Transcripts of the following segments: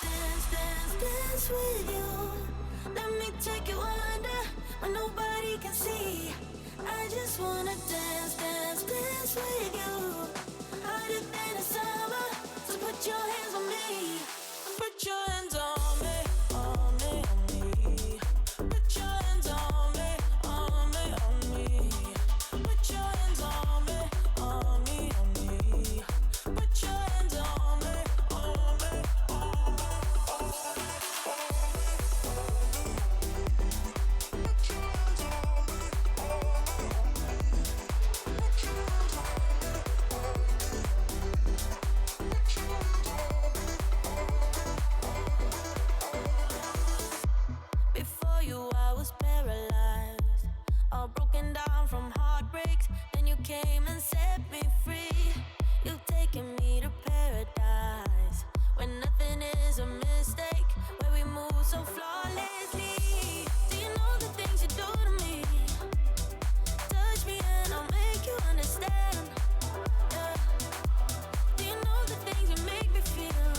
dance, dance, dance with you. Let me take you under where nobody can see. I just wanna dance, dance, dance with you. Hotter than a summer, so put your hands on me. Put your hands on me, on me, on me. Put your hands on me, on me, on me. Put your hands on me, on me, on me. Put your hands on me, on me, on me, on me. Before you, I was paralyzed, all broken down from heartbreaks. Then you came and set me free. You've taken me to paradise, where nothing is a mistake, where we move so flawlessly. Do you know the things you do to me? Touch me and I'll make you understand. Yeah. Do you know the things you make me feel?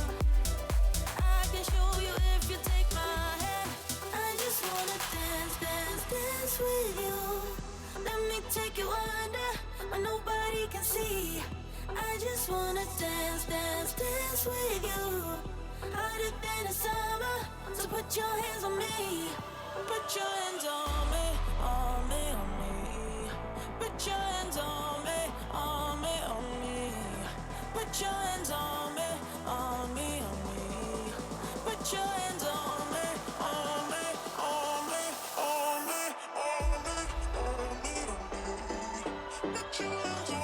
I can show you if you take my hand. I just wanna dance, dance, dance with you. Let me take you under where nobody can see. I just wanna dance, dance, dance with you. Hotter than a summer, so put your hands on me. Put your hands on me, on me, on me. Put your hands on me, on me, on me. Put your hands on me, on me, on me. Put your hands on me, on me, on me, on me, on me, on me, on me. Put your hands on me.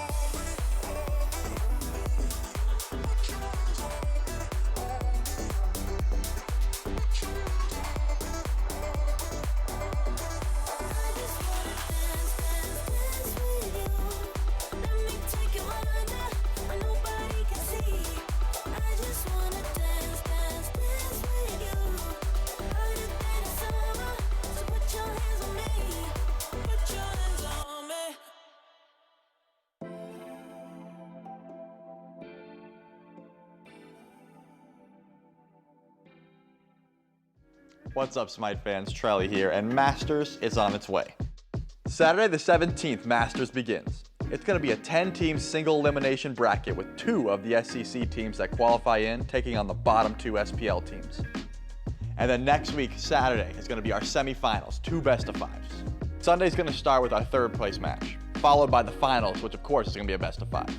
What's up, Smite fans? Trelly here, and Masters is on its way. Saturday the 17th, Masters begins. It's going to be a 10-team single elimination bracket with 2 of the SEC teams that qualify in taking on the bottom 2 SPL teams. And then next week, Saturday, is going to be our semifinals, 2 best-of-5s. Sunday's going to start with our 3rd place match, followed by the finals, which of course is going to be a best-of-5.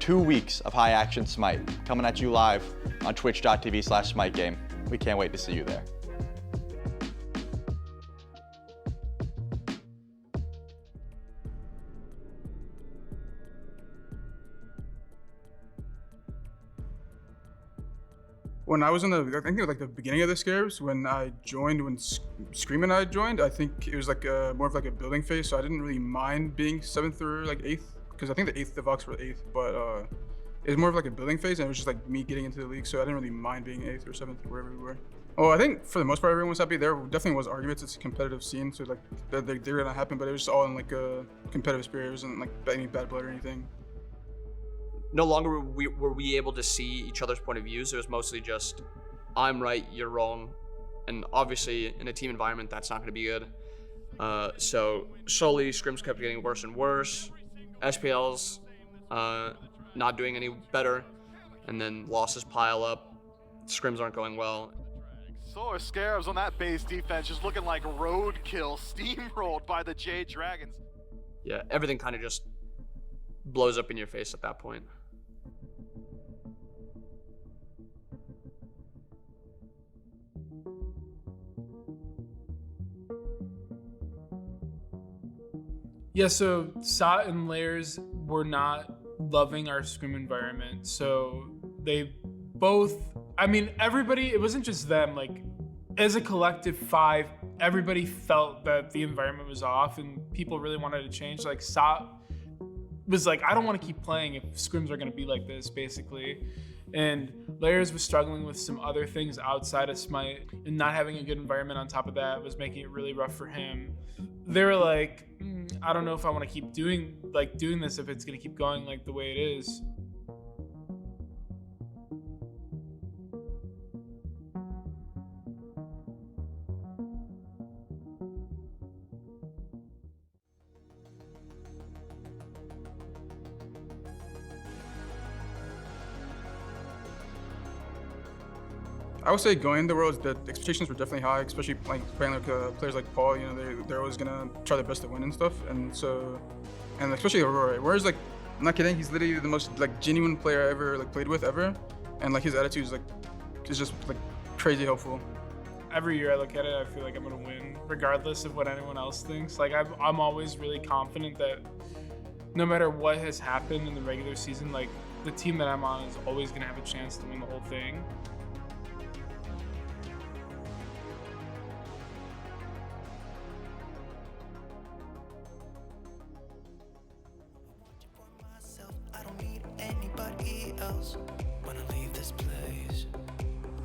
2 weeks of high-action Smite coming at you live on twitch.tv/SmiteGame. We can't wait to see you there. When I was in I think it was like the beginning of the scares, when I joined, when Scream and I joined, I think it was like more of like a building phase, so I didn't really mind being 7th or like 8th, because I think the Vox were 8th, but it was more of like a building phase, and it was just like me getting into the league, so I didn't really mind being 8th or 7th, wherever we were. Oh, I think for the most part, everyone was happy. There definitely was arguments. It's a competitive scene, so like they're gonna happen, but it was just all in like a competitive spirit. It wasn't like any bad blood or anything. No longer were we able to see each other's point of views. It was mostly just, I'm right, you're wrong. And obviously, in a team environment, that's not going to be good. So slowly, scrims kept getting worse and worse. SPL's not doing any better. And then losses pile up. Scrims aren't going well. So are Scarabs on that base defense, just looking like roadkill, steamrolled by the Jade Dragons. Yeah, everything kind of just blows up in your face at that point. Yeah, so Sot and Layers were not loving our scrim environment. So they both, I mean, everybody, it wasn't just them, like as a collective 5, everybody felt that the environment was off and people really wanted to change. Like Sot was like, I don't want to keep playing if scrims are going to be like this, basically. And Layers was struggling with some other things outside of Smite, and not having a good environment on top of that was making it really rough for him. They were like, I don't know if I want to keep doing this if it's going to keep going like the way it is. I would say going into Worlds, the expectations were definitely high, especially like playing like players like Paul. You know, they're always gonna try their best to win and stuff. And so, and especially Aurora. Aurора's like, I'm not kidding. He's literally the most like genuine player I ever like played with ever, and like his attitude is just like crazy helpful. Every year I look at it, I feel like I'm gonna win, regardless of what anyone else thinks. Like I'm always really confident that no matter what has happened in the regular season, like the team that I'm on is always gonna have a chance to win the whole thing. I don't need anybody else when I leave this place.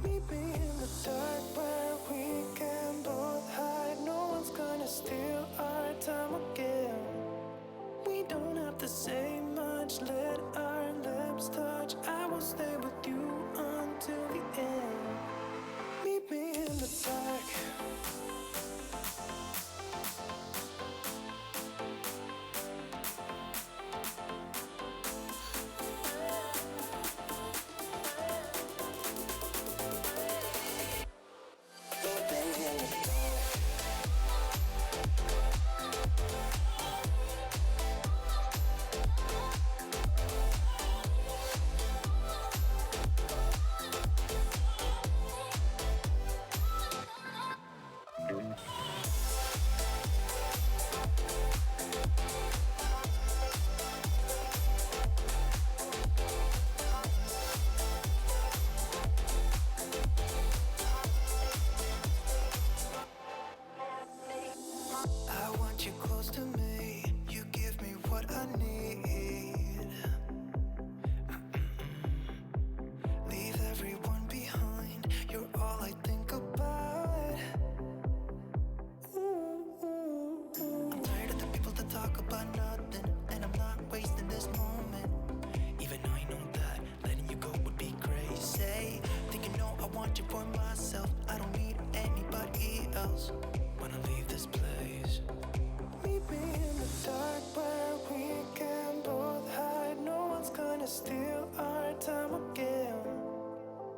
Meet me in the dark where we can both hide. No one's gonna steal our time again. We don't have to say much, let our lips touch. I will stay with you until the end. Meet me in the dark. I want you close to me. You give me what I need. Leave everyone behind. You're all I think about. I'm tired of the people that talk about nothing, and I'm not wasting this moment. Even though I know that letting you go would be crazy. Thinking, no, I want you for myself. I don't need anybody else when I leave this place. Meet me in the dark where we can both hide. No one's gonna steal our time again.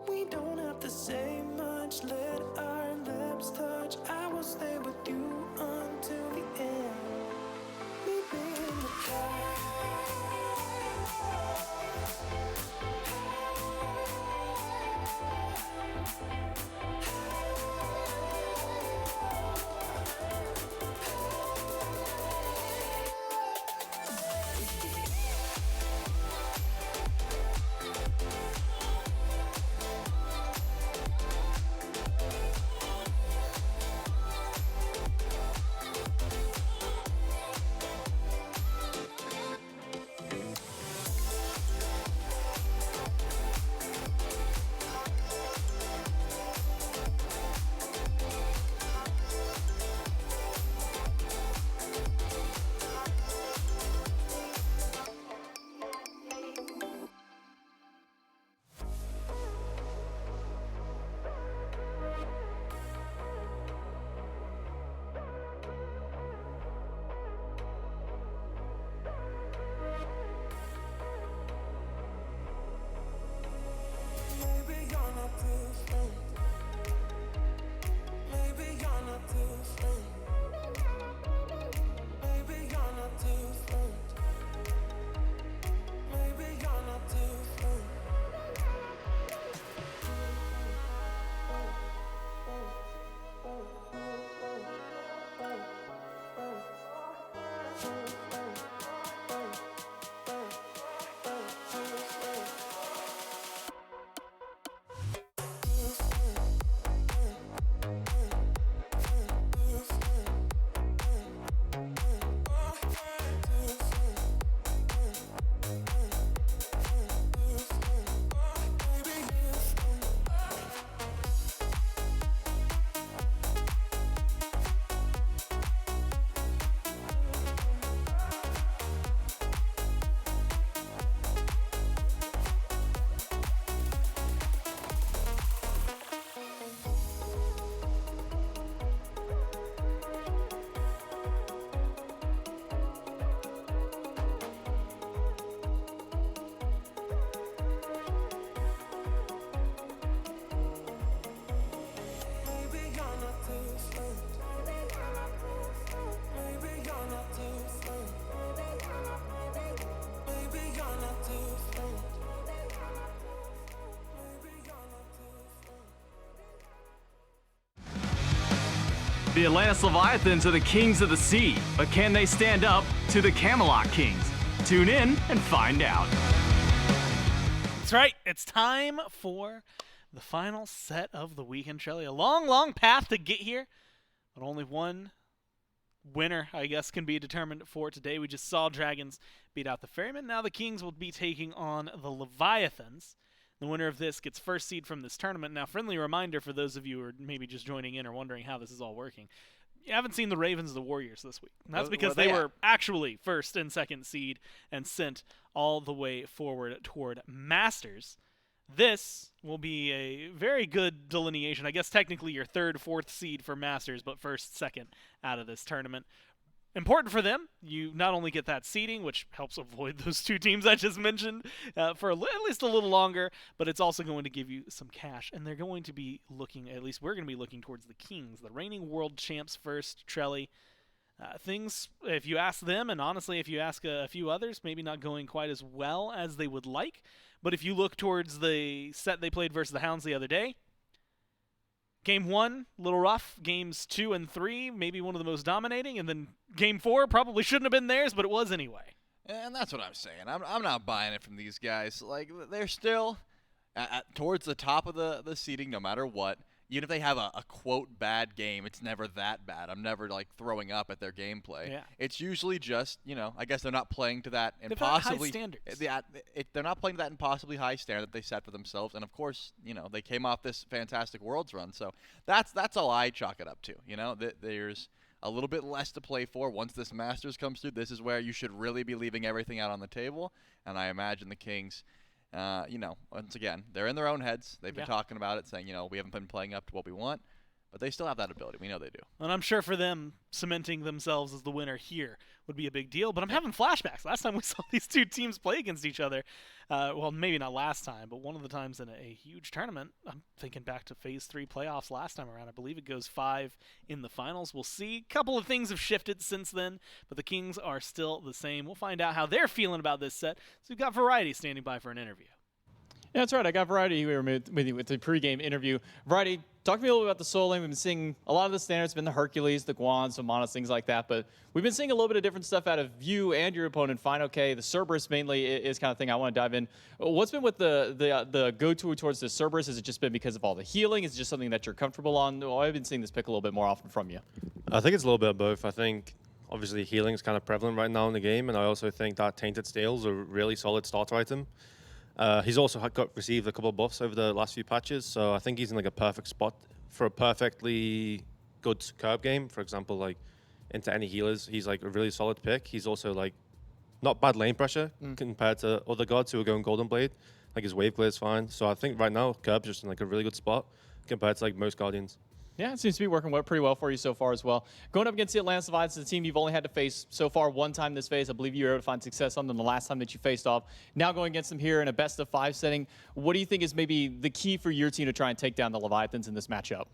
We don't have to say much, let our lips touch. I will stay with you until the end. Meet me in the dark. Maybe you're not different. Maybe you're not different. Maybe you're not different. Maybe you're not different. The Atlantis Leviathans are the kings of the sea, but can they stand up to the Camelot kings? Tune in and find out. That's right. It's time for the final set of the weekend, Trelly. A long, long path to get here, but only one winner, I guess, can be determined for today. We just saw Dragons beat out the Ferrymen. Now the Kings will be taking on the Leviathans. The winner of this gets first seed from this tournament. Now, friendly reminder for those of you who are maybe just joining in or wondering how this is all working. You haven't seen the Ravens or the Warriors this week. And that's because they were actually first and second seed and sent all the way forward toward Masters. This will be a very good delineation. I guess technically your third, fourth seed for Masters, but first, second out of this tournament. Important for them, you not only get that seeding, which helps avoid those two teams I just mentioned for at least a little longer, but it's also going to give you some cash. And they're going to be looking, at least we're going to be looking towards the Kings, the reigning world champs first, Trelly. Things, if you ask them, and honestly, if you ask a few others, maybe not going quite as well as they would like. But if you look towards the set they played versus the Hounds the other day, Game 1, a little rough. Games 2 and 3, maybe one of the most dominating. And then Game 4 probably shouldn't have been theirs, but it was anyway. And that's what I'm saying. I'm not buying it from these guys. Like, they're still towards the top of the seeding no matter what. Even if they have a quote bad game, it's never that bad. I'm never like throwing up at their gameplay. Yeah. It's usually just, I guess they're not playing to that They've got high impossibly standards. they're not playing to that impossibly high standard that they set for themselves. And of course, they came off this fantastic Worlds run. So that's all I chalk it up to. There's a little bit less to play for once this Masters comes through. This is where you should really be leaving everything out on the table. And I imagine the Kings, once again, they're in their own heads. They've been talking about it, saying, we haven't been playing up to what we want. But they still have that ability. We know they do. And I'm sure for them, cementing themselves as the winner here would be a big deal. But I'm having flashbacks. Last time we saw these two teams play against each other, well, maybe not last time, but one of the times in a huge tournament, I'm thinking back to Phase 3 playoffs last time around. I believe it goes 5 in the finals. We'll see. A couple of things have shifted since then, but the Kings are still the same. We'll find out how they're feeling about this set. So we've got Variety standing by for an interview. Yeah, that's right. I got Variety here with you with the pregame interview. Variety, talk to me a little bit about the Soul Lane. We've been seeing a lot of the standards, been the Hercules, the Guans, the Monas, things like that. But we've been seeing a little bit of different stuff out of you and your opponent, Fine OK. The Cerberus mainly is kind of thing I want to dive in. What's been with the go-to towards the Cerberus? Has it just been because of all the healing? Is it just something that you're comfortable on? Well, I've been seeing this pick a little bit more often from you. I think it's a little bit of both. I think obviously healing is kind of prevalent right now in the game, and I also think that Tainted Steel is a really solid starter item. He's also received a couple of buffs over the last few patches, so I think he's in like a perfect spot for a perfectly good curb game. For example, like into any healers, he's like a really solid pick. He's also like not bad lane pressure compared to other gods who are going Golden Blade. Like his wave clear is fine. So I think right now Curb's just in like a really good spot compared to like most Guardians. Yeah, it seems to be working pretty well for you so far as well. Going up against the Atlantis Leviathans, the team you've only had to face so far one time this phase. I believe you were able to find success on them the last time that you faced off. Now going against them here in a best-of-5 setting, what do you think is maybe the key for your team to try and take down the Leviathans in this matchup?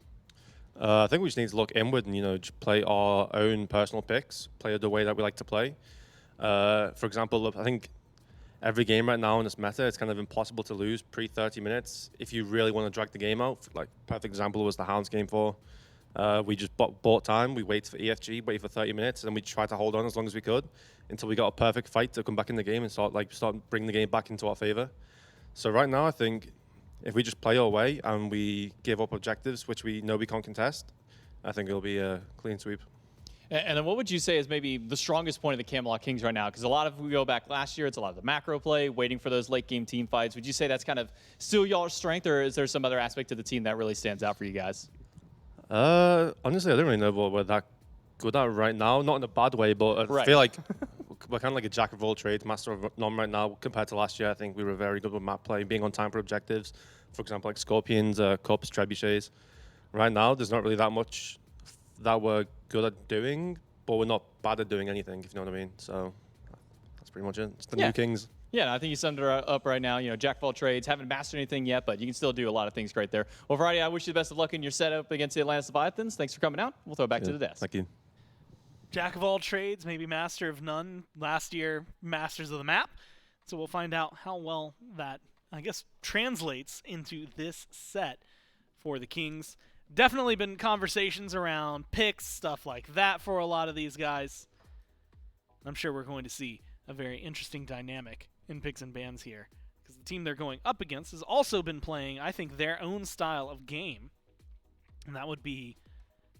I think we just need to look inward and, just play our own personal picks, play the way that we like to play. For example, I think every game right now in this meta, it's kind of impossible to lose pre-30 minutes if you really want to drag the game out. Like, perfect example was the Hounds game 4. We just bought time. We waited for EFG, waited for 30 minutes, and we tried to hold on as long as we could until we got a perfect fight to come back in the game and start bringing the game back into our favor. So right now, I think if we just play our way and we give up objectives, which we know we can't contest, I think it'll be a clean sweep. And then what would you say is maybe the strongest point of the Camelot Kings right now? Because a lot of, we go back last year, it's a lot of the macro play, waiting for those late game team fights. Would you say that's kind of still y'all's strength, or is there some other aspect of the team that really stands out for you guys? Honestly, I don't really know what we're that good at right now. Not in a bad way, but I feel like we're kind of like a jack of all trades, master of none right now. Compared to last year, I think we were very good with map play, being on time for objectives. For example, like Scorpions, Cups, Trebuchets. Right now, there's not really that much that we're good at doing, but we're not bad at doing anything, if you know what I mean. So that's pretty much it. It's the new Kings. Yeah, I think you summed it up right now. Jack of all trades, haven't mastered anything yet, but you can still do a lot of things great there. Well, Variety, I wish you the best of luck in your setup against the Atlantis Leviathans. Thanks for coming out. We'll throw it back to the desk. Thank you. Jack of all trades, maybe master of none. Last year, masters of the map. So we'll find out how well that, I guess, translates into this set for the Kings. definitely been conversations around picks, stuff like that for a lot of these guys. I'm sure we're going to see a very interesting dynamic in picks and bans here, because the team they're going up against has also been playing, I think, their own style of game, and that would be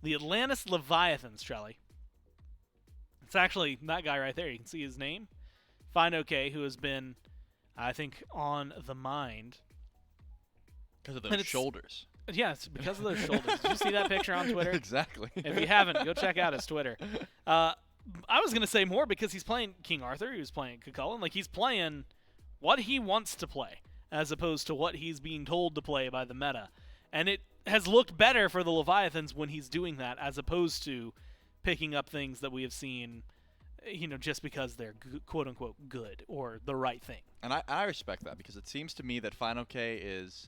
the Atlantis Leviathans, Trelly. It's actually that guy right there. You can see his name. Find OK, who has been, I think, on the mind. Because of those shoulders. Yeah, it's because of those shoulders. Did you see that picture on Twitter? Exactly. If you haven't, go check out his Twitter. I was going to say more because he's playing King Arthur. He was playing Cucullin. Like, he's playing what he wants to play as opposed to what he's being told to play by the meta. And it has looked better for the Leviathans when he's doing that as opposed to picking up things that we have seen, just because they're quote-unquote good or the right thing. And I respect that, because it seems to me that Final K is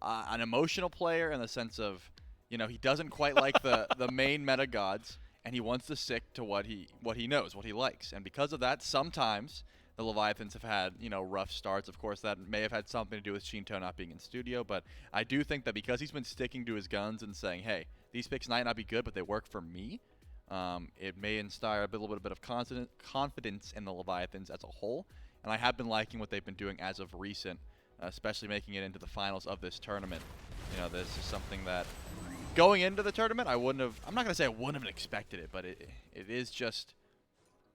an emotional player in the sense of, he doesn't quite like the main meta gods, and he wants to stick to what he knows, what he likes. And because of that, sometimes the Leviathans have had, rough starts. Of course, that may have had something to do with Shinto not being in studio, but I do think that because he's been sticking to his guns and saying, hey, these picks might not be good, but they work for me, it may inspire a little bit of confidence in the Leviathans as a whole. And I have been liking what they've been doing as of recent, especially making it into the finals of this tournament. This is something that going into the tournament, I'm not going to say I wouldn't have expected it, but it is just,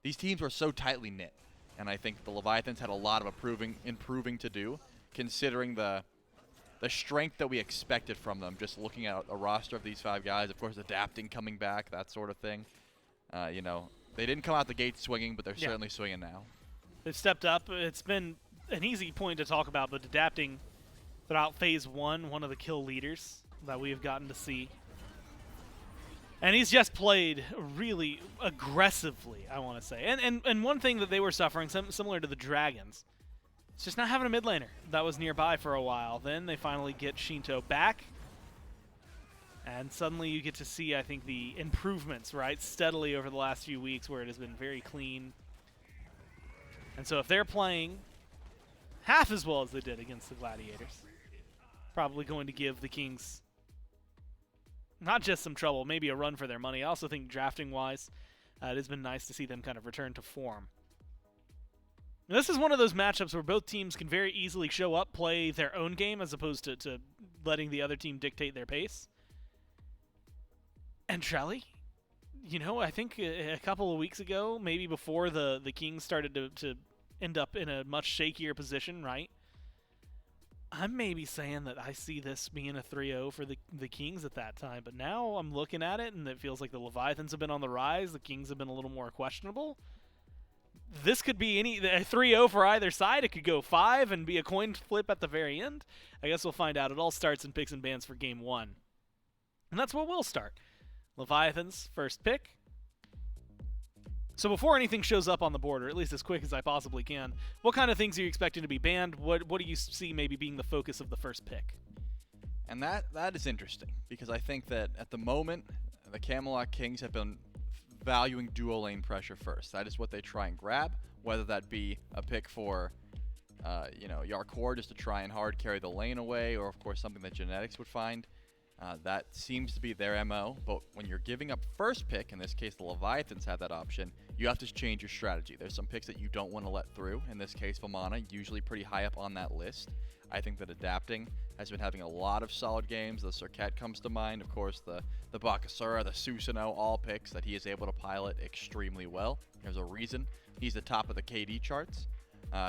these teams were so tightly knit. And I think the Leviathans had a lot of improving to do, considering the strength that we expected from them, just looking at a roster of these 5 guys, of course, adapting, coming back, that sort of thing. They didn't come out the gate swinging, but they're certainly swinging now. They've stepped up. It's been an easy point to talk about, but adapting throughout Phase 1, one of the kill leaders that we have gotten to see. And he's just played really aggressively, I want to say. And one thing that they were suffering, similar to the Dragons, it's just not having a mid laner that was nearby for a while. Then they finally get Shinto back. And suddenly you get to see, I think, the improvements, right, steadily over the last few weeks where it has been very clean. And so if they're playing half as well as they did against the Gladiators, probably going to give the Kings not just some trouble, maybe a run for their money. I also think drafting-wise, it has been nice to see them kind of return to form. Now, this is one of those matchups where both teams can very easily show up, play their own game, as opposed to letting the other team dictate their pace. And Trelly, I think a couple of weeks ago, maybe before the Kings started to end up in a much shakier position, right? I'm maybe saying that I see this being a 3-0 for the Kings at that time, but now I'm looking at it and it feels like the Leviathans have been on the rise, the Kings have been a little more questionable. This could be a 3-0 for either side. It could go 5 and be a coin flip at the very end. I guess we'll find out. It all starts in picks and bans for Game 1. And that's where we'll start. Leviathans, first pick. So before anything shows up on the board, or at least as quick as I possibly can, what kind of things are you expecting to be banned? What do you see maybe being the focus of the first pick? And that is interesting, because I think that at the moment, the Camelot Kings have been valuing dual lane pressure first. That is what they try and grab, whether that be a pick for, Yarkor just to try and hard carry the lane away, or of course something that Genetics would find. That seems to be their MO, but when you're giving up first pick, in this case the Leviathans have that option, you have to change your strategy. There's some picks that you don't want to let through. In this case, Vamana, usually pretty high up on that list. I think that Adapting has been having a lot of solid games. The Serket comes to mind, of course, the Bakasura, the Susanoo, all picks that he is able to pilot extremely well. There's a reason he's the top of the KD charts.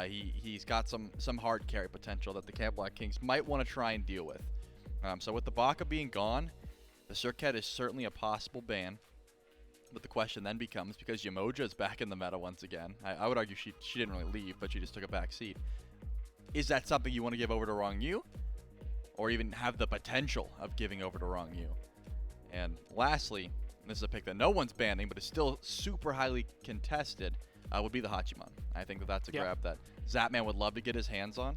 He's got some hard carry potential that the Camelot Kings might want to try and deal with. So with the Baka being gone, the Serket is certainly a possible ban. But the question then becomes, because Yamoja is back in the meta once again, I would argue she didn't really leave, but she just took a back seat. Is that something you want to give over to Wrong Yu? Or even have the potential of giving over to Wrong Yu? And lastly, and this is a pick that no one's banning, but is still super highly contested, would be the Hachiman. I think that that's a grab that Zapman would love to get his hands on.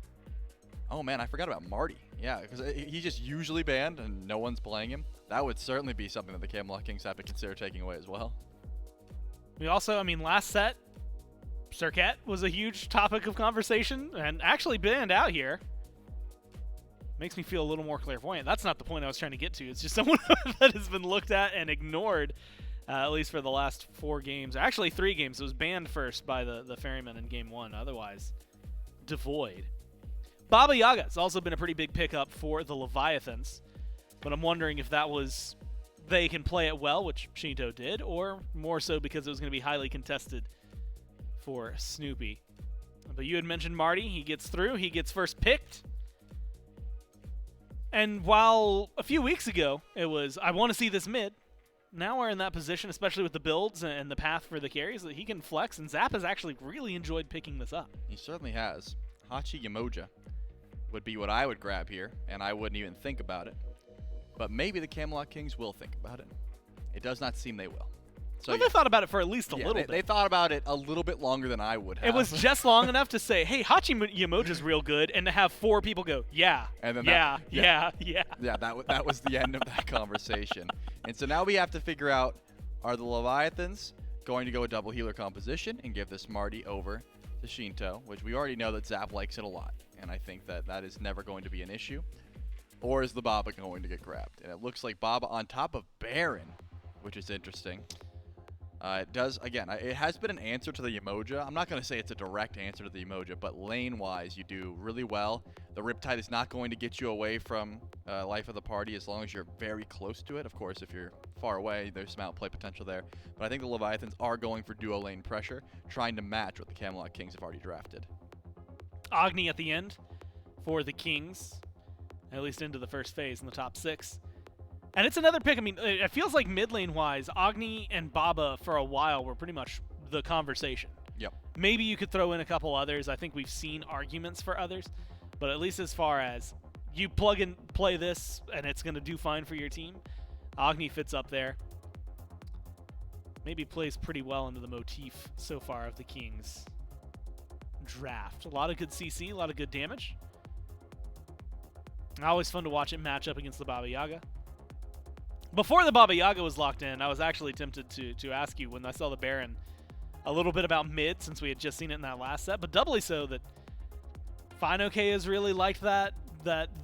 Oh man, I forgot about Marty. Yeah, because he's just usually banned and no one's playing him. That would certainly be something that the Camelot Kings have to consider taking away as well. We also, last set, Serket was a huge topic of conversation and actually banned out here. Makes me feel a little more clairvoyant. That's not the point I was trying to get to. It's just someone that has been looked at and ignored, at least for the last 4 games. Actually, 3 games. It was banned first by the Ferryman in Game 1. Otherwise, devoid. Baba Yaga has also been a pretty big pickup for the Leviathans. But I'm wondering if that was they can play it well, which Shinto did, or more so because it was going to be highly contested for Snoopy. But you had mentioned Marty. He gets through. He gets first picked. And while a few weeks ago it was, I want to see this mid, now we're in that position, especially with the builds and the path for the carries, that he can flex, and Zap has actually really enjoyed picking this up. He certainly has. Hachi Yamoja would be what I would grab here, and I wouldn't even think about it. But maybe the Camelot Kings will think about it. It does not seem they will. So Well, they thought about it for at least a little bit. They thought about it a little bit longer than I would have. It was just long enough to say, hey, Hachi Yamoja's real good, and to have 4 people go, yeah, And then yeah. Yeah, that was the end of that conversation. And so now we have to figure out, are the Leviathans going to go a double healer composition and give this Marty over to Shinto, which we already know that Zap likes it a lot, and I think that is never going to be an issue. Or is the Baba going to get grabbed? And it looks like Baba on top of Baron, which is interesting. It does, again, it has been an answer to the Yamoja. I'm not going to say it's a direct answer to the Yamoja, but lane-wise, you do really well. The Riptide is not going to get you away from life of the party as long as you're very close to it. Of course, if you're far away, there's some outplay potential there. But I think the Leviathans are going for duo lane pressure, trying to match what the Camelot Kings have already drafted. Agni at the end for the Kings, at least into the first phase in the top 6. And it's another pick. I mean, it feels like mid lane-wise, Agni and Baba for a while were pretty much the conversation. Yep. Maybe you could throw in a couple others. I think we've seen arguments for others. But at least as far as you plug and play this and it's going to do fine for your team, Agni fits up there. Maybe plays pretty well into the motif so far of the Kings draft. A lot of good CC, a lot of good damage. Always fun to watch it match up against the Baba Yaga. Before the Baba Yaga was locked in, I was actually tempted to ask you when I saw the Baron a little bit about mid, since we had just seen it in that last set, but doubly so that FineOK has really liked that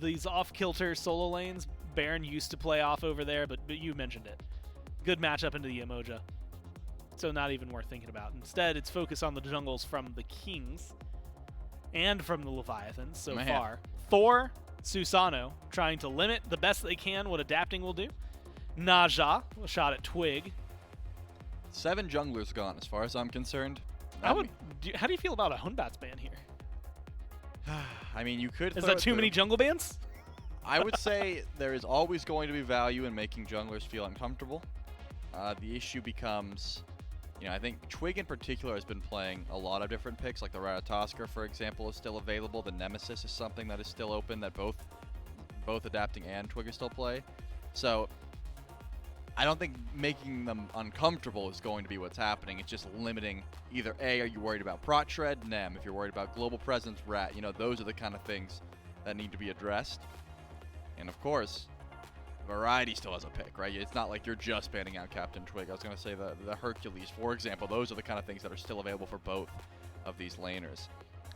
these off-kilter solo lanes. Baron used to play off over there, but you mentioned it. Good matchup into the Yamoja. So not even worth thinking about. Instead, it's focused on the jungles from the Kings and from the Leviathans so far. Thor, Susano, trying to limit the best they can what adapting will do. Naja, a shot at Twig. 7 junglers gone, as far as I'm concerned. How do you feel about a Hunbat's ban here? I mean, you could. Is that too many jungle bans? I would say there is always going to be value in making junglers feel uncomfortable. The issue becomes, I think Twig in particular has been playing a lot of different picks, like the Ratatoskr, for example, is still available. The Nemesis is something that is still open that both adapting and Twig still play. So I don't think making them uncomfortable is going to be what's happening. It's just limiting either A, are you worried about prot shred? Nem. If you're worried about global presence, Rat. Those are the kind of things that need to be addressed. And of course, Variety still has a pick, right? It's not like you're just banning out Captain Twig. I was going to say the Hercules, for example. Those are the kind of things that are still available for both of these laners.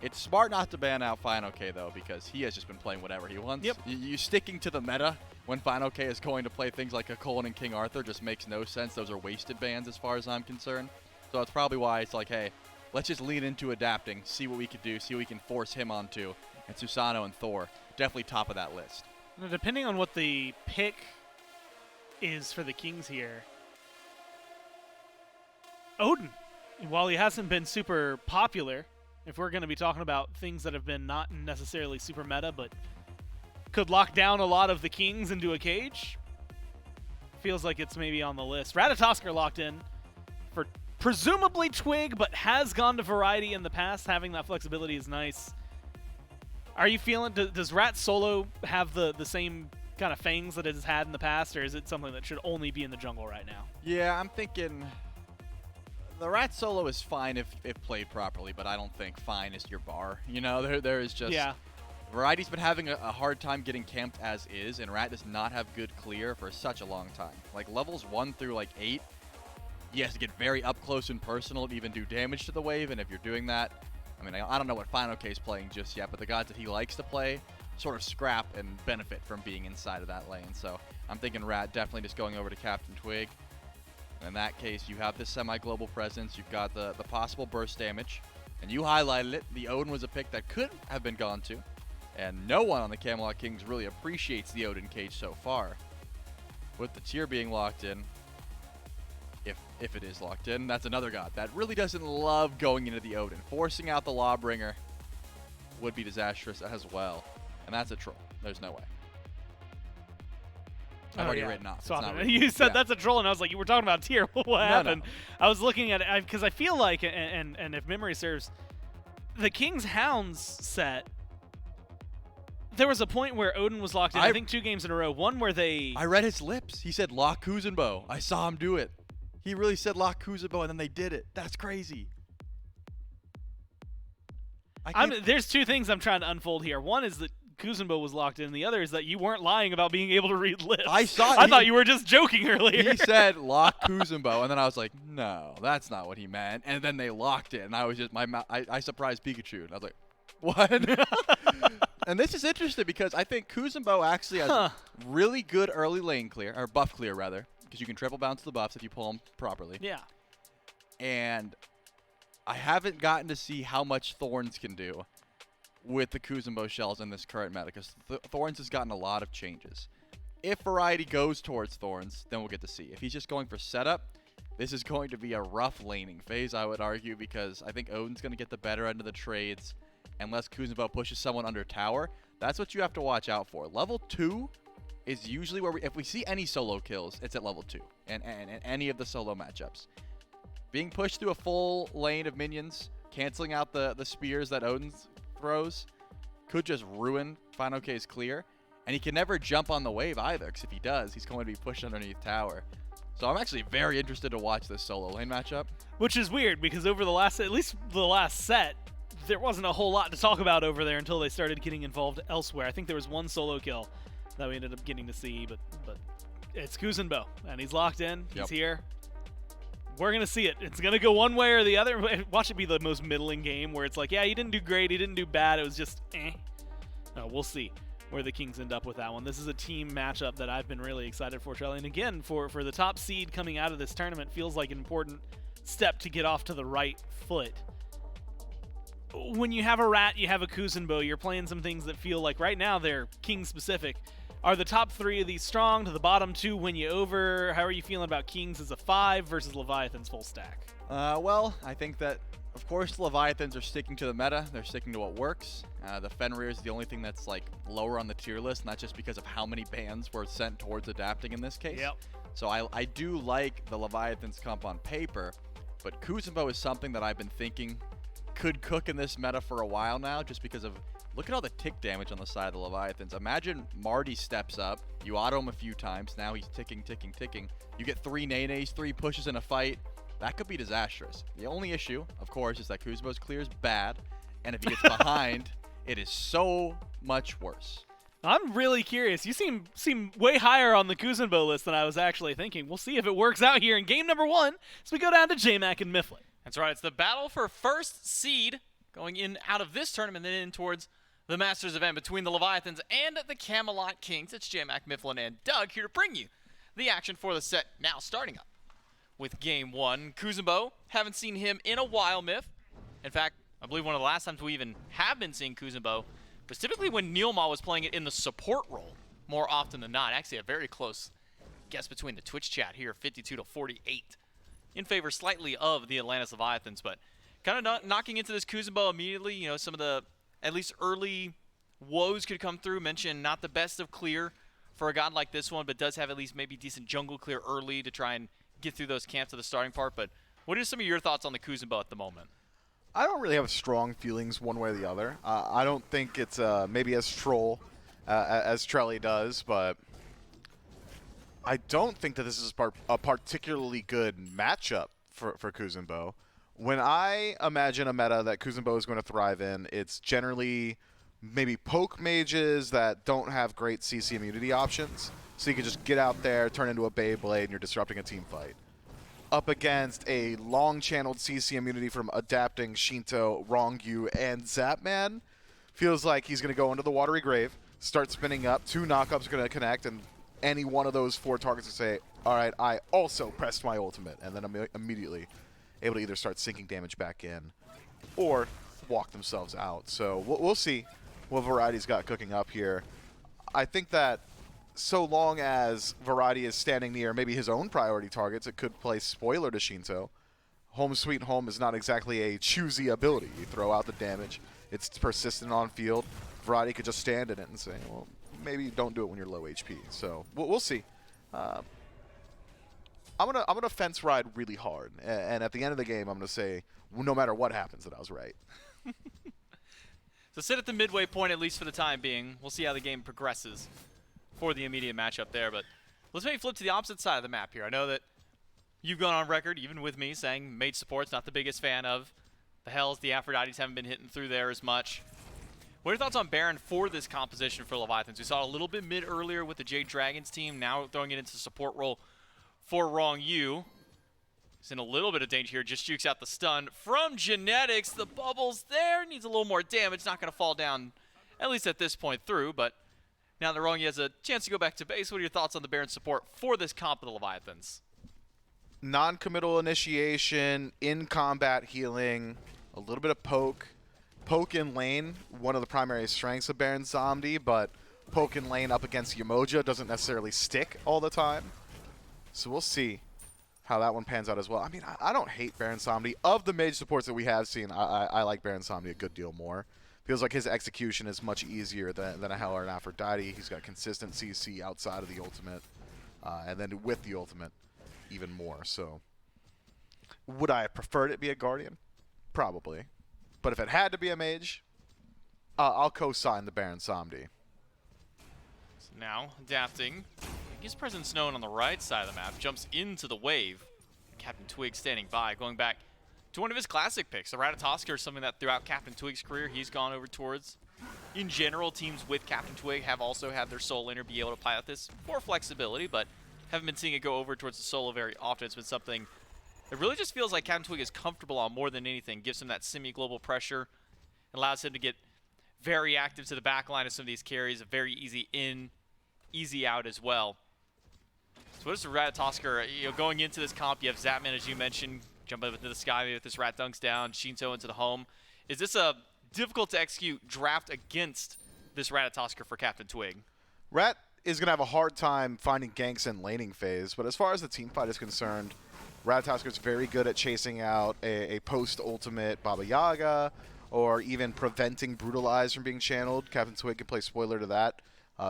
It's smart not to ban out FineOK, though, because he has just been playing whatever he wants. Yep. You sticking to the meta when FineOK is going to play things like a Colin and King Arthur just makes no sense. Those are wasted bans as far as I'm concerned. So that's probably why it's like, hey, let's just lean into adapting, see what we can do, see what we can force him onto. And Susano and Thor, definitely top of that list. Now, depending on what the pick is for the Kings here, Odin, while he hasn't been super popular, if we're going to be talking about things that have been not necessarily super meta, but could lock down a lot of the Kings into a cage, feels like it's maybe on the list. Ratatoskr locked in for presumably Twig, but has gone to Variety in the past. Having that flexibility is nice. Are you feeling, does Rat solo have the same kind of fangs that it has had in the past, or is it something that should only be in the jungle right now? Yeah, I'm thinking the Rat solo is fine if played properly, but I don't think fine is your bar. There is just... Yeah. Variety's been having a hard time getting camped as is, and Rat does not have good clear for such a long time. Like, levels 1 through, 8, he has to get very up close and personal to even do damage to the wave, and if you're doing that, I mean, I don't know what FineOK is playing just yet, but the gods that he likes to play, sort of scrap and benefit from being inside of that lane. So I'm thinking Rat definitely just going over to Captain Twig. In that case, you have this semi-global presence. You've got the possible burst damage. And you highlighted it. The Odin was a pick that could have been gone to. And no one on the Camelot Kings really appreciates the Odin cage so far. With the tier being locked in, if it is locked in, that's another god that really doesn't love going into the Odin. Forcing out the Lawbringer would be disastrous as well. And that's a troll. There's no way. I've already written off. It's not real. You said that's a troll, and I was like, you were talking about tier. What happened? No. I was looking at it because I feel like, and if memory serves, the King's Hounds set, there was a point where Odin was locked in, I think 2 games in a row. One where they... I read his lips. He said lock Kuzenbo. I saw him do it. He really said lock Kuzenbo, and then they did it. That's crazy. There's 2 things I'm trying to unfold here. One is that Kuzenbo was locked in. The other is that you weren't lying about being able to read lips. I saw it. I thought you were just joking earlier. He said lock Kuzenbo, and then I was like, no, that's not what he meant. And then they locked it, and I was just I surprised Pikachu, and I was like, what? And this is interesting because I think Kuzenbo actually has really good early lane clear, or buff clear rather, because you can triple bounce the buffs if you pull them properly. Yeah. And I haven't gotten to see how much Thorns can do with the Kuzenbo shells in this current meta, because Thorns has gotten a lot of changes. If Variety goes towards Thorns, then we'll get to see. If he's just going for setup, this is going to be a rough laning phase, I would argue, because I think Odin's going to get the better end of the trades unless Kuzenbo pushes someone under tower. That's what you have to watch out for. Level 2 is usually where if we see any solo kills, it's at level 2 and any of the solo matchups. Being pushed through a full lane of minions, canceling out the spears that Odin throws, could just ruin Final K's clear. And he can never jump on the wave either, because if he does, he's going to be pushed underneath tower. So I'm actually very interested to watch this solo lane matchup. Which is weird, because over the last, at least the last set, there wasn't a whole lot to talk about over there until they started getting involved elsewhere. I think there was one solo kill that we ended up getting to see, but it's Kuzenbo, and he's locked in. He's here. We're going to see it. It's going to go one way or the other. Watch it be the most middling game where it's like, yeah, he didn't do great, he didn't do bad, it was just eh. No, we'll see where the Kings end up with that one. This is a team matchup that I've been really excited for, Charlie. And again, for the top seed coming out of this tournament, feels like an important step to get off to the right foot. When you have a Rat, you have a Kuzenbo, you're playing some things that feel like right now they're King-specific. Are the top 3 of these strong? Do the bottom 2 win you over? How are you feeling about Kings as a 5 versus Leviathans full stack? Well, I think that, of course, the Leviathans are sticking to the meta. They're sticking to what works. The Fenrir is the only thing that's like lower on the tier list, not just because of how many bans were sent towards adapting in this case. Yep. So I do like the Leviathans comp on paper, but Kuzenbo is something that I've been thinking could cook in this meta for a while now, just because of look at all the tick damage on the side of the Leviathans. Imagine Marty steps up, you auto him a few times, now he's ticking. You get 3 nays, 3 pushes in a fight. That could be disastrous. The only issue, of course, is that Kuzenbo's clear is bad, and if he gets behind, it is so much worse. I'm really curious. You seem way higher on the Kuzenbo list than I was actually thinking. We'll see if it works out here in game number 1 as we go down to JMac and Mifflin. That's right. It's the battle for first seed going in out of this tournament, then in towards the Masters event between the Leviathans and the Camelot Kings. It's J-Mac, Mifflin, and Doug here to bring you the action for the set now starting up with game 1. Kuzenbo, haven't seen him in a while, Miff. In fact, I believe one of the last times we even have been seeing Kuzenbo was typically when Neilma was playing it in the support role more often than not. Actually, a very close guess between the Twitch chat here, 52-48. In favor slightly of the Atlantis Leviathans, but kind of knocking into this Kuzenbo immediately. You know, some of the at least early woes could come through. Mentioned not the best of clear for a god like this one, but does have at least maybe decent jungle clear early to try and get through those camps to the starting part. But what are some of your thoughts on the Kuzenbo at the moment? I don't really have strong feelings one way or the other. I don't think it's maybe as troll as Trelly does, but I don't think that this is a particularly good matchup for Kuzenbo. When I imagine a meta that Kuzenbo is going to thrive in, it's generally maybe poke mages that don't have great CC immunity options. So you can just get out there, turn into a Beyblade, and you're disrupting a team fight. Up against a long-channeled CC immunity from adapting Shinto, Rongyu, and Zapman. Feels like he's going to go into the watery grave, start spinning up. 2 knockups are going to connect, and any one of those 4 targets will say, all right, I also pressed my ultimate, and then immediately able to either start sinking damage back in or walk themselves out. So we'll see what Variety's got cooking up here. I think that so long as Variety is standing near maybe his own priority targets, it could play spoiler to Shinto. Home Sweet Home is not exactly a choosy ability. You throw out the damage. It's persistent on field. Variety could just stand in it and say, well, maybe don't do it when you're low HP. So we'll see. I'm gonna fence ride really hard, and at the end of the game, I'm gonna say, no matter what happens, that I was right. So sit at the midway point, at least for the time being. We'll see how the game progresses for the immediate matchup there. But let's maybe flip to the opposite side of the map here. I know that you've gone on record, even with me, saying mage support's not the biggest fan of. The Hells, the Aphrodites haven't been hitting through there as much. What are your thoughts on Baron for this composition for Leviathans? We saw a little bit mid earlier with the Jade Dragons team, now throwing it into support role for Wrong Yu. He's in a little bit of danger here, just jukes out the stun from Genetics. The bubbles there, needs a little more damage, not going to fall down, at least at this point through, but now that Wrong Yu has a chance to go back to base, what are your thoughts on the Baron support for this comp of the Leviathans? Non-committal initiation, in-combat healing, a little bit of poke. Poke in lane, one of the primary strengths of Baron Zombie, but poke in lane up against Yamoja doesn't necessarily stick all the time. So we'll see how that one pans out as well. I mean, I don't hate Baron Zombie. Of the mage supports that we have seen, I like Baron Zombie a good deal more. Feels like his execution is much easier than a Hell or an Aphrodite. He's got consistent CC outside of the ultimate, and then with the ultimate, even more. So would I have preferred it be a Guardian? Probably. But if it had to be a mage, I'll co-sign the Baron Zombie. So now, adapting. His presence known on the right side of the map, jumps into the wave. Captain Twig standing by, going back to one of his classic picks. The Ratatosker is something that throughout Captain Twig's career he's gone over towards. In general, teams with Captain Twig have also had their Soul Laner be able to pilot this for flexibility, but haven't been seeing it go over towards the solo very often. It's been something that really just feels like Captain Twig is comfortable on more than anything. Gives him that semi-global pressure, allows him to get very active to the back line of some of these carries, a very easy in, easy out as well. So what is the Ratatosker, going into this comp, you have Zapman, as you mentioned, jump up into the sky with this Rat Dunks down, Shinto into the home. Is this a difficult to execute draft against this Ratatosker for Captain Twig? Rat is going to have a hard time finding ganks in laning phase, but as far as the team fight is concerned, Ratatosker is very good at chasing out a post-ultimate Baba Yaga, or even preventing Brutalize from being channeled. Captain Twig can play spoiler to that,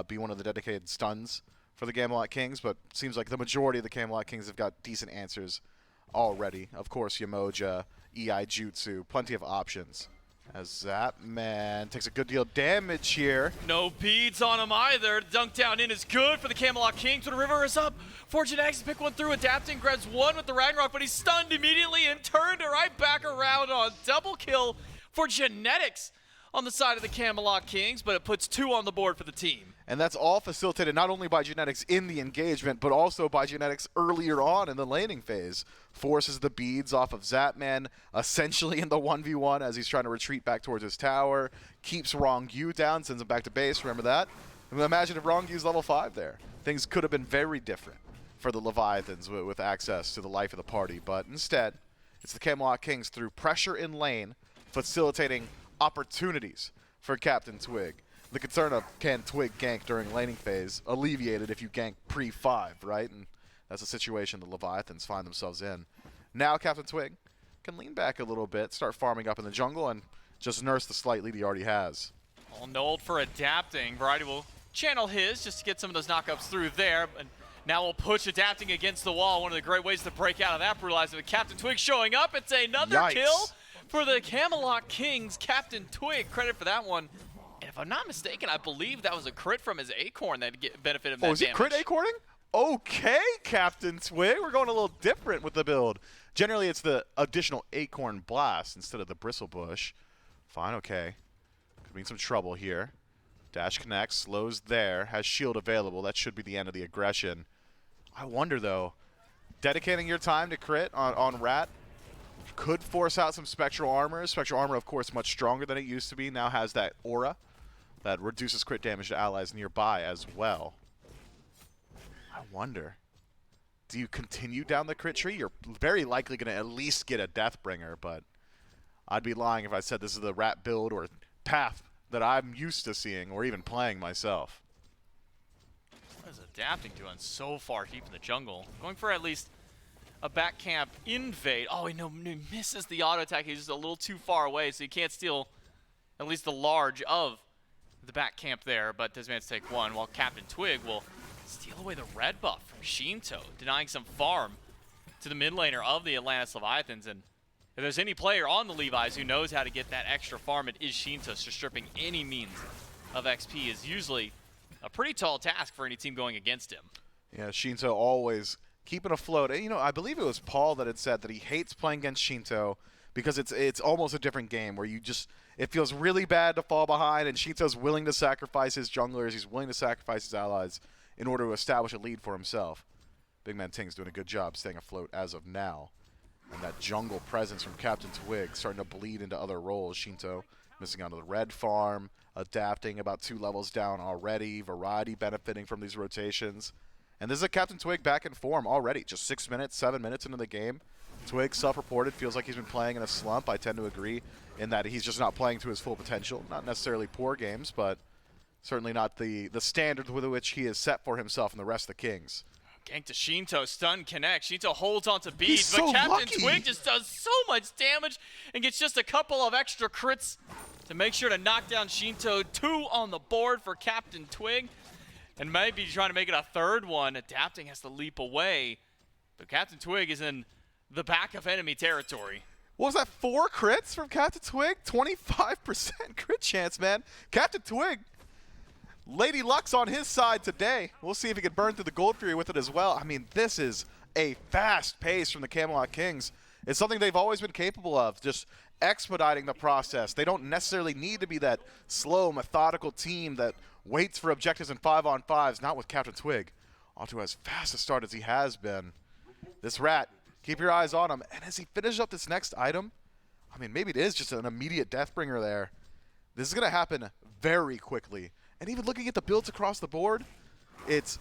be one of the dedicated stuns for the Camelot Kings, but seems like the majority of the Camelot Kings have got decent answers already. Of course, Yamoja, EI Jutsu, plenty of options. As Zapman takes a good deal of damage here. No beads on him either. Dunk down in is good for the Camelot Kings. When the river is up, Fortune X pick one through, adapting, grabs one with the Ragnarok, but he's stunned immediately and turned it right back around on double kill for Genetics on the side of the Camelot Kings, but it puts 2 on the board for the team. And that's all facilitated not only by Genetics in the engagement, but also by Genetics earlier on in the laning phase. Forces the beads off of Zapman, essentially in the 1v1 as he's trying to retreat back towards his tower. Keeps Wrong Yu down, sends him back to base, remember that? Imagine if Wrong Yu's level 5 there. Things could have been very different for the Leviathans with access to the life of the party, but instead, it's the Camelot Kings through pressure in lane, facilitating opportunities for Captain Twig. The concern of can Twig gank during laning phase alleviated if you gank pre-5, right? And that's a situation the Leviathans find themselves in. Now Captain Twig can lean back a little bit, start farming up in the jungle, and just nurse the slight lead he already has. All Nold for adapting. Variety will channel his just to get some of those knockups through there. And now we'll push adapting against the wall. One of the great ways to break out of that brutalizer with Captain Twig showing up. It's another Yikes. kill for the Camelot Kings. Captain Twig, credit for that one. And if I'm not mistaken, I believe that was a crit from his Acorn that benefited from that Oh, is it crit Acorning? Okay, Captain Twig. We're going a little different with the build. Generally, it's the additional Acorn Blast instead of the Bristle Bush. Fine, okay. Could mean some trouble here. Dash connects, slows there, has shield available. That should be the end of the aggression. I wonder, though, dedicating your time to crit on Rat could force out some Spectral Armor. Spectral Armor, of course, much stronger than it used to be. Now has that aura that reduces crit damage to allies nearby as well. I wonder, do you continue down the crit tree? You're very likely going to at least get a Deathbringer, but I'd be lying if I said this is the rat build or path that I'm used to seeing or even playing myself. What is Adapting doing so far deep in the jungle? Going for at least a back camp invade. Oh, he misses the auto attack. He's just a little too far away, so he can't steal at least the large of the back camp there. But this man's take one, while Captain Twig will steal away the red buff from Shinto, denying some farm to the mid laner of the Atlantis Leviathans. And if there's any player on the Levi's who knows how to get that extra farm, it is Shinto. So stripping any means of XP is usually a pretty tall task for any team going against him. Yeah, Shinto always keeping afloat. And, you know, I believe it was Paul that had said that he hates playing against Shinto because it's almost a different game where it feels really bad to fall behind, and Shinto's willing to sacrifice his junglers, he's willing to sacrifice his allies in order to establish a lead for himself. Big Man Ting's doing a good job staying afloat as of now. And that jungle presence from Captain Twig starting to bleed into other roles. Shinto missing out on the red farm, adapting about 2 levels down already, Variety benefiting from these rotations. And this is a Captain Twig back in form already, just 6 minutes, 7 minutes into the game. Twig, self-reported, feels like he's been playing in a slump. I tend to agree in that he's just not playing to his full potential. Not necessarily poor games, but certainly not the standard with which he has set for himself and the rest of the Kings. Gank to Shinto, stun connect. Shinto holds on to bead, but Captain Twig just does so much damage and gets just a couple of extra crits to make sure to knock down Shinto. 2 on the board for Captain Twig. And maybe trying to make it a third one. Adapting has to leap away. But Captain Twig is in the back of enemy territory. What was that, 4 crits from Captain Twig? 25% crit chance, man. Captain Twig, Lady Luck's on his side today. We'll see if he can burn through the Gold Fury with it as well. I mean, this is a fast pace from the Camelot Kings. It's something they've always been capable of, just expediting the process. They don't necessarily need to be that slow, methodical team that waits for objectives in 5-on-5s, not with Captain Twig. Onto as fast a start as he has been. This rat, keep your eyes on him. And as he finishes up this next item, I mean, maybe it is just an immediate Deathbringer there. This is going to happen very quickly. And even looking at the builds across the board, it's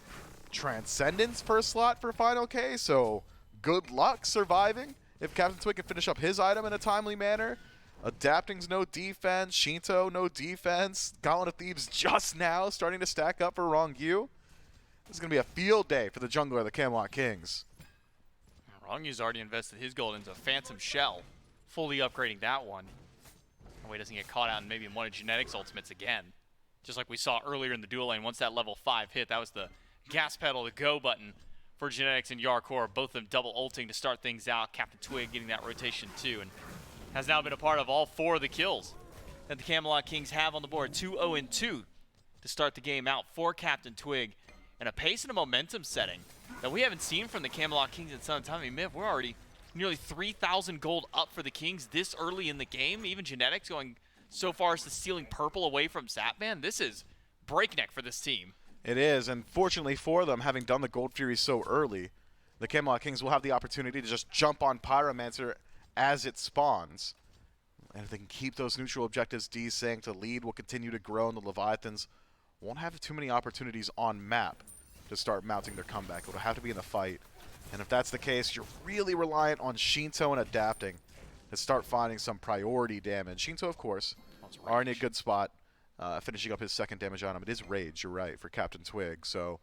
Transcendence first slot for Final K, so good luck surviving if Captain Twig can finish up his item in a timely manner. Adapting's no defense, Shinto no defense, Gauntlet of Thieves just now starting to stack up for Rongyu. This is going to be a field day for the jungler of the Camelot Kings. Rongyu's already invested his gold into Phantom Shell, fully upgrading that one. That way he doesn't get caught out in maybe one of Genetics' ultimates again. Just like we saw earlier in the dual lane, once that level 5 hit, that was the gas pedal, the go button for Genetics and Yarkor, both of them double ulting to start things out. Captain Twig getting that rotation too, and has now been a part of all 4 of the kills that the Camelot Kings have on the board. 2-0-2 to start the game out for Captain Twig, and a pace and a momentum setting that we haven't seen from the Camelot Kings in some time. I mean, we're already nearly 3,000 gold up for the Kings this early in the game. Even Genetics going so far as to stealing purple away from Zapman. This is breakneck for this team. It is, and fortunately for them, having done the Gold Fury so early, the Camelot Kings will have the opportunity to just jump on Pyromancer as it spawns. And if they can keep those neutral objectives desynced, the lead will continue to grow, and the Leviathans won't have too many opportunities on map to start mounting their comeback. It'll have to be in the fight. And if that's the case, you're really reliant on Shinto and Adapting to start finding some priority damage. Shinto, of course, are in a good spot, finishing up his second damage on him. It is Rage, you're right, for Captain Twig. So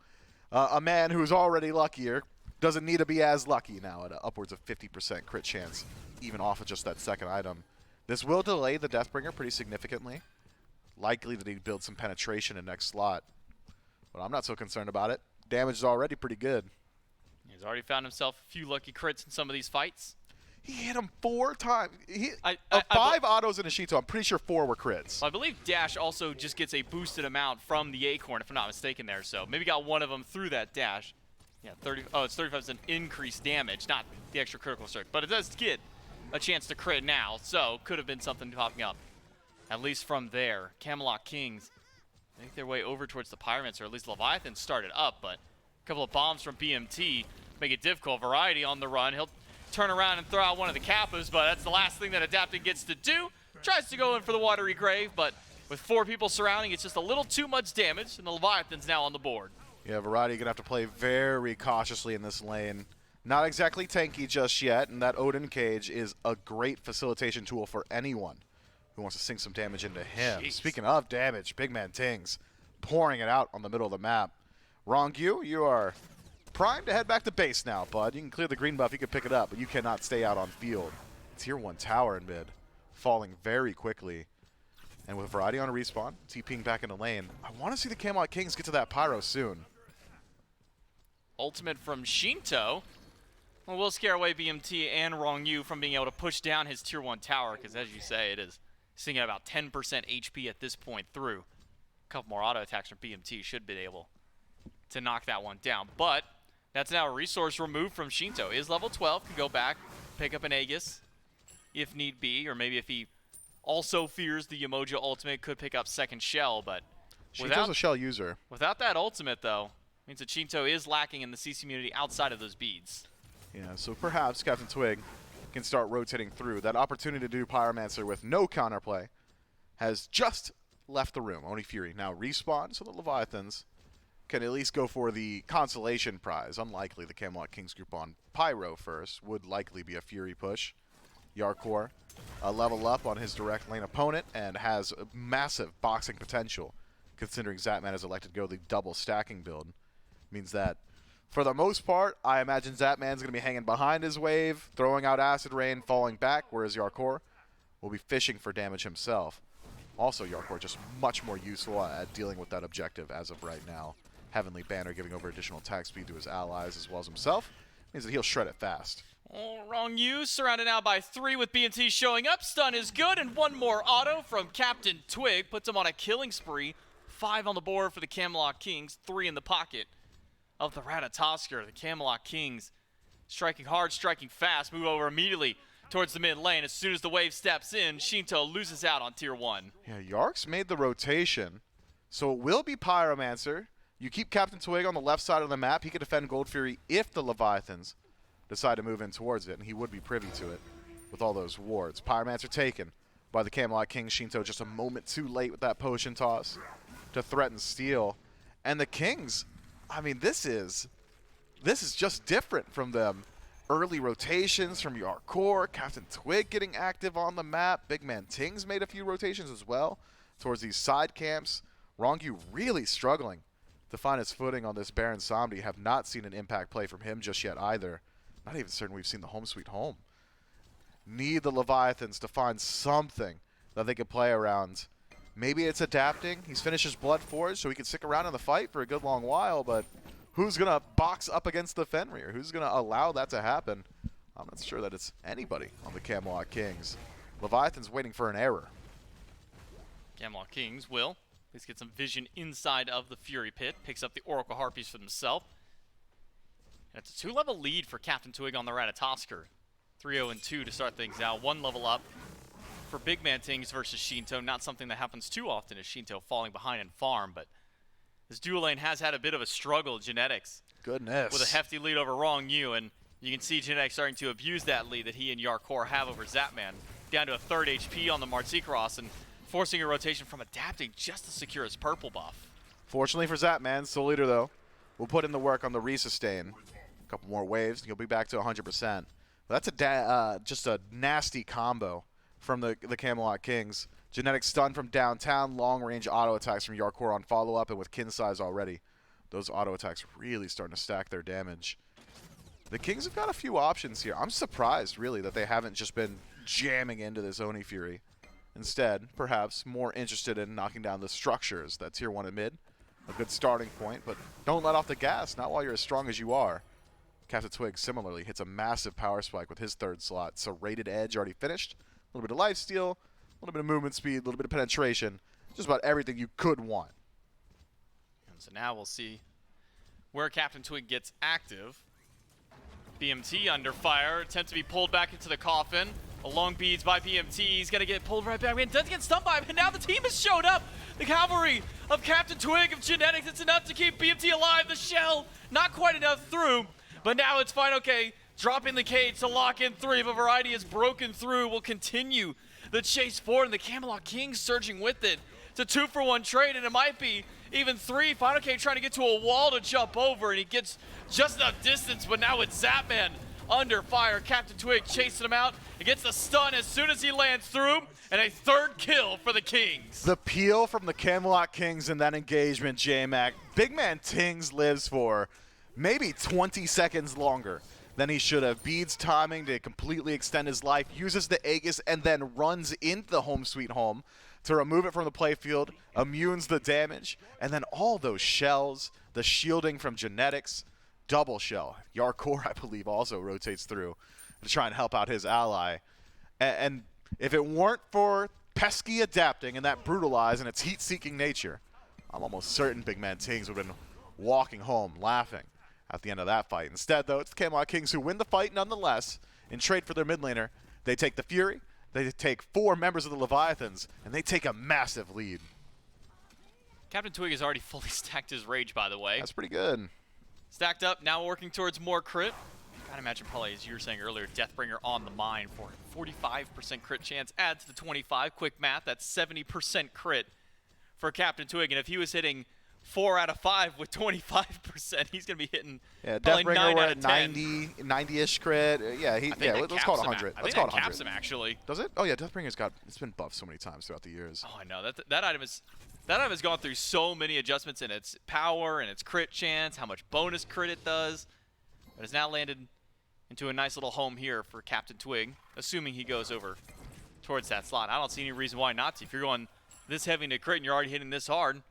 a man who's already luckier doesn't need to be as lucky now at upwards of 50% crit chance, even off of just that second item. This will delay the Deathbringer pretty significantly. Likely that he'd build some penetration in next slot. But I'm not so concerned about it. Damage is already pretty good. He's already found himself a few lucky crits in some of these fights. He hit him 4 times. 5 autos in a Shinto. I'm pretty sure 4 were crits. Well, I believe Dash also just gets a boosted amount from the Acorn, if I'm not mistaken there. So maybe got one of them through that Dash. Yeah, it's 35% increased damage, not the extra critical strike. But it does get a chance to crit now, so could have been something popping up. At least from there, Camelot Kings make their way over towards the Pyromancer, or at least Leviathan started up, but a couple of bombs from BMT make it difficult. Variety on the run. He'll turn around and throw out one of the Kappas, but that's the last thing that Adapting gets to do. Tries to go in for the watery grave, but With 4 people surrounding, it's just a little too much damage, and the Leviathans now on the board. Yeah, Variety gonna have to play very cautiously in this lane. Not exactly tanky just yet, and that Odin Cage is a great facilitation tool for anyone who wants to sink some damage into him. Jeez. Speaking of damage, Big Man Tings pouring it out on the middle of the map. Rongyu, you are primed to head back to base now, bud. You can clear the green buff, you can pick it up, but you cannot stay out on field. Tier 1 tower in mid, falling very quickly. And with Variety on a respawn, TPing back into lane, I want to see the Camelot Kings get to that Pyro soon. Ultimate from Shinto. Well, we'll scare away BMT and Rongyu from being able to push down his tier 1 tower, because as you say, it is sitting at about 10% HP at this point through. A couple more auto attacks from BMT should be able to knock that one down. But that's now a resource removed from Shinto. Is level 12, can go back, pick up an Aegis if need be, or maybe if he also fears the Emoji ultimate, could pick up second shell, but Shinto's a shell user. Without that ultimate, though, means that Shinto is lacking in the CC community outside of those beads. Yeah, so perhaps Captain Twig can start rotating through. That opportunity to do Pyromancer with no counterplay has just left the room. Oni Fury now respawn, so the Leviathans can at least go for the consolation prize. Unlikely the Camelot Kings group on Pyro first. Would likely be a Fury push. Yarkor a level up on his direct lane opponent and has a massive boxing potential, considering Zatman has elected to go the double stacking build. Means that for the most part, I imagine Zatman's going to be hanging behind his wave, throwing out Acid Rain, falling back, whereas Yarkor will be fishing for damage himself. Also, Yarkor just much more useful at dealing with that objective as of right now. Heavenly Banner giving over additional attack speed to his allies as well as himself means that he'll shred it fast. Oh, wrong use. Surrounded now by 3 with BMT showing up. Stun is good, and 1 more auto from Captain Twig puts him on a killing spree. 5 on the board for the Camelot Kings, 3 in the pocket of the Ratatoskr. The Camelot Kings striking hard, striking fast, move over immediately towards the mid lane. As soon as the wave steps in, Shinto loses out on tier 1. Yeah, Yark's made the rotation, so it will be Pyromancer. You keep Captain Twig on the left side of the map. He can defend Gold Fury if the Leviathans decide to move in towards it, and he would be privy to it with all those wards. Pyromancer taken by the Camelot King. Shinto just a moment too late with that potion toss to threaten steal. And the Kings, I mean, this is just different from them. Early rotations from Yarkor, Captain Twig getting active on the map. Big Man Tings made a few rotations as well towards these side camps. Rongyu really struggling to find his footing on this Baron Samdi. Have not seen an impact play from him just yet either. Not even certain we've seen the home sweet home. Need the Leviathans to find something that they could play around. Maybe it's adapting. He's finished his Blood Forge, so he can stick around in the fight for a good long while, but who's going to box up against the Fenrir? Who's going to allow that to happen? I'm not sure that it's anybody on the Camelot Kings. Leviathan's waiting for an error. Camelot Kings will at least get some vision inside of the Fury Pit. Picks up the Oracle Harpies for himself. And it's a 2-level lead for Captain Twig on the Ratatoskr. 3-0-2 to start things out. 1 level up for Big Man Tings versus Shinto. Not something that happens too often as Shinto falling behind in farm, but this dual lane has had a bit of a struggle. Genetics Goodness. with a hefty lead over Rongyu, and you can see Genetics starting to abuse that lead that he and Yarkor have over Zatman. Down to a 3rd HP on the Martzikros and forcing a rotation from adapting just to secure his purple buff. Fortunately for Zatman, Soul Eater though, will put in the work on the resustain. A couple more waves, and he'll be back to 100%. That's just a nasty combo from the Camelot Kings. Genetic stun from downtown, long-range auto attacks from Yarkor on follow-up, and with kin size already, those auto attacks really starting to stack their damage. The Kings have got a few options here. I'm surprised, really, that they haven't just been jamming into this Oni Fury. Instead, perhaps more interested in knocking down the structures that tier 1 and mid. A good starting point, but don't let off the gas, not while you're as strong as you are. Captain Twig similarly hits a massive power spike with his 3rd slot. Serrated Edge already finished. A little bit of lifesteal, a little bit of movement speed, a little bit of penetration. Just about everything you could want. And so now we'll see where Captain Twig gets active. BMT under fire, attempt to be pulled back into the coffin. A long beads by BMT, he's gonna get pulled right back in. Doesn't get stunned by him, and now the team has showed up. The cavalry of Captain Twig of Genetics, it's enough to keep BMT alive. The shell, not quite enough through. But now it's fine, okay, dropping the cage to lock in 3, but Variety is broken through, will continue the chase forward, and the Camelot Kings surging with it. It's a 2-for-1 trade, and it might be even 3. Final K trying to get to a wall to jump over, and he gets just enough distance, but now it's Zapman under fire. Captain Twig chasing him out. He gets the stun as soon as he lands through, and a 3rd kill for the Kings. The peel from the Camelot Kings in that engagement, J-Mac. Big man Tings lives for maybe 20 seconds longer than he should have. Bede's timing to completely extend his life, uses the Aegis, and then runs into the home sweet home to remove it from the playfield, immunes the damage, and then all those shells, the shielding from Genetics, double shell. Yarkor, I believe, also rotates through to try and help out his ally. And if it weren't for pesky adapting and that brutalize and its heat-seeking nature, I'm almost certain Big Man Tings would have been walking home laughing at the end of that fight. Instead, though, it's the Camelot Kings who win the fight nonetheless. In trade for their mid laner, they take the Fury, they take 4 members of the Leviathans, and they take a massive lead. Captain Twig has already fully stacked his Rage, by the way. That's pretty good. Stacked up, now working towards more crit. Gotta imagine probably, as you were saying earlier, Deathbringer on the mine for 45% crit chance. Add to the 25, quick math, that's 70% crit for Captain Twig. And if he was hitting 4 out of 5 with 25%, he's gonna be hitting probably 9 out of 10. 90-ish crit. Yeah, let's call it 100. Let's call it 100. Caps him, actually. Does it? Oh yeah, Deathbringer's it's been buffed so many times throughout the years. Oh, I know. That item has gone through so many adjustments in its power and its crit chance, how much bonus crit it does. But it's now landed into a nice little home here for Captain Twig, assuming he goes over towards that slot. I don't see any reason why not to. If you're going this heavy into crit and you're already hitting this hard,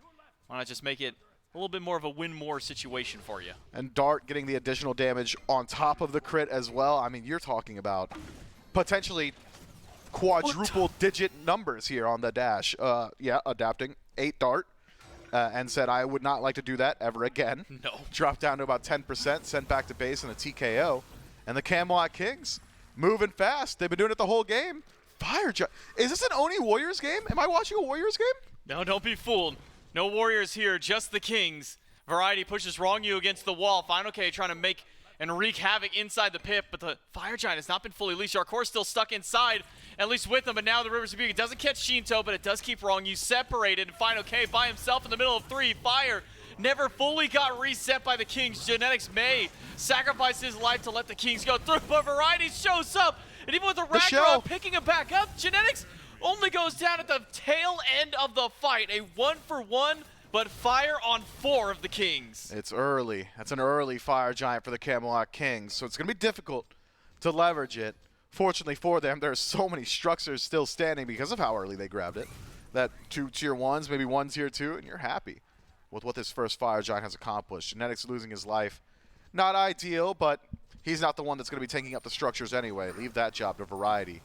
why not just make it a little bit more of a win more situation for you? And Dart getting the additional damage on top of the crit as well. I mean, you're talking about potentially quadruple digit numbers here on the dash. Yeah, adapting 8 Dart and said I would not like to do that ever again. No. Dropped down to about 10%, sent back to base in a TKO. And the Camelot Kings moving fast. They've been doing it the whole game. Fire Giant. Is this an Oni Warriors game? Am I watching a Warriors game? No, don't be fooled. No Warriors here, just the Kings. Variety pushes Wrongu against the wall. Final K trying to make and wreak havoc inside the pit, but the Fire Giant has not been fully leashed. Yarkor's still stuck inside, at least with him, but now the Rivers of Beauty. It doesn't catch Shinto, but it does keep Wrongu separated. And Final K by himself in the middle of 3. Fire never fully got reset by the Kings. Genetics may sacrifice his life to let the Kings go through, but Variety shows up, and even with the Ragnarok picking him back up, Genetics only goes down at the tail end of the fight. A 1-for-1, but fire on 4 of the Kings. It's early. That's an early Fire Giant for the Camelot Kings, so it's going to be difficult to leverage it. Fortunately for them, there's so many structures still standing because of how early they grabbed it. That 2 tier 1s, maybe 1 tier 2, and you're happy with what this first Fire Giant has accomplished. Genetics losing his life. Not ideal, but he's not the one that's going to be taking up the structures anyway. Leave that job to Variety.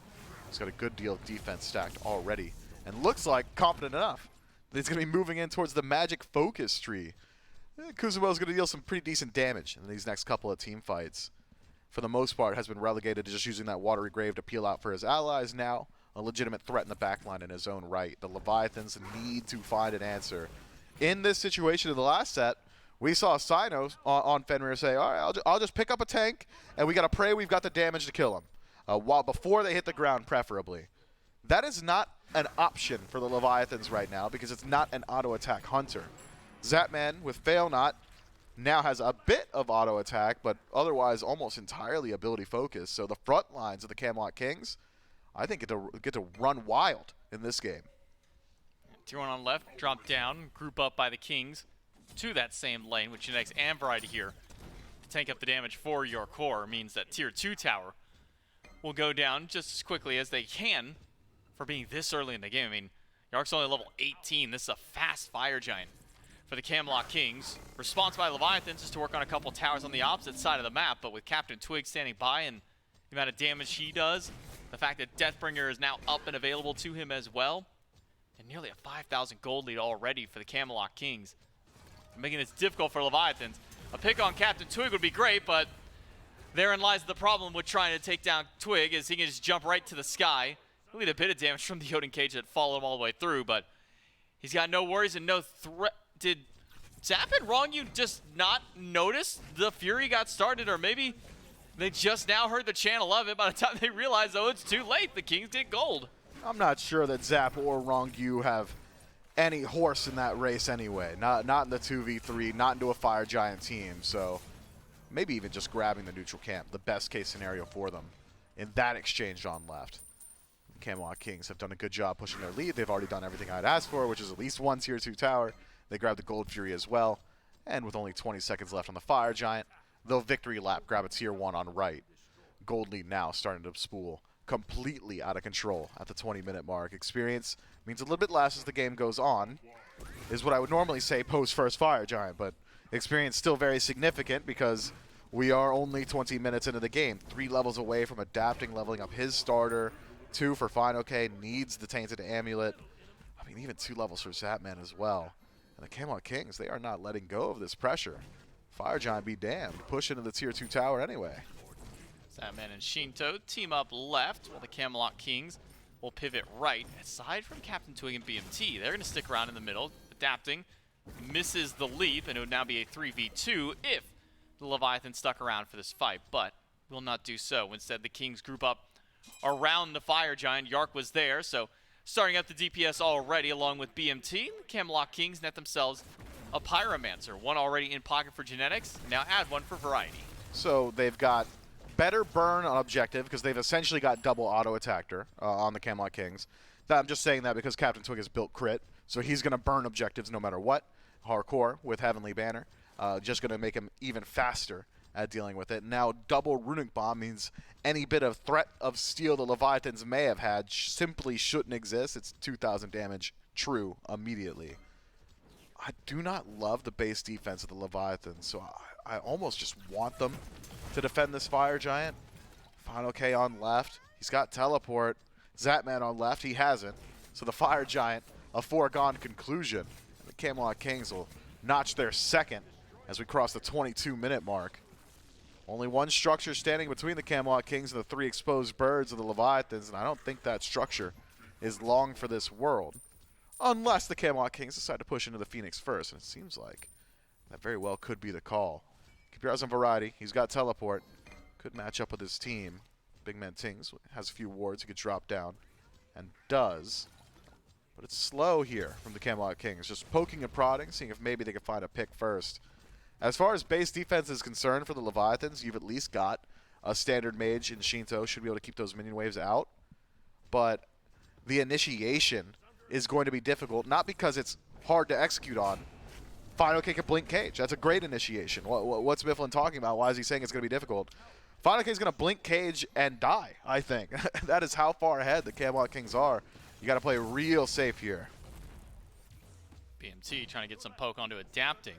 He's got a good deal of defense stacked already, and looks like confident enough that he's going to be moving in towards the Magic Focus tree. Kuzumo's going to deal some pretty decent damage in these next couple of team fights. For the most part, has been relegated to just using that Watery Grave to peel out for his allies. Now, a legitimate threat in the backline in his own right. The Leviathans need to find an answer. In this situation in the last set, we saw Sino on Fenrir say, all right, I'll just pick up a tank, and we got to pray we've got the damage to kill him. While before they hit the ground, preferably. That is not an option for the Leviathans right now because it's not an auto-attack hunter. Zapman with Fail Not now has a bit of auto-attack, but otherwise almost entirely ability focus. So the front lines of the Camelot Kings, I think get to run wild in this game. Tier 1 on left, drop down, group up by the Kings to that same lane with Genetics and Variety here. To tank up the damage for your core means that Tier 2 tower will go down just as quickly as they can for being this early in the game. I mean, Yark's only level 18. This is a fast Fire Giant for the Camelot Kings. Response by Leviathans is to work on a couple towers on the opposite side of the map, but with Captain Twig standing by and the amount of damage he does, the fact that Deathbringer is now up and available to him as well, and nearly a 5,000 gold lead already for the Camelot Kings, making it difficult for Leviathans. A pick on Captain Twig would be great, but therein lies the problem with trying to take down Twig, is he can just jump right to the sky. He'll get a bit of damage from the Odin Cage that followed him all the way through, but he's got no worries and no threat. Did Zap and Wrongu just not notice the Fury got started, or maybe they just now heard the channel of it by the time they realized, oh, it's too late, the Kings get gold? I'm not sure that Zap or Wrongu have any horse in that race anyway. Not in the 2v3, not into a Fire Giant team. So maybe even just grabbing the neutral camp, the best case scenario for them in that exchange on left. Camelot Kings have done a good job pushing their lead. They've already done everything I'd asked for, which is at least one tier 2 tower. They grabbed the Gold Fury as well. And with only 20 seconds left on the Fire Giant, they'll victory lap, grab a tier 1 on right. Gold lead now starting to spool completely out of control at the 20-minute mark. Experience means a little bit less as the game goes on, is what I would normally say post first Fire Giant, but experience still very significant because we are only 20 minutes into the game. 3 levels away from adapting, leveling up his starter. 2 for Final K, needs the Tainted Amulet. I mean, even 2 levels for Zapman as well. And the Camelot Kings, they are not letting go of this pressure. Fire Giant be damned, push into the tier 2 tower anyway. Zapman and Shinto team up left, while the Camelot Kings will pivot right. Aside from Captain Twig and BMT, they're going to stick around in the middle, adapting. Misses the leap, and it would now be a 3v2 if the Leviathan stuck around for this fight, but will not do so. Instead, the Kings group up around the Fire Giant. Yark was there, so starting up the DPS already along with BMT. The Camelot Kings net themselves a Pyromancer, one already in pocket for Genetics. Now add one for Variety. So they've got better burn on objective because they've essentially got double auto attacker on the Camelot Kings. I'm just saying that because Captain Twig has built crit, so he's going to burn objectives no matter what. Hardcore with Heavenly Banner, just going to make him even faster at dealing with it. Now double Runic Bomb means any bit of threat of steal the Leviathans may have had simply shouldn't exist. It's 2,000 damage true immediately. I do not love the base defense of the Leviathans, so I almost just want them to defend this Fire Giant. Final K on left. He's got teleport. Zapman on left. He hasn't. So the Fire Giant, a foregone conclusion. And the Camelot Kings will notch their second as we cross the 22-minute mark. Only one structure standing between the Camelot Kings and the 3 exposed birds of the Leviathans, and I don't think that structure is long for this world. Unless the Camelot Kings decide to push into the Phoenix first, and it seems like that very well could be the call. Keep your eyes on Variety. He's got teleport. Could match up with his team. Big Man Tings has a few wards he could drop down, and does. But it's slow here from the Camelot Kings. Just poking and prodding, seeing if maybe they can find a pick first. As far as base defense is concerned for the Leviathans, you've at least got a standard mage in Shinto. Should be able to keep those minion waves out. But the initiation is going to be difficult, not because it's hard to execute on. Final K can blink cage. That's a great initiation. What's Mifflin talking about? Why is he saying it's going to be difficult? Final K is going to blink cage and die, I think. That is how far ahead the Camelot Kings are. You got to play real safe here. BMT trying to get some poke onto adapting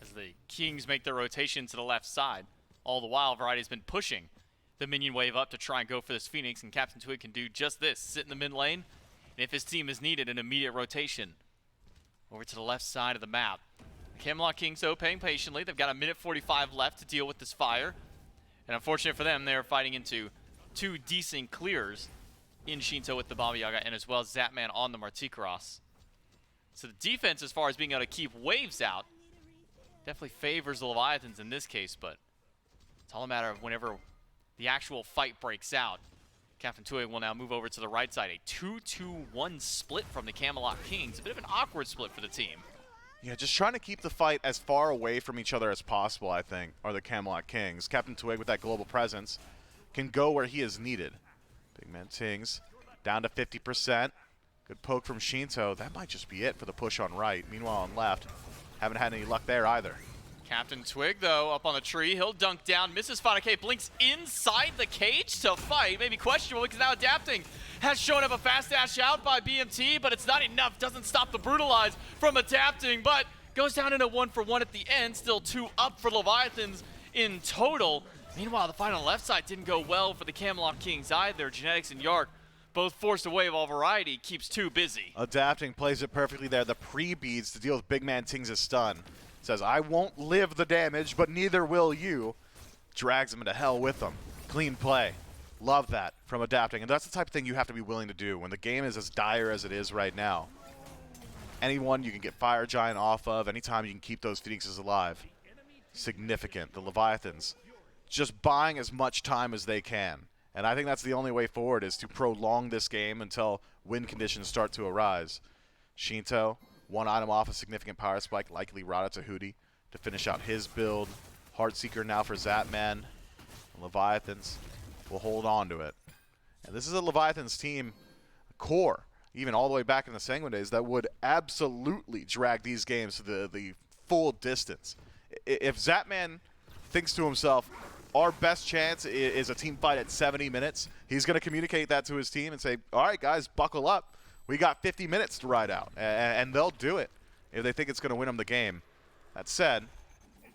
as the Kings make their rotation to the left side. All the while, Variety's been pushing the minion wave up to try and go for this Phoenix, and Captain Twig can do just this. Sit in the mid lane, and if his team is needed, an immediate rotation over to the left side of the map. Camelot Kings, though, paying patiently. They've got a minute 45 left to deal with this fire. And unfortunate for them, they're fighting into 2 decent clears in Shinto with the Baba Yaga and as well as Zapman on the Martikros. So the defense, as far as being able to keep waves out, definitely favors the Leviathans in this case, but it's all a matter of whenever the actual fight breaks out. Captain Twig will now move over to the right side. A 2-2-1 split from the Camelot Kings. A bit of an awkward split for the team. Yeah, just trying to keep the fight as far away from each other as possible, I think, are the Camelot Kings. Captain Twig, with that global presence, can go where he is needed. Big Man Tings down to 50%. Good poke from Shinto. That might just be it for the push on right. Meanwhile, on left, haven't had any luck there either. Captain Twig, though, up on the tree. He'll dunk down. Misses Final K. Blinks inside the cage to fight. Maybe questionable because now adapting has shown up a fast dash out by BMT, but it's not enough. Doesn't stop the Brutalize from adapting, but goes down in a 1-for-1 at the end. Still 2 up for Leviathans in total. Meanwhile, the final left side didn't go well for the Camelot Kings either. Genetics and Yark both forced away while Variety keeps 2 busy. Adapting plays it perfectly there. The pre-beads to deal with Big Man Tings' stun. Says, I won't live the damage, but neither will you. Drags him into hell with him. Clean play. Love that from adapting. And that's the type of thing you have to be willing to do when the game is as dire as it is right now. Anyone you can get Fire Giant off of, anytime you can keep those Phoenixes alive. Significant. The Leviathans just buying as much time as they can. And I think that's the only way forward, is to prolong this game until win conditions start to arise. Shinto, one item off a significant power spike, likely Rada to Hootie to finish out his build. Heartseeker now for Zapman. Leviathans will hold on to it. And this is a Leviathans team core, even all the way back in the Sanguine days, that would absolutely drag these games to the full distance. If Zapman thinks to himself, our best chance is a team fight at 70 minutes, he's going to communicate that to his team and say, all right, guys, buckle up. We got 50 minutes to ride out. And they'll do it if they think it's going to win them the game. That said,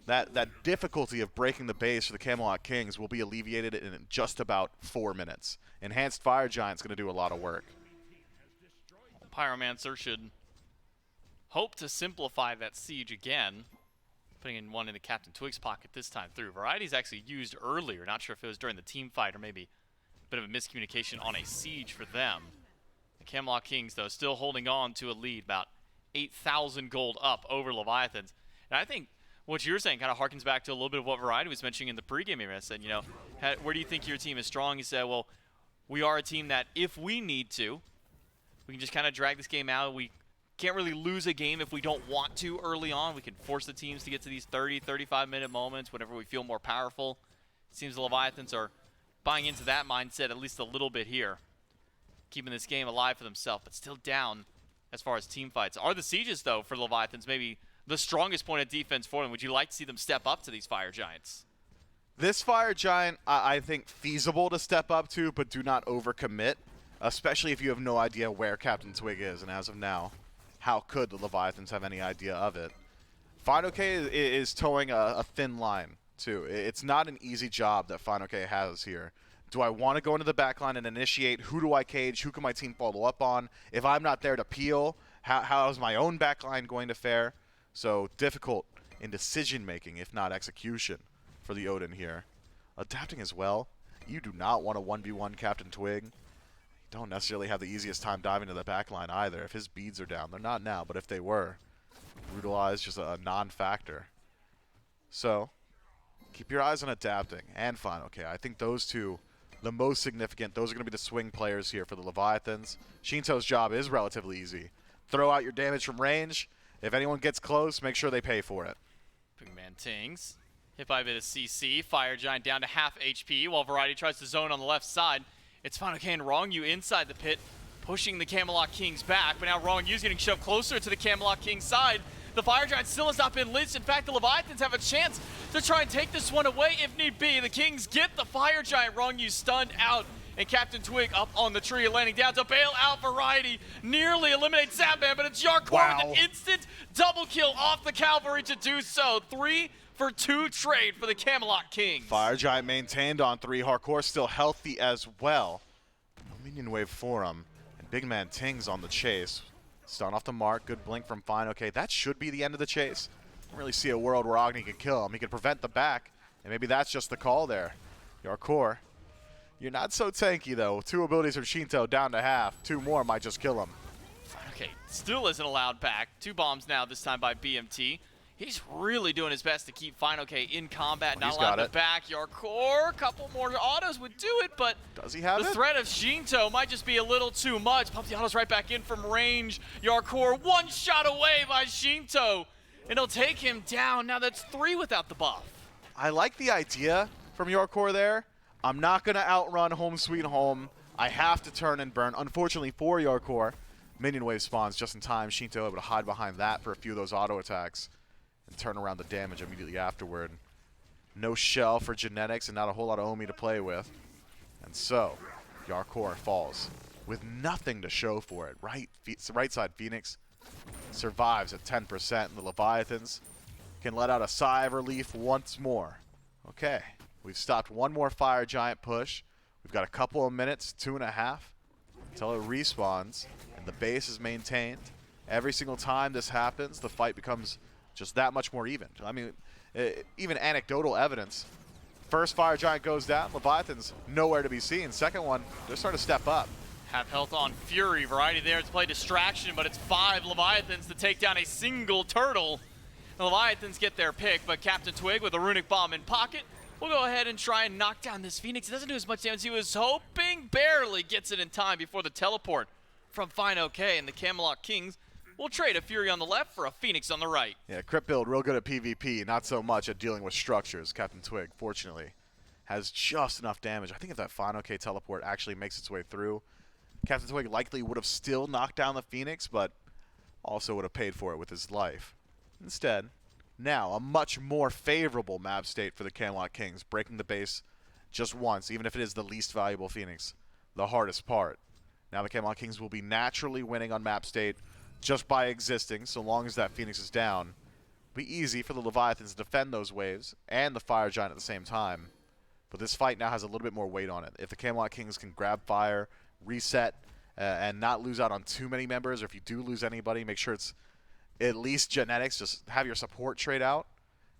that difficulty of breaking the base for the Camelot Kings will be alleviated in just about 4 minutes. Enhanced Fire Giant's going to do a lot of work. Pyromancer should hope to simplify that siege again. Putting in one in the Captain Twig's pocket this time through. Variety's actually used earlier. Not sure if it was during the team fight or maybe a bit of a miscommunication on a siege for them. The Camelot Kings, though, still holding on to a lead, about 8,000 gold up over Leviathans. And I think what you're saying kind of harkens back to a little bit of what Variety was mentioning in the pregame area. I said, you know, where do you think your team is strong? He said, well, we are a team that if we need to, we can just kind of drag this game out. We can't really lose a game if we don't want to early on. We can force the teams to get to these 30, 35-minute moments whenever we feel more powerful. It seems the Leviathans are buying into that mindset at least a little bit here, keeping this game alive for themselves, but still down as far as team fights. Are the sieges, though, for Leviathans maybe the strongest point of defense for them? Would you like to see them step up to these Fire Giants? This Fire Giant, I think, feasible to step up to, but do not overcommit, especially if you have no idea where Captain Twig is, and as of now, how could the Leviathans have any idea of it? Final K is towing a thin line, too. It's not an easy job that Final K has here. Do I want to go into the backline and initiate? Who do I cage? Who can my team follow up on? If I'm not there to peel, how is my own backline going to fare? So difficult in decision-making, if not execution, for the Odin here. Adapting as well. You do not want to 1v1 Captain Twig. Don't necessarily have the easiest time diving to the backline either. If his beads are down, they're not now, but if they were, brutalized, just a non-factor. So, keep your eyes on Adapting and Final K. I think those two, the most significant, those are going to be the swing players here for the Leviathans. Shinto's job is relatively easy. Throw out your damage from range. If anyone gets close, make sure they pay for it. Big man Tings. Hit by a bit of CC. Fire Giant down to half HP while Variety tries to zone on the left side. It's Final K and Wrong You inside the pit, pushing the Camelot Kings back, but now Wrong You's getting shoved closer to the Camelot Kings side. The Fire Giant still has not been lynched. In fact, the Leviathans have a chance to try and take this one away if need be. The Kings get the Fire Giant. Wrong You stunned out, and Captain Twig up on the tree, landing down to bail out Variety. Nearly eliminates Zapman, but it's Yarkor with an instant double kill off the Cavalry to do so. 3 for 2 trade for the Camelot Kings. Fire Giant maintained on 3. Hardcore still healthy as well. No minion wave for him. And Big Man Tings on the chase. Stun off the mark. Good blink from Fine. Okay, that should be the end of the chase. Don't really see a world where Agni can kill him. He can prevent the back. And maybe that's just the call there. Yarkor, you're not so tanky though. 2 abilities from Shinto down to half. 2 more might just kill him. Okay, still isn't allowed back. 2 bombs now, this time by BMT. He's really doing his best to keep Final K in combat, not allowed to back. Yarkor, a couple more autos would do it, but does he have the threat of Shinto might just be a little too much. Pump the autos right back in from range. Yarkor, 1 shot away by Shinto, and he'll take him down. Now that's 3 without the buff. I like the idea from Yarkor there. I'm not going to outrun Home Sweet Home. I have to turn and burn. Unfortunately for Yarkor, minion wave spawns just in time. Shinto able to hide behind that for a few of those auto attacks and turn around the damage immediately afterward. No shell for genetics and not a whole lot of Omi to play with. And so, Yarkor falls with nothing to show for it. Right side Phoenix survives at 10%, and the Leviathans can let out a sigh of relief once more. Okay, we've stopped 1 more Fire Giant push. We've got a couple of minutes, 2.5, until it respawns, and the base is maintained. Every single time this happens, the fight becomes just that much more even. I mean, even anecdotal evidence. First Fire Giant goes down, Leviathan's nowhere to be seen. Second one, they're starting to step up. Have health on Fury. Variety there to play distraction, but it's 5 Leviathans to take down a single turtle. The Leviathans get their pick, but Captain Twig with a runic bomb in pocket will go ahead and try and knock down this Phoenix. It doesn't do as much damage as he was hoping. Barely gets it in time before the teleport from Fine OK, and the Camelot Kings will trade a Fury on the left for a Phoenix on the right. Yeah, Crypt build real good at PvP, not so much at dealing with structures. Captain Twig, fortunately, has just enough damage. I think if that Final K teleport actually makes its way through, Captain Twig likely would have still knocked down the Phoenix, but also would have paid for it with his life. Instead, now a much more favorable map state for the Camelot Kings, breaking the base just once, even if it is the least valuable Phoenix, the hardest part. Now the Camelot Kings will be naturally winning on map state just by existing, so long as that Phoenix is down. It'll be easy for the Leviathans to defend those waves and the Fire Giant at the same time. But this fight now has a little bit more weight on it. If the Camelot Kings can grab fire, reset, and not lose out on too many members, or if you do lose anybody, make sure it's at least genetics. Just have your support trade out.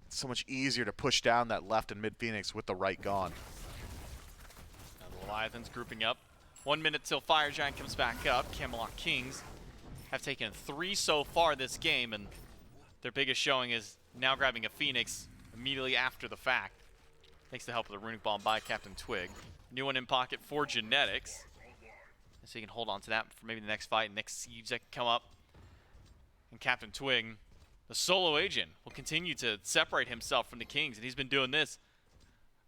It's so much easier to push down that left and mid Phoenix with the right gone. Now the Leviathans grouping up. 1 minute till Fire Giant comes back up. Camelot Kings have taken 3 so far this game, and their biggest showing is now grabbing a Phoenix immediately after the fact. Thanks to the help of the Runic Bomb by Captain Twig. New one in pocket for Genetics. So he can hold on to that for maybe the next fight, next siege that can come up. And Captain Twig, the solo agent, will continue to separate himself from the Kings, and he's been doing this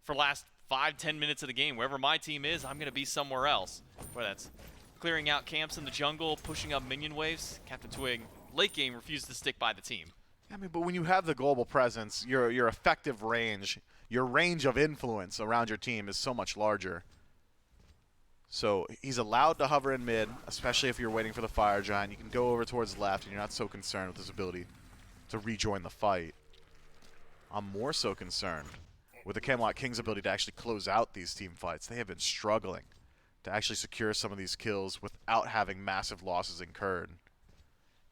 for the last 5-10 minutes of the game. Wherever my team is, I'm going to be somewhere else. Whether that's clearing out camps in the jungle, pushing up minion waves, Captain Twig, late game, refuses to stick by the team. I mean, but when you have the global presence, your effective range, your range of influence around your team is so much larger. So he's allowed to hover in mid, especially if you're waiting for the Fire Giant. You can go over towards left, and you're not so concerned with his ability to rejoin the fight. I'm more so concerned with the Camelot Kings' ability to actually close out these team fights. They have been struggling to actually secure some of these kills without having massive losses incurred.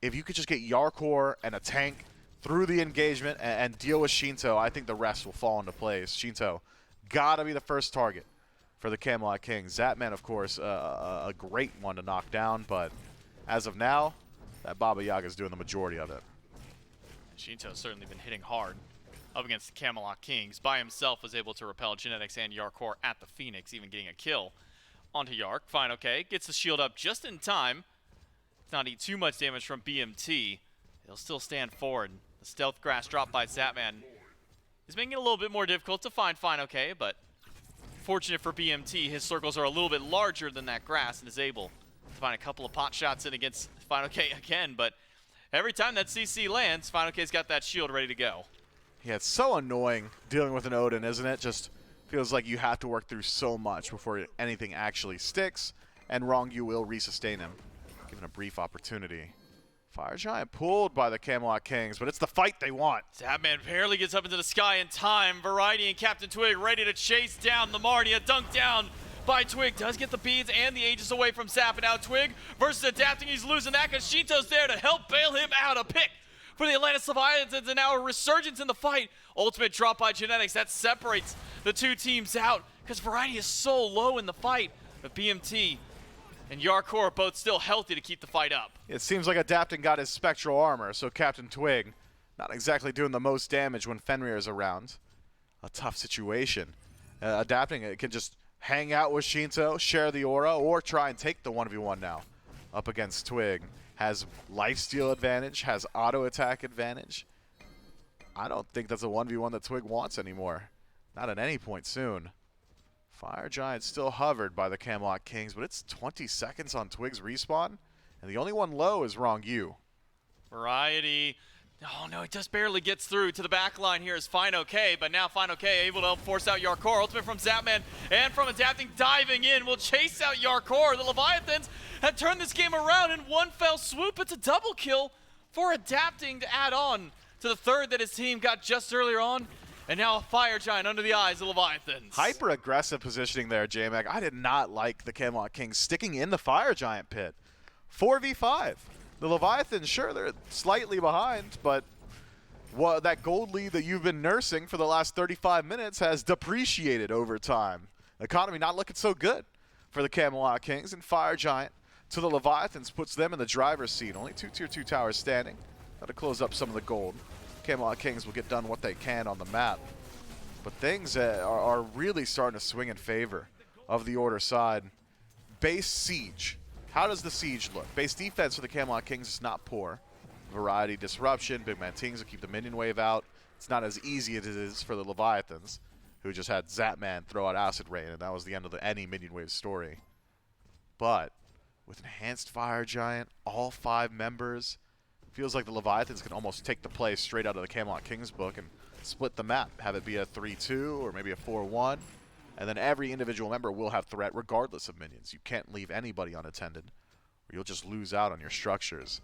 If you could just get Yarkor and a tank through the engagement and deal with Shinto, I think the rest will fall into place. Shinto gotta be the first target for the Camelot Kings. Zatman, of course, a great one to knock down, but as of now, that Baba Yaga's doing the majority of it. Shinto's certainly been hitting hard up against the Camelot Kings. By himself was able to repel Genetics and Yarkor at the Phoenix, even getting a kill onto Yark. Fine, okay. Gets the shield up just in time. It's not eat too much damage from BMT. He'll still stand forward. The stealth grass dropped by Zatman is making it a little bit more difficult to find Fine, okay, but fortunate for BMT, his circles are a little bit larger than that grass and is able to find a couple of pot shots in against Final K again, but every time that CC lands, Final K's got that shield ready to go. Yeah, it's so annoying dealing with an Odin, isn't it? Just feels like you have to work through so much before anything actually sticks, and Rongu will resustain him, given a brief opportunity. Fire Giant pulled by the Camelot Kings, but it's the fight they want. Zatman barely gets up into the sky in time. Variety and Captain Twig ready to chase down the Marnia. Dunked down by Twig. Does get the beads and the Aegis away from Zap. And now Twig versus adapting. He's losing that because Shinto's there to help bail him out. A pick for the Atlantis Leviathans, and now a resurgence in the fight. Ultimate drop by Genetics. That separates the two teams out because Variety is so low in the fight. But BMT and Yarkor are both still healthy to keep the fight up. It seems like Adapting got his spectral armor, so Captain Twig not exactly doing the most damage when Fenrir is around. A tough situation. Adapting can just hang out with Shinto, share the aura, or try and take the 1v1 now. Up against Twig. Has lifesteal advantage, has auto attack advantage. I don't think that's a 1v1 that Twig wants anymore. Not at any point soon. Fire Giant still hovered by the Camelot Kings, but it's 20 seconds on Twig's respawn, and the only one low is Rongu. Variety. Oh no, he just barely gets through to the back line here is Fine OK, but now Fine OK able to help force out Yarkor. Ultimate from Zapman and from Adapting diving in will chase out Yarkor. The Leviathans have turned this game around in one fell swoop. It's a double kill for Adapting to add on to the third that his team got just earlier on. And now a Fire Giant under the eyes of Leviathans. Hyper-aggressive positioning there, J-Mac. I did not like the Camelot Kings sticking in the Fire Giant pit. 4v5. The Leviathans, sure, they're slightly behind, but that gold lead that you've been nursing for the last 35 minutes has depreciated over time. The economy not looking so good for the Camelot Kings, and Fire Giant to the Leviathans puts them in the driver's seat. Only 2 Tier 2 towers standing. Got to close up some of the gold. Camelot Kings will get done what they can on the map. But things are really starting to swing in favor of the Order side. Base siege. How does the siege look? Base defense for the Camelot Kings is not poor. Variety disruption. Big Man Tings will keep the minion wave out. It's not as easy as it is for the Leviathans, who just had Zapman throw out Acid Rain, and that was the end of any minion wave story. But with Enhanced Fire Giant, all 5 members, feels like the Leviathans can almost take the play straight out of the Camelot Kings book and split the map, have it be a 3-2 or maybe a 4-1, and then every individual member will have threat regardless of minions. You can't leave anybody unattended, or you'll just lose out on your structures.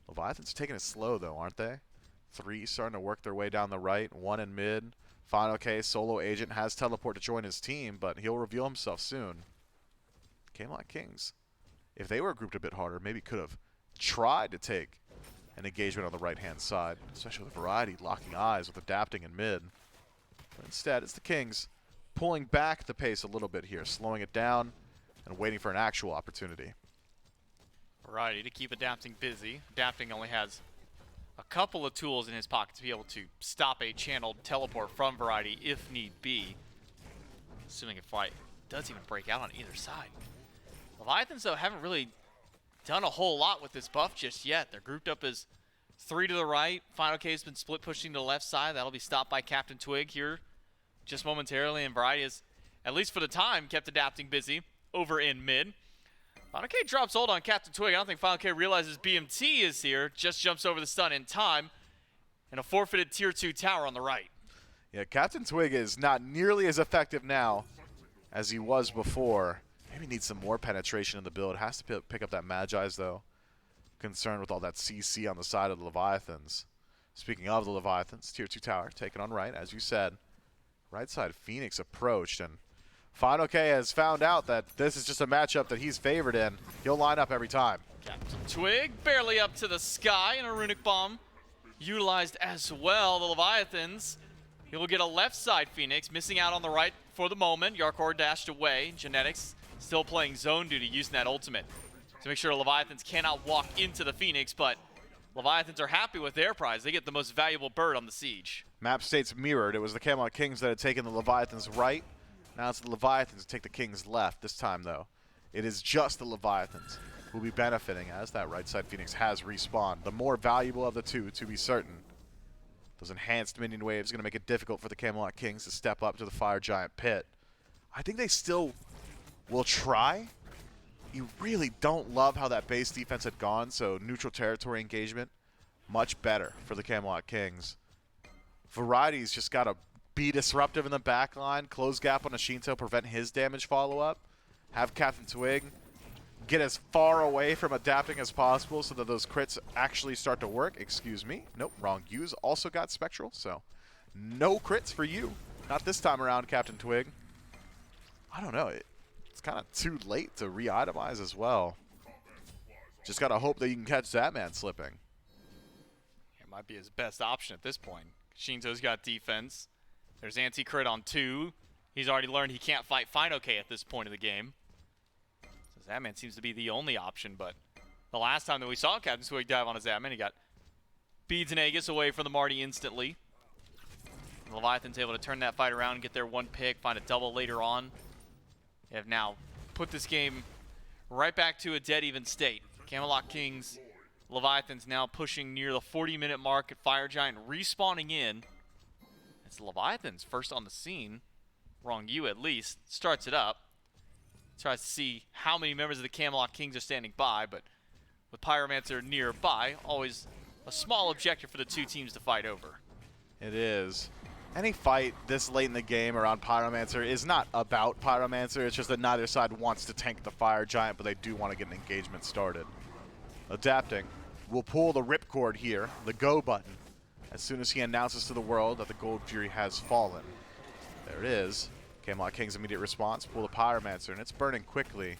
Leviathans are taking it slow though, aren't they? 3 starting to work their way down the right, 1 in mid. Final case, solo agent has teleport to join his team, but he'll reveal himself soon. Camelot Kings, if they were grouped a bit harder, maybe could have tried to take an engagement on the right-hand side, especially with Variety locking eyes with adapting in mid. But instead, it's the Kings pulling back the pace a little bit here, slowing it down and waiting for an actual opportunity. Variety to keep adapting busy. Adapting only has a couple of tools in his pocket to be able to stop a channeled teleport from Variety if need be. Assuming a fight does even break out on either side. Leviathans, though, haven't really done a whole lot with this buff just yet. They're grouped up as 3 to the right. Final K has been split pushing to the left side. That'll be stopped by Captain Twig here just momentarily. And Variety has, at least for the time, kept adapting busy over in mid. Final K drops hold on Captain Twig. I don't think Final K realizes BMT is here. Just jumps over the stun in time. And a forfeited tier 2 tower on the right. Yeah, Captain Twig is not nearly as effective now as he was before. Maybe needs some more penetration in the build. Has to pick up that Magi's, though. Concerned with all that CC on the side of the Leviathans. Speaking of the Leviathans, tier 2 tower taken on right, as you said. Right side Phoenix approached, and Final K has found out that this is just a matchup that he's favored in. He'll line up every time. Captain Twig barely up to the sky, and a Runic Bomb utilized as well. The Leviathans, he will get a left side Phoenix, missing out on the right for the moment. Yarkor dashed away. Genetics still playing zone duty, using that ultimate to make sure Leviathans cannot walk into the Phoenix, but Leviathans are happy with their prize. They get the most valuable bird on the siege. Map states mirrored. It was the Camelot Kings that had taken the Leviathans right. Now it's the Leviathans that take the Kings left. This time, though, it is just the Leviathans who will be benefiting as that right side Phoenix has respawned. The more valuable of the two, to be certain. Those enhanced minion waves are going to make it difficult for the Camelot Kings to step up to the Fire Giant pit. I think they still will try. You really don't love how that base defense had gone, so neutral territory engagement, much better for the Camelot Kings. Variety's just got to be disruptive in the back line, close gap on Ashinto, prevent his damage follow-up, have Captain Twig get as far away from adapting as possible so that those crits actually start to work. Excuse me. Nope, wrong. You's also got Spectral, so no crits for you. Not this time around, Captain Twig. I don't know. It's kind of too late to re-itemize as well. Just got to hope that you can catch Zapman slipping. It might be his best option at this point. Shinto's got defense. There's anti-crit on 2. He's already learned he can't fight Final K at this point of the game. So Zapman seems to be the only option, but the last time that we saw Captain Twig dive on a Zapman, he got Beads and Aegis away from the Marty instantly. And Leviathan's able to turn that fight around and get their 1 pick, find a double later on. They have now put this game right back to a dead even state. Camelot Kings, Leviathans now pushing near the 40-minute mark at Fire Giant respawning in. It's Leviathans first on the scene. Wrong you at least. Starts it up. Tries to see how many members of the Camelot Kings are standing by, but with Pyromancer nearby, always a small objective for the two teams to fight over. It is. Any fight this late in the game around Pyromancer is not about Pyromancer. It's just that neither side wants to tank the Fire Giant, but they do want to get an engagement started. Adapting. We'll pull the ripcord here, the go button, as soon as he announces to the world that the Gold Fury has fallen. There it is. Camelot King's immediate response, pull the Pyromancer, and it's burning quickly.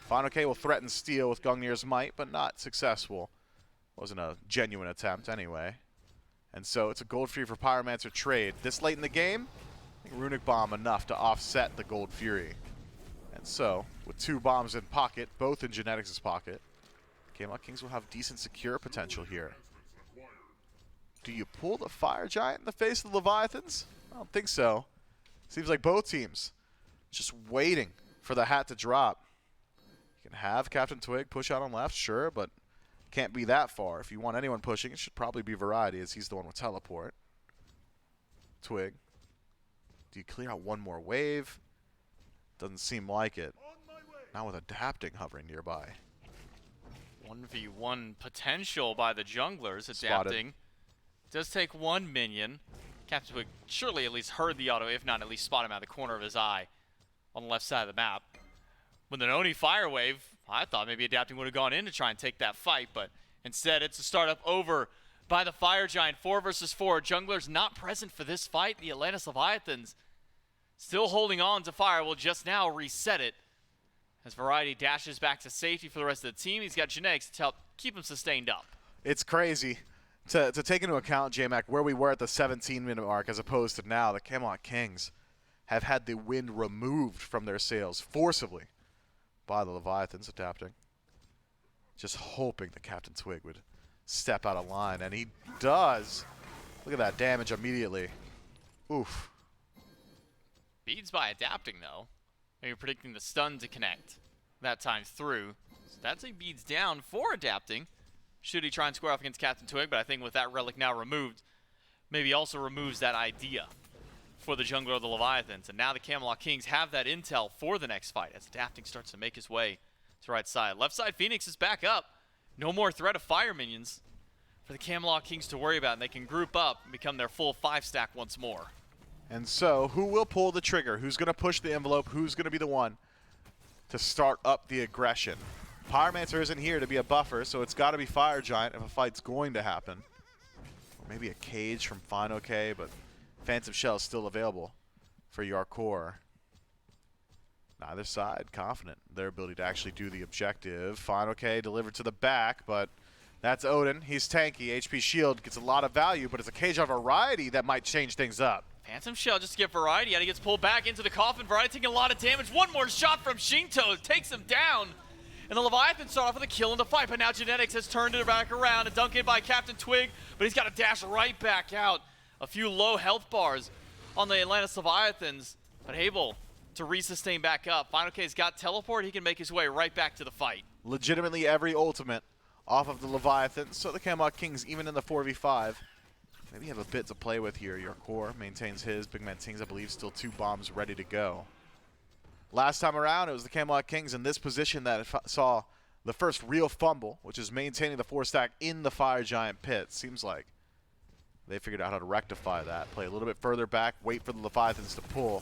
Final K will threaten steal with Gungnir's might, but not successful. Wasn't a genuine attempt anyway. And so it's a Gold Fury for Pyromancer trade. This late in the game, I think Runic Bomb enough to offset the Gold Fury. And so, with 2 bombs in pocket, both in Genetics' pocket, Camelot Kings will have decent secure potential here. Do you pull the Fire Giant in the face of the Leviathans? I don't think so. Seems like both teams just waiting for the hat to drop. You can have Captain Twig push out on left, sure, but can't be that far. If you want anyone pushing, it should probably be Variety, as he's the one with teleport. Twig. Do you clear out one more wave? Doesn't seem like it. Not with Adapting hovering nearby. 1v1 potential by the junglers. Spotted. Adapting does take one minion. Captain Twig surely at least heard the auto, if not at least spot him out of the corner of his eye on the left side of the map. With an Oni Fire Wave, I thought maybe Adapting would have gone in to try and take that fight, but instead it's a startup over by the Fire Giant. 4 versus 4. Junglers not present for this fight. The Atlantis Leviathans still holding on to fire. Will just now reset it as Variety dashes back to safety for the rest of the team. He's got Genetics to help keep him sustained up. It's crazy to take into account, J-Mac, where we were at the 17-minute mark as opposed to now. The Camelot Kings have had the wind removed from their sails forcibly by the Leviathans. Adapting. Just hoping that Captain Twig would step out of line, and he does. Look at that damage immediately. Oof. Beads by Adapting, though. Maybe predicting the stun to connect that time through. So that's a beads down for Adapting. Should he try and square off against Captain Twig, but I think with that relic now removed, maybe also removes that idea for the jungler of the Leviathans. And now the Camelot Kings have that intel for the next fight as Adapting starts to make his way to right side. Left side Phoenix is back up. No more threat of fire minions for the Camelot Kings to worry about, and they can group up and become their full 5-stack once more. And so, who will pull the trigger? Who's going to push the envelope? Who's going to be the one to start up the aggression? Pyromancer isn't here to be a buffer, so it's got to be Fire Giant if a fight's going to happen. Or maybe a Cage from Fine OK, but Phantom Shell is still available for Yarkor. Neither side confident in their ability to actually do the objective. Fine OK delivered to the back, but that's Odin. He's tanky. HP Shield gets a lot of value, but it's a Cage on Variety that might change things up. Phantom Shell just to get Variety out. He gets pulled back into the coffin. Variety taking a lot of damage. One more shot from Shinto takes him down. And the Leviathan start off with a kill in the fight, but now Genetics has turned it back around. And dunked in by Captain Twig, but he's got to dash right back out. A few low health bars on the Atlantis Leviathans, but able to resustain back up. Final K's got teleport. He can make his way right back to the fight. Legitimately every ultimate off of the Leviathans, so the Camelot Kings, even in the 4v5, maybe have a bit to play with here. Yarkor maintains his. Big Man Tings, I believe, still 2 bombs ready to go. Last time around, it was the Camelot Kings in this position that saw the first real fumble, which is maintaining the 4-stack in the Fire Giant pit. Seems like they figured out how to rectify that. Play a little bit further back, wait for the Leviathans to pull.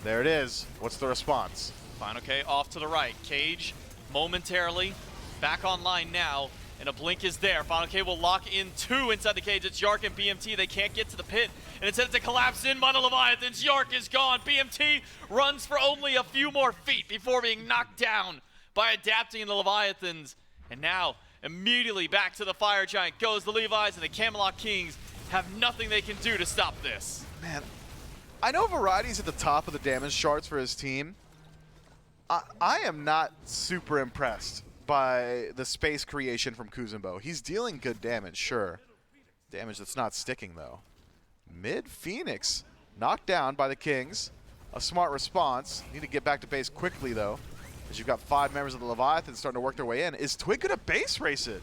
There it is. What's the response? Final K off to the right. Cage momentarily back online now. And a blink is there. Final K will lock in 2 inside the cage. It's Yark and BMT. They can't get to the pit. And instead it's a collapse in by the Leviathans. Yark is gone. BMT runs for only a few more feet before being knocked down by Adapting in the Leviathans. And now, immediately back to the Fire Giant goes the Levi's, and the Camelot Kings have nothing they can do to stop this. Man, I know Variety's at the top of the damage charts for his team. I am not super impressed by the space creation from Kuzumbo. He's dealing good damage, sure. Damage that's not sticking, though. Mid Phoenix knocked down by the Kings. A smart response. Need to get back to base quickly, though, as you've got 5 members of the Leviathan starting to work their way in. Is Twig going to base race it?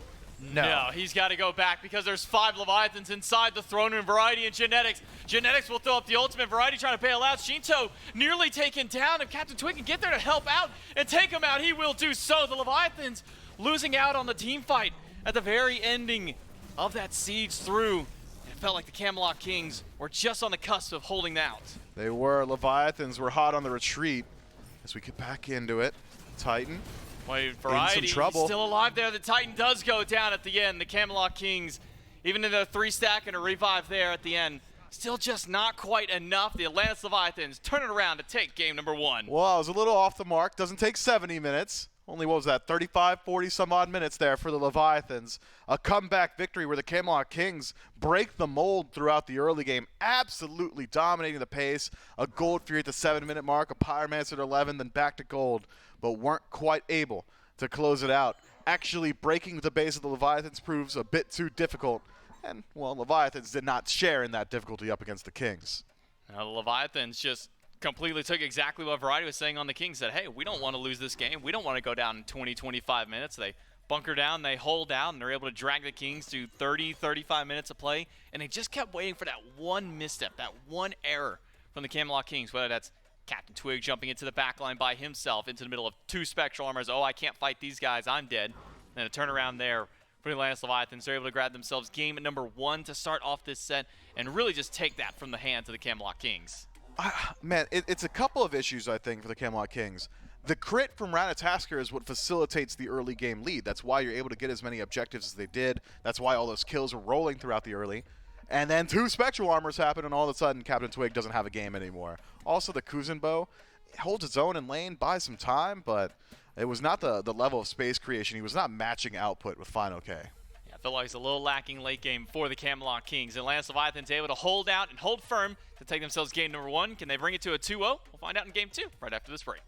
No, he's got to go back because there's 5 Leviathans inside the throne room. Variety and Genetics. Genetics will throw up the ultimate. Variety trying to bail out. Shinto nearly taken down. If Captain Twig can get there to help out and take him out, he will do so. The Leviathans losing out on the team fight at the very ending of that siege through. It felt like the Camelot Kings were just on the cusp of holding out. They were. Leviathans were hot on the retreat as we get back into it. Titan. Wait, Variety still alive there. The Titan does go down at the end. The Camelot Kings, even in their 3-stack and a revive there at the end, still just not quite enough. The Atlantis Leviathans turn it around to take game number 1. Well, I was a little off the mark. Doesn't take 70 minutes. Only, what was that, 35, 40 some odd minutes there for the Leviathans. A comeback victory where the Camelot Kings break the mold throughout the early game, absolutely dominating the pace. A Gold Fury at the 7-minute mark, a Pyromancer at 11, then back to gold, but weren't quite able to close it out. Actually breaking the base of the Leviathans proves a bit too difficult, and, well, Leviathans did not share in that difficulty up against the Kings. Now the Leviathans just completely took exactly what Variety was saying on the Kings. Said, hey, we don't want to lose this game. We don't want to go down in 20, 25 minutes. They bunker down, they hold out, and they're able to drag the Kings to 30, 35 minutes of play. And they just kept waiting for that one misstep, that one error from the Camelot Kings, whether that's Captain Twig jumping into the back line by himself into the middle of 2 Spectral Armors. Oh, I can't fight these guys, I'm dead. And a turnaround there for the Atlantis Leviathans. They're able to grab themselves game number 1 to start off this set and really just take that from the hands of the Camelot Kings. Man, it's a couple of issues, I think, for the Camelot Kings. The crit from Ratatasker is what facilitates the early game lead. That's why you're able to get as many objectives as they did. That's why all those kills are rolling throughout the early. And then 2 Spectral Armors happen, and all of a sudden Captain Twig doesn't have a game anymore. Also, the Kuzenbo holds its own in lane, buys some time, but it was not the level of space creation. He was not matching output with Final K. Yeah, I feel like it's a little lacking late game for the Camelot Kings. Atlantis Leviathans able to hold out and hold firm to take themselves game number 1. Can they bring it to a 2-0? We'll find out in game 2 right after this break.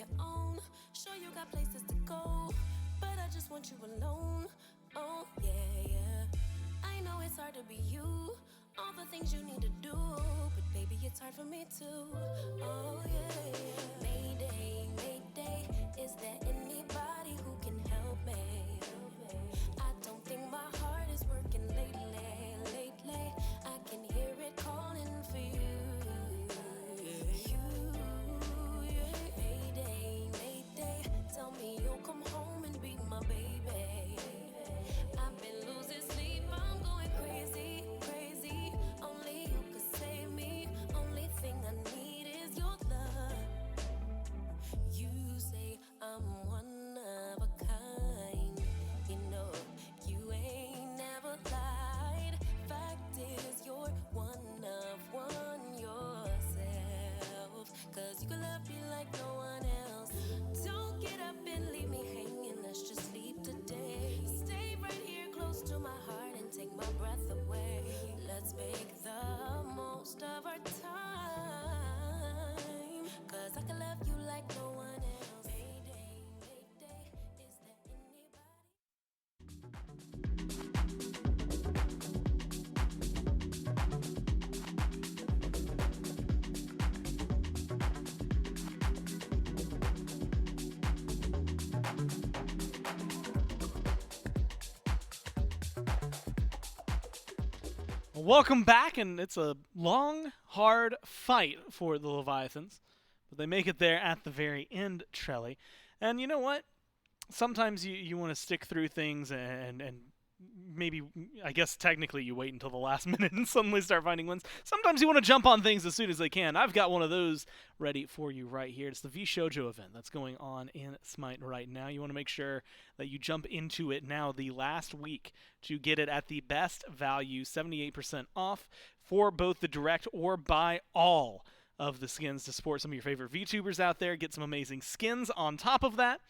your own. Sure, you got places to go, but I just want you alone. Oh, yeah, yeah. I know it's hard to be you, all the things you need to do, but baby, it's hard for me too. Oh, yeah, yeah. Mayday, Mayday, is there anybody who can help me? I don't think my heart is working lately. I can hear it calling for you. Mayday, Mayday, tell me you'll come home and be my baby. I've been losing sleep, I'm going crazy. Only you could save me. Only thing I need is your love. You say I'm one of a kind. You know, you ain't never lied. Fact is, you're one of one yourself. 'Cause you can love me like no one else. Don't get up and leave me hanging, let's just sleep today. Stay right here close to my heart and take my breath away. Let's make the most of our time. 'Cause I can love you like no one else. Mayday, Mayday, is there anybody? Welcome back, and it's a long, hard fight for the Leviathans, but they make it there at the very end, Trelly. And you know what? Sometimes you want to stick through things and maybe, I guess technically you wait until the last minute and suddenly start finding wins. Sometimes you want to jump on things as soon as they can. I've got one of those ready for you right here. It's the V-Shoujo event that's going on in Smite right now. You want to make sure that you jump into it now, the last week, to get it at the best value, 78% off for both the direct or buy all of the skins to support some of your favorite VTubers out there. Get some amazing skins on top of that.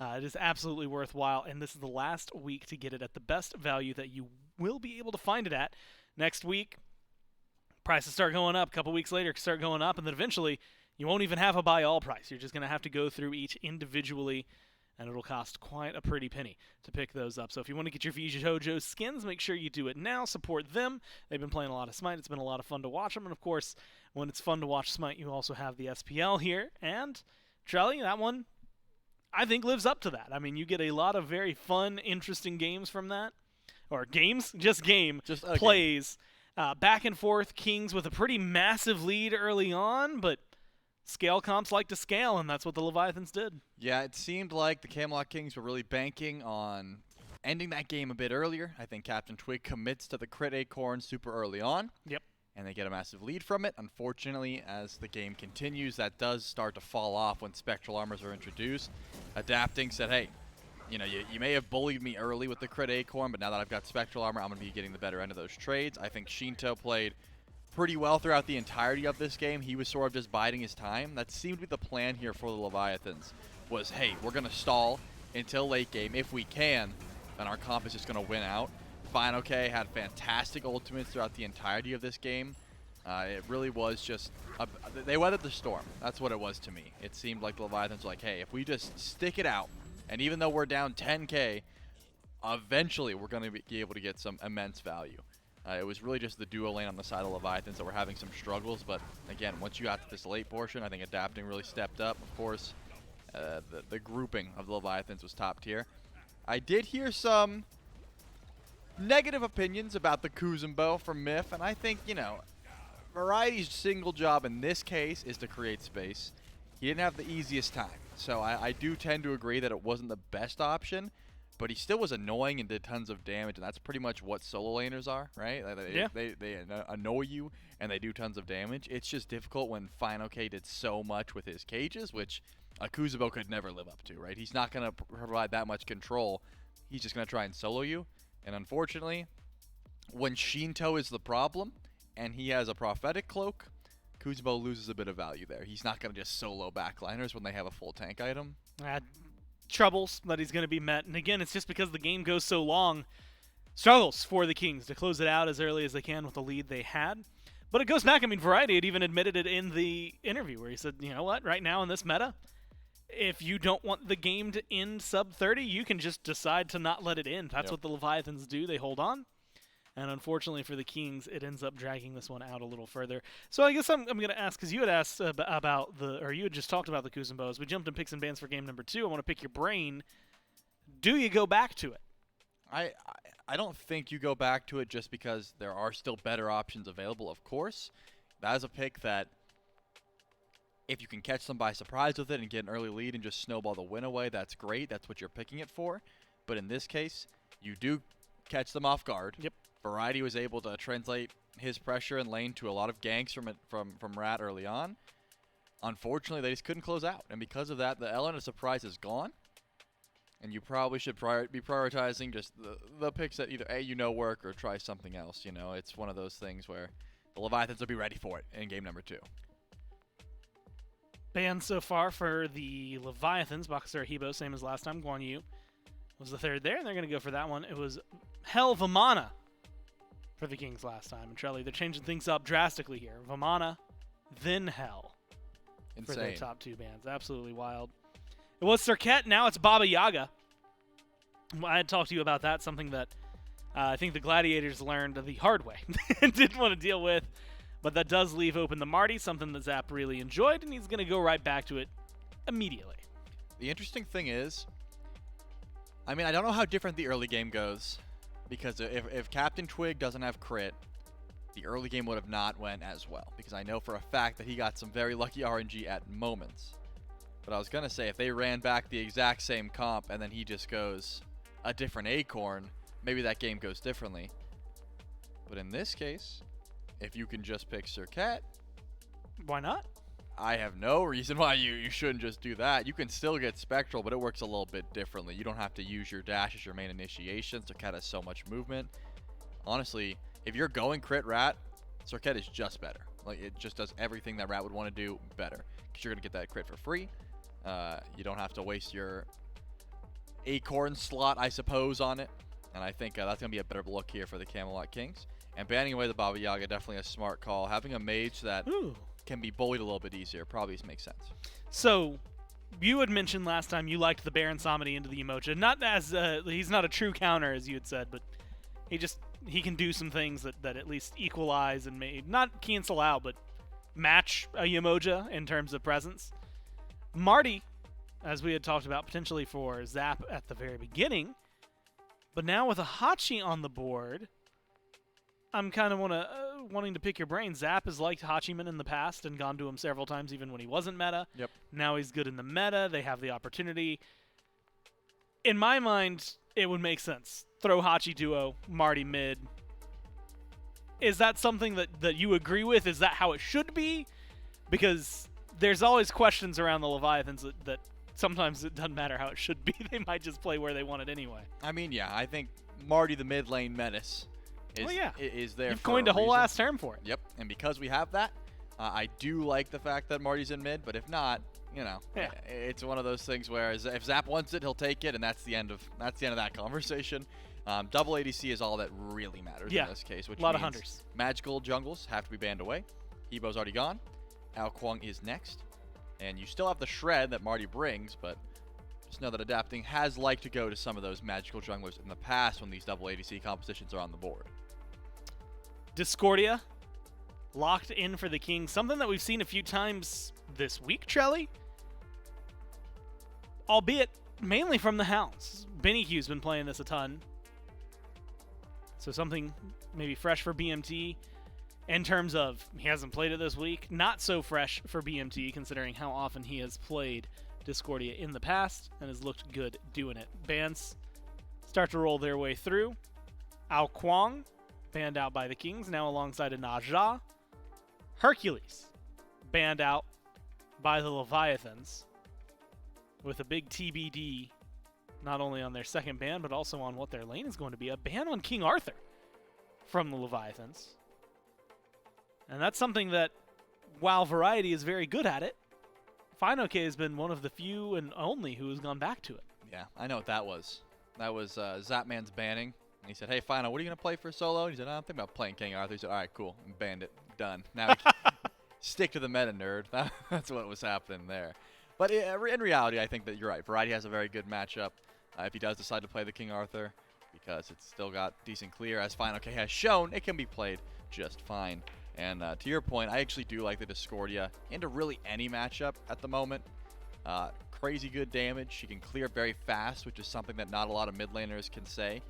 It is absolutely worthwhile, and this is the last week to get it at the best value that you will be able to find it at. Next week, prices start going up. A couple weeks later, start going up, and then eventually you won't even have a buy-all price. You're just going to have to go through each individually, and it'll cost quite a pretty penny to pick those up. So if you want to get your V-Shoujo skins, make sure you do it now. Support them. They've been playing a lot of Smite. It's been a lot of fun to watch them, and of course, when it's fun to watch Smite, you also have the SPL here, and Trelly, that one, I think lives up to that. I mean, you get a lot of very fun, interesting games from that. Or games? Just plays. Back and forth, Kings with a pretty massive lead early on, but scale comps like to scale, and that's what the Leviathans did. Yeah, it seemed like the Camelot Kings were really banking on ending that game a bit earlier. I think Captain Twig commits to the crit acorn super early on. Yep. And they get a massive lead from it. Unfortunately, as the game continues, that does start to fall off when Spectral Armors are introduced. Adapting said, hey, you know, you may have bullied me early with the crit acorn, but now that I've got Spectral Armor, I'm going to be getting the better end of those trades. I think Shinto played pretty well throughout the entirety of this game. He was sort of just biding his time. That seemed to be the plan here for the Leviathans, was, hey, we're going to stall until late game. If we can, then our comp is just going to win out. Fine, okay, had fantastic ultimates throughout the entirety of this game. It really was just, they weathered the storm. That's what it was to me. It seemed like the Leviathans were like, hey, if we just stick it out, and even though we're down 10K, eventually we're going to be able to get some immense value. It was really just the duo lane on the side of Leviathans that were having some struggles, but again, once you got to this late portion, I think Adapting really stepped up. Of course, the grouping of the Leviathans was top tier. I did hear some negative opinions about the Kuzumbo from Myth, and I think, you know, Variety's single job in this case is to create space. He didn't have the easiest time, so I do tend to agree that it wasn't the best option, but he still was annoying and did tons of damage, and that's pretty much what solo laners are, right? They annoy you, and they do tons of damage. It's just difficult when FineOK did so much with his cages, which a Kuzumbo could never live up to, right? He's not going to provide that much control. He's just going to try and solo you. And unfortunately, when Shinto is the problem, and he has a prophetic cloak, Kuzumbo loses a bit of value there. He's not going to just solo backliners when they have a full tank item. Troubles that he's going to be met. And again, it's just because the game goes so long. Struggles for the Kings to close it out as early as they can with the lead they had. But it goes back. I mean, Variety had even admitted it in the interview where he said, you know what, right now in this meta, if you don't want the game to end sub 30, you can just decide to not let it end. That's what the Leviathans do. They hold on. And unfortunately for the Kings, it ends up dragging this one out a little further. So I guess I'm going to ask, because you had asked about you had just talked about the Kuzenbos. We jumped in picks and bans for game number 2. I want to pick your brain. Do you go back to it? I don't think you go back to it just because there are still better options available, of course. That is a pick that if you can catch them by surprise with it and get an early lead and just snowball the win away, that's great. That's what you're picking it for. But in this case, you do catch them off guard. Yep. Variety was able to translate his pressure in lane to a lot of ganks from Rat early on. Unfortunately, they just couldn't close out. And because of that, the element of surprise is gone. And you probably should be prioritizing just the picks that either work or try something else. You know, it's one of those things where the Leviathans will be ready for it in game number 2. Ban so far for the Leviathans, Bakasura Hebo, same as last time. Guan Yu was the third there, and they're going to go for that one. It was Hell Vamana for the Kings last time. And Trelly, they're changing things up drastically here. Vamana, then Hell. Insane. For their top 2 bans. Absolutely wild. It was Serket, now it's Baba Yaga. I had talked to you about that, something that I think the Gladiators learned the hard way and didn't want to deal with. But that does leave open the Marty, something that Zap really enjoyed, and he's going to go right back to it immediately. The interesting thing is, I mean, I don't know how different the early game goes, because if Captain Twig doesn't have crit, the early game would have not went as well, because I know for a fact that he got some very lucky RNG at moments. But I was going to say, if they ran back the exact same comp and then he just goes a different Acorn, maybe that game goes differently. But in this case, if you can just pick Serket, why not? I have no reason why you shouldn't just do that. You can still get Spectral, but it works a little bit differently. You don't have to use your dash as your main initiation. Serket has so much movement. Honestly, if you're going crit Rat, Serket is just better. Like, it just does everything that Rat would want to do better, because you're going to get that crit for free. You don't have to waste your Acorn slot, I suppose, on it. And I think that's going to be a better look here for the Camelot Kings. And banning away the Baba Yaga, definitely a smart call. Having a mage that can be bullied a little bit easier probably makes sense. So, you had mentioned last time you liked the Baron Samedi into the Emoja. Not as, he's not a true counter, as you had said, but he can do some things that at least equalize and not cancel out, but match a Yemoja in terms of presence. Marty, as we had talked about potentially for Zap at the very beginning, but now with a Hachi on the board, I'm kind of wanting to pick your brain. Zap has liked Hachiman in the past and gone to him several times even when he wasn't meta. Yep. Now he's good in the meta. They have the opportunity. In my mind, it would make sense. Throw Hachi duo, Marty mid. Is that something that you agree with? Is that how it should be? Because there's always questions around the Leviathans that sometimes it doesn't matter how it should be. They might just play where they want it anyway. I mean, yeah, I think Marty the mid lane menace is there. You've coined a whole ass term for it. Yep, and because we have that, I do like the fact that Marty's in mid, but if not, it's one of those things where if Zap wants it, he'll take it, and that's the end of that conversation. Double ADC is all that really matters in this case, which a lot means of hunters. Magical jungles have to be banned away. Hebo's already gone. Ao Kwang is next. And you still have the shred that Marty brings, but just know that Adapting has liked to go to some of those magical junglers in the past when these double ADC compositions are on the board. Discordia locked in for the King. Something that we've seen a few times this week, Trelly. Albeit mainly from the Hounds. Benny Q's been playing this a ton. So something maybe fresh for BMT. In terms of, he hasn't played it this week. Not so fresh for BMT, considering how often he has played Discordia in the past and has looked good doing it. Bans start to roll their way through. Ao Kwang, banned out by the Kings, now alongside a Naja. Hercules, banned out by the Leviathans, with a big TBD, not only on their second ban, but also on what their lane is going to be. A ban on King Arthur from the Leviathans. And that's something that, while Variety is very good at it, Finoke has been one of the few and only who has gone back to it. Yeah, I know what that was. That was Zapman's banning. And he said, hey, Fino, what are you going to play for solo? And he said, I don't think about playing King Arthur. He said, all right, cool. And banned it. Done. Now we can stick to the meta, nerd. That's what was happening there. But in reality, I think that you're right. Variety has a very good matchup if he does decide to play the King Arthur, because it's still got decent clear. As Final K has shown, it can be played just fine. And to your point, I actually do like the Discordia into really any matchup at the moment. Crazy good damage. She can clear very fast, which is something that not a lot of mid laners can say.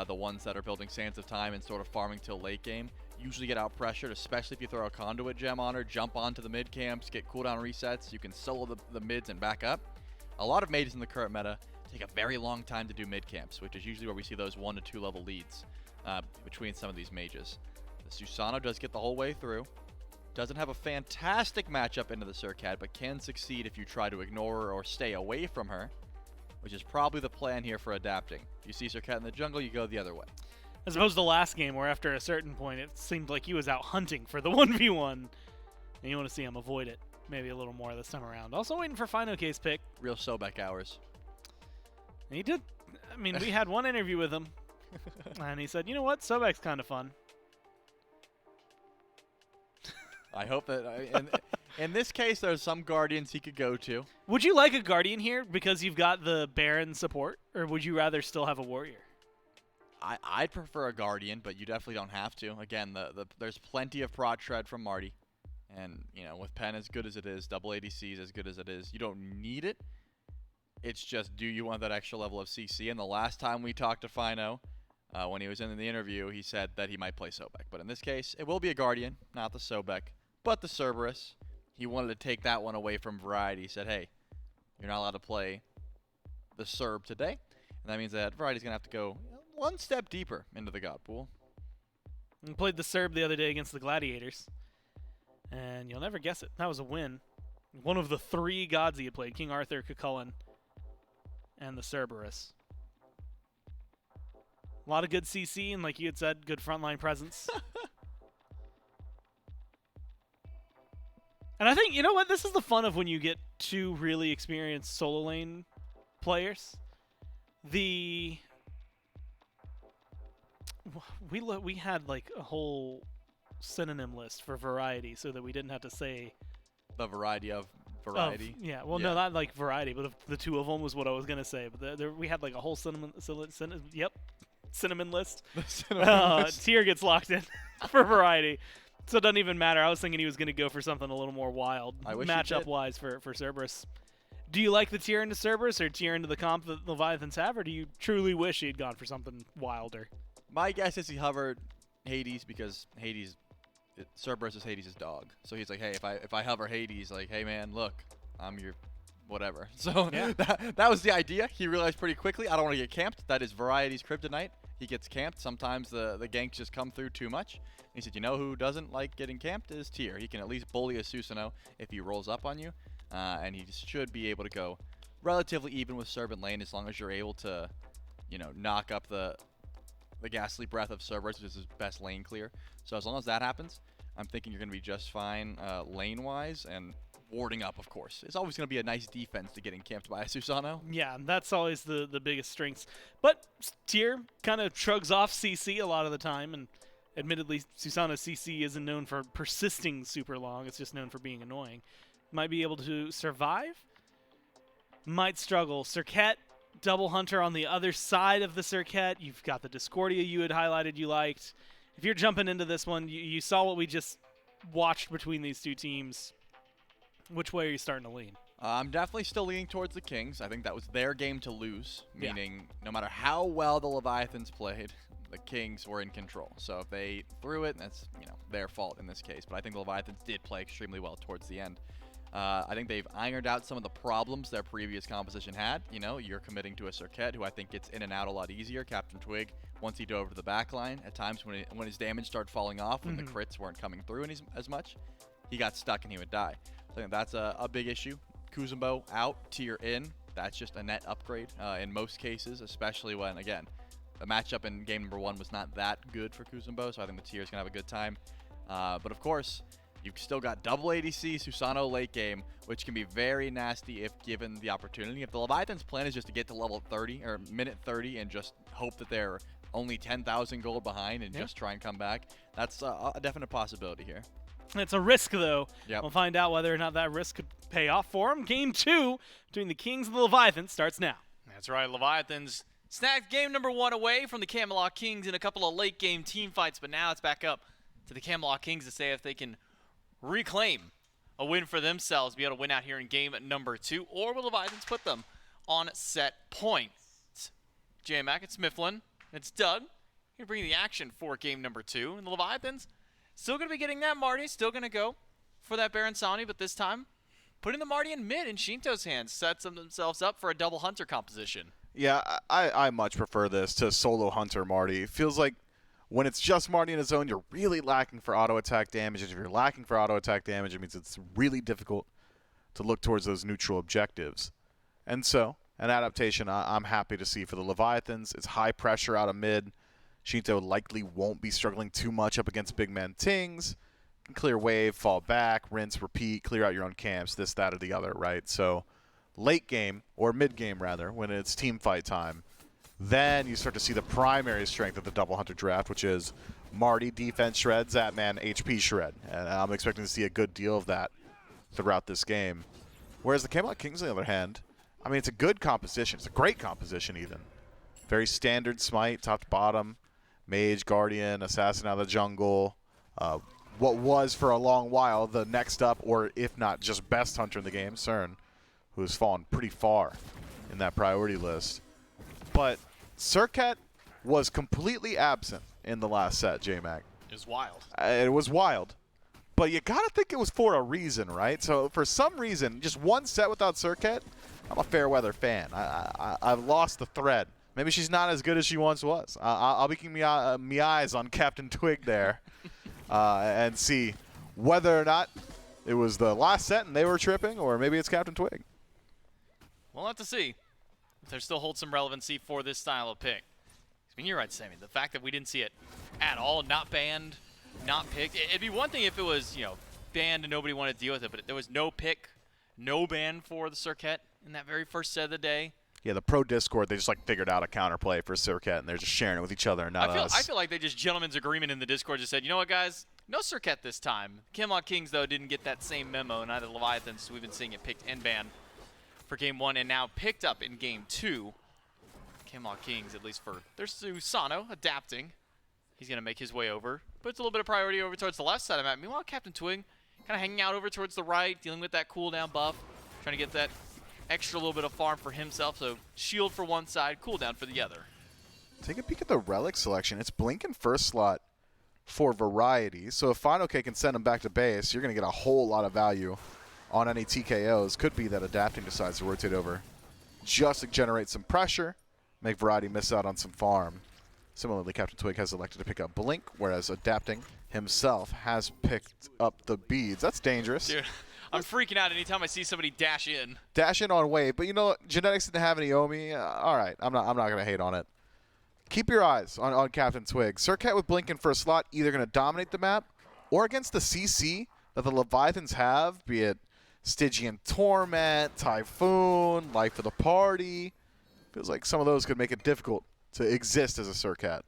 The ones that are building Sands of Time and sort of farming till late game usually get out pressured, especially if you throw a conduit gem on her, jump onto the mid camps, get cooldown resets. You can solo the mids and back up. A lot of mages in the current meta take a very long time to do mid camps, which is usually where we see those 1 to 2 level leads between some of these mages. The Susano does get the whole way through. Doesn't have a fantastic matchup into the Surcat, but can succeed if you try to ignore her or stay away from her, which is probably the plan here for adapting. If you see Surcat in the jungle, you go the other way. As opposed to last game, where after a certain point, it seemed like he was out hunting for the 1v1, and you want to see him avoid it maybe a little more this time around. Also waiting for Final K's pick. Real Sobek hours. And he did. I mean, we had one interview with him, and he said, you know what, Sobek's kind of fun. I hope that in this case, there's some Guardians he could go to. Would you like a Guardian here because you've got the Baron support, or would you rather still have a Warrior? I'd prefer a Guardian, but you definitely don't have to. Again, there's plenty of prod shred from Marty. And, you know, with Pen as good as it is, double ADCs as good as it is, you don't need it. It's just, do you want that extra level of CC? And the last time we talked to Fino, when he was in the interview, he said that he might play Sobek. But in this case, it will be a Guardian, not the Sobek, but the Cerberus. He wanted to take that one away from Variety. He said, hey, you're not allowed to play the Cerb today. And that means that Variety's going to have to go one step deeper into the God Pool. We played the Cerb the other day against the Gladiators. And you'll never guess it. That was a win. One of the 3 gods he had played, King Arthur, Cucullin, and the Cerberus. A lot of good CC, and like you had said, good frontline presence. And I think, you know what? This is the fun of when you get 2 really experienced solo lane players. We had like a whole synonym list for variety so that we didn't have to say the variety of variety. No, not like variety, but the 2 of them was what I was gonna say. But we had like a whole cinnamon list. Tier gets locked in for variety, so it doesn't even matter. I was thinking he was gonna go for something a little more wild, matchup wise for Cerberus. Do you like the tier into Cerberus or tier into the comp that Leviathans have, or do you truly wish he had gone for something wilder? My guess is he hovered Hades because Cerberus is Hades' dog. So he's like, hey, if I hover Hades, like, hey man, look, I'm your whatever. So yeah. that was the idea. He realized pretty quickly, I don't want to get camped. That is Variety's kryptonite. He gets camped. Sometimes the ganks just come through too much. And he said, you know who doesn't like getting camped is Tier. He can at least bully a Susanoo if he rolls up on you. And he should be able to go relatively even with Servant Lane as long as you're able to, you know, knock up the ghastly breath of Cerberus, which is his best lane clear. So as long as that happens, I'm thinking you're going to be just fine lane-wise, and warding up, of course. It's always going to be a nice defense to getting camped by a Susanoo. Yeah, that's always the biggest strengths. But Tier kind of shrugs off CC a lot of the time, and admittedly, Susanoo's CC isn't known for persisting super long. It's just known for being annoying. Might be able to survive. Might struggle. Surcat, Double Hunter on the other side of the Surcat. You've got the Discordia you had highlighted you liked. If you're jumping into this one, you saw what we just watched between these 2 teams. Which way are you starting to lean? I'm definitely still leaning towards the Kings. I think that was their game to lose, meaning no matter how well the Leviathans played, the Kings were in control. So if they threw it, that's their fault in this case. But I think the Leviathans did play extremely well towards the end. I think they've ironed out some of the problems their previous composition had. You know, you're committing to a Surcat who I think gets in and out a lot easier. Captain Twig, once he dove over the back line, at times when his damage started falling off, when the crits weren't coming through as much, he got stuck and he would die. So I think that's a big issue. Kuzumbo out, Tier in. That's just a net upgrade in most cases, especially when, again, the matchup in game number 1 was not that good for Kuzumbo, so I think the Tier's going to have a good time. But of course, you've still got double ADC, Susanoo late game, which can be very nasty if given the opportunity. If the Leviathan's plan is just to get to level 30 or minute 30 and just hope that they're only 10,000 gold behind and just try and come back, that's a definite possibility here. It's a risk, though. Yep. We'll find out whether or not that risk could pay off for him. Game 2 between the Kings and the Leviathans starts now. That's right, Leviathans snagged game number 1 away from the Camelot Kings in a couple of late game team fights, but now it's back up to the Camelot Kings to say if they can reclaim a win for themselves, be able to win out here in game number 2, or will Leviathans put them on set point? It's J-Mac, it's Mifflin, it's Doug. Here bringing the action for game number 2, and the Leviathans still going to be getting that Marty, still going to go for that Baron Samni, but this time putting the Marty in mid in Shinto's hands, sets themselves up for a double Hunter composition. Yeah, I much prefer this to solo Hunter Marty. It feels like when it's just Marty in his own, you're really lacking for auto attack damage. And if you're lacking for auto attack damage, it means it's really difficult to look towards those neutral objectives. And so, an adaptation I'm happy to see for the Leviathans. It's high pressure out of mid. Shinto likely won't be struggling too much up against big man Tings. Can clear wave, fall back, rinse, repeat, clear out your own camps, this, that, or the other, right? So late game, or mid game rather, when it's team fight time, then you start to see the primary strength of the double Hunter draft, which is Marty defense shred, Zatman HP shred. And I'm expecting to see a good deal of that throughout this game. Whereas the Camelot Kings, on the other hand, I mean, it's a good composition. It's a great composition even. Very standard smite, top to bottom. Mage, Guardian, Assassin out of the jungle. What was for a long while the next up, or if not just best Hunter in the game, CERN, who has fallen pretty far in that priority list. But Surcat was completely absent in the last set, J-Mac. It was wild. It was wild. But you got to think it was for a reason, right? So for some reason, just one set without Surcat, I'm a Fairweather fan. I've lost the thread. Maybe she's not as good as she once was. I'll be keeping my eyes on Captain Twig there and see whether or not it was the last set and they were tripping, or maybe it's Captain Twig. We'll have to see if there still holds some relevancy for this style of pick. I mean, you're right, Sammy. The fact that we didn't see it at all, not banned, not picked. It'd be one thing if it was, banned and nobody wanted to deal with it, but there was no pick, no ban for the Surcat in that very first set of the day. Yeah, the pro Discord, they just figured out a counterplay for Surcat, and they're just sharing it with each other, not us. I feel like they just gentleman's agreement in the Discord just said, you know what, guys? No Surcat this time. Camelot Kings, though, didn't get that same memo, and neither Leviathans, so we've been seeing it picked and banned for game 1, and now picked up in game 2. Camelot Kings, at least for there's Sano adapting. He's going to make his way over. Puts a little bit of priority over towards the left side of the map. Meanwhile, Captain Twig kind of hanging out over towards the right, dealing with that cooldown buff, trying to get that extra little bit of farm for himself. So shield for one side, cooldown for the other. Take a peek at the relic selection. It's blinking first slot for variety. So if Final K can send him back to base, you're going to get a whole lot of value on any TKOs. Could be that adapting decides to rotate over just to generate some pressure, make variety miss out on some farm. Similarly, Captain Twig has elected to pick up Blink, whereas adapting himself has picked up the beads. That's dangerous. Dude, I'm freaking out anytime I see somebody dash in. Dash in on wave, but Genetics didn't have any Omi. All right, I'm not gonna hate on it. Keep your eyes on Captain Twig. Surcat with Blink in first slot, either gonna dominate the map, or against the CC that the Leviathans have, be it Stygian Torment, Typhoon, Life of the Party. Feels like some of those could make it difficult to exist as a Surcat.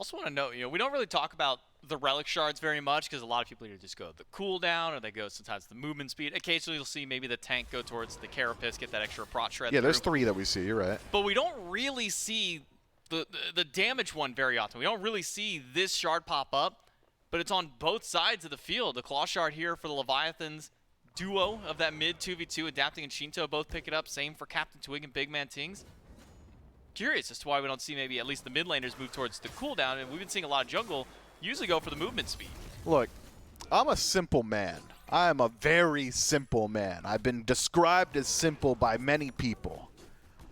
Also want to note, we don't really talk about the relic shards very much because a lot of people either just go the cooldown or they go sometimes the movement speed. Occasionally you'll see maybe the tank go towards the Carapace, get that extra prot shred. Yeah, there's 3 that we see, you're right. But we don't really see the damage one very often. We don't really see this shard pop up, but it's on both sides of the field. The claw shard here for the Leviathans, duo of that mid 2v2, adapting and Shinto both pick it up. Same for Captain Twig and Big Man Tings. Curious as to why we don't see maybe at least the mid laners move towards the cooldown, and we've been seeing a lot of jungle usually go for the movement speed. Look, I'm a simple man. I am a very simple man. I've been described as simple by many people.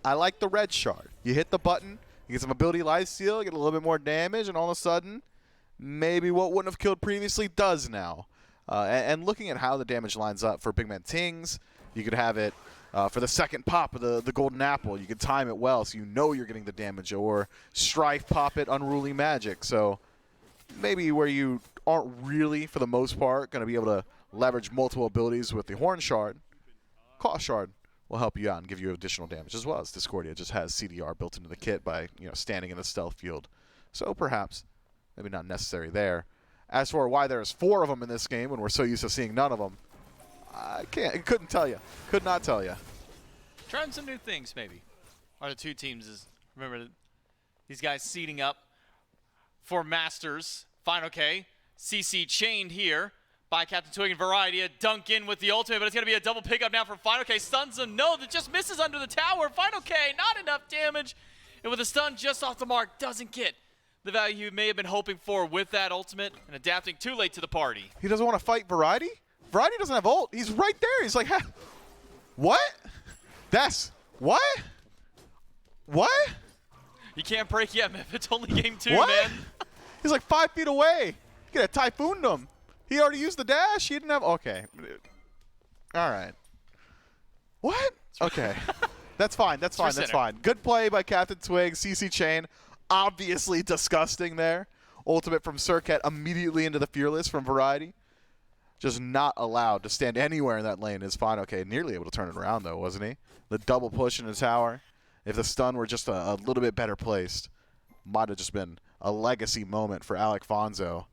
I like the red shard. You hit the button, you get some ability lifesteal, you get a little bit more damage, and all of a sudden, maybe what wouldn't have killed previously does now. And looking at how the damage lines up for Big Man Tings, you could have it for the second pop of the golden apple. You could time it well so you know you're getting the damage, or Strife pop it Unruly Magic. So maybe where you aren't really, for the most part, going to be able to leverage multiple abilities with the Horn Shard, Claw Shard will help you out and give you additional damage, as well as Discordia just has CDR built into the kit by standing in the stealth field. So perhaps maybe not necessary there. As for why there's 4 of them in this game when we're so used to seeing none of them, couldn't tell you. Could not tell you. Trying some new things, maybe. Are the two teams is remember these guys seating up for Masters. Final K. CC chained here by Captain Twig and Variety. A dunk in with the ultimate, but it's going to be a double pickup now from Final K. Stuns him. No, that just misses under the tower. Final K, not enough damage. And with a stun just off the mark, doesn't get the value he may have been hoping for with that ultimate and adapting too late to the party. He doesn't want to fight Variety? Variety doesn't have ult. He's right there. He's like, what? What? What? You can't break yet, man. It's only game 2, what? man. He's like 5 feet away. He could have typhooned him. He already used the dash. He didn't have. Okay. All right. What? Okay. That's fine. That's fine. That's fine. Good play by Captain Twig. CC chain. Obviously disgusting there. Ultimate from Circuit immediately into the Fearless from Variety. Just not allowed to stand anywhere in that lane is fine. Okay, nearly able to turn it around, though, wasn't he? The double push in the tower. If the stun were just a little bit better placed, might have just been a legacy moment for Alec Fonzo.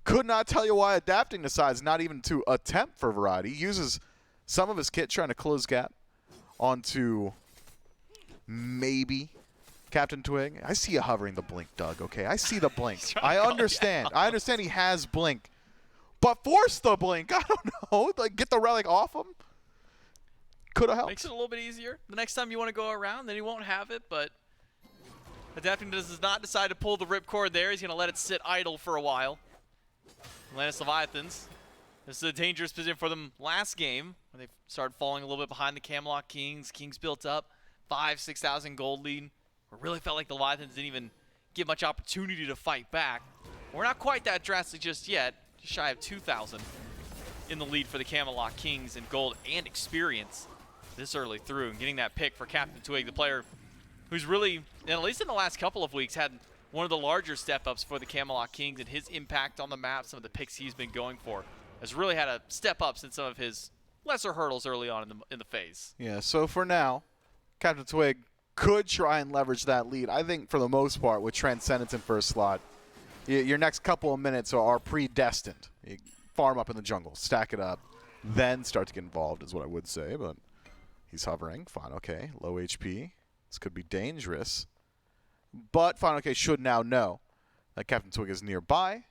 Could not tell you why Adapting decides not even to attempt for Variety. He uses some of his kit trying to close gap onto maybe Captain Twig. I see you hovering the blink, Doug, okay? I see the blink. I understand. I understand he has blink. But force the blink. I don't know. Like, get the relic off him. Could have helped. Makes it a little bit easier. The next time you want to go around, then he won't have it, but Adapting does not decide to pull the ripcord there. He's going to let it sit idle for a while. Atlantis Leviathans. This is a dangerous position for them last game when they started falling a little bit behind the Camelot Kings. Kings built up 5,000-6,000 gold lead. It really felt like the Leviathans didn't even give much opportunity to fight back. We're not quite that drastic just yet. Just shy of 2,000 in the lead for the Camelot Kings in gold and experience this early through. And getting that pick for Captain Twig, the player who's really, and at least in the last couple of weeks, had one of the larger step-ups for the Camelot Kings, and his impact on the map, some of the picks he's been going for, has really had a step up since some of his lesser hurdles early on in the phase. Yeah, so for now, Captain Twig could try and leverage that lead. I think for the most part, with Transcendence in first slot, your next couple of minutes are predestined. You farm up in the jungle, stack it up, then start to get involved is what I would say, but he's hovering. Fine, okay, low HP. This could be dangerous. But Final K should now know that Captain Twig is nearby,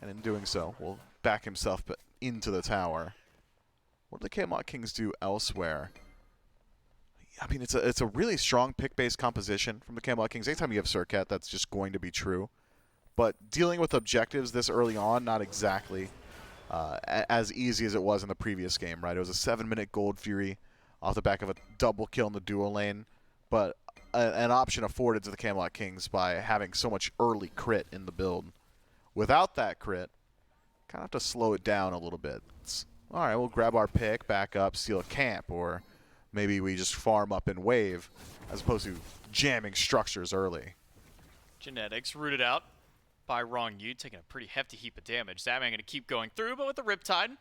and in doing so, will back himself into the tower. What do the Camelot Kings do elsewhere? I mean, it's a really strong pick-based composition from the Camelot Kings. Anytime you have Circuit, that's just going to be true. But dealing with objectives this early on, not exactly as easy as it was in the previous game, right? It was a 7-minute Gold Fury off the back of a double kill in the duo lane, but an option afforded to the Camelot Kings by having so much early crit in the build. Without that crit, kind of have to slow it down a little bit. All right, we'll grab our pick, back up, steal a camp, or maybe we just farm up and wave as opposed to jamming structures early. Genetics rooted out by Wrong Yu, taking a pretty hefty heap of damage. Zapman going to keep going through, but with the Riptide,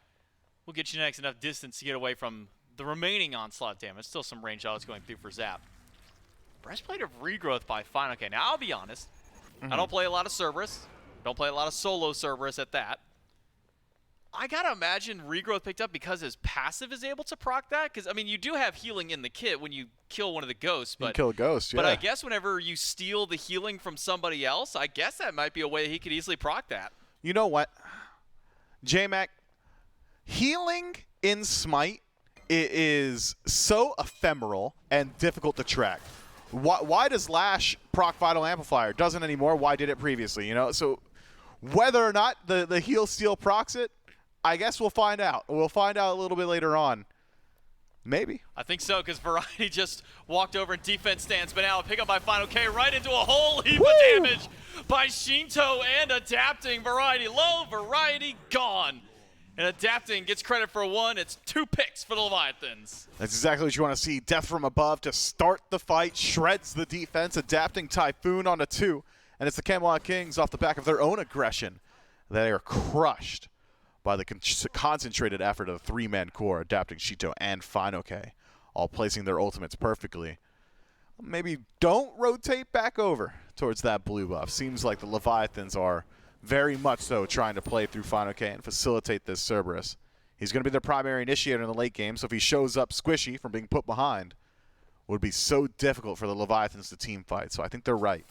we'll get Genetics enough distance to get away from the remaining onslaught damage. Still some range autos going through for Zap. Breastplate of Regrowth by Final K. Now, I'll be honest. I don't play a lot of Cerberus. Don't play a lot of solo Cerberus at that. I gotta imagine Regrowth picked up because his passive is able to proc that. Because, I mean, you do have healing in the kit when you kill one of the ghosts. But, you can kill a ghost, yeah. But I guess whenever you steal the healing from somebody else, I guess that might be a way he could easily proc that. You know what? J-Mac, healing in Smite is so ephemeral and difficult to track. Why does Lash proc Vital Amplifier? Doesn't anymore. Why did it previously? You know, so whether or not the heal steal procs it, I guess we'll find out. We'll find out a little bit later on. Maybe. I think so, because Variety just walked over in defense stance, but now a pickup by Final K right into a whole heap of damage by Shinto and Adapting. Variety low, Variety gone. And Adapting gets credit for one. It's 2 picks for the Leviathans. That's exactly what you want to see. Death from above to start the fight, shreds the defense. Adapting Typhoon onto 2. And it's the Camelot Kings off the back of their own aggression. They are crushed by the concentrated effort of the 3-man core, Adapting Shito and Final K, all placing their ultimates perfectly. Maybe don't rotate back over towards that blue buff. Seems like the Leviathans are very much so trying to play through Final K and facilitate this Cerberus. He's going to be their primary initiator in the late game, so if he shows up squishy from being put behind, it would be so difficult for the Leviathans to team fight. So I think they're right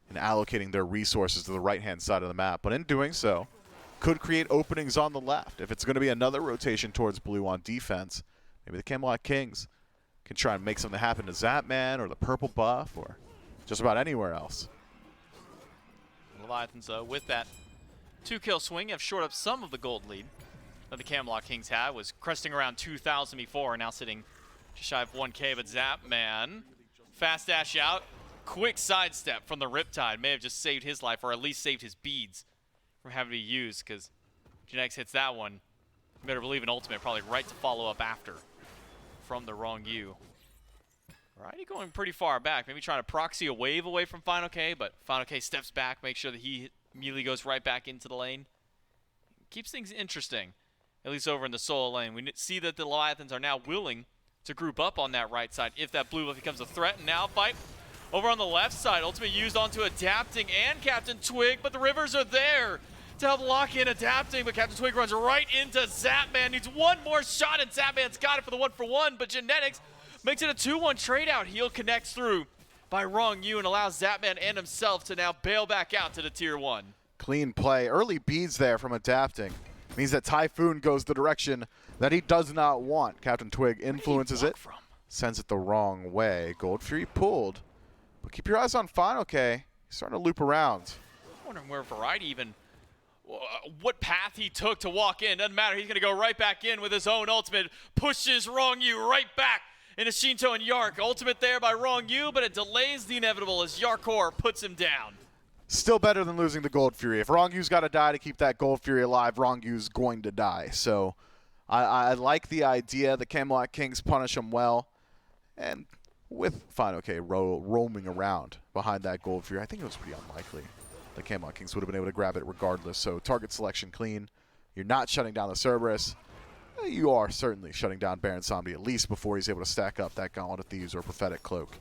in allocating their resources to the right-hand side of the map. But in doing so, could create openings on the left. If it's going to be another rotation towards blue on defense, maybe the Camelot Kings can try and make something happen to Zapman or the purple buff or just about anywhere else. Leviathans, with that 2-kill swing, have shored up some of the gold lead that the Camelot Kings had. Was cresting around 2,000 before, now sitting just shy of 1K, but Zapman, fast dash out, quick sidestep from the Riptide. May have just saved his life, or at least saved his beads from having to be used, because Genetics hits that one. You better believe an ultimate probably right to follow up after from the wrong U. Variety going pretty far back, maybe trying to proxy a wave away from Final K, but Final K steps back, makes sure that he immediately goes right back into the lane. Keeps things interesting, at least over in the solo lane. We see that the Leviathans are now willing to group up on that right side if that blue buff becomes a threat. And now fight over on the left side. Ultimate used onto Adapting and Captain Twig, but the Rivers are there to help lock in Adapting, but Captain Twig runs right into Zapman. Needs one more shot, and Zapman's got it for the 1-for-1, but Genetics makes it a 2-1 trade out. Heal connects through by wrong U and allows Zapman and himself to now bail back out to the tier 1. Clean play. Early beads there from Adapting. Means that Typhoon goes the direction that he does not want. Captain Twig influences it, sends it the wrong way. Gold Fury pulled. But keep your eyes on Final K. He's starting to loop around. I'm wondering where Variety even, what path he took to walk in. Doesn't matter. He's going to go right back in with his own ultimate. Pushes wrong U right back into Shinto and Yark. Ultimate there by wrong U, but it delays the inevitable as Yarkor puts him down. Still better than losing the Gold Fury. If Rongyu's got to die to keep that Gold Fury alive, Rongyu's going to die. So I like the idea. The Camelot Kings punish him well. And with Final K roaming around behind that Gold Fury, I think it was pretty unlikely the Camelot Kings would have been able to grab it regardless. So target selection clean. You're not shutting down the Cerberus. You are certainly shutting down Baron Samdi at least before he's able to stack up that Gauntlet of Thieves or Prophetic Cloak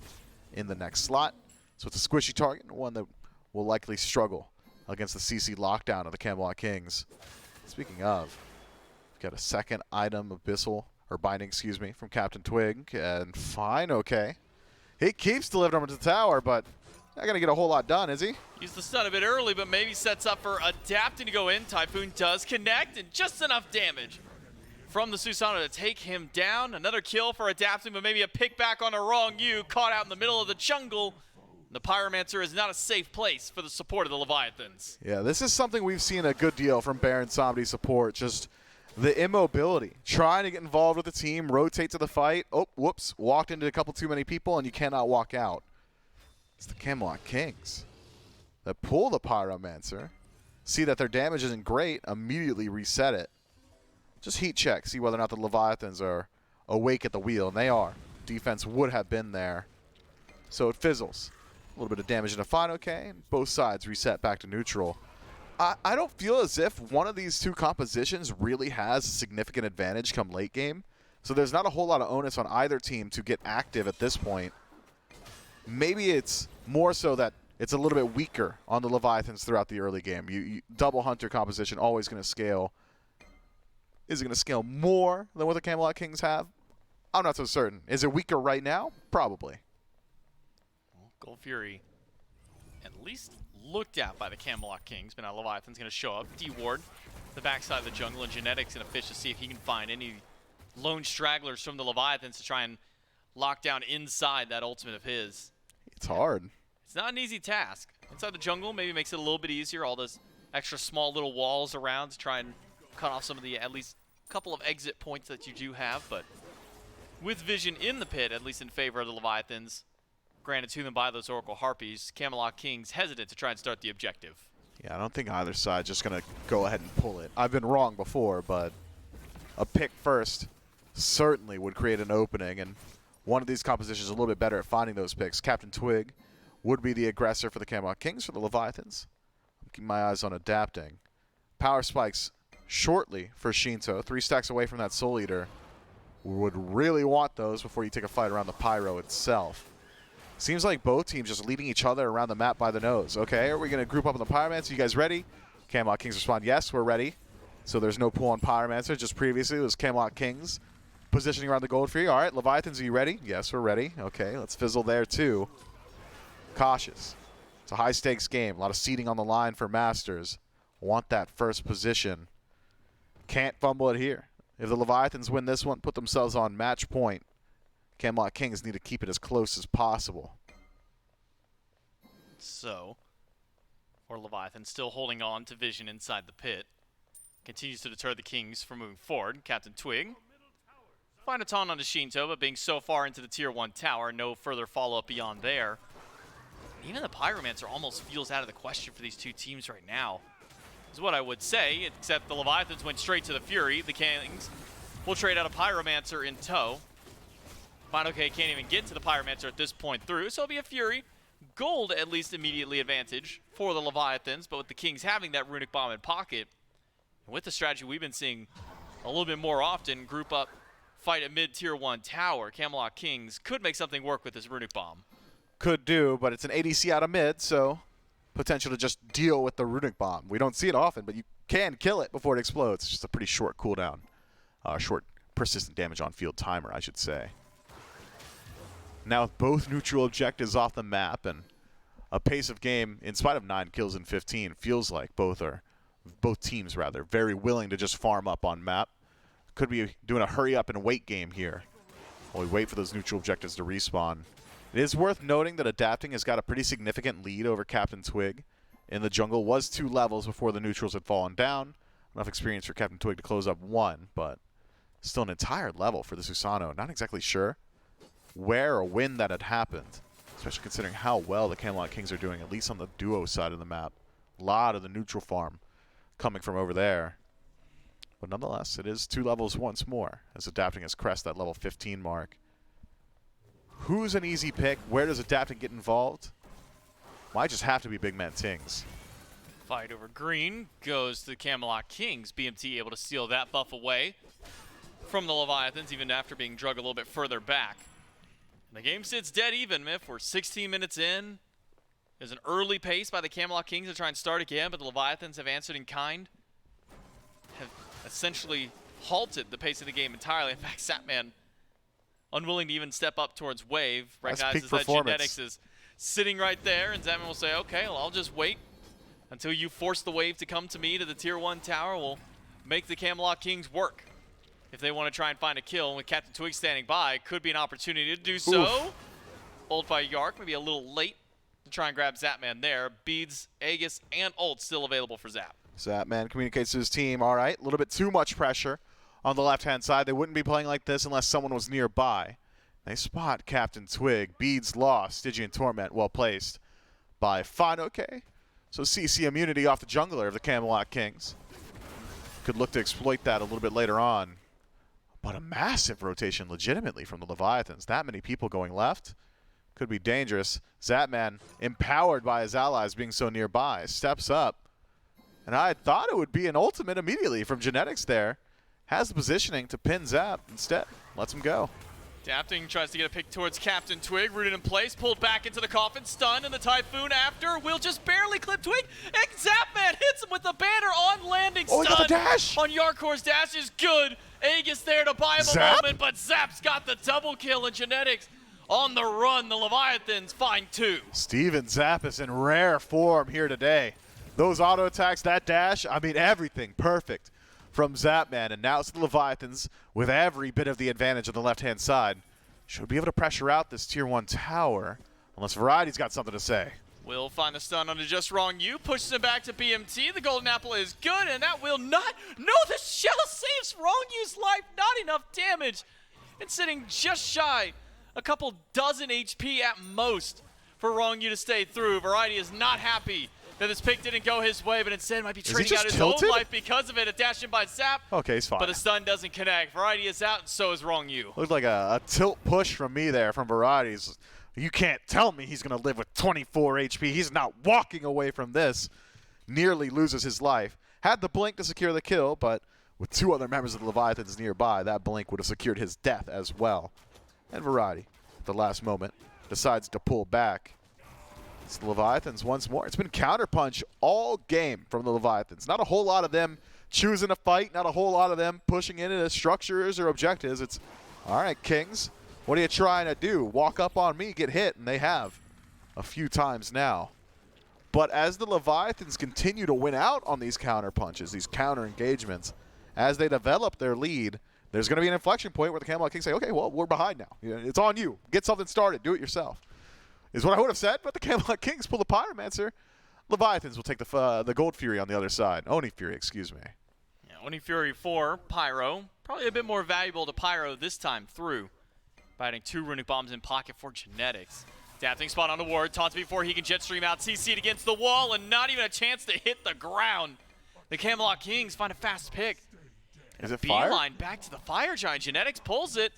in the next slot. So it's a squishy target, one that will likely struggle against the CC lockdown of the Camelot Kings. Speaking of, we've got a second item Abyssal, or Binding, excuse me, from Captain Twig, and fine, okay. He keeps delivering them to the tower, but not going to get a whole lot done, is he? Used the stun a bit early, but maybe sets up for Adapting to go in. Typhoon does connect, and just enough damage from the Susanoo to take him down. Another kill for Adapting, but maybe a pick back on a wrong U, caught out in the middle of the jungle. The Pyromancer is not a safe place for the support of the Leviathans. Yeah, this is something we've seen a good deal from Baron Samdi support, just the immobility. Trying to get involved with the team, rotate to the fight. Oh, whoops, walked into a couple too many people and you cannot walk out. It's the Camelot Kings that pull the Pyromancer, see that their damage isn't great, immediately reset it. Just heat check, see whether or not the Leviathans are awake at the wheel, and they are. Defense would have been there. So it fizzles. A little bit of damage into Final K, and both sides reset back to neutral. I don't feel as if one of these two compositions really has a significant advantage come late game. So there's not a whole lot of onus on either team to get active at this point. Maybe it's more so that it's a little bit weaker on the Leviathans throughout the early game. You double Hunter composition, always going to scale. Is it going to scale more than what the Camelot Kings have? I'm not so certain. Is it weaker right now? Probably. Gold Fury at least looked at by the Camelot Kings, but now Leviathan's going to show up. D-Ward, the backside of the jungle, and Genetics going to fish to see if he can find any lone stragglers from the Leviathans to try and lock down inside that ultimate of his. It's hard. It's not an easy task. Inside the jungle maybe makes it a little bit easier, all those extra small little walls around to try and cut off some of the at least couple of exit points that you do have, but with vision in the pit, at least in favor of the Leviathans, granted to them by those Oracle Harpies, Camelot Kings hesitant to try and start the objective. Yeah, I don't think either side's just going to go ahead and pull it. I've been wrong before, but a pick first certainly would create an opening, and one of these compositions is a little bit better at finding those picks. Captain Twig would be the aggressor for the Camelot Kings. For the Leviathans, I'm keeping my eyes on Adapting. Power spikes shortly for Shinto. 3 stacks away from that Soul Eater. Would really want those before you take a fight around the Pyro itself. Seems like both teams just leading each other around the map by the nose. Okay, are we going to group up on the Pyromancer? You guys ready? Camelot Kings respond, yes, we're ready. So there's no pull on Pyromancer. Just previously it was Camelot Kings positioning around the gold for you. All right, Leviathans, are you ready? Yes, we're ready. Okay, let's fizzle there too. Cautious. It's a high-stakes game. A lot of seeding on the line for Masters. Want that first position. Can't fumble it here. If the Leviathans win this one, put themselves on match point. Camelot Kings need to keep it as close as possible. So, for Leviathan, still holding on to vision inside the pit. Continues to deter the Kings from moving forward. Captain Twig. Find a ton on Shinto, but being so far into the Tier 1 tower, no further follow-up beyond there. Even the Pyromancer almost feels out of the question for these two teams right now, is what I would say, except the Leviathans went straight to the Fury. The Kings will trade out a Pyromancer in tow. Final K can't even get to the Pyromancer at this point through, so it'll be a Fury. Gold, at least, immediately advantage for the Leviathans, but with the Kings having that Runic Bomb in pocket, and with the strategy we've been seeing a little bit more often, group up, fight a mid-tier 1 tower, Camelot Kings could make something work with this Runic Bomb. Could do, but it's an ADC out of mid, so potential to just deal with the Runic Bomb. We don't see it often, but you can kill it before it explodes. It's just a pretty short cooldown. Short persistent damage on field timer, I should say. Now with both neutral objectives off the map and a pace of game, in spite of 9 kills in 15, feels like both teams very willing to just farm up on map. Could be doing a hurry up and wait game here while we wait for those neutral objectives to respawn. It is worth noting that Adapting has got a pretty significant lead over Captain Twig. In the jungle was 2 levels before the neutrals had fallen down. Enough experience for Captain Twig to close up 1, but still an entire level for the Susano. Not exactly sure where or when that had happened, especially considering how well the Camelot Kings are doing, at least on the duo side of the map. A lot of the neutral farm coming from over there. But nonetheless, it is 2 levels once more, as Adapting has crested that level 15 mark. Who's an easy pick? Where does Adapting get involved? Might just have to be Big Man Tings. Fight over green goes to the Camelot Kings. BMT able to steal that buff away from the Leviathans, even after being dragged a little bit further back. And the game sits dead even, Miff. We're 16 minutes in. There's an early pace by the Camelot Kings to try and start again, but the Leviathans have answered in kind. Have essentially halted the pace of the game entirely. In fact, Satman, unwilling to even step up towards wave, recognizes that Genetics is sitting right there, and Zatman will say, okay, well, I'll just wait until you force the wave to come to me to the Tier 1 tower. We'll make the Camelot Kings work. If they want to try and find a kill, and with Captain Twig standing by, could be an opportunity to do so. Oof. Ult by Yark, maybe a little late to try and grab Zatman there. Beads, Aegis, and ult still available for Zap. Zatman communicates to his team, all right, a little bit too much pressure on the left-hand side. They wouldn't be playing like this unless someone was nearby. They spot Captain Twig. Beads lost. Stygian Torment well placed by Finoke. So CC immunity off the jungler of the Camelot Kings. Could look to exploit that a little bit later on. But a massive rotation legitimately from the Leviathans. That many people going left could be dangerous. Zatman, empowered by his allies being so nearby, steps up. And I thought it would be an ultimate immediately from Genetics there. Has the positioning to pin Zap. Instead, lets him go. Adapting tries to get a pick towards Captain Twig, rooted in place, pulled back into the coffin, stunned, and the Typhoon after will just barely clip Twig, and Zapman hits him with the banner on landing. Oh, he got the Stun dash! on Yarkor's dash is good. Aegis there to buy him a moment, but Zap's got the double kill, and Genetics on the run. The Leviathans find 2. Steven Zap is in rare form here today. Those auto attacks, that dash, I mean everything perfect from Zapman, and now it's the Leviathans with every bit of the advantage on the left-hand side. Should be able to pressure out this Tier 1 tower, unless Variety's got something to say. Will find the stun on the Just Wrong You, pushes him back to BMT. The Golden Apple is good, and that will not. No, the shell saves Wrong You's life. Not enough damage. And sitting just shy, a couple dozen HP at most for Wrong You to stay through. Variety is not happy that this pick didn't go his way, but instead might be trading out his own life because of it. A dash in by Zap. Okay, he's fine. But the stun doesn't connect. Variety is out, and so is Wrong You. Looked like a tilt push from me there from Varieties. You can't tell me he's going to live with 24 HP. He's not walking away from this. Nearly loses his life. Had the blink to secure the kill, but with 2 other members of the Leviathans nearby, that blink would have secured his death as well. And Variety, at the last moment, decides to pull back. It's the Leviathans once more. It's been counterpunch all game from the Leviathans. Not a whole lot of them choosing a fight, not a whole lot of them pushing into structures or objectives. It's, all right, Kings, what are you trying to do? Walk up on me, get hit, and they have a few times now. But as the Leviathans continue to win out on these counterpunches, these counter engagements, as they develop their lead, there's going to be an inflection point where the Camelot Kings say, okay, well, we're behind now. It's on you. Get something started. Do it yourself. Is what I would have said, but the Camelot Kings pull the Pyromancer. Leviathans will take the Gold Fury on the other side. Oni Fury, excuse me. Yeah, Oni Fury for Pyro. Probably a bit more valuable to Pyro this time through. By adding 2 Runic Bombs in pocket for Genetics. Adapting spot on the ward. Taunts before he can jet stream out. CC'd against the wall and not even a chance to hit the ground. The Camelot Kings find a fast pick. Is it fire? Beeline back to the Fire Giant. Genetics pulls it.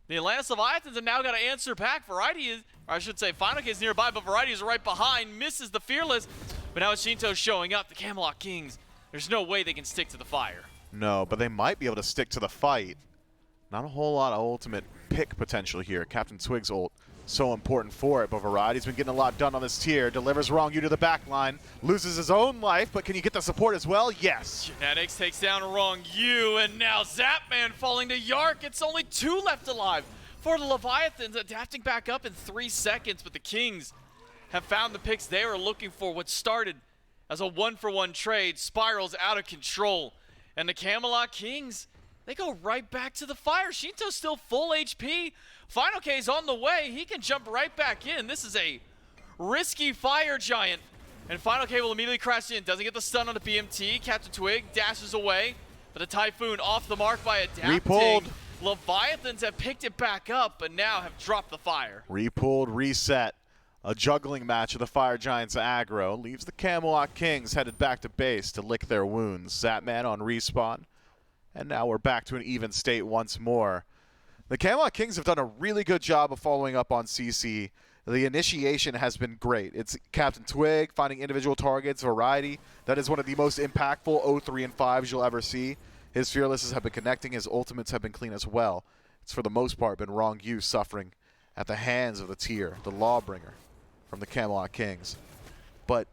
The Atlantis Leviathans have now got to answer back. Variety is, or I should say, Final K is nearby, but Variety is right behind. Misses the Fearless. But now it's Shinto showing up. The Camelot Kings, there's no way they can stick to the fire. No, but they might be able to stick to the fight. Not a whole lot of ultimate pick potential here. Captain Twig's ult, so important for it, but Variety's been getting a lot done on this tier. Delivers Wrong You to the back line. Loses his own life, but can you get the support as well? Yes. Genetics takes down Wrong You, and now Zapman falling to Yark. It's only 2 left alive for the Leviathans, adapting back up in 3 seconds, but the Kings have found the picks they were looking for. What started as a 1-for-1 trade spirals out of control, and the Camelot Kings, they go right back to the fire. Shinto's still full HP. Final K's on the way. He can jump right back in. This is a risky Fire Giant. And Final K will immediately crash in. Doesn't get the stun on the BMT. Captain Twig dashes away. But the Typhoon off the mark by adapting. Repulled. Leviathans have picked it back up, but now have dropped the fire. Repulled, reset. A juggling match of the Fire Giants aggro. Leaves the Camelot Kings headed back to base to lick their wounds. Zapman on respawn. And now we're back to an even state once more. The Camelot Kings have done a really good job of following up on CC. The initiation has been great. It's Captain Twig finding individual targets, Variety. That is one of the most impactful 0-3 and 5s you'll ever see. His Fearlesses have been connecting. His ultimates have been clean as well. It's for the most part been Wrong You suffering at the hands of the tier, the Lawbringer from the Camelot Kings. But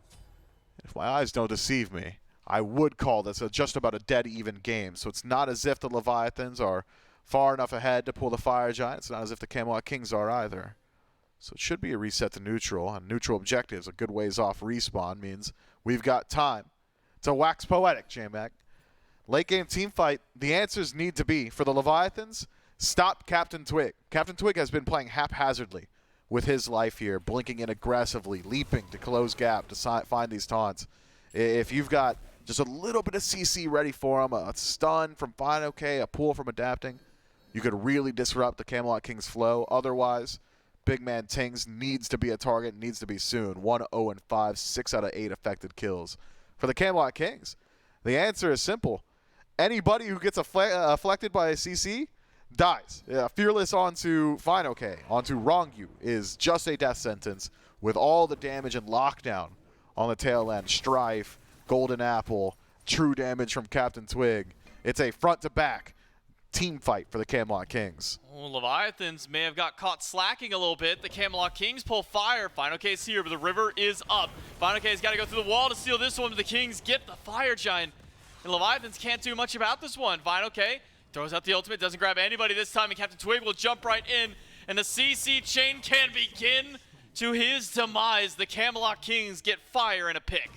if my eyes don't deceive me, I would call this just about a dead even game. So it's not as if the Leviathans are far enough ahead to pull the Fire Giant. It's not as if the Camelot Kings are either. So it should be a reset to neutral. And neutral objectives, a good ways off respawn, means we've got time to wax poetic, J-Mac. Late game team fight, the answers need to be, for the Leviathans, stop Captain Twig. Captain Twig has been playing haphazardly with his life here, blinking in aggressively, leaping to close gap to find these taunts. If you've got just a little bit of CC ready for him, a stun from Fine OK, a pull from adapting, you could really disrupt the Camelot Kings flow. Otherwise, big man Tings needs to be a target, needs to be soon. 1-0-5, 6 out of 8 affected kills. For the Camelot Kings, the answer is simple. Anybody who gets afflicted by a CC dies. Fearless onto Fine OK, onto Wrong You is just a death sentence with all the damage and lockdown on the tail end. Strife, Golden Apple, true damage from Captain Twig. It's a front-to-back team fight for the Camelot Kings. Well, Leviathans may have got caught slacking a little bit. The Camelot Kings pull fire. Final K's here, but the river is up. Final K's got to go through the wall to steal this one, but the Kings get the Fire Giant. And Leviathans can't do much about this one. Final K throws out the ultimate, doesn't grab anybody this time, and Captain Twig will jump right in, and the CC chain can begin to his demise. The Camelot Kings get fire and a pick.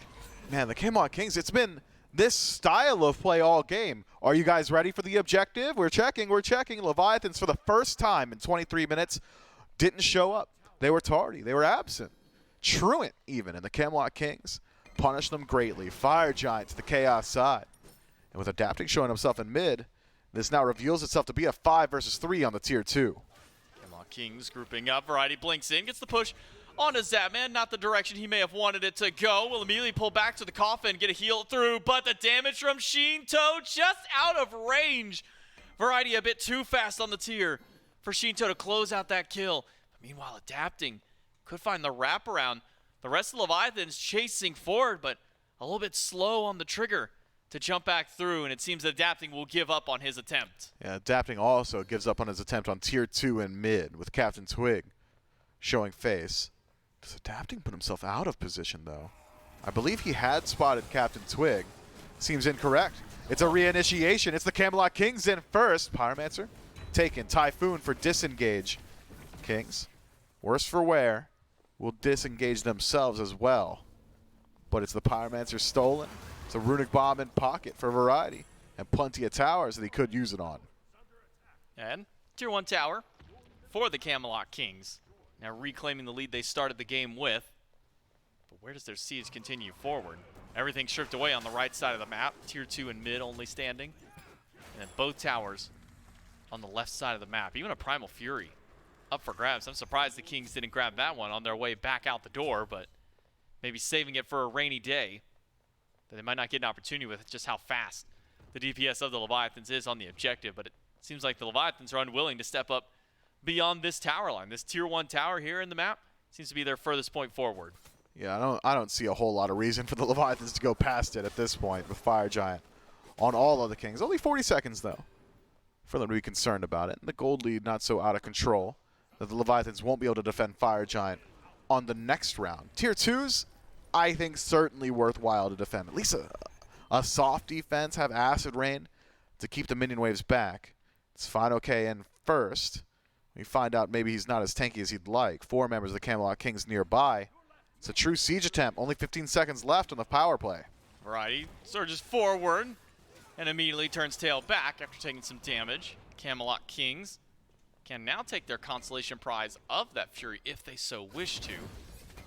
Man, the Camelot Kings, it's been this style of play all game. Are you guys ready for the objective? We're checking. Leviathans, for the first time in 23 minutes, didn't show up. They were tardy. They were absent. Truant, even, and the Camelot Kings punished them greatly. Fire Giant to the Chaos side. And with Adapting showing himself in mid, this now reveals itself to be a 5 versus 3 on the tier 2. Camelot Kings grouping up. Variety blinks in, gets the push onto Zapman. Not the direction he may have wanted it to go. Will immediately pull back to the coffin, get a heal through, but the damage from Shinto just out of range. Variety a bit too fast on the tier for Shinto to close out that kill. But meanwhile, Adapting could find the wraparound. The rest of the Leviathans chasing forward, but a little bit slow on the trigger to jump back through, and it seems Adapting will give up on his attempt. Yeah, Adapting also gives up on his attempt on tier 2 in mid with Captain Twig showing face Does Adapting put himself out of position, though? I believe he had spotted Captain Twig. Seems incorrect. It's a reinitiation. It's the Camelot Kings in first. Pyromancer taken. Typhoon for disengage. Kings, worse for wear, will disengage themselves as well. But it's the Pyromancer stolen. It's a Runic Bomb in pocket for variety. And plenty of towers that he could use it on. And Tier 1 tower for the Camelot Kings. Now reclaiming the lead they started the game with. But where does their siege continue forward? Everything stripped away on the right side of the map. Tier 2 and mid only standing. And then both towers on the left side of the map. Even a Primal Fury up for grabs. I'm surprised the Kings didn't grab that one on their way back out the door, but maybe saving it for a rainy day that they might not get an opportunity with just how fast the DPS of the Leviathans is on the objective. But it seems like the Leviathans are unwilling to step up beyond this tower line. This Tier 1 tower here in the map seems to be their furthest point forward. Yeah, I don't see a whole lot of reason for the Leviathans to go past it at this point with Fire Giant on all of the Kings. Only 40 seconds, though, for them to be concerned about it. And the gold lead not so out of control that the Leviathans won't be able to defend Fire Giant on the next round. Tier 2s, I think, certainly worthwhile to defend. At least a soft defense, have Acid Rain to keep the minion waves back. It's fine, okay, in first. We find out maybe he's not as tanky as he'd like. 4 members of the Camelot Kings nearby. It's a true siege attempt. Only 15 seconds left on the power play. Variety surges forward and immediately turns tail back after taking some damage. Camelot Kings can now take their consolation prize of that Fury if they so wish to.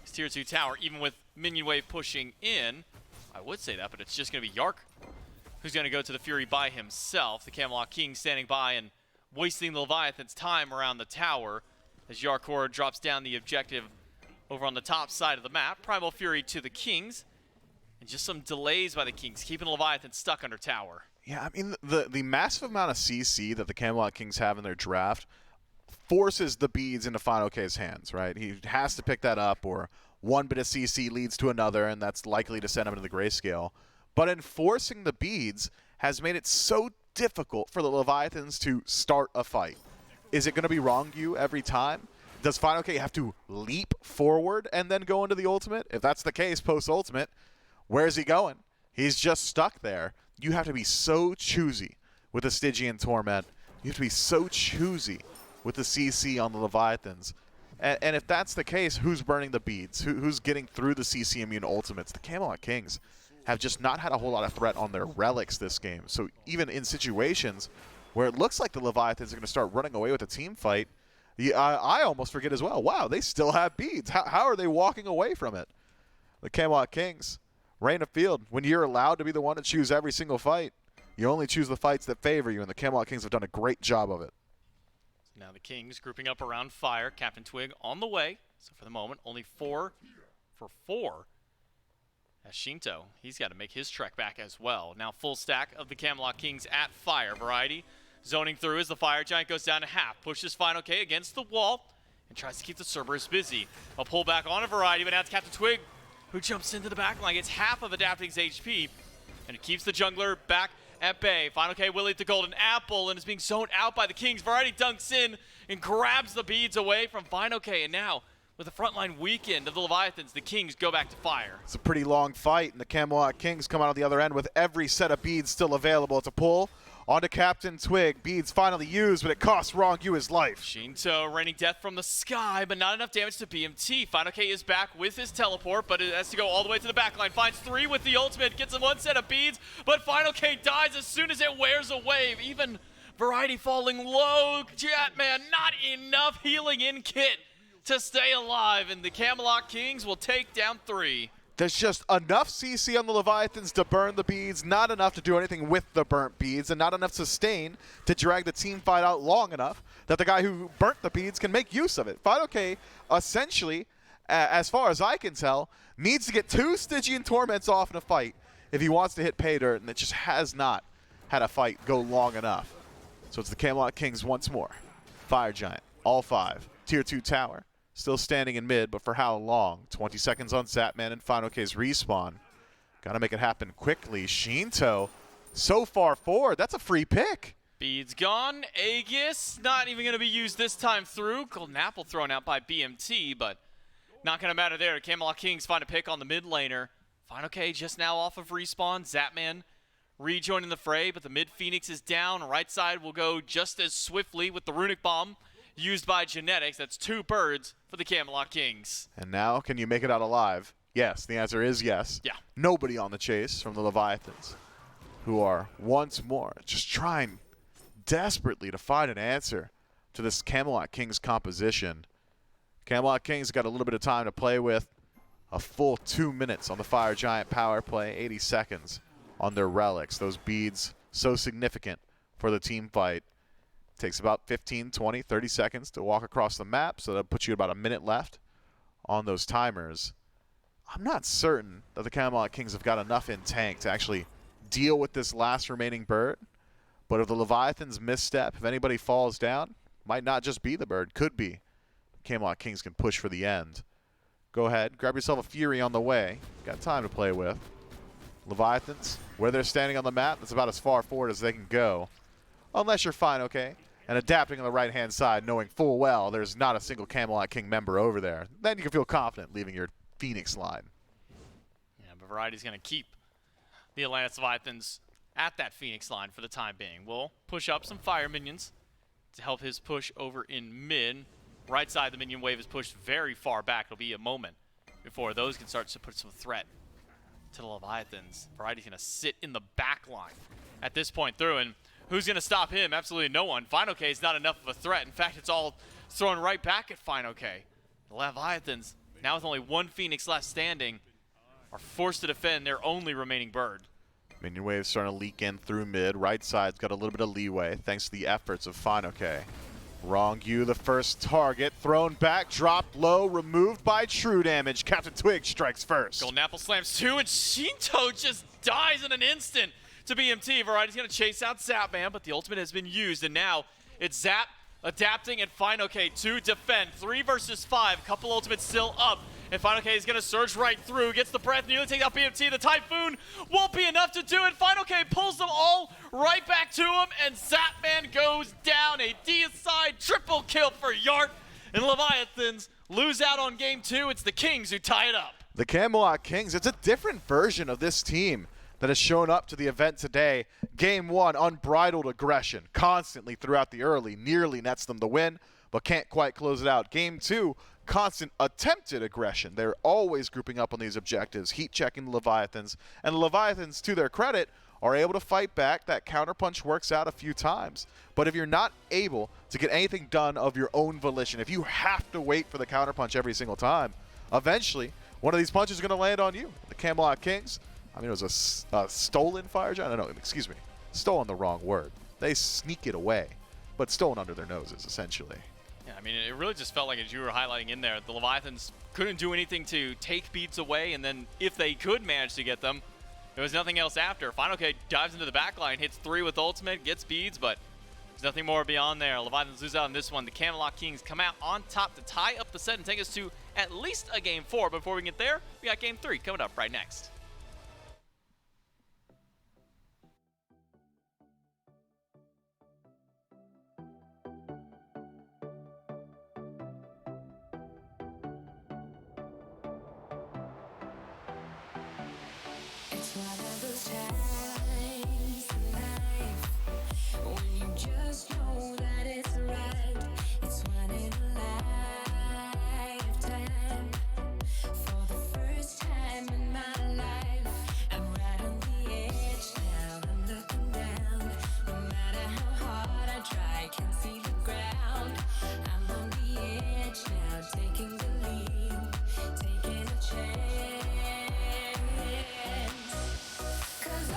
This Tier 2 tower, even with minion wave pushing in, I would say that, but it's just going to be Yark who's going to go to the Fury by himself. The Camelot Kings standing by and wasting the Leviathan's time around the tower as Yarkor drops down the objective over on the top side of the map. Primal Fury to the Kings. And just some delays by the Kings, keeping the Leviathan stuck under tower. Yeah, I mean, the massive amount of CC that the Camelot Kings have in their draft forces the beads into Final K's hands, right? He has to pick that up, or one bit of CC leads to another, and that's likely to send him into the grayscale. But enforcing the beads has made it so difficult for the Leviathans to start a fight. Is it going to be wrong you every time? Does Final K have to leap forward and then go into the ultimate? If that's the case, post-ultimate, where's he going? He's just stuck there. You have to be so choosy with the Stygian Torment. You have to be so choosy with the CC on the Leviathans. And if that's the case, who's burning the beads? Who's getting through the CC immune ultimates? The Camelot Kings have just not had a whole lot of threat on their relics this game. So even in situations where it looks like the Leviathans are going to start running away with a team fight, I almost forget as well, wow, they still have beads. How are they walking away from it? The Camelot Kings reign of field. When you're allowed to be the one to choose every single fight, you only choose the fights that favor you, and the Camelot Kings have done a great job of it. So now the Kings grouping up around Fire. Captain Twig on the way. So for the moment, only 4 for 4. As Shinto, he's got to make his trek back as well. Now full stack of the Camelot Kings at Fire. Variety zoning through as the Fire Giant goes down to half. Pushes Final K against the wall and tries to keep the Cerberus busy. A pullback on a Variety, but now it's Captain Twig who jumps into the backline, gets half of Adapting's HP, and it keeps the jungler back at bay. Final K will eat the golden apple and is being zoned out by the Kings. Variety dunks in and grabs the beads away from Final K, and now with the frontline weakened of the Leviathans, the Kings go back to Fire. It's a pretty long fight, and the Camelot Kings come out on the other end with every set of beads still available. It's a pull onto Captain Twig. Beads finally used, but it costs Rongu his life. Shinto raining death from the sky, but not enough damage to BMT. Final K is back with his teleport, but it has to go all the way to the backline. Finds 3 with the ultimate, gets him 1 set of beads, but Final K dies as soon as it wears a wave. Even Variety falling low. Jetman, not enough healing in kit to stay alive, and the Camelot Kings will take down 3. There's just enough CC on the Leviathans to burn the beads, not enough to do anything with the burnt beads, and not enough sustain to drag the team fight out long enough that the guy who burnt the beads can make use of it. Final K, essentially, as far as I can tell, needs to get 2 Stygian Torments off in a fight if he wants to hit pay dirt, and it just has not had a fight go long enough. So it's the Camelot Kings once more. Fire Giant, all 5. Tier 2 tower. Still standing in mid, but for how long? 20 seconds on Zapman and Final K's respawn. Got to make it happen quickly. Shinto, so far forward. That's a free pick. Beads gone. Aegis, not even going to be used this time through. Golden Apple thrown out by BMT, but Not going to matter there. Camelot Kings find a pick on the mid laner. Final K just now off of respawn. Zapman rejoining the fray, but the mid Phoenix is down. Right side will go just as swiftly with the Runic Bomb used by Genetics. That's 2 birds for the Camelot Kings. And now, can you make it out alive? Yes, the answer is yes. Yeah. Nobody on the chase from the Leviathans, who are once more just trying desperately to find an answer to this Camelot Kings composition. Camelot Kings got a little bit of time to play with. A full 2 minutes on the Fire Giant power play, 80 seconds on their relics. Those beads so significant for the team fight. Takes about 15, 20, 30 seconds to walk across the map, so that puts you about a minute left on those timers. I'm not certain that the Camelot Kings have got enough in tank to actually deal with this last remaining bird, but if the Leviathans misstep, if anybody falls down, might not just be the bird, could be. Camelot Kings can push for the end. Go ahead, grab yourself a Fury on the way. Got time to play with. Leviathans, where they're standing on the map, that's about as far forward as they can go. Unless you're fine, okay? And adapting on the right-hand side, knowing full well there's not a single Camelot King member over there. Then you can feel confident leaving your Phoenix line. Yeah, but Variety's going to keep the Atlantis Leviathans at that Phoenix line for the time being. We'll push up some fire minions to help his push over in mid. Right side, the minion wave is pushed very far back. It'll be a moment before those can start to put some threat to the Leviathans. Variety's going to sit in the back line at this point through, and who's going to stop him? Absolutely no one. Final K is not enough of a threat. In fact, it's all thrown right back at Final K. The Leviathans, now with only 1 Phoenix left standing, are forced to defend their only remaining bird. Minion wave starting to leak in through mid. Right side's got a little bit of leeway thanks to the efforts of Final K. Wrong U, the first target, thrown back, dropped low, removed by true damage. Captain Twig strikes first. Golden Apple slams 2, and Shinto just dies in an instant to BMT. Variety's going to chase out Zapman, but the ultimate has been used, and now it's Zap adapting and Final K to defend. 3 versus 5, couple ultimates still up, and Final K is going to surge right through, gets the breath, nearly takes out BMT. The Typhoon won't be enough to do it. Final K pulls them all right back to him, and Zapman goes down. A deicide triple kill for Yart, and Leviathans lose out on game 2. It's the Kings who tie it up. The Camelot Kings, it's a different version of this team that has shown up to the event today. Game 1, unbridled aggression constantly throughout the early, nearly nets them the win, but can't quite close it out. Game 2, constant attempted aggression. They're always grouping up on these objectives, heat checking the Leviathans, and the Leviathans, to their credit, are able to fight back. That counterpunch works out a few times. But if you're not able to get anything done of your own volition, if you have to wait for the counterpunch every single time, eventually one of these punches is going to land on you. The Camelot Kings, I mean, it was a stolen Fire Giant. No, excuse me. Stolen the wrong word. They sneak it away, but stolen under their noses, essentially. Yeah, I mean, it really just felt like, as you were highlighting in there, the Leviathans couldn't do anything to take beads away, and then if they could manage to get them, there was nothing else after. Final K dives into the backline, hits 3 with ultimate, gets beads, but there's nothing more beyond there. Leviathans lose out on this one. The Camelot Kings come out on top to tie up the set and take us to at least a game 4. Before we get there, we got game 3 coming up right next. It's one of those times in life when you just know that it's right. It's one in a lifetime. For the first time in my life, I'm right on the edge now. I'm looking down. No matter how hard I try, can't see the ground. I'm on the edge now, taking the lead, taking a chance. 'Cause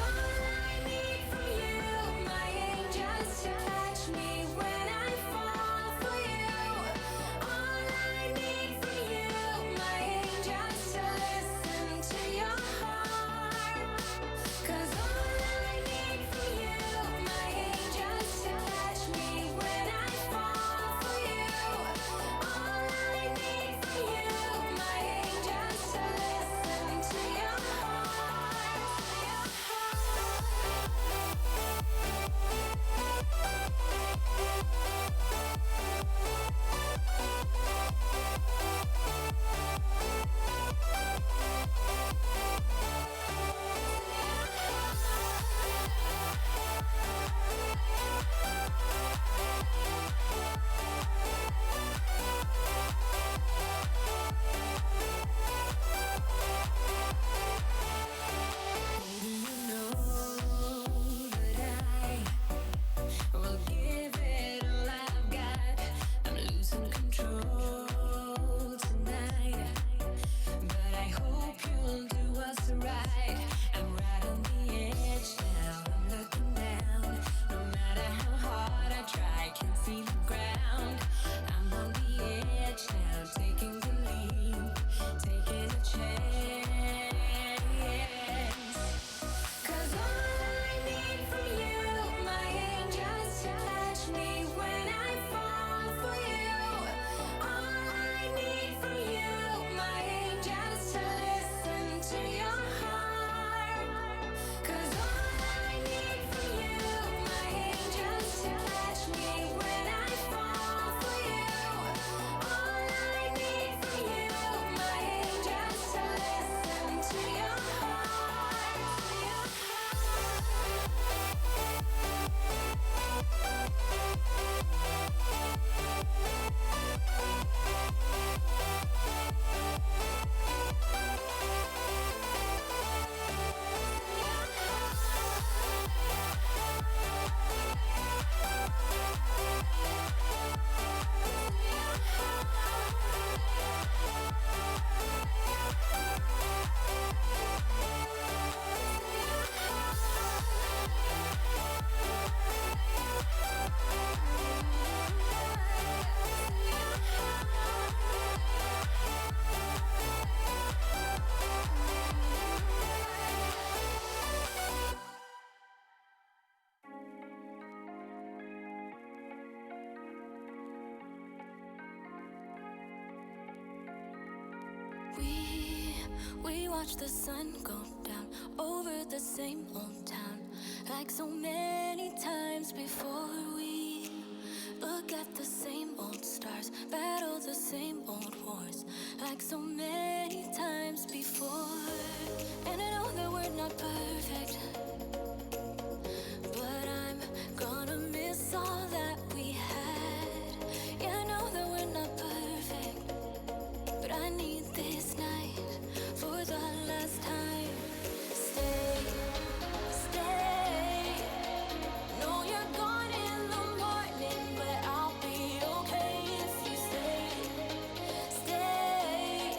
watch the sun go down over the same old town, like so many times before. We look at the same old stars, battle the same old wars, like so many times before. And I know that we're not perfect, but I'm gonna miss all that we had. Yeah, I know that we're not perfect, but I need this night for the last time. Stay, stay. No, you're gone in the morning, but I'll be okay if you stay. Stay.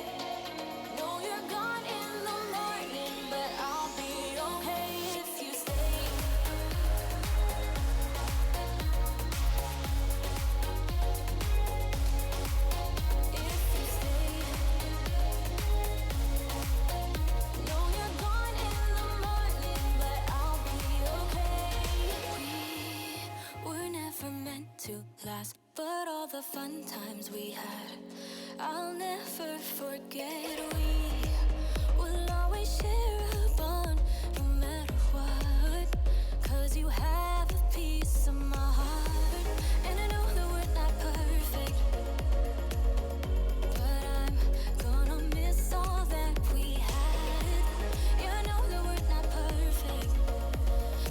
No, you're gone in the morning, but I'll be okay if you stay. If you stay. No, you're gone in the morning, but I'll be okay. We were never meant to last, but all the fun times we had, I'll never forget. We will always share a bond, no matter what, 'cause you have a piece of my heart. And I know that we're not perfect, but I'm gonna miss all that we had. Yeah, I know that we're not perfect,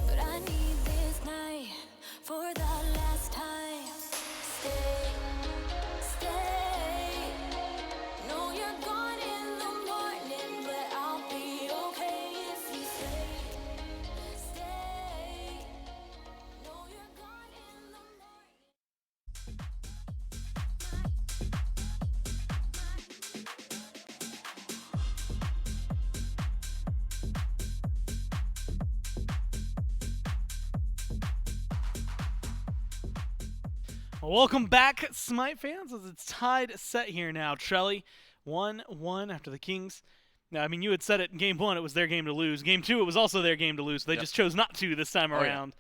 but I need this night for the last time. Stay, stay. No, you're gone in the morning, but I'll be okay if you stay. Stay. No, you're gone in the morning. Welcome back, Smite fans, as it's tied set here now. Trelly 1-1 after the Kings. Now, I mean, you had said it in Game 1, it was their game to lose. Game 2, it was also their game to lose. They just chose not to this time around.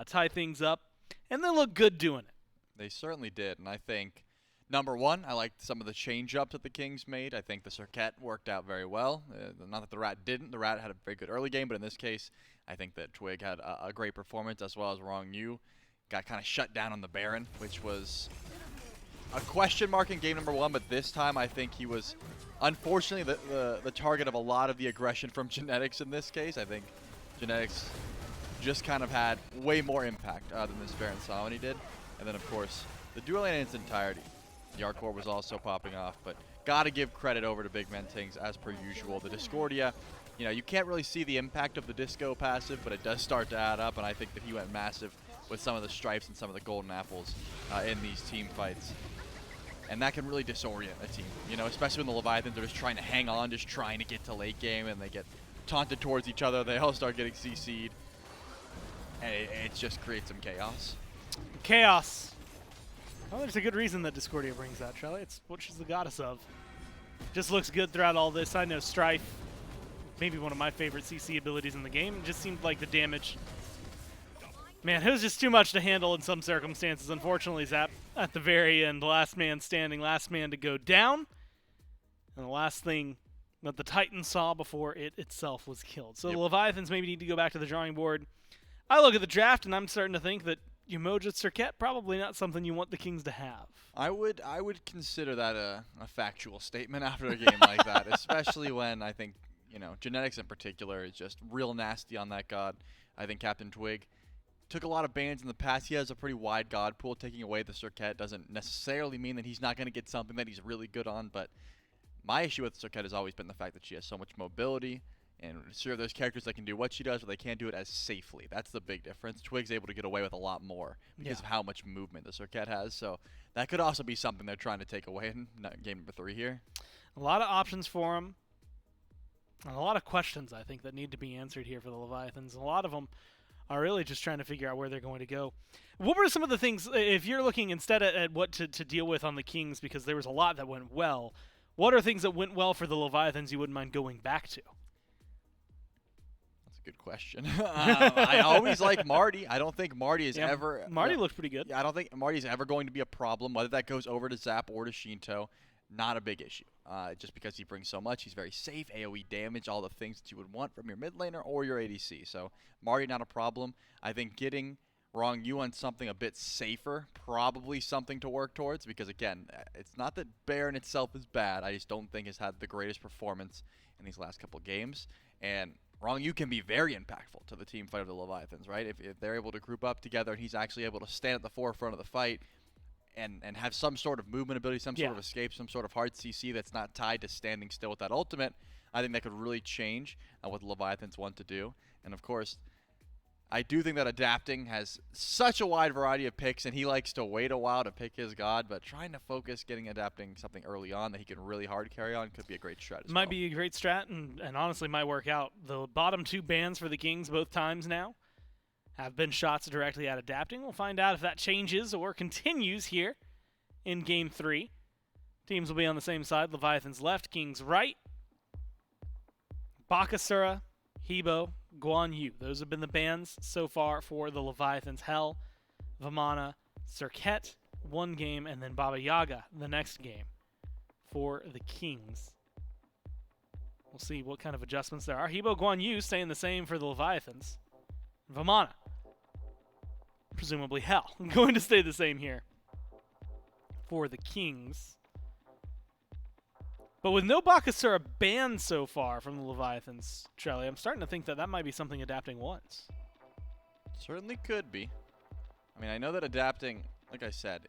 Tie things up, and they look good doing it. They certainly did, and I think, number one, I liked some of the change-ups that the Kings made. I think the Circuit worked out very well. Not that the Rat didn't. The Rat had a very good early game, but in this case, I think that Twig had a great performance, as well as Wrong Yu. Got kind of shut down on the Baron, which was a question mark in game number 1, but this time I think he was, unfortunately, the target of a lot of the aggression from Genetics in this case. I think Genetics just kind of had way more impact than this Baron Solomon did. And then, of course, the dual lane in its entirety. The Arc Core was also popping off, but got to give credit over to Big Man Tings as per usual. The Discordia, you know, you can't really see the impact of the Disco passive, but it does start to add up, and I think that he went massive with some of the stripes and some of the golden apples in these team fights. And that can really disorient a team, you know, especially when the Leviathans are just trying to hang on, just trying to get to late game, and they get taunted towards each other. They all start getting CC'd, and it just creates some chaos. Chaos. Well, there's a good reason that Discordia brings that, Charlie. It's what she's the goddess of. Just looks good throughout all this. I know Strife, maybe one of my favorite CC abilities in the game. It just seemed like the damage, man, it was just too much to handle in some circumstances. Unfortunately, Zap at the very end, last man standing, last man to go down. And the last thing that the Titan saw before it itself was killed. So the Leviathans maybe need to go back to the drawing board. I look at the draft, and I'm starting to think that Umoja Circuit, probably not something you want the Kings to have. I would consider that a factual statement after a game like that, especially when I think, you know, Genetics in particular is just real nasty on that god. I think Captain Twig took a lot of bans in the past. He has a pretty wide god pool. Taking away the Circuit doesn't necessarily mean that he's not going to get something that he's really good on, but my issue with Circuit has always been the fact that she has so much mobility. And sure, there's characters that can do what she does, but they can't do it as safely. That's the big difference. Twig's able to get away with a lot more because of how much movement the Circuit has. So that could also be something they're trying to take away in game number 3 here. A lot of options for him. And a lot of questions, I think, that need to be answered here for the Leviathans. A lot of them are really just trying to figure out where they're going to go. What were some of the things, if you're looking instead at what to deal with on the Kings, because there was a lot that went well, what are things that went well for the Leviathans you wouldn't mind going back to? Good question. I always like Marty. I don't think Marty is ever... Marty looked pretty good. I don't think Marty's ever going to be a problem, whether that goes over to Zap or to Shinto. not a big issue. Just because he brings so much, he's very safe, AoE damage, all the things that you would want from your mid laner or your ADC. So Marty, not a problem. I think getting Wrong You on something a bit safer, probably something to work towards, because again, it's not that Baron itself is bad, I just don't think he's had the greatest performance in these last couple games. And Wrong You can be very impactful to the team fight of the Leviathans, right? If they're able to group up together and he's actually able to stand at the forefront of the fight and have some sort of movement ability, some sort of escape, some sort of hard CC that's not tied to standing still with that ultimate, I think that could really change what the Leviathans want to do. And of course, I do think that Adapting has such a wide variety of picks, and he likes to wait a while to pick his god, but trying to focus getting Adapting something early on that he can really hard carry on could be a great strat as Might be a great strat, and honestly might work out. The bottom 2 bans for the Kings both times now have been shots directly at Adapting. We'll find out if that changes or continues here in Game 3. Teams will be on the same side. Leviathans left, Kings right. Bakasura, Hebo, Guan Yu. Those have been the bans so far for the Leviathans. Hell, Vamana, Serket, 1 game, and then Baba Yaga the next game for the Kings. We'll see what kind of adjustments there are. Hebo, Guan Yu staying the same for the Leviathans. Vamana, presumably Hell, going to stay the same here for the Kings. But with no Bakasura banned so far from the Leviathans, Charlie, I'm starting to think that that might be something Adapting wants. Certainly could be. I mean, I know that Adapting, like I said,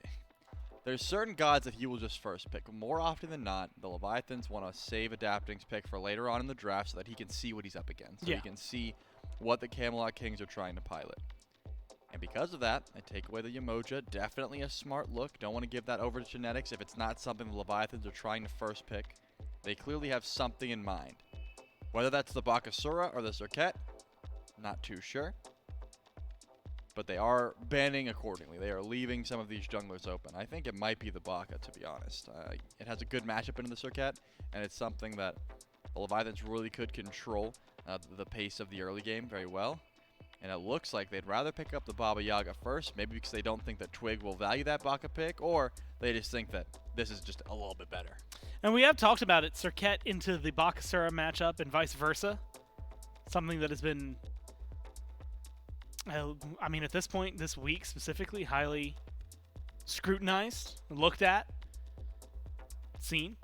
there's certain gods that he will just first pick. More often than not, the Leviathans want to save Adapting's pick for later on in the draft so that he can see what he's up against. So he can see what the Camelot Kings are trying to pilot. And because of that, I take away the Yemoja. Definitely a smart look. Don't want to give that over to genetics if it's not something the Leviathans are trying to first pick. They clearly have something in mind. Whether that's the Bakasura or the Serket, not too sure. But they are banning accordingly. They are leaving some of these junglers open. I think it might be the Baka, to be honest. It has a good matchup into the Serket, and it's something that the Leviathans really could control the pace of the early game very well. And it looks like they'd rather pick up the Baba Yaga first, maybe because they don't think that Twig will value that Baka pick, or they just think that this is just a little bit better. And we have talked about it, Serket into the Bakasura matchup and vice versa. Something that has been, I mean, at this point, this week specifically, highly scrutinized, looked at, seen.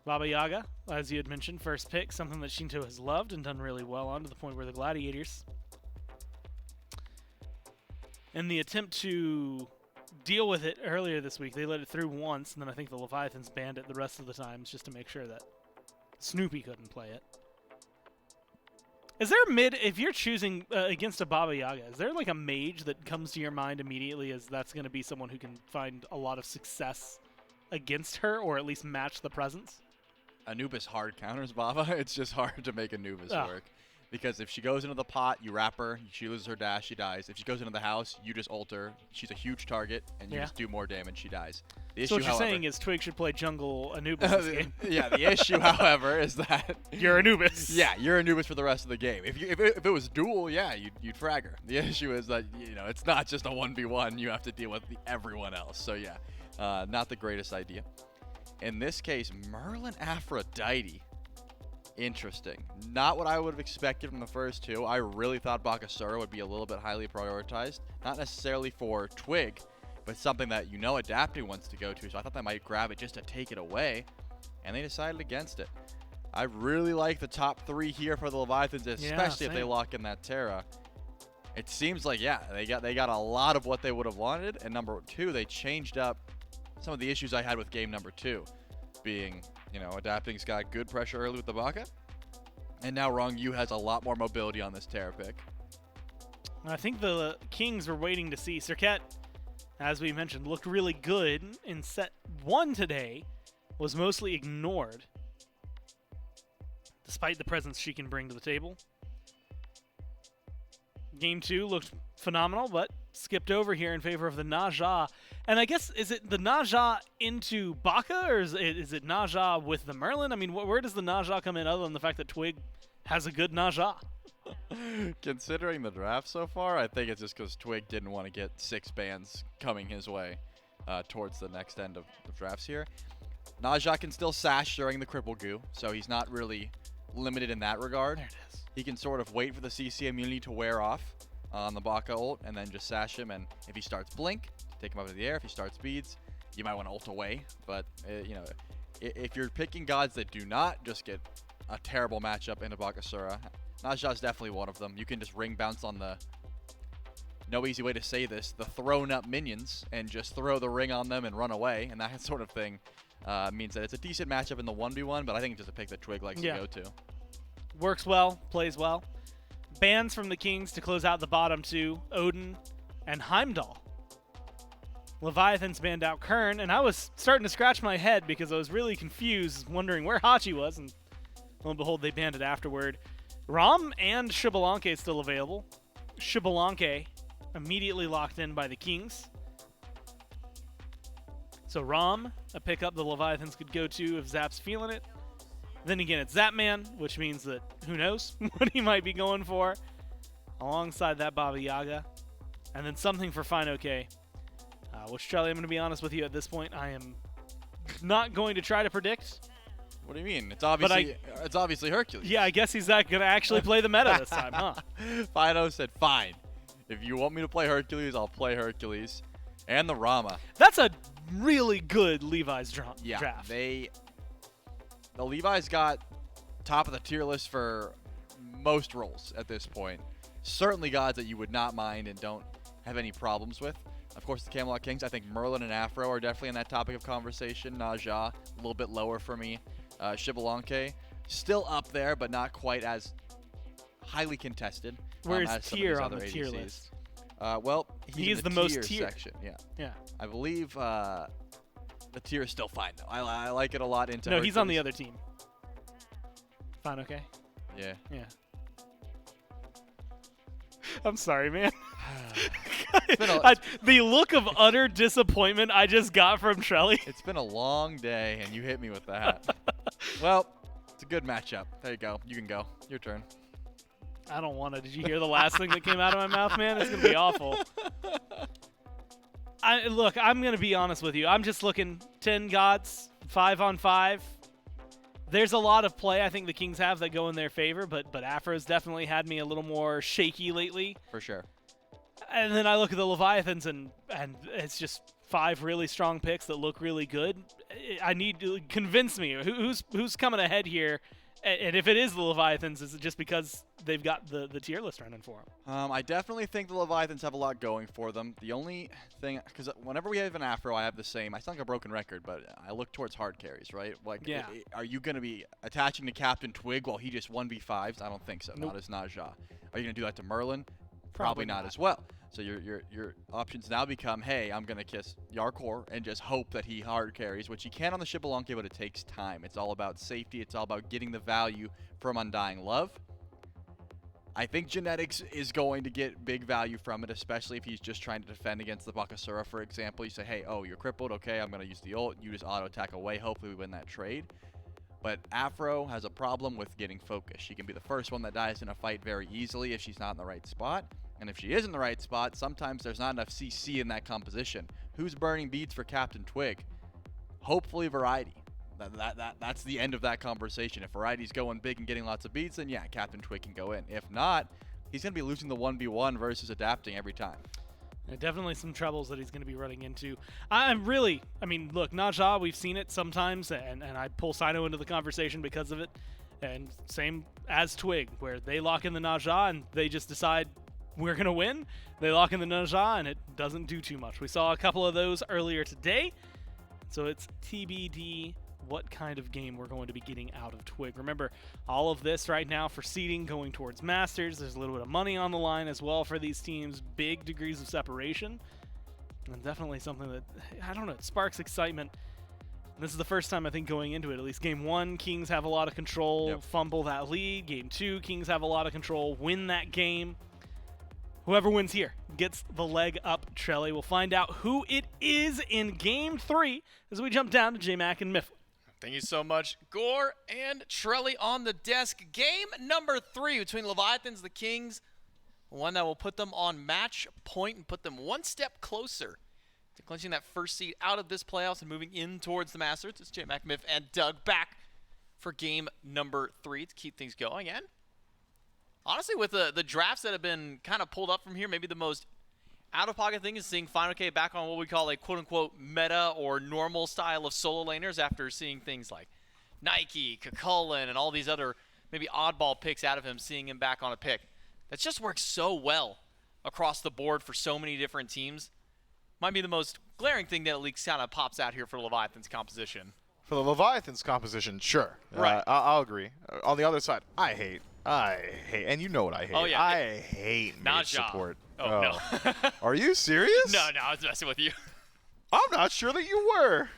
Baba Yaga, as you had mentioned, first pick, something that Shinto has loved and done really well on, to the point where the Gladiators, in the attempt to deal with it earlier this week, they let it through once, and then I think the Leviathans banned it the rest of the times just to make sure that Snoopy couldn't play it. Is there a mid, if you're choosing against a Baba Yaga, is there like a mage that comes to your mind immediately as that's going to be someone who can find a lot of success against her, or at least match the presence? Anubis hard counters Baba. It's just hard to make Anubis work. Because if she goes into the pot, you wrap her, she loses her dash, she dies. If she goes into the house, you just ult her. She's a huge target, and you just do more damage, she dies. The so issue, what you're saying is Twig should play jungle Anubis this game. Yeah, the issue, however, is that you're Anubis. Yeah, you're Anubis for the rest of the game. If it was duel, yeah, you'd frag her. The issue is that it's not just a 1v1. You have to deal with everyone else. So yeah, not the greatest idea. In this case, Merlin Aphrodite. Interesting. Not what I would have expected from the first two. I really thought Bakasura would be a little bit highly prioritized. Not necessarily for Twig, but something that Adapting wants to go to. So I thought they might grab it just to take it away. And they decided against it. I really like the top 3 here for the Leviathans, especially if they lock in that Terra. It seems like, they got a lot of what they would have wanted. And number 2, they changed up some of the issues I had with game number 2. Being, Adapting's got good pressure early with the Baka. And now Wrong You has a lot more mobility on this Terra pick. I think the Kings were waiting to see. Serket, as we mentioned, looked really good in set 1 today. Was mostly ignored, despite the presence she can bring to the table. Game 2 looked phenomenal, but skipped over here in favor of the Naja. And I guess, is it the Naja into Baka, or is it Naja with the Merlin? I mean, where does the Naja come in other than the fact that Twig has a good Naja? Considering the draft so far, I think it's just because Twig didn't want to get 6 bans coming his way towards the next end of the drafts here. Naja can still sash during the cripple goo, so he's not really limited in that regard. There it is. He can sort of wait for the CC immunity to wear off on the Baka ult and then just sash him. And if he starts blink, take him up into the air. If he starts beads, you might want to ult away. But, you know, if you're picking gods that do not just get a terrible matchup into Bakasura, Naja's definitely one of them. You can just ring bounce on the, no easy way to say this, the thrown up minions and just throw the ring on them and run away. And that sort of thing means that it's a decent matchup in the 1v1, but I think it's just a pick that Twig likes to go to. Works well, plays well. Bans from the Kings to close out the bottom two, Odin and Heimdall. Leviathans banned out Kern, and I was starting to scratch my head because I was really confused, wondering where Hachi was, and lo and behold, they banned it afterward. Rom and Shibalanke still available. Shibalanke immediately locked in by the Kings. So Rom, a pickup the Leviathans could go to if Zap's feeling it. Then again, it's Zapman, which means that who knows what he might be going for. Alongside that, Baba Yaga. And then something for Fine OK. Which, Charlie, I'm going to be honest with you at this point. I am not going to try to predict. What do you mean? It's obviously Hercules. Yeah, I guess he's not going to actually play the meta this time, huh? Fido said, fine. If you want me to play Hercules, I'll play Hercules. And the Rama. That's a really good Levi's draft. The Levi's got top of the tier list for most roles at this point. Certainly gods that you would not mind and don't have any problems with. Of course, the Camelot Kings, I think Merlin and Afro are definitely in that topic of conversation. Naja, a little bit lower for me. Shibalanke, still up there, but not quite as highly contested. Where's as tier on other the tier ADCs. list? Well, he's in the most tier tier section. Yeah. I believe the tier is still fine, though. I like it a lot into No, he's on Hercules. the other team. Fine, okay? Yeah. I'm sorry, man. It's the look of utter disappointment I just got from Trelly. It's been a long day, and you hit me with that. Well, it's a good matchup. There you go. You can go. Your turn. I don't want to. Did you hear the last thing that came out of my mouth, man? It's going to be awful. Look, I'm going to be honest with you. I'm just looking 10 gods, 5-on-5. There's a lot of play I think the Kings have that go in their favor, but Afro's definitely had me a little more shaky lately. For sure. And then I look at the Leviathans, and it's just 5 really strong picks that look really good. I need to convince me who's coming ahead here. And if it is the Leviathans, is it just because they've got the tier list running for them? I definitely think the Leviathans have a lot going for them. The only thing, because whenever we have an Afro, I have the same. I sound like a broken record, but I look towards hard carries, right? Like, are you going to be attaching to Captain Twig while he just 1v5s? I don't think so. Nope. Not as Naja. Are you going to do that to Merlin? Probably not as well. So your options now become, hey, I'm going to kiss Yarkor and just hope that he hard carries, which he can on the Shibalanke, but it takes time. It's all about safety. It's all about getting the value from Undying Love. I think Genetics is going to get big value from it, especially if he's just trying to defend against the Bakasura, for example. You say, hey, oh, you're crippled. Okay, I'm going to use the ult. You just auto-attack away. Hopefully we win that trade. But Afro has a problem with getting focused. She can be the first one that dies in a fight very easily if she's not in the right spot. And if she is in the right spot, sometimes there's not enough CC in that composition. Who's burning beads for Captain Twig? Hopefully Variety. That's the end of that conversation. If Variety's going big and getting lots of beads, then yeah, Captain Twig can go in. If not, he's going to be losing the 1v1 versus adapting every time. Definitely some troubles that he's going to be running into. I mean, look, Naja, we've seen it sometimes, and I pull Sino into the conversation because of it. And same as Twig, where they lock in the Naja and they just decide we're going to win. They lock in the Naja and it doesn't do too much. We saw a couple of those earlier today. So it's TBD what kind of game we're going to be getting out of Twig. Remember, all of this right now for seeding going towards Masters. There's a little bit of money on the line as well for these teams. Big degrees of separation. And definitely something that, I don't know, it sparks excitement. This is the first time I think going into it. At least game 1, Kings have a lot of control, fumble that lead. Game 2, Kings have a lot of control, win that game. Whoever wins here gets the leg up, Trelly. We'll find out who it is in Game 3 as we jump down to J-Mac and Mifflin. Thank you so much, Gore and Trelly on the desk. Game number 3 between Leviathans and the Kings. One that will put them on match point and put them one step closer clinching that first seed out of this playoffs and moving in towards the Masters. It's Jay McMiff and Doug back for game number 3 to keep things going. And honestly, with the drafts that have been kind of pulled up from here, maybe the most out-of-pocket thing is seeing Final K back on what we call a quote-unquote meta or normal style of solo laners after seeing things like Nike, Kukulin, and all these other maybe oddball picks out of him, seeing him back on a pick. That just works so well across the board for so many different teams. Might be the most glaring thing that at least kind of pops out here for Leviathan's composition. For the Leviathans composition, sure. Right. I'll agree. On the other side, I hate, and you know what I hate. Oh, yeah. I hate mage Naja. support. Oh, no. Are you serious? No, I was messing with you. I'm not sure that you were.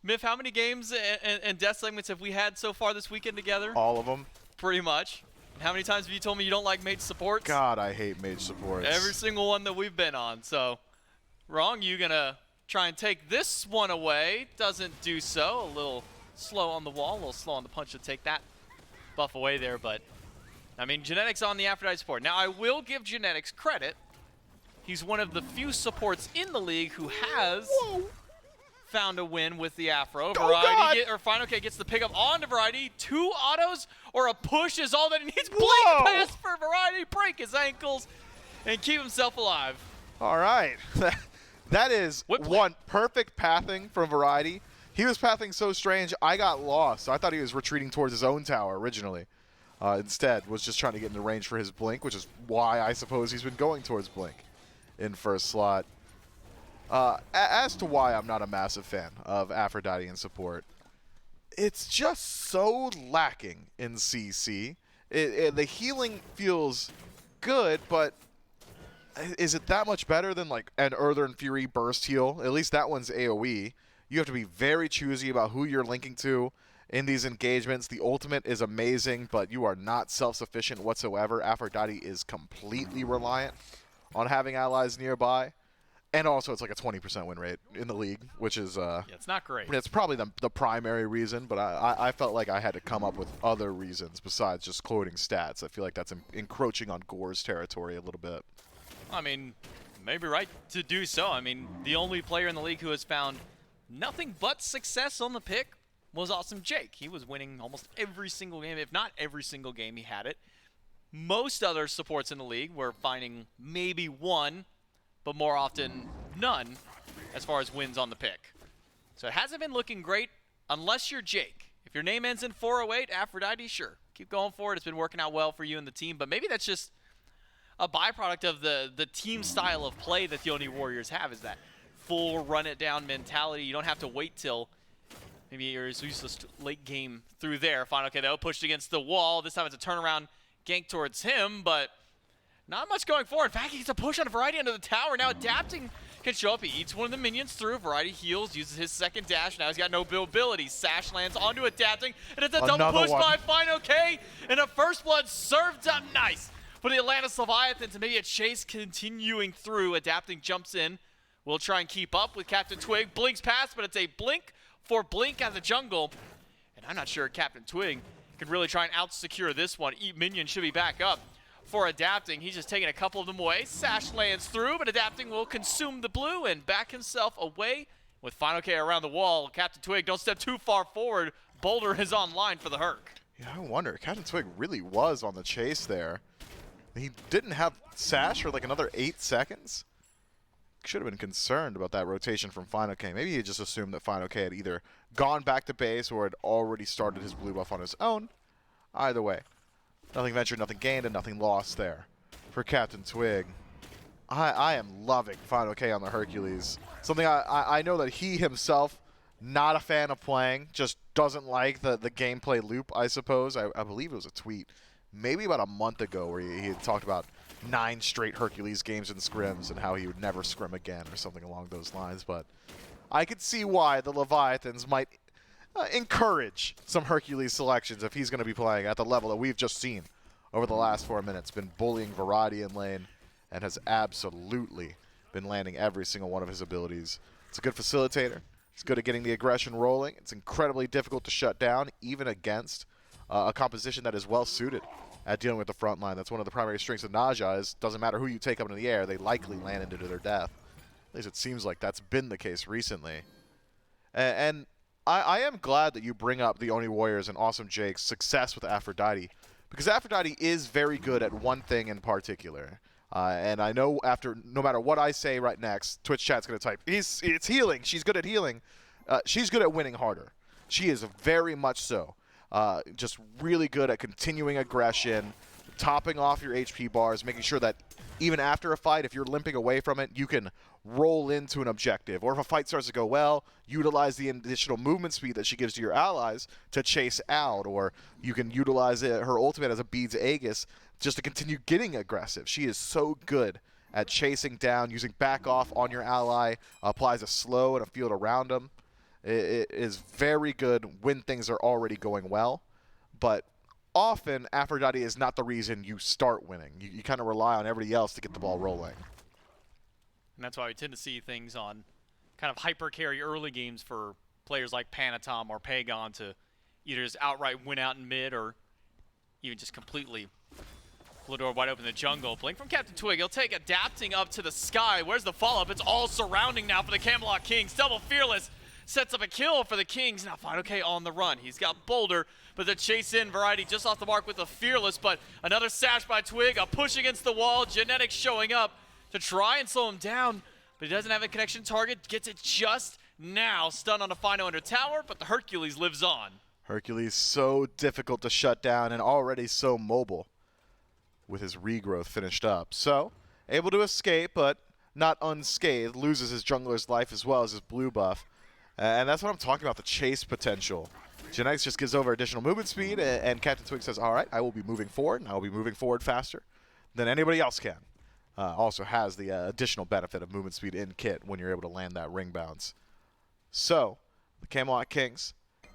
Miff, how many games and death segments have we had so far this weekend together? All of them. Pretty much. And how many times have you told me you don't like mage supports? God, I hate mage supports. Every single one that we've been on. So, Wrong, you gonna try and take this one away. Doesn't do so. A little slow on the wall, a little slow on the punch to take that buff away there. But, I mean, Genetics on the Aphrodite support. Now, I will give Genetics credit. He's one of the few supports in the league who has found a win with the Afro. Final K gets the pickup onto Variety. 2 autos or a push is all that he needs. Blink pass for Variety. Break his ankles and keep himself alive. All right. That is one perfect pathing from Variety. He was pathing so strange, I got lost. I thought he was retreating towards his own tower originally. Instead, was just trying to get into range for his Blink, which is why I suppose he's been going towards Blink in first slot. As to why I'm not a massive fan of Aphrodite in support, it's just so lacking in CC. The healing feels good, but is it that much better than like an Earthen Fury burst heal? At least that one's AoE. You have to be very choosy about who you're linking to in these engagements. The ultimate is amazing, but you are not self-sufficient whatsoever. Aphrodite is completely reliant on having allies nearby. And also, it's like a 20% win rate in the league, which is it's not great. It's probably the primary reason, but I felt like I had to come up with other reasons besides just quoting stats. I feel like that's encroaching on Gore's territory a little bit. I mean, maybe right to do so. I mean, the only player in the league who has found nothing but success on the pick was Awesome Jake. He was winning almost every single game, if not every single game he had it. Most other supports in the league were finding maybe one, but more often none as far as wins on the pick. So it hasn't been looking great unless you're Jake. If your name ends in 408, Aphrodite, sure. Keep going for it. It's been working out well for you and the team, but maybe that's just a byproduct of the team style of play that the Oni Warriors have, is that full run-it-down mentality. You don't have to wait till maybe you're useless late game through there. Final K, though, pushed against the wall. This time it's a turnaround gank towards him, but not much going forward. In fact, he gets a push on a Variety under the tower. Now Adapting can show up. He eats one of the minions through. Variety heals, uses his second dash. Now he's got no ability. Sash lands onto Adapting, and it's a double push by Final K, and a first blood served up nice for the Atlantis Leviathans, and maybe a chase continuing through. Adapting jumps in. We'll try and keep up with Captain Twig. Blinks past, but it's a blink for Blink out of the jungle. And I'm not sure Captain Twig can really try and out-secure this one. Minion should be back up for Adapting. He's just taking a couple of them away. Sash lands through, but Adapting will consume the blue and back himself away with Final K around the wall. Captain Twig, don't step too far forward. Boulder is online for the Herc. Yeah, I wonder. Captain Twig really was on the chase there. He didn't have Sash for like another 8 seconds. Should have been concerned about that rotation from Final K. Maybe he just assumed that Final K had either gone back to base or had already started his blue buff on his own. Either way, nothing ventured, nothing gained, and nothing lost there for Captain Twig. I am loving Final K on the Hercules. Something I know that he himself, not a fan of playing, just doesn't like the gameplay loop, I suppose. I believe it was a tweet maybe about a month ago where he had talked about 9 straight Hercules games in scrims and how he would never scrim again or something along those lines. But I could see why the Leviathans might encourage some Hercules selections if he's going to be playing at the level that we've just seen over the last 4 minutes. Been bullying Variety in lane and has absolutely been landing every single one of his abilities. It's a good facilitator. It's good at getting the aggression rolling. It's incredibly difficult to shut down, even against a composition that is well suited at dealing with the front line. That's one of the primary strengths of Naja is doesn't matter who you take up into the air, they likely land into their death. At least it seems like that's been the case recently. And I am glad that you bring up the Oni Warriors and Awesome Jake's success with Aphrodite, because Aphrodite is very good at one thing in particular. And I know no matter what I say right next, Twitch chat's going to type, it's healing. She's good at healing. She's good at winning harder. She is very much so. Just really good at continuing aggression, topping off your HP bars, making sure that even after a fight, if you're limping away from it, you can roll into an objective. Or if a fight starts to go well, utilize the additional movement speed that she gives to your allies to chase out. Or you can utilize her ultimate as a Beads Aegis just to continue getting aggressive. She is so good at chasing down, using back off on your ally, applies a slow and a field around them. It is very good when things are already going well, but often Aphrodite is not the reason you start winning. You kind of rely on everybody else to get the ball rolling. And that's why we tend to see things on kind of hyper carry early games for players like Panatom or Pagon to either just outright win out in mid or even just completely Lador wide open in the jungle. Blink from Captain Twig. He'll take adapting up to the sky. Where's the follow-up? It's all surrounding now for the Camelot Kings. Double Fearless sets up a kill for the Kings. Now FineOK on the run. He's got Boulder, but the chase in Variety just off the mark with the Fearless, but another sash by Twig, a push against the wall. Genetics showing up to try and slow him down, but he doesn't have a connection target. Gets it just now. Stun on a Fino under tower, but the Hercules lives on. Hercules so difficult to shut down and already so mobile with his regrowth finished up. So, able to escape, but not unscathed. Loses his jungler's life as well as his blue buff. And that's what I'm talking about, the chase potential. Genetics just gives over additional movement speed, and Captain Twig says, all right, I will be moving forward, and I will be moving forward faster than anybody else can. Also has the additional benefit of movement speed in kit when you're able to land that ring bounce. So, the Camelot Kings,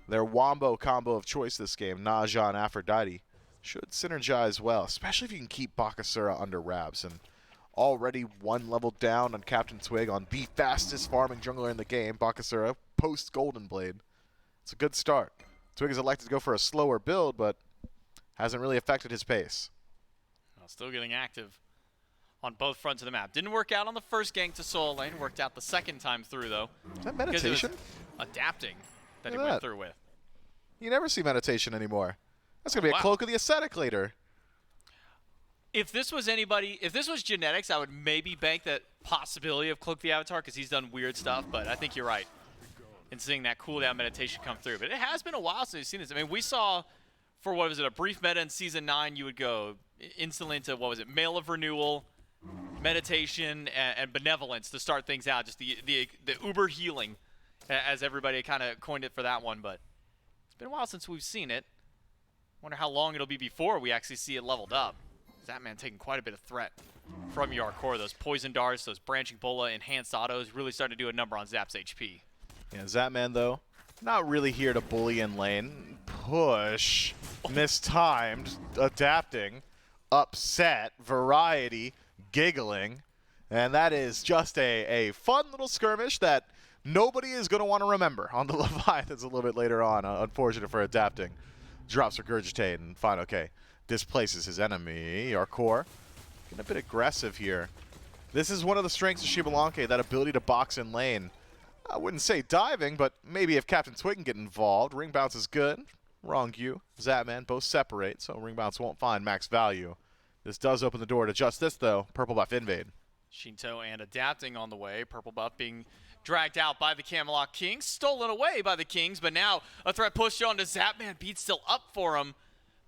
their wombo combo of choice this game, Naja and Aphrodite, should synergize well, especially if you can keep Bakasura under wraps. And already one level down on Captain Twig on the fastest farming jungler in the game, Bakasura, post Golden Blade. It's a good start. Twig has elected to go for a slower build, but hasn't really affected his pace. Well, still getting active on both fronts of the map. Didn't work out on the first gank to Soul Lane. Worked out the second time through, though. Is that meditation? Adapting that he Look at went that. through with. You never see meditation anymore. That's going to be a Cloak of the Ascetic later. If this was anybody, if this was Genetics, I would maybe bank that possibility of Cloak the Avatar because he's done weird stuff, but I think you're right in seeing that cooldown meditation come through. But it has been a while since we've seen this. I mean, we saw for, what was it, a brief meta in Season 9, you would go instantly into, what was it, Mail of Renewal, Meditation, and Benevolence to start things out. Just the uber healing, as everybody kind of coined it for that one. But it's been a while since we've seen it. Wonder how long it'll be before we actually see it leveled up. Zatman taking quite a bit of threat from your core. Those poison darts, those branching bola, enhanced autos, really starting to do a number on Zap's HP. Yeah, Zatman, though, not really here to bully in lane. Push, mistimed, adapting, upset, Variety, giggling. And that is just a fun little skirmish that nobody is going to want to remember on the Leviathans a little bit later on. Unfortunate for adapting. Drops Regurgitate and FineOK displaces his enemy. Our core getting a bit aggressive here. This is one of the strengths of Shibalanke, that ability to box in lane. I wouldn't say diving, but maybe if Captain Twig can get involved. Ring Bounce is good. Wrong you. Zatman both separate, so Ring Bounce won't find max value. This does open the door to just this, though. Purple buff invade. Shinto and adapting on the way. Purple buff being dragged out by the Camelot Kings. Stolen away by the Kings, but now a threat pushed on to Zapman. Beat still up for him.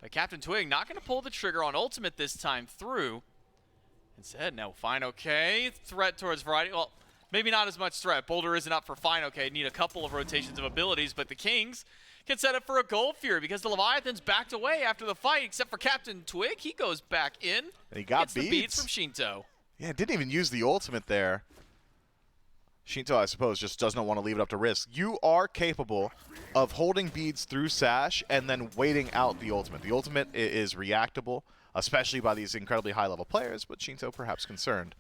But Captain Twig not going to pull the trigger on ultimate this time through. Instead, now FineOK. Threat towards Variety. Well, maybe not as much threat. Boulder isn't up for FineOK. Need a couple of rotations of abilities, but the Kings can set up for a Gold Fury because the Leviathans backed away after the fight, except for Captain Twig. He goes back in. And he got gets the beats from Shinto. Yeah, didn't even use the ultimate there. Shinto, I suppose, just does not want to leave it up to risk. You are capable of holding beads through Sash and then waiting out the ultimate. The ultimate is reactable, especially by these incredibly high-level players, but Shinto perhaps concerned.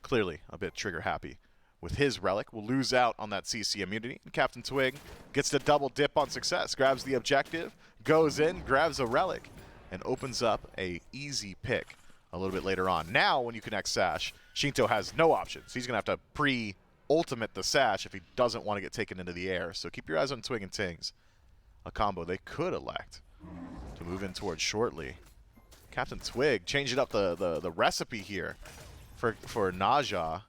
Clearly a bit trigger-happy with his relic. Will lose out on that CC immunity. And Captain Twig gets to double dip on success, grabs the objective, goes in, grabs a relic, and opens up a easy pick a little bit later on. Now, when you connect Sash, Shinto has no options. He's going to have to pre-ultimate the Sash if he doesn't want to get taken into the air. So keep your eyes on Twig and Tings. A combo they could elect to move in towards shortly. Captain Twig changing up the recipe here for Naja.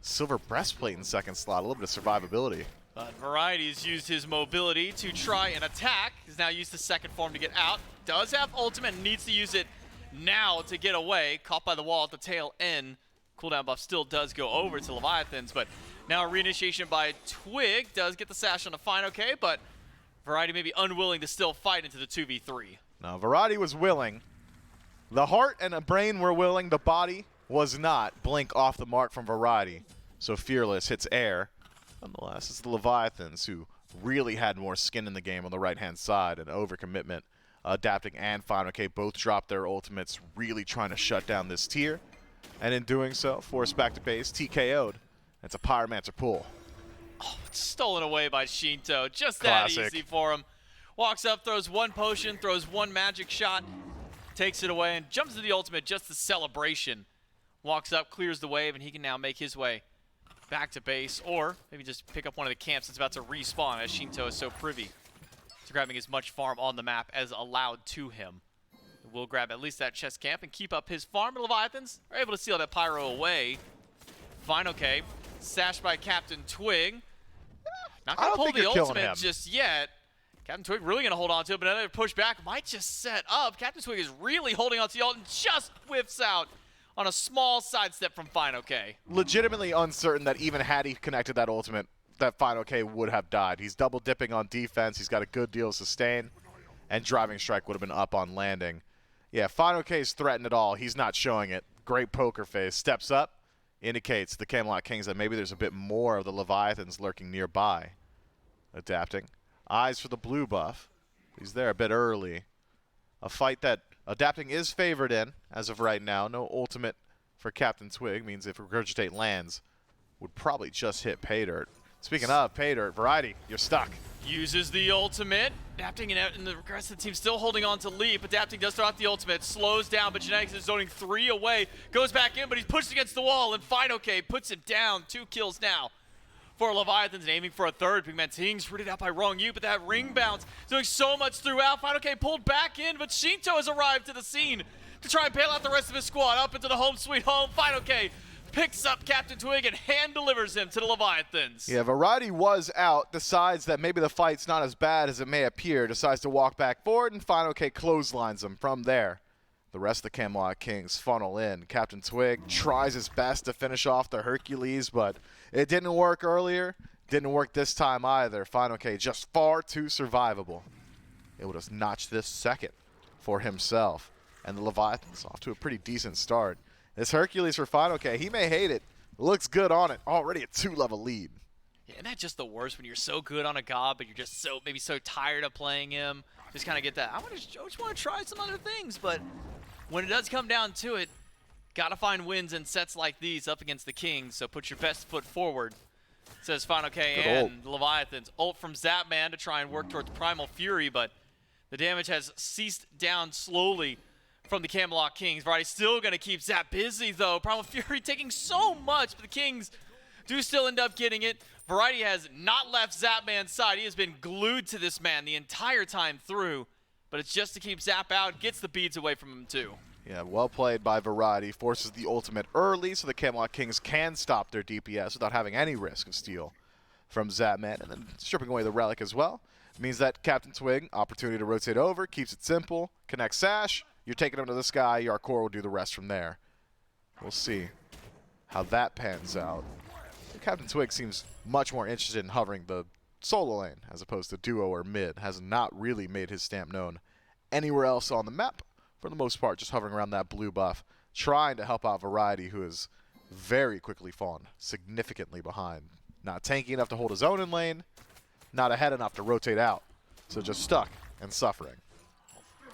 Silver breastplate in second slot, a little bit of survivability. But Variety's used his mobility to try and attack. He's now used the second form to get out. Does have ultimate and needs to use it now to get away. Caught by the wall at the tail end. Cooldown buff still does go over to Leviathans, but now a reinitiation by Twig does get the sash on the fine okay, but Variety may be unwilling to still fight into the 2v3. Now, Variety was willing. The heart and the brain were willing. The body was not. Blink off the mark from Variety. So Fearless hits air. Nonetheless, it's the Leviathans who really had more skin in the game on the right-hand side. And overcommitment. Adapting and Fine OK both dropped their ultimates, really trying to shut down this tier. And in doing so, forced back to base, TKO'd. It's a Pyromancer pull. Oh, it's stolen away by Shinto. Just Classic. that easy for him. Walks up, throws one potion, throws one magic shot, takes it away, and jumps to the ultimate, just the celebration. Walks up, clears the wave, and he can now make his way back to base, or maybe just pick up one of the camps that's about to respawn, as Shinto is so privy to grabbing as much farm on the map as allowed to him. We'll grab at least that chest camp and keep up his farm. But Leviathans are able to steal that pyro away. Fine, okay. Sashed by Captain Twig. Not going to pull the ultimate just yet. Captain Twig really going to hold on to it, but another push back might just set up. Captain Twig is really holding on to the ult and just whiffs out on a small sidestep from Fine OK. Legitimately uncertain that even had he connected that ultimate, that Fine OK would have died. He's double dipping on defense. He's got a good deal of sustain, and Driving Strike would have been up on landing. Yeah, Fine OK is threatened at all. He's not showing it. Great poker face. Steps up, indicates the Camelot Kings that maybe there's a bit more of the Leviathans lurking nearby. Adapting. Eyes for the blue buff. He's there a bit early. A fight that Adapting is favored in as of right now. No ultimate for Captain Twig. Means if Regurgitate lands, would probably just hit Paydirt. Speaking of Paydirt, Variety, you're stuck. Uses the ultimate. Adapting and the rest of the team still holding on to Leap. Adapting does throw out the ultimate. Slows down, but Genetics is zoning 3 away. Goes back in, but he's pushed against the wall. And Fine OK puts him down. 2 kills now for Leviathans, and aiming for a third. Pigment Tings rooted out by Wrong You, but that ring bounce doing so much throughout. Fine OK pulled back in, but Shinto has arrived to the scene to try and bail out the rest of his squad. Up into the home sweet home. Fine OK picks up Captain Twig and hand delivers him to the Leviathans. Yeah, Variety was out, decides that maybe the fight's not as bad as it may appear, decides to walk back forward, and Fine OK clotheslines him from there. The rest of the Camelot Kings funnel in. Captain Twig tries his best to finish off the Hercules, but it didn't work earlier. Didn't work this time either. Fine OK just far too survivable. It would have notched this second for himself. And the Leviathans off to a pretty decent start. This Hercules for Fine OK, he may hate it. Looks good on it. Already a 2-level lead. Yeah, isn't that just the worst when you're so good on a god, but you're just maybe so tired of playing him? Just kind of get that. I just want to try some other things, but when it does come down to it, gotta find wins in sets like these up against the Kings, so put your best foot forward, says Fine OK and Leviathans. Ult from Zapman to try and work towards Primal Fury, but the damage has ceased down slowly from the Camelot Kings. Variety still going to keep Zap busy, though. Primal Fury taking so much, but the Kings do still end up getting it. Variety has not left Zapman's side. He has been glued to this man the entire time through, but it's just to keep Zap out. Gets the beads away from him, too. Yeah, well played by Variety. Forces the ultimate early so the Camelot Kings can stop their DPS without having any risk of steal from Zapman. And then stripping away the Relic as well. It means that Captain Twig, opportunity to rotate over, keeps it simple, connects Sash. You're taking him to the sky. Your core will do the rest from there. We'll see how that pans out. Captain Twig seems much more interested in hovering the solo lane as opposed to duo or mid. Has not really made his stamp known anywhere else on the map. For the most part, just hovering around that blue buff, trying to help out Variety, who has very quickly fallen significantly behind. Not tanky enough to hold his own in lane, not ahead enough to rotate out. So just stuck and suffering.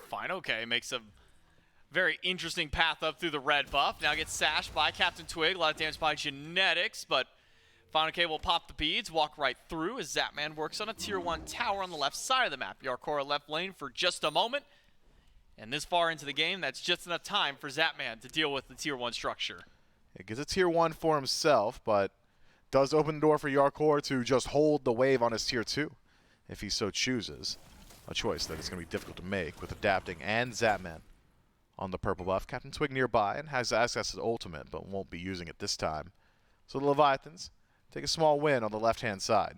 Fine OK makes a very interesting path up through the red buff. Now gets sashed by Captain Twig. A lot of damage by Genetics, but Fine OK will pop the beads, walk right through as Zapman works on a tier 1 tower on the left side of the map. Yarkora left lane for just a moment. And this far into the game, that's just enough time for Zapman to deal with the Tier 1 structure. It gets a Tier 1 for himself, but does open the door for Yarkor to just hold the wave on his Tier 2, if he so chooses. A choice that is going to be difficult to make with Adapting and Zapman on the purple buff. Captain Twig nearby and has access to the ultimate, but won't be using it this time. So the Leviathans take a small win on the left-hand side.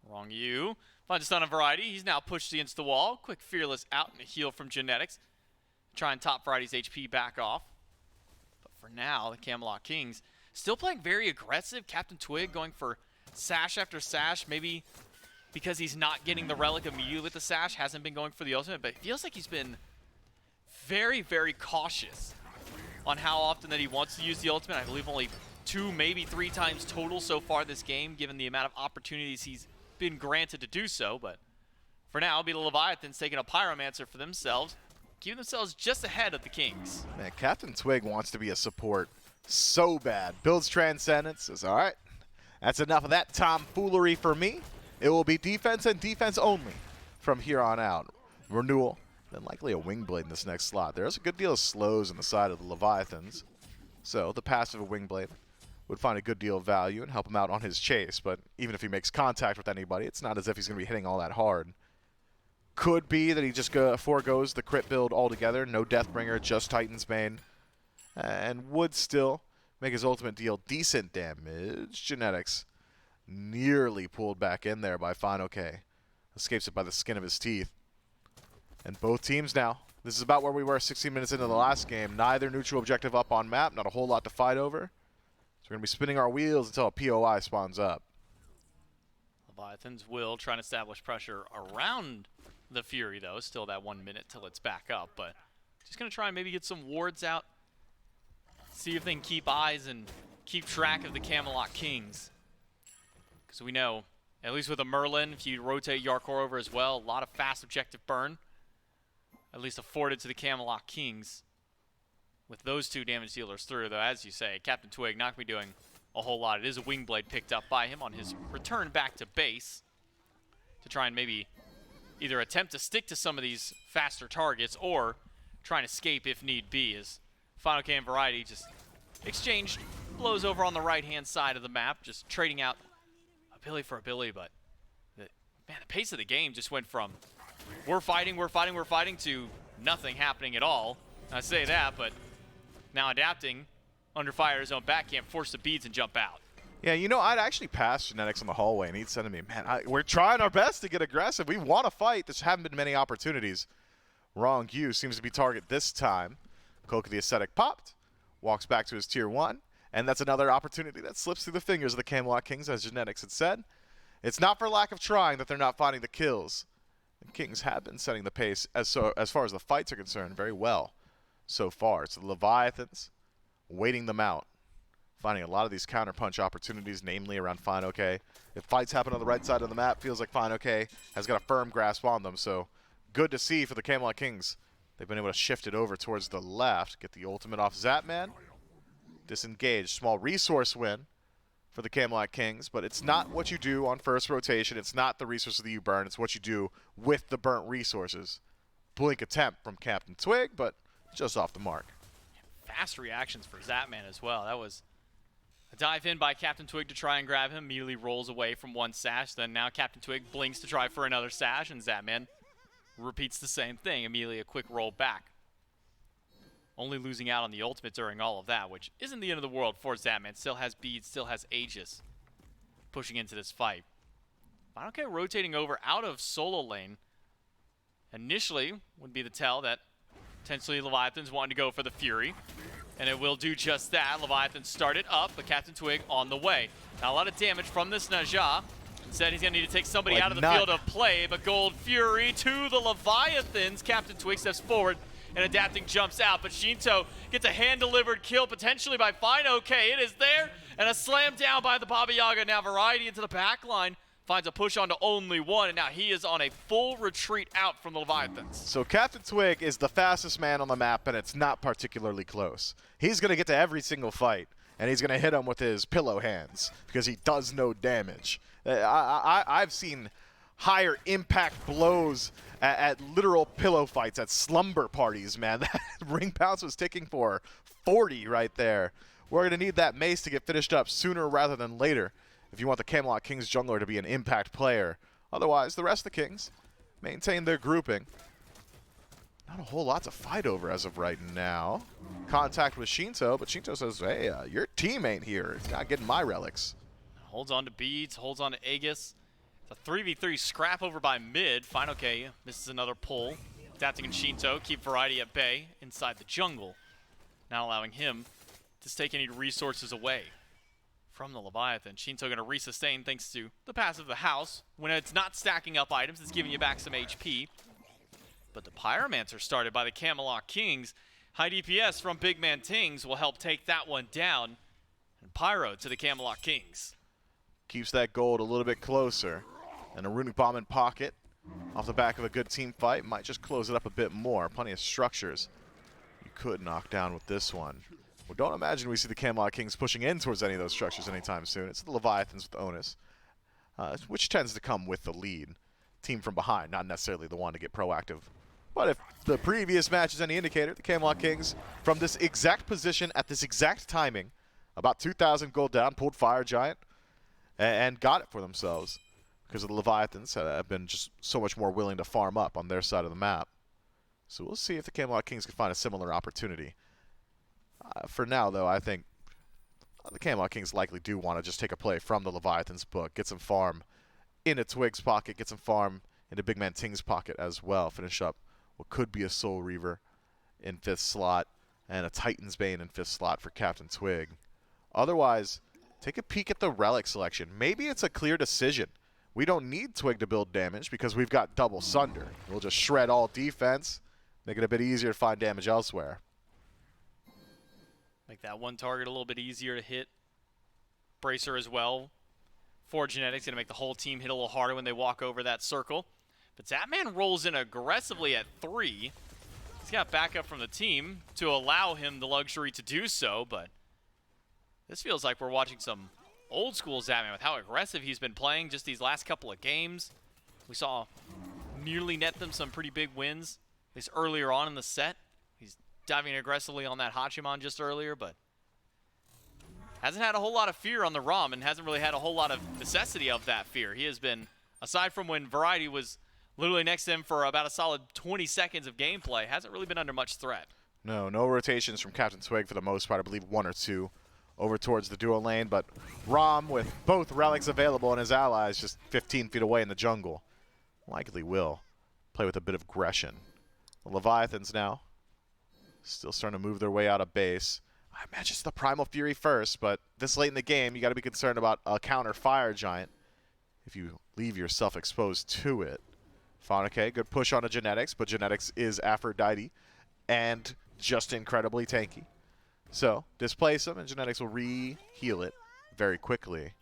Wrong you. Finds a stun on Variety. He's now pushed against the wall. Quick Fearless out and a heal from Genetics. Try and top Variety's HP back off. But for now, the Camelot Kings still playing very aggressive. Captain Twig going for sash after sash. Maybe because he's not getting the relic immediately with the sash, hasn't been going for the ultimate, but it feels like he's been very, very cautious on how often that he wants to use the ultimate. I believe only 2, maybe 3 times total so far this game, given the amount of opportunities he's been granted to do so. But for now, it'll be the Leviathans taking a Pyromancer for themselves, keeping themselves just ahead of the Kings. Man, Captain Twig wants to be a support so bad. Builds Transcendence, says, all right, that's enough of that tomfoolery for me. It will be defense and defense only from here on out. Renewal, then likely a Wingblade in this next slot. There's a good deal of slows on the side of the Leviathans. So the passive of Wingblade would find a good deal of value and help him out on his chase. But even if he makes contact with anybody, it's not as if he's going to be hitting all that hard. Could be that he just foregoes the crit build altogether. No Deathbringer, just Titan's Bane. And would still make his ultimate deal decent damage. Genetics nearly pulled back in there by Fine OK. Escapes it by the skin of his teeth. And both teams now, this is about where we were 16 minutes into the last game. Neither neutral objective up on map, not a whole lot to fight over. So we're going to be spinning our wheels until a POI spawns up. Leviathans will try and establish pressure around the Fury, though. Still that 1 minute till it's back up, but just going to try and maybe get some wards out. See if they can keep eyes and keep track of the Camelot Kings. Because we know, at least with a Merlin, if you rotate Yarkor over as well, a lot of fast objective burn. At least afforded to the Camelot Kings with those 2 damage dealers through, though, as you say, Captain Twig not going to be doing a whole lot. It is a Wingblade picked up by him on his return back to base to try and maybe either attempt to stick to some of these faster targets or try and escape if need be, as Final K and Variety just exchanged blows over on the right-hand side of the map, just trading out ability for ability, but the pace of the game just went from we're fighting to nothing happening at all. I say that, but now Adapting under fire his own back, can't force the beads and jump out. Yeah, you know, I'd actually passed Genetics in the hallway, and he'd said to me, man, we're trying our best to get aggressive. We want to fight. There haven't been many opportunities. Wrong you seems to be target this time. Cloak of the Ascetic popped, walks back to his Tier 1, and that's another opportunity that slips through the fingers of the Camelot Kings, as Genetics had said. It's not for lack of trying that they're not finding the kills. The Kings have been setting the pace, as far as the fights are concerned, very well so far. It's the Leviathans waiting them out, finding a lot of these counterpunch opportunities, namely around Fine OK. If fights happen on the right side of the map, feels like Fine OK has got a firm grasp on them, so good to see for the Camelot Kings. They've been able to shift it over towards the left, get the ultimate off Zapman. Disengage, small resource win for the Camelot Kings, but it's not what you do on first rotation. It's not the resources that you burn. It's what you do with the burnt resources. Blink attempt from Captain Twig, but just off the mark. Fast reactions for Zapman as well. That was a dive in by Captain Twig to try and grab him. Immediately rolls away from one sash. Then now Captain Twig blinks to try for another sash, and Zapman repeats the same thing. Immediately a quick roll back. Only losing out on the ultimate during all of that, which isn't the end of the world for Zapman. Still has beads, still has Aegis pushing into this fight. Final K rotating over out of solo lane. Initially would be the tell that potentially Leviathans wanted to go for the Fury, and it will do just that. Leviathan started up, but Captain Twig on the way. Not a lot of damage from this Najah. Instead, he's going to need to take somebody out of the field of play, but Gold Fury to the Leviathans. Captain Twig steps forward, and Adapting jumps out, but Shinto gets a hand-delivered kill, potentially by Fine OK. It is there, and a slam down by the Baba Yaga. Now Variety into the back line, finds a push onto only one, and now he is on a full retreat out from the Leviathans. So Captain Twig is the fastest man on the map, and it's not particularly close. He's going to get to every single fight, and he's going to hit him with his pillow hands, because he does no damage. I've seen higher impact blows at literal pillow fights, at slumber parties, man. That ring bounce was ticking for 40 right there. We're going to need that mace to get finished up sooner rather than later if you want the Camelot Kings jungler to be an impact player. Otherwise, the rest of the Kings maintain their grouping. Not a whole lot to fight over as of right now. Contact with Shinto, but Shinto says, hey, your team ain't here. It's not getting my relics. Holds on to Beads, holds on to Aegis. It's a 3v3 scrap over by mid. Final K misses another pull. Adapting in Shinto, keep Variety at bay inside the jungle. Not allowing him to take any resources away from the Leviathan. Shinto going to resustain thanks to the passive of the house. When it's not stacking up items, it's giving you back some HP. But the Pyromancer started by the Camelot Kings. High DPS from Big Man Tings will help take that one down. And Pyro to the Camelot Kings. Keeps that gold a little bit closer. And a Runic Bomb in pocket off the back of a good team fight might just close it up a bit more. Plenty of structures you could knock down with this one. Well, don't imagine we see the Camelot Kings pushing in towards any of those structures anytime soon. It's the Leviathans with Onus, which tends to come with the lead. Team from behind, not necessarily the one to get proactive. But if the previous match is any indicator, the Camelot Kings, from this exact position at this exact timing, about 2,000 gold down, pulled Fire Giant, and got it for themselves. Because the Leviathans have been just so much more willing to farm up on their side of the map. So we'll see if the Camelot Kings can find a similar opportunity. For now, though, I think the Camelot Kings likely do want to just take a play from the Leviathan's book, get some farm into Twig's pocket, get some farm into Big Man Ting's pocket as well. Finish up what could be a Soul Reaver in 5th slot and a Titan's Bane in 5th slot for Captain Twig. Otherwise, take a peek at the relic selection. Maybe it's a clear decision. We don't need Twig to build damage because we've got double Sunder. We'll just shred all defense, make it a bit easier to find damage elsewhere. Make that one target a little bit easier to hit. Bracer as well. For Genetics, going to make the whole team hit a little harder when they walk over that circle. But Zapman rolls in aggressively at 3. He's got backup from the team to allow him the luxury to do so, but this feels like we're watching some old school Zapman with how aggressive he's been playing just these last couple of games. We saw nearly net them some pretty big wins, at least earlier on in the set. He's diving aggressively on that Hachiman just earlier, but hasn't had a whole lot of fear on the ROM and hasn't really had a whole lot of necessity of that fear. He has been, aside from when Variety was literally next to him for about a solid 20 seconds of gameplay, hasn't really been under much threat. No rotations from Captain Twig for the most part. I believe 1 or 2 over towards the dual lane, but Rom, with both relics available and his allies just 15 feet away in the jungle, likely will play with a bit of aggression. The Leviathans now still starting to move their way out of base. I imagine it's the Primal Fury first, but this late in the game, you got to be concerned about a counter Fire Giant if you leave yourself exposed to it. Faunake, good push on a Genetics, but Genetics is Aphrodite and just incredibly tanky. So, displace him, and Genetics will re-heal it very quickly.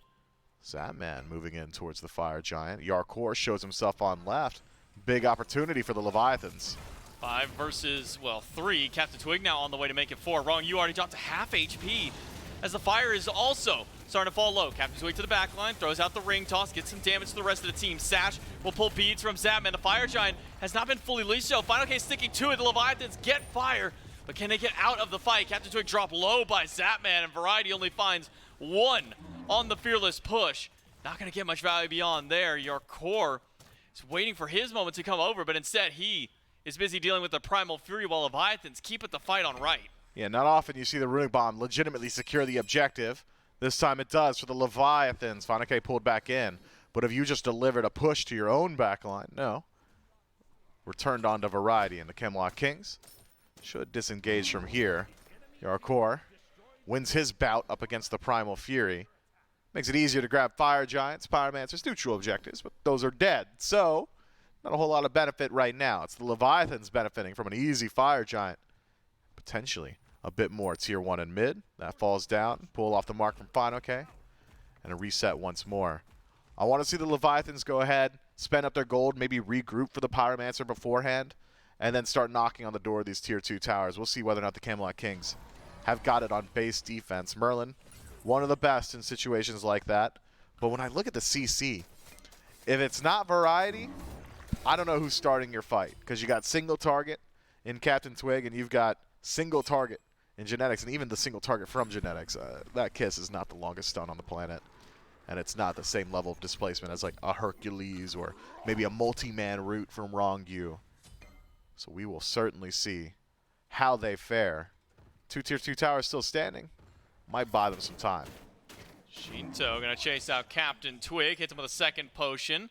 Zapman moving in towards the Fire Giant. Yarkor shows himself on left. Big opportunity for the Leviathans. 5 versus, well, 3. Captain Twig now on the way to make it 4. Wrong, you already dropped to half HP as the fire is also starting to fall low. Captain Twig to the back line, throws out the ring toss, gets some damage to the rest of the team. Sash will pull beads from Zapman. The Fire Giant has not been fully leashed, so Final Case sticking to it. The Leviathans get fire, but can they get out of the fight? Captain Twig dropped low by Zapman, and Variety only finds 1 on the Fearless push. Not going to get much value beyond there. Yarkor is waiting for his moment to come over, but instead he is busy dealing with the Primal Fury while Leviathans keep it the fight on right. Yeah, not often you see the Runic Bomb legitimately secure the objective. This time it does for the Leviathans. Fanake pulled back in. But have you just delivered a push to your own backline? No. Returned on to Variety, and the Camelot Kings should disengage from here. Yarkor wins his bout up against the Primal Fury. Makes it easier to grab Fire Giants. Pyromancers do true objectives, but those are dead. So, not a whole lot of benefit right now. It's the Leviathans benefiting from an easy Fire Giant. Potentially a bit more tier 1 and mid. That falls down. Pull off the mark from Finoke. And a reset once more. I want to see the Leviathans go ahead, spend up their gold, maybe regroup for the Pyromancer beforehand, and then start knocking on the door of these tier 2 towers. We'll see whether or not the Camelot Kings have got it on base defense. Merlin, one of the best in situations like that. But when I look at the CC, If it's not Variety, I don't know who's starting your fight, because you got single target in Captain Twig, and you've got single target in Genetics, and even the single target from Genetics. That kiss is not the longest stun on the planet, and it's not the same level of displacement as like a Hercules or maybe a multi-man route from Wrong You. So we will certainly see how they fare. 2 tier 2 towers still standing. Might buy them some time. Shinto gonna chase out Captain Twig, hits him with a second potion,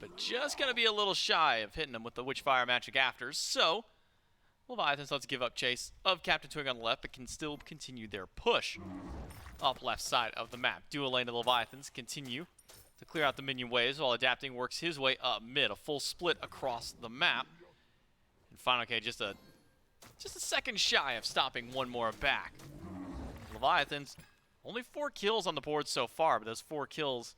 but just gonna be a little shy of hitting him with the Witchfire Magic after. So Leviathans let's give up chase of Captain Twig on the left, but can still continue their push up left side of the map. Dual lane to Leviathans continue to clear out the minion waves while Adapting works his way up mid. A full split across the map. And Final K just a second shy of stopping one more back. Leviathans, only 4 kills on the board so far, but those 4 kills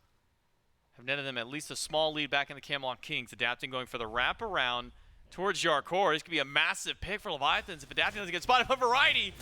have netted them at least a small lead back in the Camelot Kings. Adapting going for the wraparound towards Yarkor. This could be a massive pick for Leviathans if Adapting doesn't get spotted. But Variety,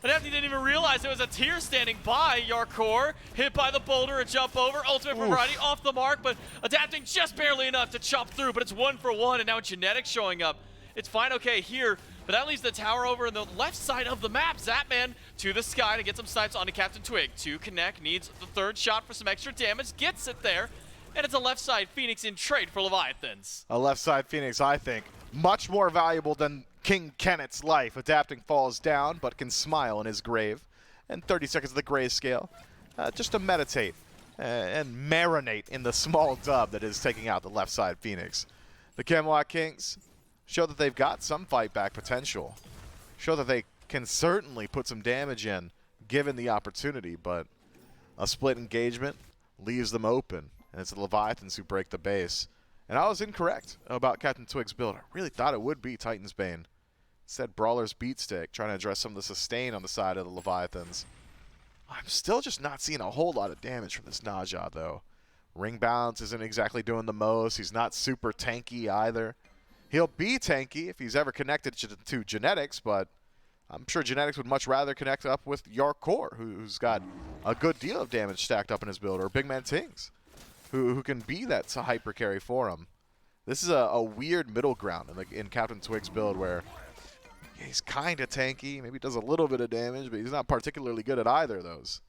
Adapting didn't even realize there was a tier standing by Yarkor. Hit by the boulder, a jump over. Ultimate for Variety off the mark, but Adapting just barely enough to chop through. But it's 1 for 1, and now Genetics showing up. It's fine, okay, here. But that leaves the tower over in the left side of the map. Zapman to the sky to get some snipes onto Captain Twig. To connect, needs the 3rd shot for some extra damage. Gets it there. And it's a left side Phoenix in trade for Leviathans. A left side Phoenix, I think, much more valuable than King Kenneth's life. Adapting falls down, but can smile in his grave. And 30 seconds of the grayscale, just to meditate and marinate in the small dub that is taking out the left side Phoenix. The Camelot Kings show that they've got some fight back potential. Show that they can certainly put some damage in given the opportunity, but a split engagement leaves them open, and it's the Leviathans who break the base. And I was incorrect about Captain Twig's build. I really thought it would be Titan's Bane. Instead, Brawler's Beatstick, trying to address some of the sustain on the side of the Leviathans. I'm still just not seeing a whole lot of damage from this Naja, though. Ring balance isn't exactly doing the most. He's not super tanky either. He'll be tanky if he's ever connected to Genetics, but I'm sure Genetics would much rather connect up with Yarkor, who's got a good deal of damage stacked up in his build, or Big Man Tings, who can be that hyper carry for him. This is a weird middle ground in Captain Twig's build where he's kind of tanky, maybe does a little bit of damage, but he's not particularly good at either of those.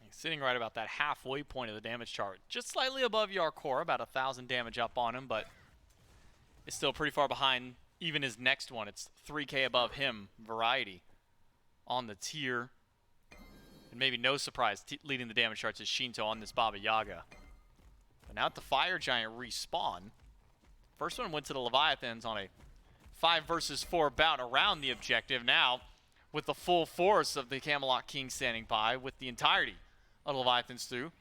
He's sitting right about that halfway point of the damage chart, just slightly above Yarkor, about 1,000 damage up on him, but is still pretty far behind even his next one. It's 3K above him, Variety, on the tier. And maybe no surprise, leading the damage charts is Shinto on this Baba Yaga. But now at the Fire Giant respawn, first one went to the Leviathans on a 5 versus 4 bout around the objective. Now, with the full force of the Camelot King standing by, with the entirety of the Leviathans through,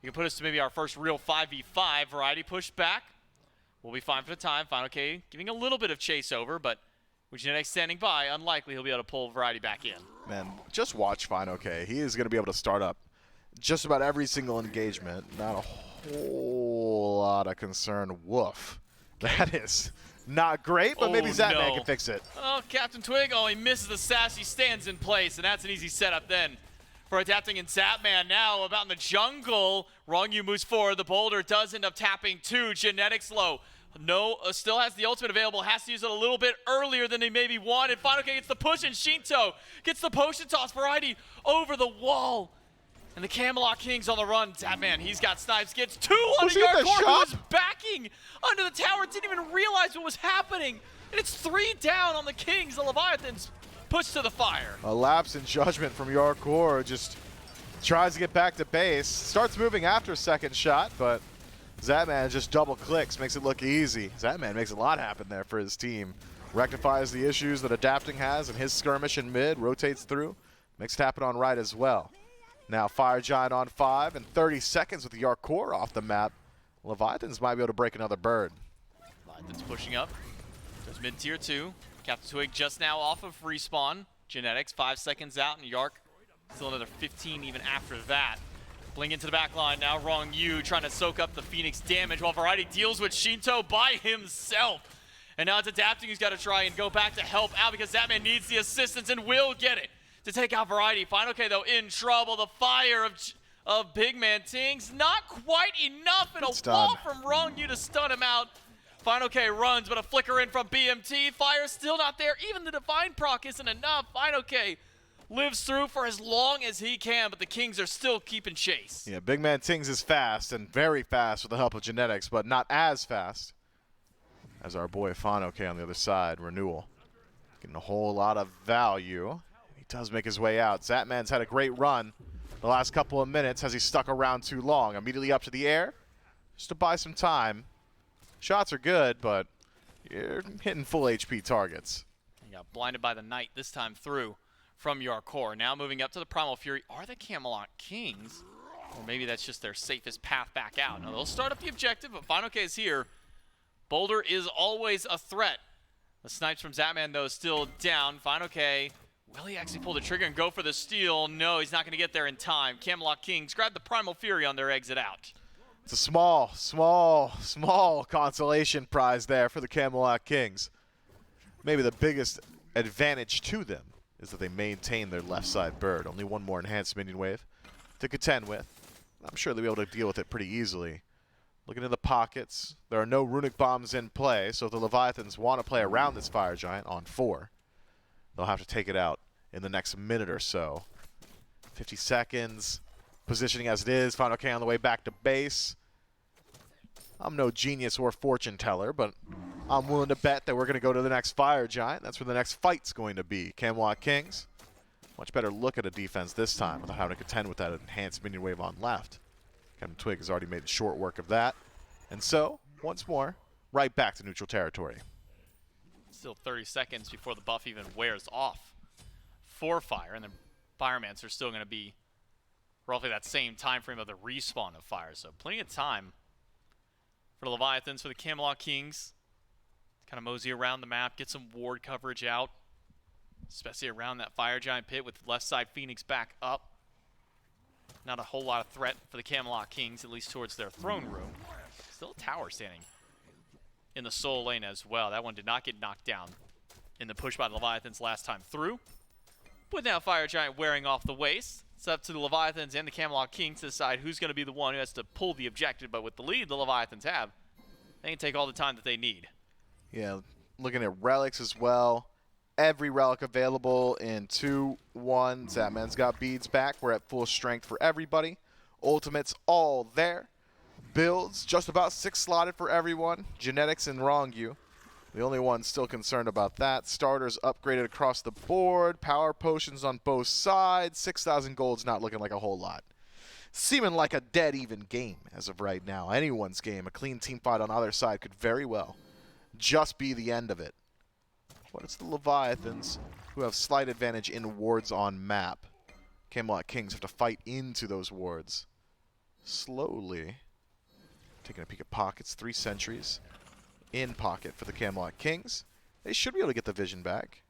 you can put us to maybe our first real 5v5. Variety pushed back. We'll be fine for the time. Final K giving a little bit of chase over, but with Genetics standing by, unlikely he'll be able to pull Variety back in. Man, just watch Final K. He is going to be able to start up just about every single engagement. Not a whole lot of concern. Woof. That is not great, but maybe Zapman can fix it. Oh, Captain Twig, he misses the sash. He stands in place, and that's an easy setup then for Adapting. And Zapman now about in the jungle. Wrong You moves forward. The boulder does end up tapping to Genetics low. No, still has the ultimate available. Has to use it a little bit earlier than they maybe wanted. Final K gets the push, and Shinto gets the potion toss. Variety over the wall. And the Camelot Kings on the run. Zapman, he's got snipes. Gets 2 on the Yarkor, who was backing under the tower. Didn't even realize what was happening. And it's 3 down on the Kings. The Leviathans pushed to the fire. A lapse in judgment from Yarkor. Just tries to get back to base. Starts moving after a second shot, but Zapman just double clicks, makes it look easy. Zapman makes a lot happen there for his team. Rectifies the issues that Adapting has in his skirmish in mid, rotates through, makes it happen on right as well. Now Fire Giant on 5 and 30 seconds with Yarkor off the map. Leviathans might be able to break another bird. Leviathans pushing up. There's mid tier 2. Captain Twig just now off of respawn. Genetics 5 seconds out, and Yark still another 15 even after that. Bling into the back line now. Wrong You trying to soak up the Phoenix damage while Variety deals with Shinto by himself. And now it's Adapting who's got to try and go back to help out because Zapman needs the assistance and will get it to take out Variety. Final K though in trouble. The fire of Big Man Tings. Not quite enough, and a wall from Wrong You to stun him out. Final K runs, but a flicker in from BMT. Fire still not there. Even the Divine proc isn't enough. Final K lives through for as long as he can, but the Kings are still keeping chase. Yeah, Big Man Tings is fast and very fast with the help of genetics, but not as fast as our boy Final K on the other side. Renewal getting a whole lot of value. He does make his way out. Zatman's had a great run the last couple of minutes. Has he stuck around too long? Immediately up to the air just to buy some time. Shots are good, but you're hitting full HP targets. He got blinded by the Knight this time through from your core. Now moving up to the Primal Fury are the Camelot Kings. Or maybe that's just their safest path back out. Now they'll start up the objective, but Final K is here. Boulder is always a threat. The snipes from Zatman, though, still down. Final K, will he actually pull the trigger and go for the steal? No, he's not going to get there in time. Camelot Kings grab the Primal Fury on their exit out. It's a small consolation prize there for the Camelot Kings. Maybe the biggest advantage to them is that they maintain their left side bird. Only one more enhanced minion wave to contend with. I'm sure they'll be able to deal with it pretty easily. Looking in the pockets, there are no runic bombs in play, so if the Leviathans want to play around this Fire Giant on 4, they'll have to take it out in the next minute or so. 50 seconds. Positioning as it is, Final K on the way back to base. I'm no genius or fortune teller, but I'm willing to bet that we're going to go to the next Fire Giant. That's where the next fight's going to be. Camelot Kings, much better look at a defense this time without having to contend with that enhanced minion wave on left. Captain Twig has already made short work of that. And so, once more, right back to neutral territory. Still 30 seconds before the buff even wears off for Fire, and the Firemans are still going to be roughly that same time frame of the respawn of Fire, so plenty of time for the Leviathans, for the Camelot Kings. Kind of mosey around the map, get some ward coverage out, especially around that Fire Giant pit with left side Phoenix back up. Not a whole lot of threat for the Camelot Kings, at least towards their throne room. Still a tower standing in the soul lane as well. That one did not get knocked down in the push by the Leviathans last time through. But now Fire Giant wearing off the waist. It's up to the Leviathans and the Camelot Kings to decide who's going to be the one who has to pull the objective. But with the lead the Leviathans have, they can take all the time that they need. Yeah, looking at relics as well. Every relic available in 2-1. Zatman's got beads back. We're at full strength for everybody. Ultimates all there. Builds just about 6 slotted for everyone. Genetics and Wrong You, the only one still concerned about that. Starters upgraded across the board. Power potions on both sides. 6,000 gold's not looking like a whole lot. Seeming like a dead even game as of right now. Anyone's game. A clean team fight on either side could very well just be the end of it. But it's the Leviathans who have slight advantage in wards on map. Camelot Kings have to fight into those wards. Slowly taking a peek at pockets. 3 sentries in pocket for the Camelot Kings. They should be able to get the vision back.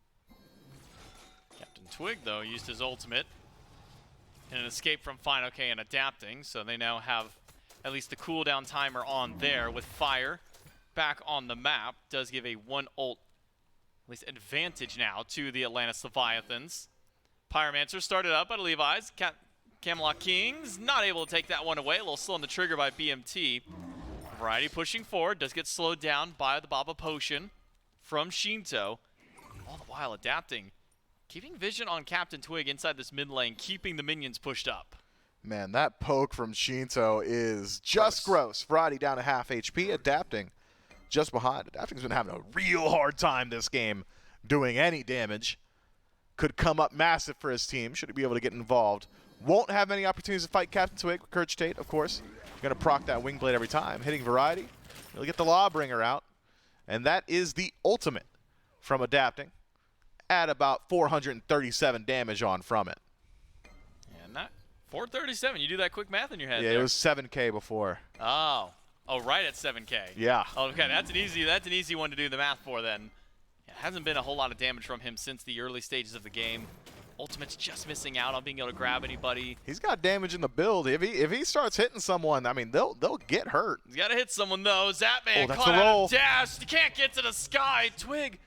Captain Twig, though, used his ultimate in an escape from Final K and adapting, so they now have at least the cooldown timer on there with Fire back on the map. Does give a 1 ult at least advantage now to the Atlantis Leviathans. Pyromancer started up by the Levi's. Camelot Kings not able to take that one away. A little slow on the trigger by BMT. Variety pushing forward. Does get slowed down by the Baba Potion from Shinto. All the while adapting. Keeping vision on Captain Twig inside this mid lane. Keeping the minions pushed up. Man, that poke from Shinto is just gross. Variety down to half HP. Adapting just behind. Adapting's been having a real hard time this game doing any damage. Could come up massive for his team. Should he be able to get involved. Won't have many opportunities to fight Captain Twig with Courage Tate, of course. Going to proc that Wing Blade every time. Hitting Variety. He'll get the Lawbringer out. And that is the ultimate from adapting. At about 437 damage on from it. And that 437. You do that quick math in your head. Yeah, there. It was 7K before. Oh, right at 7K. Yeah. Okay, that's an easy one to do the math for then. It hasn't been a whole lot of damage from him since the early stages of the game. Ultimate's just missing out on being able to grab anybody. He's got damage in the build. If he starts hitting someone, I mean, they'll get hurt. He's got to hit someone though. Zatman that's caught the out roll. of dash. He can't get to the sky. Twig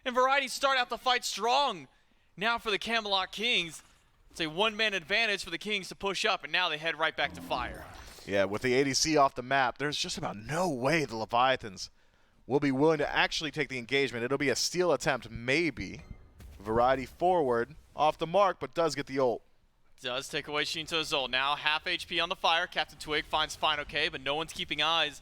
and Variety start out the fight strong. Now for the Camelot Kings, It's a one-man advantage for the Kings to push up, and now they head right back to fire. Yeah, with the ADC off the map, there's just about no way the Leviathans will be willing to actually take the engagement. It'll be a steal attempt, maybe. Variety forward, off the mark, but does get the ult. Does take away Shinto's ult. Now half HP on the fire. Captain Twig finds Fine OK, but no one's keeping eyes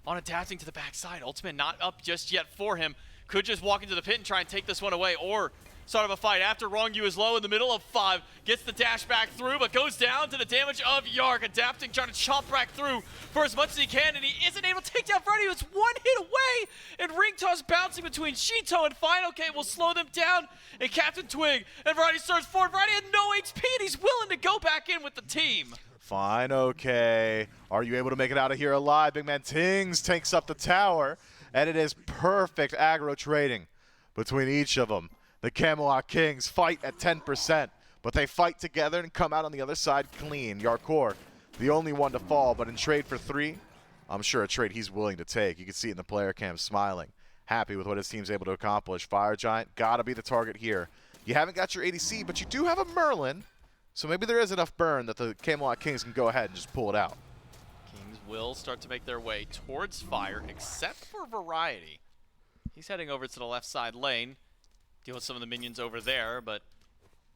on adapting to the backside. Ultimate not up just yet for him. Could just walk into the pit and try and take this one away, or start of a fight after Wrong U is low in the middle of 5. Gets the dash back through, but goes down to the damage of Yark. Adapting, trying to chop back through for as much as he can, and he isn't able to take down Freddy, who's one hit away. And ring toss bouncing between Shinto and Fine OK will slow them down. And Captain Twig and Variety surge forward. Variety had no HP, and he's willing to go back in with the team. Fine, okay. Are you able to make it out of here alive? Big Man Tings takes up the tower, and it is perfect aggro trading between each of them. The Camelot Kings fight at 10%, but they fight together and come out on the other side clean. Yarkor, the only one to fall, but in trade for 3, I'm sure a trade he's willing to take. You can see it in the player cam smiling, happy with what his team's able to accomplish. Fire Giant, gotta be the target here. You haven't got your ADC, but you do have a Merlin, so maybe there is enough burn that the Camelot Kings can go ahead and just pull it out. Kings will start to make their way towards fire, except for Variety. He's heading over to the left side lane. Deal with some of the minions over there, but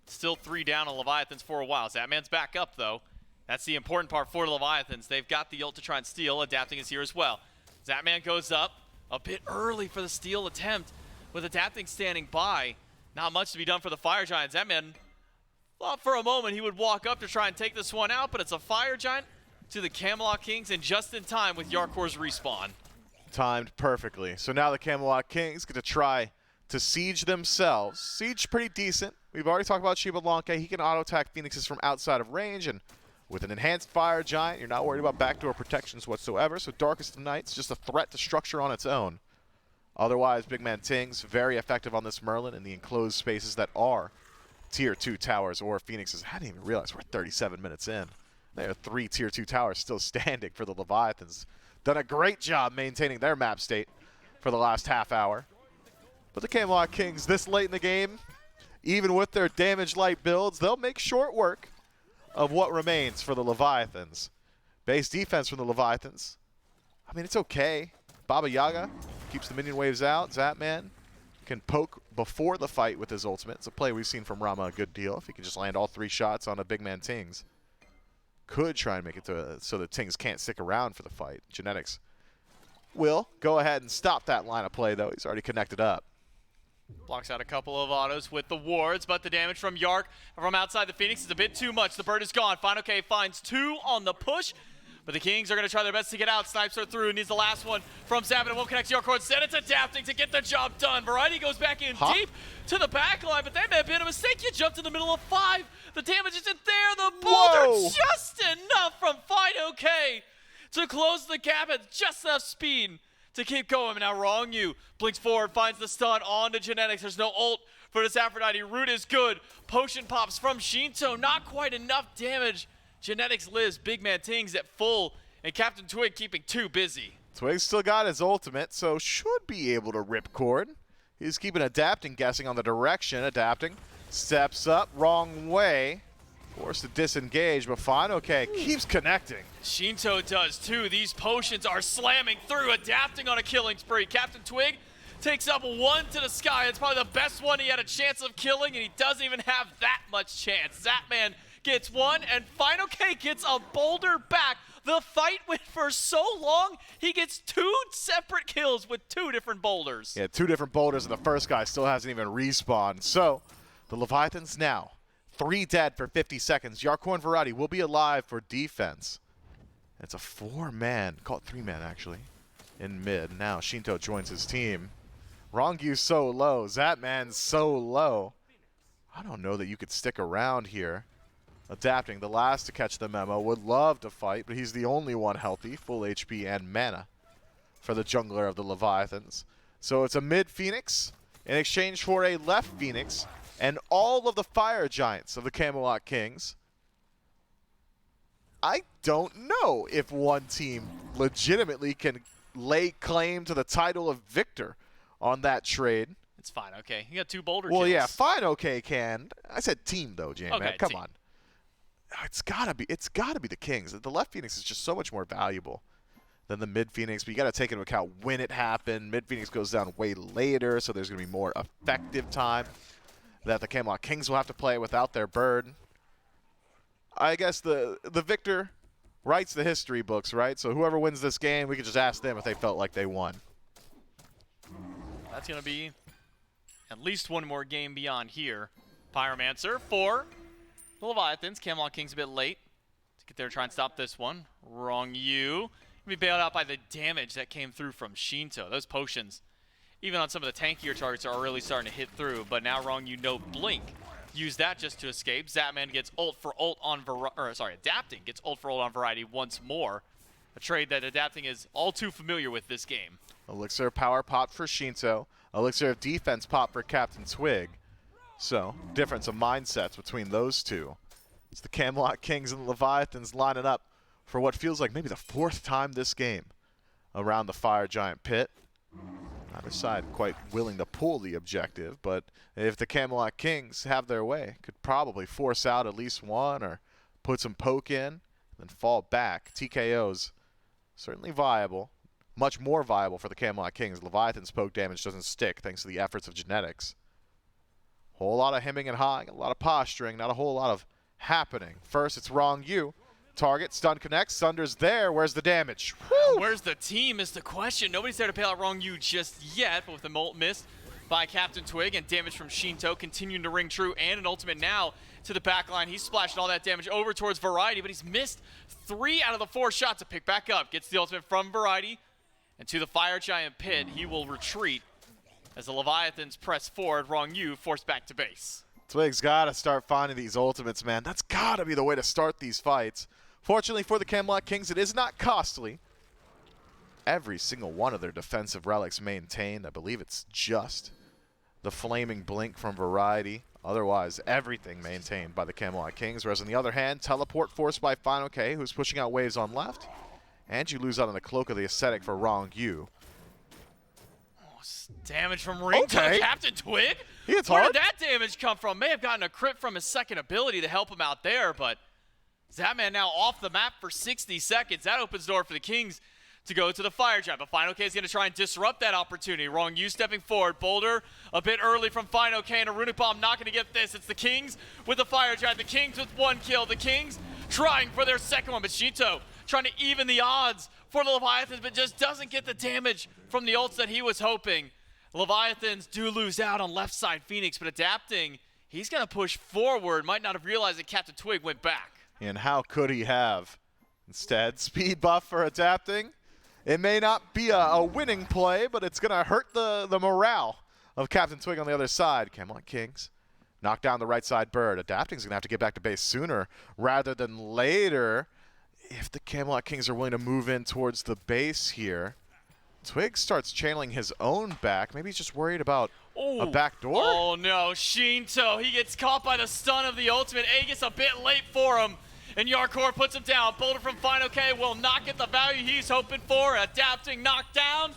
still 3 down on Leviathans for a while. Zatman's back up, though. That's the important part for the Leviathans. They've got the ult to try and steal. Adapting is here as well. Zatman goes up a bit early for the steal attempt, with Adapting standing by. Not much to be done for the Fire Giant. Zatman thought for a moment he would walk up to try and take this one out, but it's a Fire Giant to the Camelot Kings, and just in time with Yarkor's respawn. Timed perfectly. So now the Camelot Kings get to try to siege themselves. Siege pretty decent. We've already talked about Shiba Blanca. He can auto-attack Phoenixes from outside of range, and with an enhanced Fire Giant, you're not worried about backdoor protections whatsoever, so Darkest of Nights just a threat to structure on its own. Otherwise, Big Man Tings, very effective on this Merlin in the enclosed spaces that are Tier 2 towers or Phoenixes. I didn't even realize we're 37 minutes in. There are 3 Tier 2 towers still standing for the Leviathans. Done a great job maintaining their map state for the last half hour. But the Camelot Kings, this late in the game, even with their damage light builds, they'll make short work of what remains for the Leviathans. Base defense from the Leviathans, I mean, it's okay. Baba Yaga keeps the minion waves out. Zatman can poke before the fight with his ultimate. It's a play we've seen from Rama a good deal. If he can just land all 3 shots on a Big Man Tings. Could try and make it so that Tings can't stick around for the fight. Genetics will go ahead and stop that line of play, though. He's already connected up. Blocks out a couple of autos with the wards, but the damage from Yark from outside the Phoenix is a bit too much. The bird is gone. Fine OK finds 2 on the push, but the Kings are going to try their best to get out. Snipes are through. Needs the last one from Zabin. It won't connect to Yark. Instead, it's adapting to get the job done. Variety goes back in deep to the back line, but that may have been a mistake. You jumped in the middle of 5. The damage isn't there. The boulder just enough from Fine OK to close the gap at just enough speed to keep going. But now Wrong U blinks forward, finds the stun on to Genetics. There's no ult for this Aphrodite. Root is good. Potion pops from Shinto. Not quite enough damage. Genetics lives. Big Man Tings at full. And Captain Twig keeping 2 busy. Twig still got his ultimate, so should be able to rip cord. He's keeping Adapting guessing on the direction. Adapting steps up. Wrong way. Forced to disengage, but Fine OK keeps connecting. Shinto does too. These potions are slamming through. Adapting on a killing spree. Captain Twig takes up 1 to the sky. It's probably the best one he had a chance of killing, and he doesn't even have that much chance. Zatman gets 1, and Fine OK gets a boulder back. The fight went for so long, he gets 2 separate kills with 2 different boulders. Yeah, 2 different boulders, and the first guy still hasn't even respawned. So, the Leviathans now 3 dead for 50 seconds. Yarko and Variety will be alive for defense. It's a 4-man, call it 3-man actually, in mid. Now Shinto joins his team. Rongyu's so low, Zatman's so low. I don't know that you could stick around here. Adapting, the last to catch the memo, would love to fight, but he's the only one healthy, full HP and mana for the jungler of the Leviathans. So it's a mid Phoenix in exchange for a left Phoenix and all of the Fire Giants of the Camelot Kings. I don't know if one team legitimately can lay claim to the title of victor on that trade. It against Fine. Okay, you got 2 boulder Well, kills. yeah, Fine OK can. I said team though, J-Man. Okay, Come team. on. It's gotta be the Kings. The left Phoenix is just so much more valuable than the mid Phoenix, but you gotta take into account when it happened. Mid Phoenix goes down way later, so there's gonna be more effective time that the Camelot Kings will have to play without their bird. I guess the victor writes the history books, right? So whoever wins this game, we could just ask them if they felt like they won. That's going to be at least one more game beyond here. Pyromancer for the Leviathans. Camelot Kings a bit late to get there and try and stop this one. Wrong you. Be bailed out by the damage that came through from Shinto. Those potions, even on some of the tankier targets, are really starting to hit through. But now Wrong you no blink. Use that just to escape. Zapman gets ult for ult on Adapting gets ult for ult on Variety once more. A trade that Adapting is all too familiar with this game. Elixir of Power pop for Shinto. Elixir of Defense pop for Captain Twig. So, difference of mindsets between those two. It's the Camelot Kings and the Leviathans lining up for what feels like maybe the 4th time this game around the Fire Giant pit. Either side quite willing to pull the objective, but if the Camelot Kings have their way, could probably force out at least one or put some poke in, then fall back. TKO's certainly viable. Much more viable for the Camelot Kings. Leviathan's poke damage doesn't stick thanks to the efforts of genetics. Whole lot of hemming and hawing, a lot of posturing, not a whole lot of happening. First, it's Wrong you. Target, stun connects, Sunder's there. Where's the damage? Woo! Where's the team is the question. Nobody's there to bail out Wrong you just yet, but with the ult missed by Captain Twig and damage from Shinto continuing to ring true, and an ultimate now to the back line. He's splashed all that damage over towards Variety, but he's missed 3 out of the 4 shots to pick back up. Gets the ultimate from Variety, and to the Fire Giant pit, he will retreat as the Leviathans press forward. Wrong you forced back to base. Twig's got to start finding these ultimates, man. That's got to be the way to start these fights. Fortunately for the Camelot Kings, it is not costly. Every single one of their defensive relics maintained. I believe it's just the Flaming Blink from Variety. Otherwise, everything maintained by the Camelot Kings. Whereas on the other hand, Teleport forced by Final K, who's pushing out waves on left. And you lose out on the Cloak of the Ascetic for Wrong you. Damage from Ring to Captain Twig? Where did that damage come from? May have gotten a crit from his second ability to help him out there, but Zapman now off the map for 60 seconds. That opens the door for the Kings to go to the Fire Giant, but Final K is going to try and disrupt that opportunity. Wrong you stepping forward. Boulder a bit early from Final K, and a Runic Bomb not going to get this. It's the Kings with the Fire Giant. The Kings with 1 kill. The Kings trying for their second one, but Shinto trying to even the odds for the Leviathans, but just doesn't get the damage from the ults that he was hoping. Leviathans do lose out on left side Phoenix, but Adapting, he's going to push forward. Might not have realized that Captain Twig went back. And how could he have? Instead, speed buff for Adapting. It may not be a winning play, but it's going to hurt the morale of Captain Twig on the other side. Camelot Kings knock down the right side bird. Adapting's going to have to get back to base sooner rather than later. If the Camelot Kings are willing to move in towards the base here, Twig starts channeling his own back. Maybe he's just worried about a back door? Oh no, Shinto, he gets caught by the stun of the ultimate. Aegis a bit late for him, and Yarkor puts him down. Boulder from Final K will not get the value he's hoping for. Adapting knocked down,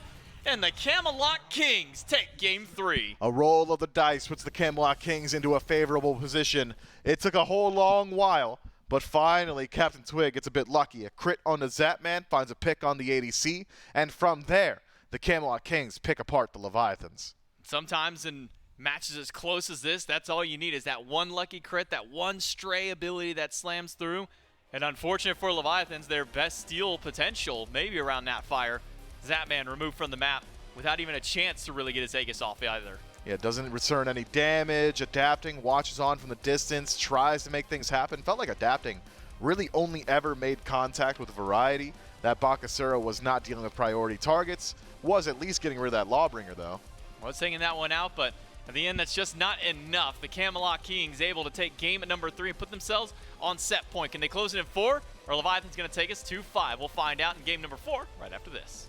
and the Camelot Kings take game 3. A roll of the dice puts the Camelot Kings into a favorable position. It took a whole long while, but finally Captain Twig gets a bit lucky. A crit on the Zapman, finds a pick on the ADC, and from there, the Camelot Kings pick apart the Leviathans. Sometimes in matches as close as this, that's all you need is that one lucky crit, that one stray ability that slams through. And unfortunate for Leviathans, their best steal potential, maybe around that fire. Zapman removed from the map without even a chance to really get his Aegis off either. Yeah, doesn't return any damage. Adapting, watches on from the distance, tries to make things happen. Felt like Adapting really only ever made contact with Variety. That Bakasura was not dealing with priority targets. Was at least getting rid of that Lawbringer, though. Was taking that one out, but at the end, that's just not enough. The Camelot Kings able to take game at number 3 and put themselves on set point. Can they close it in 4, or Leviathan's going to take us to 5? We'll find out in game number 4 right after this.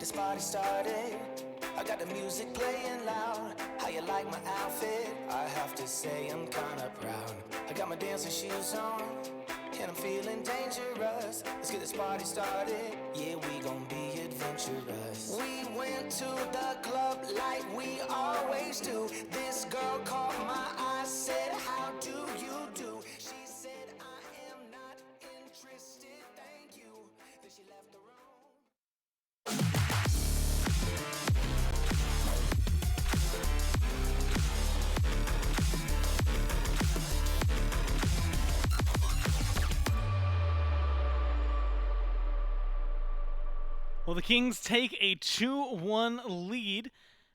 this party started. I got the music playing loud. How you like my outfit? I have to say I'm kinda proud. I got my dancing shoes on, and I'm feeling dangerous. Let's get this party started. Yeah, we gon' be adventurous. We went to the club like we always do. This girl caught my eye, said, how do you do? She said, I am not interested, thank you. Then she left the room. Well, the Kings take a 2-1 lead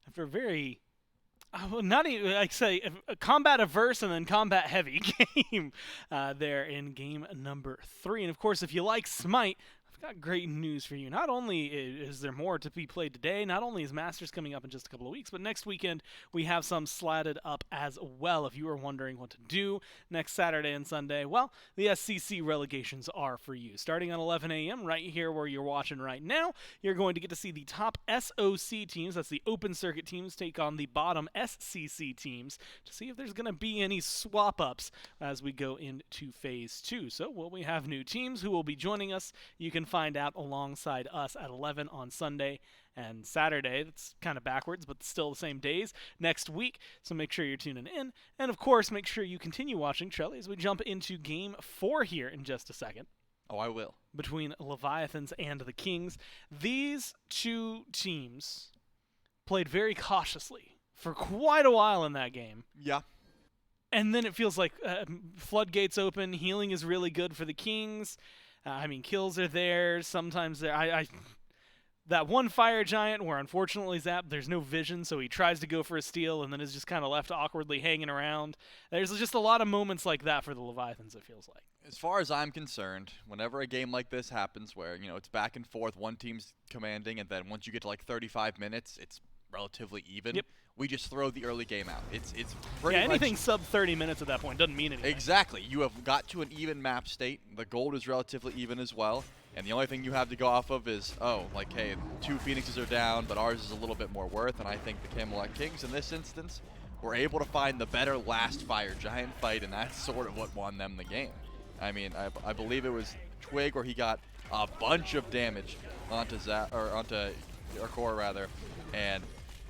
after a very, not even, like say, a combat averse and then combat heavy game there in game number 3. And of course, if you like Smite, I've got great news for you. Not only is there more to be played today, not only is Masters coming up in just a couple of weeks, but next weekend we have some slatted up as well. If you are wondering what to do next Saturday and Sunday, well, the SCC relegations are for you. Starting at 11 a.m. right here where you're watching right now, you're going to get to see the top SOC teams, that's the open circuit teams, take on the bottom SCC teams to see if there's going to be any swap-ups as we go into Phase 2. So will we have new teams who will be joining us? You can find out alongside us at 11 on Sunday and Saturday. That's kind of backwards, but still the same days next week. So make sure you're tuning in. And of course, make sure you continue watching Trelly as we jump into game 4 here in just a second. Oh, I will. Between Leviathans and the Kings. These two teams played very cautiously for quite a while in that game. Yeah. And then it feels like floodgates open. Healing is really good for the Kings. Kills are there. Sometimes there. That one fire giant where unfortunately Zap, there's no vision, so he tries to go for a steal and then is just kind of left awkwardly hanging around. There's just a lot of moments like that for the Leviathans, it feels like. As far as I'm concerned, whenever a game like this happens where, it's back and forth, one team's commanding, and then once you get to like 35 minutes, it's relatively even. Yep. We just throw the early game out. It's pretty anything much sub 30 minutes at that point doesn't mean anything. Exactly. You have got to an even map state. The gold is relatively even as well. And the only thing you have to go off of is, hey, 2 Phoenixes are down, but ours is a little bit more worth. And I think the Camelot Kings in this instance were able to find the better last fire giant fight, and that's sort of what won them the game. I mean, I believe it was Twig where he got a bunch of damage onto Core rather, and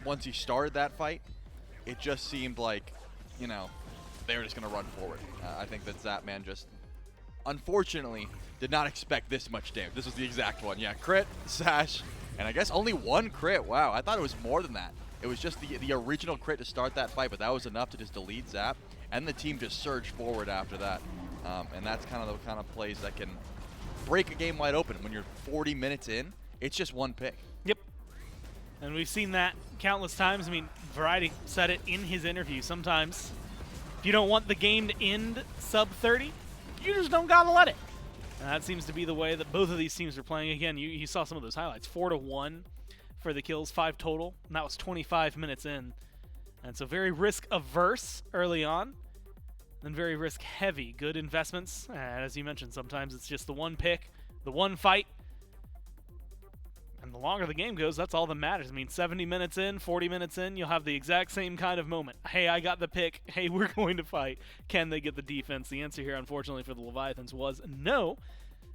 once he started that fight, it just seemed like, they were just going to run forward. I think that Zapman just, unfortunately, did not expect this much damage. This was the exact one. Yeah, crit, sash, and I guess only 1 crit. Wow, I thought it was more than that. It was just the original crit to start that fight, but that was enough to just delete Zap, and the team just surged forward after that. And that's kind of the kind of plays that can break a game wide open. When you're 40 minutes in, it's just 1 pick. Yep. And we've seen that countless times. I mean, Variety said it in his interview. Sometimes, if you don't want the game to end sub 30, you just don't gotta let it. And that seems to be the way that both of these teams are playing. Again, you saw some of those highlights. 4-1 for the kills, 5 total, and that was 25 minutes in. And so very risk averse early on, then very risk heavy. Good investments. And as you mentioned, sometimes it's just the 1 pick, the 1 fight. And the longer the game goes, that's all that matters. I mean, 70 minutes in, 40 minutes in, you'll have the exact same kind of moment. Hey, I got the pick. Hey, we're going to fight. Can they get the defense? The answer here, unfortunately, for the Leviathans was no.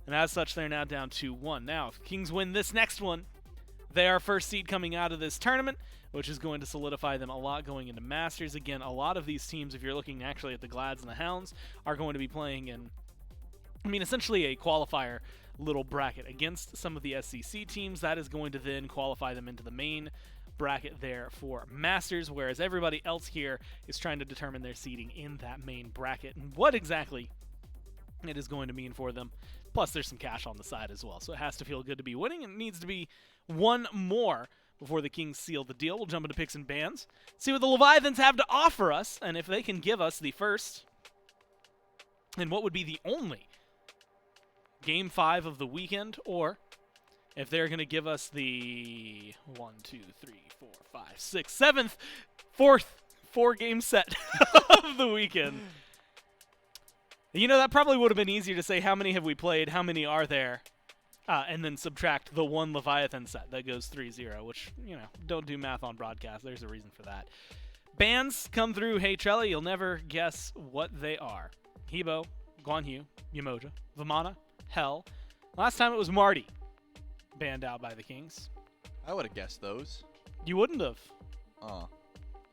And as such, they're now down 2-1. Now, if Kings win this next one, they are first seed coming out of this tournament, which is going to solidify them a lot going into Masters. Again, a lot of these teams, if you're looking actually at the Glads and the Hounds, are going to be playing in, essentially a qualifier little bracket against some of the SCC teams. That is going to then qualify them into the main bracket there for Masters, whereas everybody else here is trying to determine their seeding in that main bracket and what exactly it is going to mean for them. Plus, there's some cash on the side as well, so it has to feel good to be winning, and it needs to be 1 more before the Kings seal the deal. We'll jump into picks and bans, see what the Leviathans have to offer us, and if they can give us the first and what would be the only Game 5 of the weekend, or if they're going to give us the 1, 2, 3, 4, 5, 6, 7th, 4th 4-game set of the weekend. That probably would have been easier to say how many have we played, how many are there. and then subtract the one Leviathan set that goes 3-0, which, don't do math on broadcast. There's a reason for that. Bans come through Hey Trelly. You'll never guess what they are. Hebo, Guan Yu, Yamoja, Vamana, Hell. Last time it was Marty banned out by the Kings. I would have guessed those. You wouldn't have.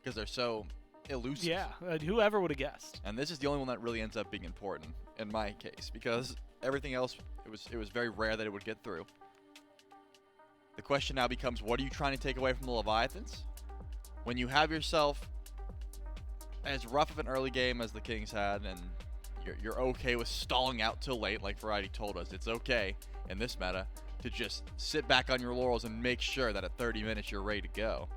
Because they're so elusive. Yeah, whoever would have guessed. And this is the only one that really ends up being important in my case, because everything else, it was very rare that it would get through. The question now becomes, what are you trying to take away from the Leviathans? When you have yourself as rough of an early game as the Kings had, and you're okay with stalling out till late, like Variety told us, it's okay in this meta to just sit back on your laurels and make sure that at 30 minutes you're ready to go.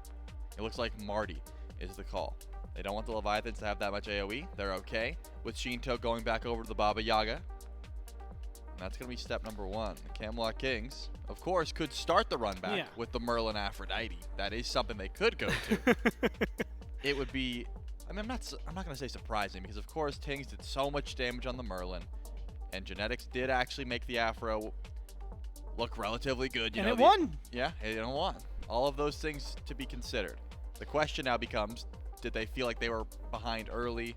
It looks like Marty is the call. They don't want the Leviathans to have that much AoE. They're okay with Shinto going back over to the Baba Yaga. And that's going to be step number one. The Camelot Kings, of course, could start the run back with the Merlin Aphrodite. That is something they could go to. It would be, I'm not going to say surprising, because of course Tings did so much damage on the Merlin, and Genetics did actually make the Afro look relatively good. And it won. Yeah, it won. All of those things to be considered. The question now becomes, did they feel like they were behind early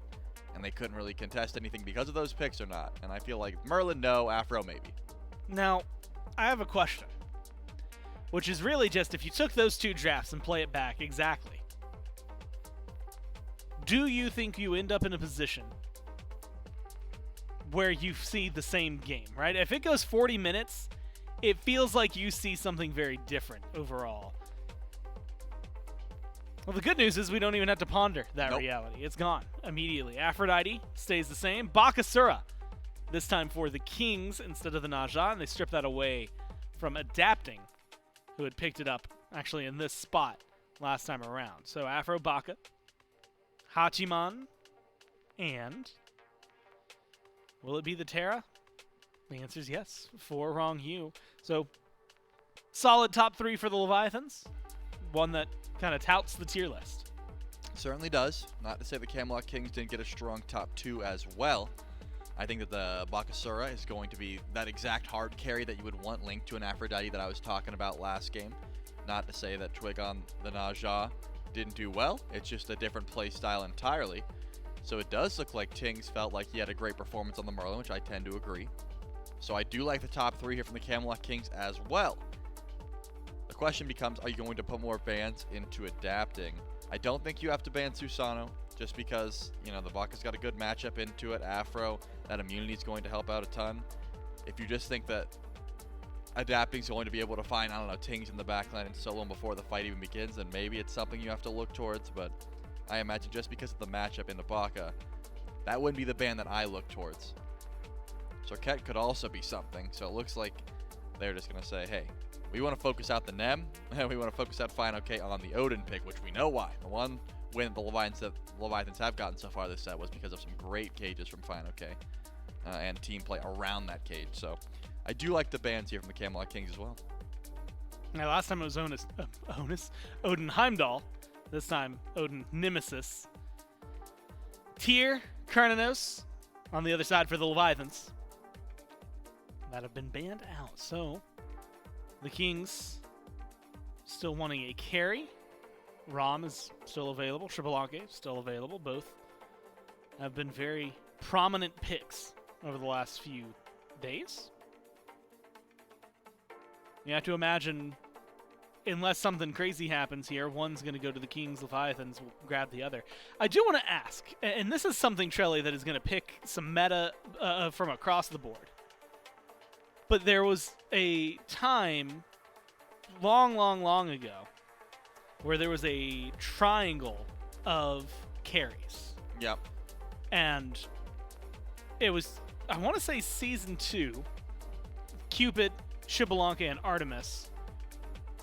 and they couldn't really contest anything because of those picks or not? And I feel like Merlin, no. Afro, maybe. Now, I have a question, which is really just if you took those two drafts and play it back exactly, do you think you end up in a position where you see the same game, right? If it goes 40 minutes, it feels like you see something very different overall. Well, the good news is we don't even have to ponder that reality. It's gone immediately. Aphrodite stays the same. Bakasura, this time for the Kings instead of the Naja, and they stripped that away from Adapting, who had picked it up actually in this spot last time around. So Afro, Baka, Hachiman, and will it be the Terra? The answer is yes, for Wrong Hue. So solid top three for the Leviathans. One that kind of touts the tier list. Certainly does. Not to say the Camelot Kings didn't get a strong top two as well. I think that the Bakasura is going to be that exact hard carry that you would want linked to an Aphrodite that I was talking about last game. Not to say that Twig on the Naja didn't do well. It's just a different play style entirely. So it does look like Tings felt like he had a great performance on the Merlin, which I tend to agree. So I do like the top three here from the Camelot Kings as well. The question becomes, are you going to put more bans into Adapting? I don't think you have to ban Susano, just because, the Baka's got a good matchup into it. Afro, that immunity is going to help out a ton. If you just think that Adapting is going to be able to find, Tings in the backline and solo him before the fight even begins, then maybe it's something you have to look towards. But I imagine just because of the matchup in the Baka, that wouldn't be the ban that I look towards. Sorket could also be something, so it looks like they're just going to say, hey, we want to focus out the Nem, and we want to focus out Fine OK on the Odin pick, which we know why. The one win the Leviathans have gotten so far this set was because of some great cages from Fine OK and team play around that cage. So I do like the bans here from the Camelot Kings as well. Now, last time it was Odin Heimdall. This time, Odin Nemesis. Tyr, Kernanos on the other side for the Leviathans that have been banned out. So the Kings still wanting a carry. Rom is still available. Triple-Anke still available. Both have been very prominent picks over the last few days. You have to imagine, unless something crazy happens here, one's going to go to the Kings, Leviathans will grab the other. I do want to ask, and this is something, Trelly, that is going to pick some meta from across the board. But there was a time long ago where there was a triangle of carries. Yep. And it was, I want to say Season 2, Cupid, Shibalanka, and Artemis,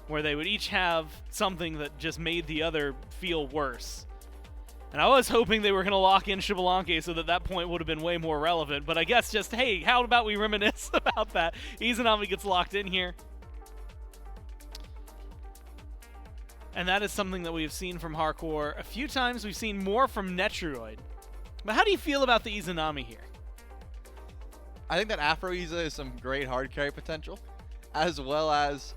where they would each have something that just made the other feel worse. And I was hoping they were going to lock in Shibalanke so that point would have been way more relevant. But I guess just, hey, how about we reminisce about that? Izanami gets locked in here. And that is something that we have seen from Hardcore a few times. We've seen more from Netroid. But how do you feel about the Izanami here? I think that Afro Iza is some great hard carry potential. as well as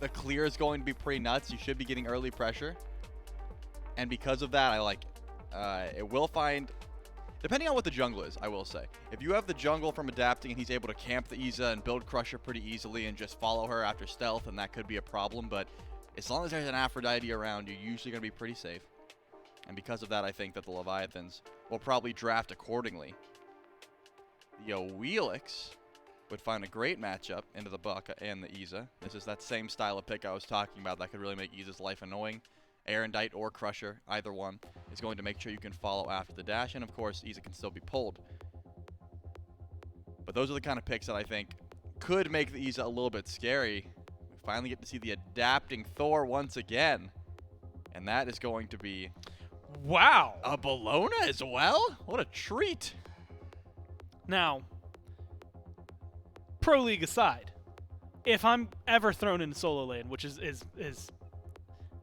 the clear is going to be pretty nuts. You should be getting early pressure. And because of that, I like it. It will find, depending on what the jungle is, I will say. If you have the jungle from adapting and he's able to camp the Iza and build Crusher pretty easily and just follow her after stealth, then that could be a problem. But as long as there's an Aphrodite around, you're usually going to be pretty safe. And because of that, I think that the Leviathans will probably draft accordingly. The Wheelix would find a great matchup into the Baka and the Iza. This is that same style of pick I was talking about that could really make Iza's life annoying. Erendite or Crusher, either one, is going to make sure you can follow after the dash, and of course, Iza can still be pulled. But those are the kind of picks that I think could make the Iza a little bit scary. We finally get to see the adapting Thor once again, and that is going to be... Wow! A Bologna as well? What a treat! Now, Pro League aside, if I'm ever thrown into solo lane, which is this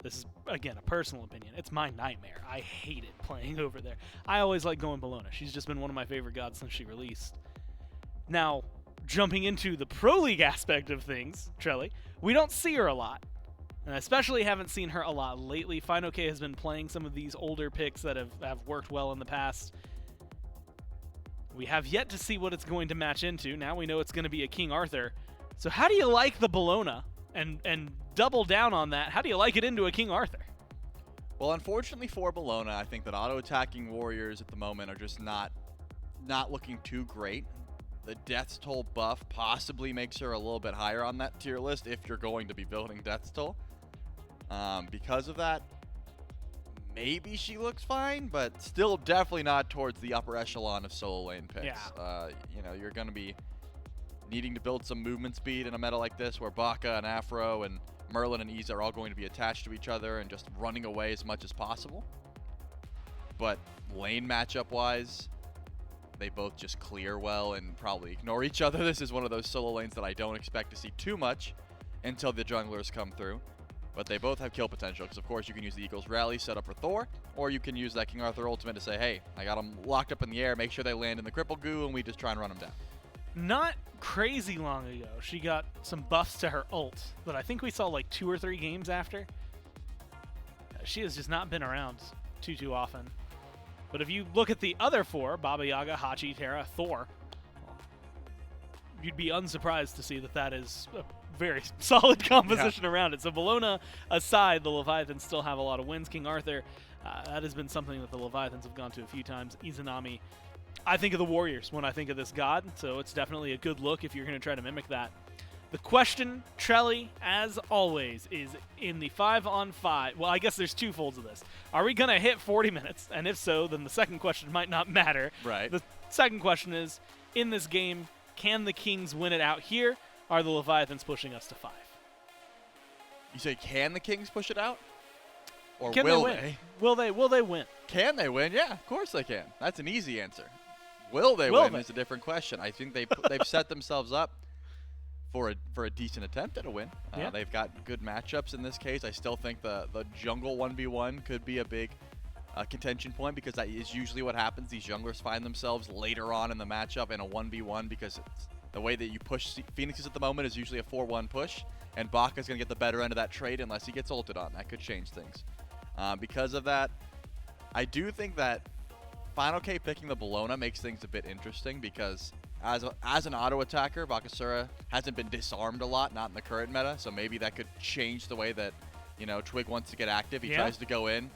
is, again, a personal opinion. It's my nightmare. I hate it playing over there. I always like going Bologna. She's just been one of my favorite gods since she released. Now, jumping into the Pro League aspect of things, Trelly, we don't see her a lot. And I especially haven't seen her a lot lately. FinoK has been playing some of these older picks that have worked well in the past. We have yet to see what it's going to match into. Now we know it's going to be a King Arthur. So how do you like the Bologna? And double down on that, how do you like it into a King Arthur? Well, unfortunately for Bologna, I think that auto-attacking warriors at the moment are just not looking too great. The Death's Toll buff possibly makes her a little bit higher on that tier list if you're going to be building Death's Toll. Because of that, maybe she looks fine, but still definitely not towards the upper echelon of solo lane picks. Yeah. You're going to be needing to build some movement speed in a meta like this where Baka and Afro and Merlin and Iza are all going to be attached to each other and just running away as much as possible. But lane matchup wise, they both just clear well and probably ignore each other. This is one of those solo lanes that I don't expect to see too much until the junglers come through. But they both have kill potential because, of course, you can use the Eagles Rally set up for Thor, or you can use that King Arthur ultimate to say, hey, I got them locked up in the air, make sure they land in the cripple goo, and we just try and run them down. Not crazy long ago, she got some buffs to her ult that I think we saw like 2 or 3 games after. She has just not been around too often. But if you look at the other 4, Baba Yaga, Hachi, Terra, Thor, you'd be unsurprised to see that is a very solid composition around it. So Bologna aside, the Leviathans still have a lot of wins. King Arthur, that has been something that the Leviathans have gone to a few times. Izanami, I think of the Warriors when I think of this god, so it's definitely a good look if you're going to try to mimic that. The question, Trelly, as always, is in the 5-on-5. Well, I guess there's 2 folds of this. Are we going to hit 40 minutes? And if so, then the second question might not matter. Right. The second question is, in this game, can the Kings win it out here? Are the Leviathans pushing us to 5? You say, can the Kings push it out? Or Can will they win? they? Will they win? Can they win? Yeah, of course they can. That's an easy answer. Will they win is a different question. I think they've set themselves up for a decent attempt at a win. Yeah. They've got good matchups in this case. I still think the jungle 1v1 could be a big contention point because that is usually what happens. These junglers find themselves later on in the matchup in a 1v1 because the way that you push Phoenixes at the moment is usually a 4-1 push, and Baka's going to get the better end of that trade unless he gets ulted on. That could change things. Because of that, I do think that FinoK picking the Bologna makes things a bit interesting because as an auto attacker, Bakasura hasn't been disarmed a lot, not in the current meta, so maybe that could change the way that, Twig wants to get active. He tries to go in,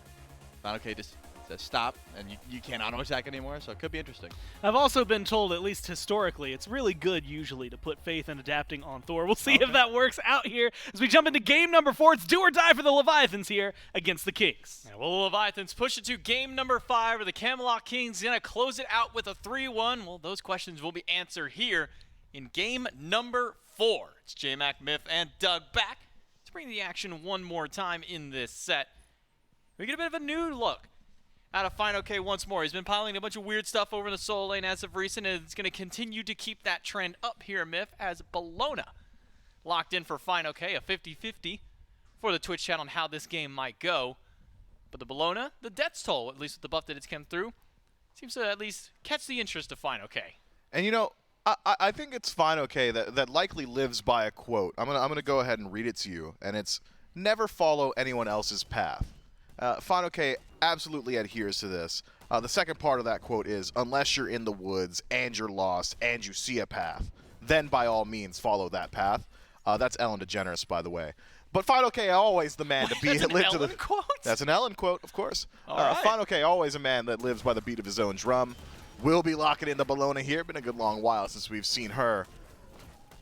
FinoK just says stop, and you can't auto attack anymore, so it could be interesting. I've also been told, at least historically, it's really good usually to put faith in adapting on Thor. We'll see if that works out here as we jump into game number 4. It's do or die for the Leviathans here against the Kings. Yeah, well, the Leviathans push it to game number 5, where the Camelot Kings going to close it out with a 3-1. Well, those questions will be answered here in game number 4. It's J-Mac, Myth, and Doug back to bring the action one more time in this set. We get a bit of a new look out of FinoK once more. He's been piling a bunch of weird stuff over the solo lane as of recent, and it's going to continue to keep that trend up here, Myth, as Bologna locked in for FinoK, a 50-50 for the Twitch chat on how this game might go. But the Bologna, the Death's Toll, at least with the buff that it's come through, seems to at least catch the interest of FinoK. And I think it's fine, okay, that likely lives by a quote. I'm gonna go ahead and read it to you, and it's never follow anyone else's path. Fine, okay, absolutely adheres to this. The second part of that quote is, unless you're in the woods and you're lost and you see a path, then by all means follow that path. That's Ellen DeGeneres, by the way. But Final K, always the man to be. That's an Ellen quote? That's an Ellen quote, of course. All right. Final K, always a man that lives by the beat of his own drum. We'll be locking in the Bologna here. Been a good long while since we've seen her.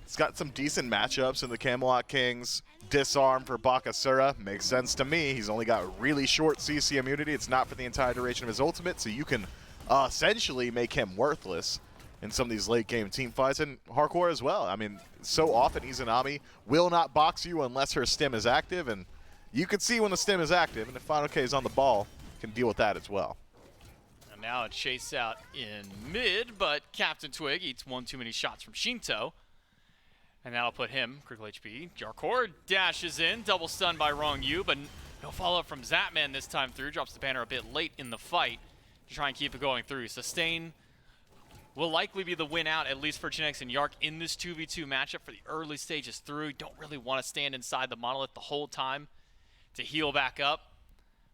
It's got some decent matchups in the Camelot Kings. Disarm for Bakasura. Makes sense to me. He's only got really short CC immunity. It's not for the entire duration of his ultimate, so you can essentially make him worthless in some of these late game team fights, and Hardcore as well. I mean, so often Izanami will not box you unless her stim is active, and you can see when the stim is active, and if Final K is on the ball, can deal with that as well. And now a chase out in mid, but Captain Twig eats one too many shots from Shinto. And that'll put him, critical HP. Jarkor dashes in, double stun by Wrong Yu, but no follow-up from Zapman this time through. Drops the banner a bit late in the fight to try and keep it going through. Sustain will likely be the win out, at least for Genetics and Yark in this 2v2 matchup for the early stages through. Don't really want to stand inside the Monolith the whole time to heal back up.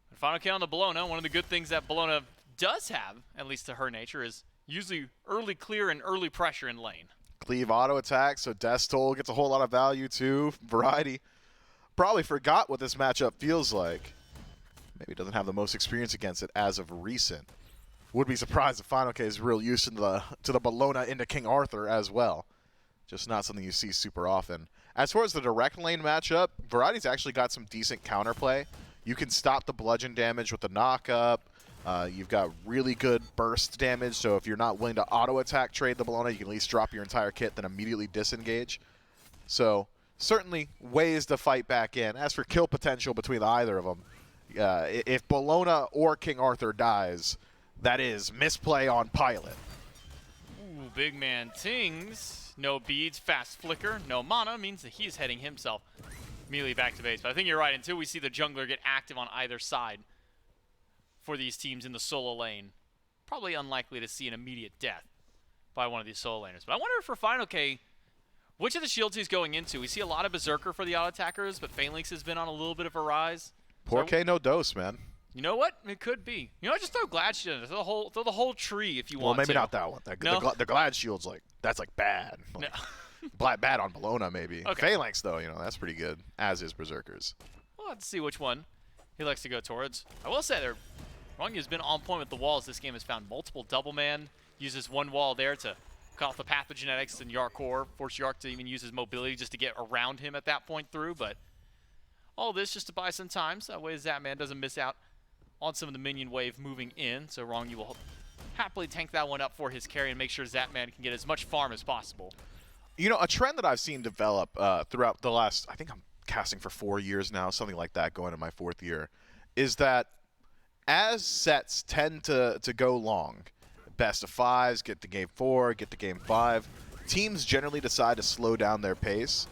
But Final K on the Bologna. One of the good things that Bologna does have, at least to her nature, is usually early clear and early pressure in lane. Cleave auto attack, so Deathtoll gets a whole lot of value too. Variety probably forgot what this matchup feels like. Maybe doesn't have the most experience against it as of recent. Would be surprised if Final K is real used to the Bologna into King Arthur as well. Just not something you see super often. As far as the direct lane matchup, Variety's actually got some decent counterplay. You can stop the bludgeon damage with the knockup. You've got really good burst damage, so if you're not willing to auto-attack trade the Bologna, you can at least drop your entire kit, then immediately disengage. So certainly ways to fight back in. As for kill potential between either of them, if Bologna or King Arthur dies, that is misplay on Pilot. Ooh, big man Tings. No beads, fast flicker, no mana, means that he's heading himself immediately back to base. But I think you're right, until we see the jungler get active on either side for these teams in the solo lane, probably unlikely to see an immediate death by one of these solo laners. But I wonder if for Final K, which of the shields he's going into? We see a lot of Berserker for the auto attackers, but Phalanx has been on a little bit of a rise. Poor K, no dose, man. You know what? It could be. You know what? Just throw Glad Shield. Throw the whole tree if you want to. Well, maybe not that one. The Glad Shield's that's bad. Like, no. bad on Bologna, maybe. Okay. Phalanx, though, that's pretty good, as is Berserkers. We'll have to see which one he likes to go towards. I will say Rongi has been on point with the walls. This game has found multiple double man. Uses one wall there to cut off the pathogenetics and Yarkor. Force Yark to even use his mobility just to get around him at that point through. But all this just to buy some time, so that way Zapman doesn't miss out on some of the minion wave moving in. So Rongi will happily tank that one up for his carry and make sure Zapman can get as much farm as possible. A trend that I've seen develop throughout the last, I think I'm casting for 4 years now, something like that, going into my 4th year, is that as sets tend to go long, best of 5s, get to game 4, get to game 5, teams generally decide to slow down their pace.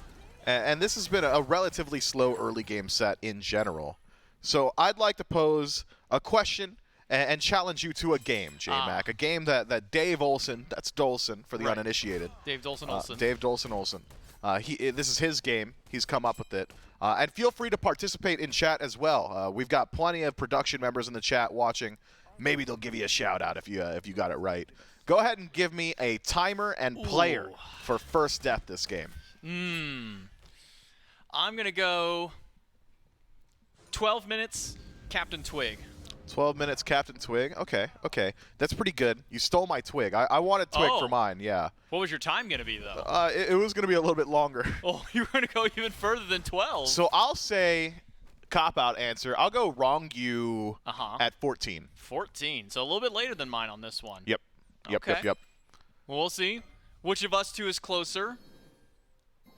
And this has been a relatively slow early game set in general. So I'd like to pose a question and challenge you to a game, J-Mac. A game that Dave Olson, that's Dolson for the uninitiated. Dave Dolson Olson. Dave Dolson Olson. This is his game. He's come up with it. And feel free to participate in chat as well. We've got plenty of production members in the chat watching. Maybe they'll give you a shout out if you got it right. Go ahead and give me a timer and player for first death this game. I'm going to go 12 minutes, Captain Twig. 12 minutes, Captain Twig. Okay. That's pretty good. You stole my Twig. I wanted Twig for mine, yeah. What was your time going to be, though? It was going to be a little bit longer. Oh, you were going to go even further than 12. So I'll say cop-out answer. I'll go Wrong You at 14. 14. So a little bit later than mine on this one. Yep. Well, we'll see. Which of us two is closer?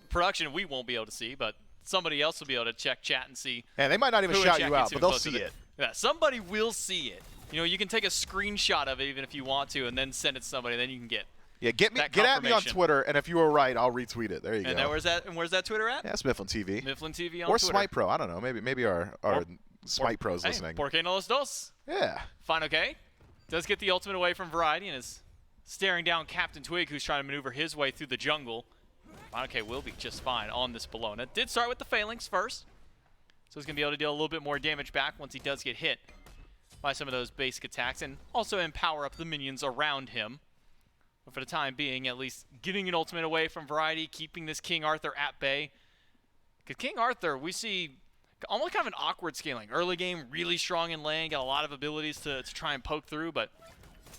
Production we won't be able to see, but somebody else will be able to check chat and see. And they might not even shout you out, but they'll see it. Yeah, somebody will see it. You can take a screenshot of it even if you want to, and then send it to somebody. Then you can get get at me on Twitter, and if you were right, I'll retweet it. There you go. And where's that Twitter at? Yeah, it's Mifflin TV. Mifflin TV on or Twitter. Smite Pro. I don't know. Maybe our Smite Pro's listening. Por qué no los dos? Yeah. Fine, okay. Does get the ultimate away from Variety and is staring down Captain Twig, who's trying to maneuver his way through the jungle. Okay, will be just fine on this Bellona. Did start with the Phalanx first, so he's going to be able to deal a little bit more damage back once he does get hit by some of those basic attacks, and also empower up the minions around him. But for the time being, at least getting an ultimate away from Variety, keeping this King Arthur at bay. Because King Arthur, we see almost kind of an awkward scaling. Early game, really strong in lane, got a lot of abilities to try and poke through, but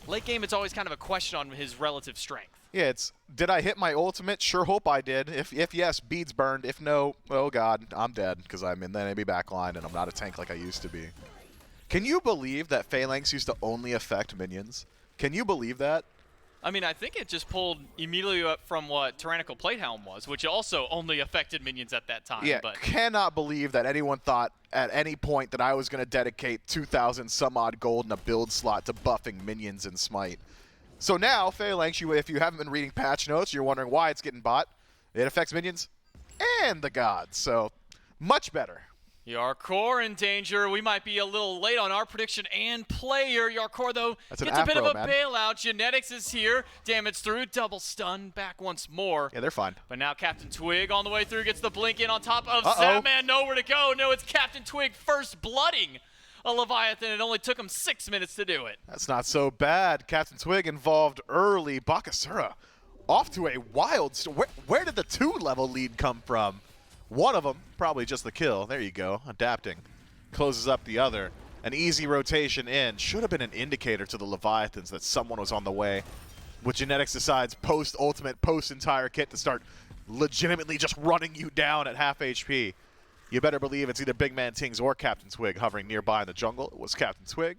late game, it's always kind of a question on his relative strength. Yeah, it's, did I hit my ultimate? Sure hope I did. If yes, beads burned. If no, oh god, I'm dead because I'm in the enemy backline and I'm not a tank like I used to be. Can you believe that Phalanx used to only affect minions? Can you believe that? I mean, I think it just pulled immediately up from what Tyrannical Plate Helm was, which also only affected minions at that time. Yeah, but cannot believe that anyone thought at any point that I was going to dedicate 2,000 some odd gold in a build slot to buffing minions in Smite. So now, Phalanx, if you haven't been reading patch notes, you're wondering why it's getting bought. It affects minions and the gods, so much better. Yarkor in danger. We might be a little late on our prediction and player. Yarkor, though, That's gets a bit of a man. bailout. Genetics is here. Damage through. Double stun. Back once more. Yeah, they're fine. But now Captain Twig on the way through gets the blink in on top of Satman. Nowhere to go. No, it's Captain Twig first blooding a Leviathan. It only took him 6 minutes to do it. That's not so bad. Captain Twig involved early. Bakasura off to a wild start. Where did the 2-level lead come from? One of them, probably just the kill. There you go, adapting. Closes up the other. An easy rotation in. Should have been an indicator to the Leviathans that someone was on the way. But Genetics decides post-ultimate, post-entire kit to start legitimately just running you down at half HP. You better believe it's either Big Man Tings or Captain Twig hovering nearby in the jungle. It was Captain Twig.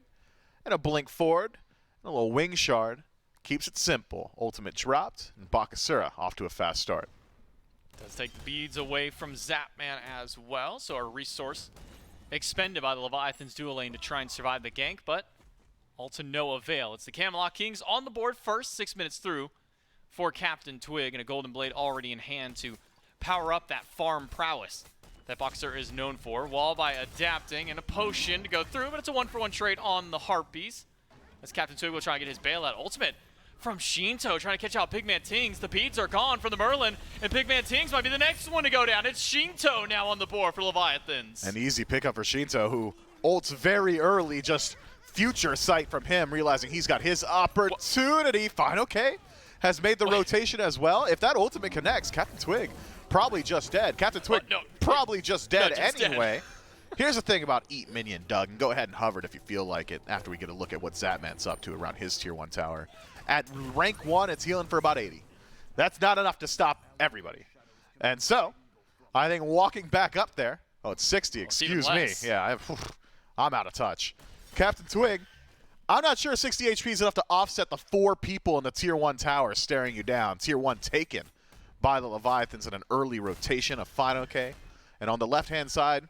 And a blink forward, and a little wing shard. Keeps it simple. Ultimate dropped, and Bakasura off to a fast start. Does take the beads away from Zapman as well, so a resource expended by the Leviathans dual lane to try and survive the gank, but all to no avail. It's the Camelot Kings on the board first, 6 minutes through for Captain Twig, and a Golden Blade already in hand to power up that farm prowess that Boxer is known for. Wall by adapting, and a potion to go through, but it's a 1-for-1 trade on the Harpies, as Captain Twig will try and get his bailout. Ultimate from Shinto, trying to catch out Pigman Tings. The beads are gone from the Merlin, and Pigman Tings might be the next one to go down. It's Shinto now on the board for Leviathans. An easy pickup for Shinto, who ults very early, just future sight from him, realizing he's got his opportunity. Fine, okay. Has made the rotation as well. If that ultimate connects, Captain Twig probably just dead. Captain Twig probably just dead anyway. Here's the thing about Eat Minion, Doug, and go ahead and hover it if you feel like it after we get a look at what Zapman's up to around his tier 1 tower. At rank 1, it's healing for about 80. That's not enough to stop everybody. And so, I think walking back up there, oh, it's 60, excuse me. Yeah, I'm out of touch. Captain Twig, I'm not sure 60 HP is enough to offset the 4 people in the tier 1 tower staring you down. Tier 1 taken by the Leviathans in an early rotation of fine okay. And on the left-hand side,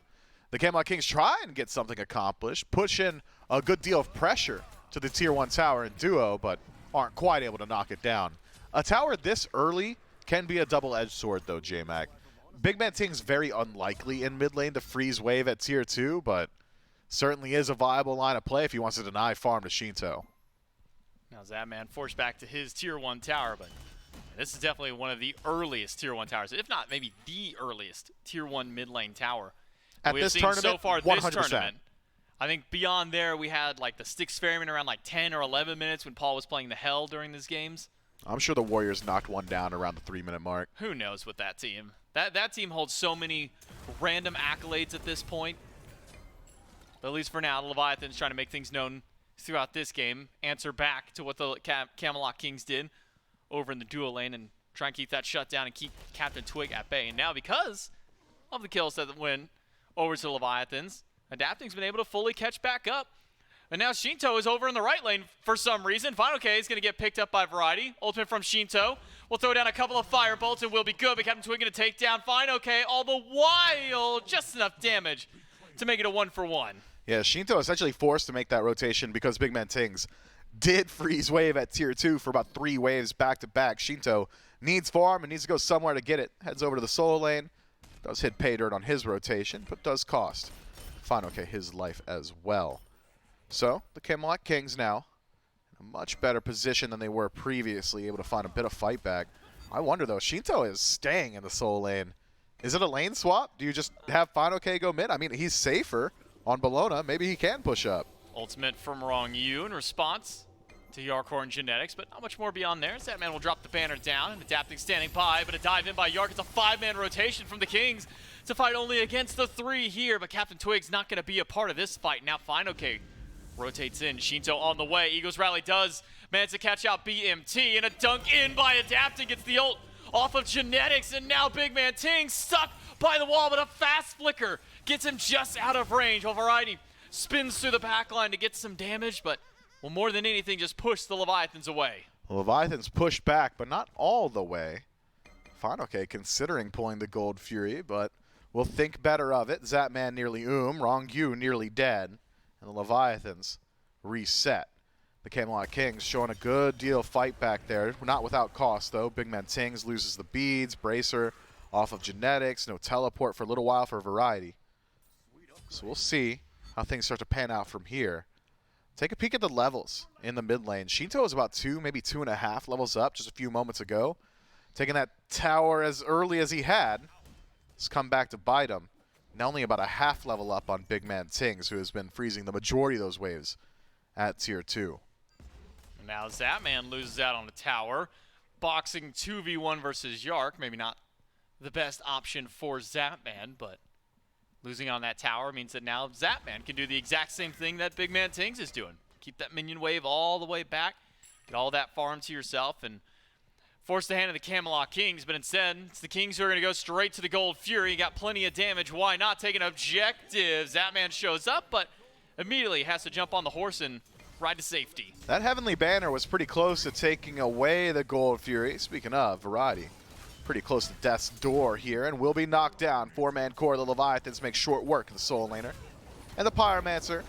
the Camelot Kings try and get something accomplished, push in a good deal of pressure to the tier 1 tower in duo, but aren't quite able to knock it down. A tower this early can be a double-edged sword, though, J-Mac. Big Man Ting's very unlikely in mid lane to freeze wave at tier 2, but certainly is a viable line of play if he wants to deny farm to Shinto. Now Zapman forced back to his tier 1 tower, but this is definitely one of the earliest tier 1 towers, if not maybe the earliest tier 1 mid lane tower at we've this seen tournament, so far 100%. this tournament. I think beyond there, we had like the Styx Ferryman around like 10 or 11 minutes when Paul was playing the Hell during these games. I'm sure the Warriors knocked one down around the 3-minute mark. Who knows with that team? That team holds so many random accolades at this point. But at least for now, the Leviathans trying to make things known throughout this game. Answer back to what the Camelot Kings did over in the duo lane and try and keep that shut down and keep Captain Twig at bay. And now because of the kills that win over to the Leviathans, Adapting's been able to fully catch back up. And now Shinto is over in the right lane for some reason. Final K is going to get picked up by Variety. Ultimate from Shinto. We'll throw down a couple of fire bolts and we'll be good. But Captain Twig going to take down Final K, all the while just enough damage to make it a 1-for-1. Yeah, Shinto essentially forced to make that rotation because Big Man Tings did freeze wave at tier 2 for about 3 waves back-to-back. Shinto needs farm and needs to go somewhere to get it. Heads over to the solo lane. Does hit pay dirt on his rotation, but does cost Final K his life as well. So, the Camelot Kings now, a much better position than they were previously, able to find a bit of fight back. I wonder, though, Shinto is staying in the Soul lane. Is it a lane swap? Do you just have Final K go mid? I mean, he's safer on Bologna. Maybe he can push up. Ultimate from Wrong You in response to Yarkor and Genetics, but not much more beyond there. Zatman will drop the banner down and Adapting standing by, but a dive in by Yark. It's a 5-man rotation from the Kings to fight only against the 3 here, but Captain Twig's not going to be a part of this fight. Now Final K rotates in. Shinto on the way. Eagles Rally does manage to catch out BMT, and a dunk in by Adapting. Gets the ult off of Genetics, and now Big Man Ting stuck by the wall, but a fast flicker gets him just out of range while Variety spins through the backline to get some damage, but will more than anything just push the Leviathans away. The Leviathans pushed back, but not all the way. Final K considering pulling the Gold Fury, but will think better of it. Zatman nearly Wrong You nearly dead, and the Leviathans reset. The Camelot Kings showing a good deal of fight back there. Not without cost, though. Big Man Tings loses the beads. Bracer off of Genetics. No teleport for a little while for Variety. So we'll see how things start to pan out from here. Take a peek at the levels in the mid lane. Shinto is about 2, maybe 2.5 levels up just a few moments ago. Taking that tower as early as he had. It's come back to bite him. Now only about a half level up on Big Man Tings, who has been freezing the majority of those waves at tier 2. Now Zatman loses out on the tower. Boxing 2v1 versus Yark. Maybe not the best option for Zatman, but losing on that tower means that now Zatman can do the exact same thing that Big Man Tings is doing. Keep that minion wave all the way back. Get all that farm to yourself and force the hand of the Camelot Kings, but instead, it's the Kings who are going to go straight to the Gold Fury. Got plenty of damage. Why not take an objective? Zatman shows up, but immediately has to jump on the horse and ride to safety. That Heavenly Banner was pretty close to taking away the Gold Fury. Speaking of, Variety, pretty close to death's door here and will be knocked down. 4-man core, the Leviathans make short work of the Soul Laner. And the Pyromancer,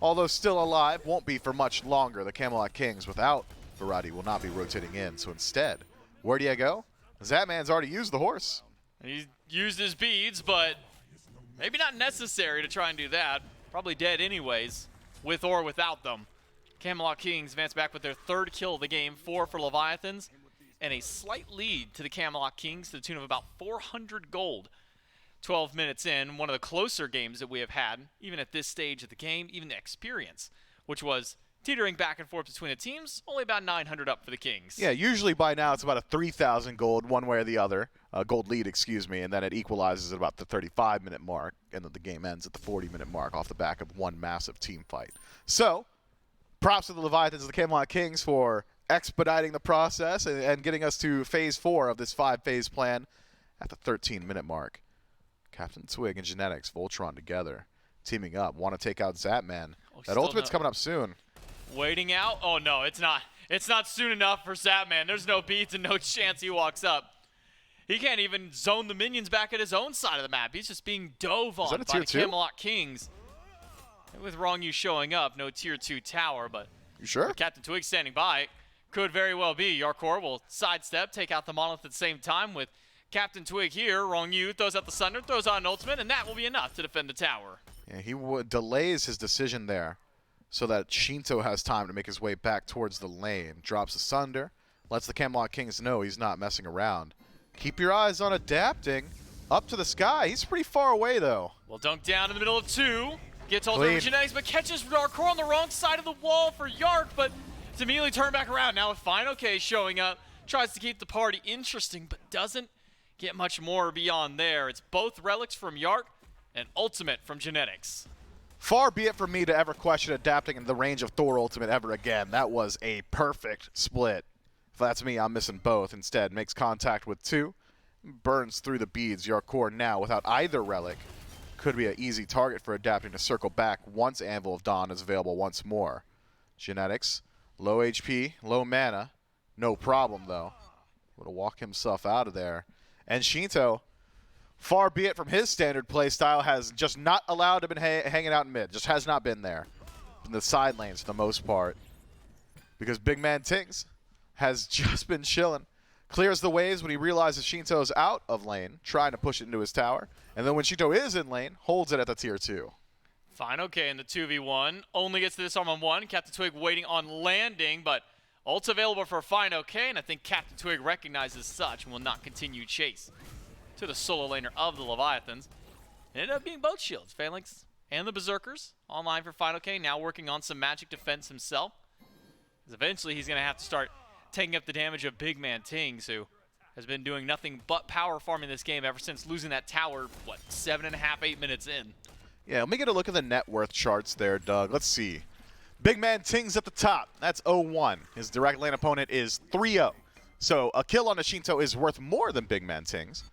although still alive, won't be for much longer. The Camelot Kings, without Variety, will not be rotating in. So instead, where do you go? Zatman's already used the horse. He used his beads, but maybe not necessary to try and do that. Probably dead anyways, with or without them. Camelot Kings advance back with their 3rd kill of the game, 4 for Leviathans, and a slight lead to the Camelot Kings to the tune of about 400 gold. 12 minutes in, one of the closer games that we have had, even at this stage of the game, even the experience, which was teetering back and forth between the teams, only about 900 up for the Kings. Yeah, usually by now it's about a 3,000 gold one way or the other, gold lead, excuse me, and then it equalizes at about the 35-minute mark, and then the game ends at the 40-minute mark off the back of one massive team fight. So, props to the Leviathans and the Camelot Kings for expediting the process and getting us to phase 4 of this 5-phase plan at the 13-minute mark. Captain Twig and Genetics, Voltron together, teaming up, want to take out Zatman. That ultimate's coming up soon. Waiting out? Oh no, it's not. It's not soon enough for Zatman. There's no beats and no chance he walks up. He can't even zone the minions back at his own side of the map. He's just being dove on by the Camelot Kings. And with Wrong You showing up, no tier 2 tower, but you sure? Captain Twig standing by. Could very well be. Yarkor will sidestep, take out the Monolith at the same time with Captain Twig here. Wrong You throws out the Sunder, throws out an ultimate, and that will be enough to defend the tower. Yeah, he delays his decision there so that Shinto has time to make his way back towards the lane. Drops the Sunder, lets the Camelot Kings know he's not messing around. Keep your eyes on Adapting. Up to the sky. He's pretty far away, though. Well, dunk down in the middle of 2. Gets hold of Genetics, but catches Yarkor on the wrong side of the wall for Yark, but it's immediately turned back around. Now with Final K showing up, tries to keep the party interesting, but doesn't get much more beyond there. It's both relics from Yark and ultimate from Genetics. Far be it from me to ever question Adapting in the range of Thor ultimate ever again. That was a perfect split. If that's me, I'm missing both. Instead, makes contact with 2, burns through the beads. Yarkor now, without either relic, could be an easy target for Adapting to circle back once Anvil of Dawn is available once more. Genetics, low HP, low mana, no problem though. Able to walk himself out of there. And Shinto, far be it from his standard play style, has just not allowed him hanging out in mid. Just has not been there. In the side lanes for the most part. Because Big Man Tings has just been chilling. Clears the waves when he realizes Shinto's out of lane, trying to push it into his tower. And then when Shinto is in lane, holds it at the tier 2. Fine, okay, in the 2v1. Only gets to this arm on one. Captain Twig waiting on landing, but ult's available for Fine, okay, and I think Captain Twig recognizes such and will not continue chase to the solo laner of the Leviathans. It ended up being both shields, Phalanx and the Berserkers, online for Fine, okay, now working on some magic defense himself. Because eventually he's going to have to start taking up the damage of Big Man Tings, who has been doing nothing but power farming this game ever since losing that tower, what, 7.5, 8 minutes in. Yeah, let me get a look at the net worth charts there, Doug. Let's see. Big Man Tings at the top. That's 0-1. His direct lane opponent is 3-0. So a kill on a Shinto is worth more than Big Man Tings.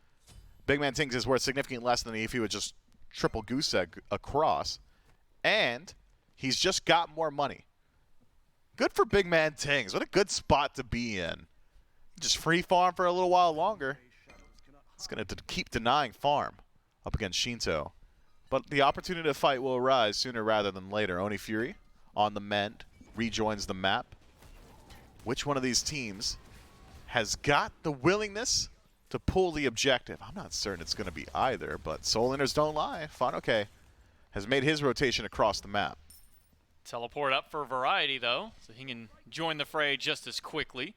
Big Man Tings is worth significantly less than if he would just triple goose egg across. And he's just got more money. Good for Big Man Tings. What a good spot to be in. Just free farm for a little while longer. It's going to keep denying farm up against Shinto. But the opportunity to fight will arise sooner rather than later. Oni Fury on the mend, rejoins the map. Which one of these teams has got the willingness to pull the objective? I'm not certain it's going to be either, but Soul Inners don't lie. Fine, okay. Has made his rotation across the map. Teleport up for Variety, though, so he can join the fray just as quickly.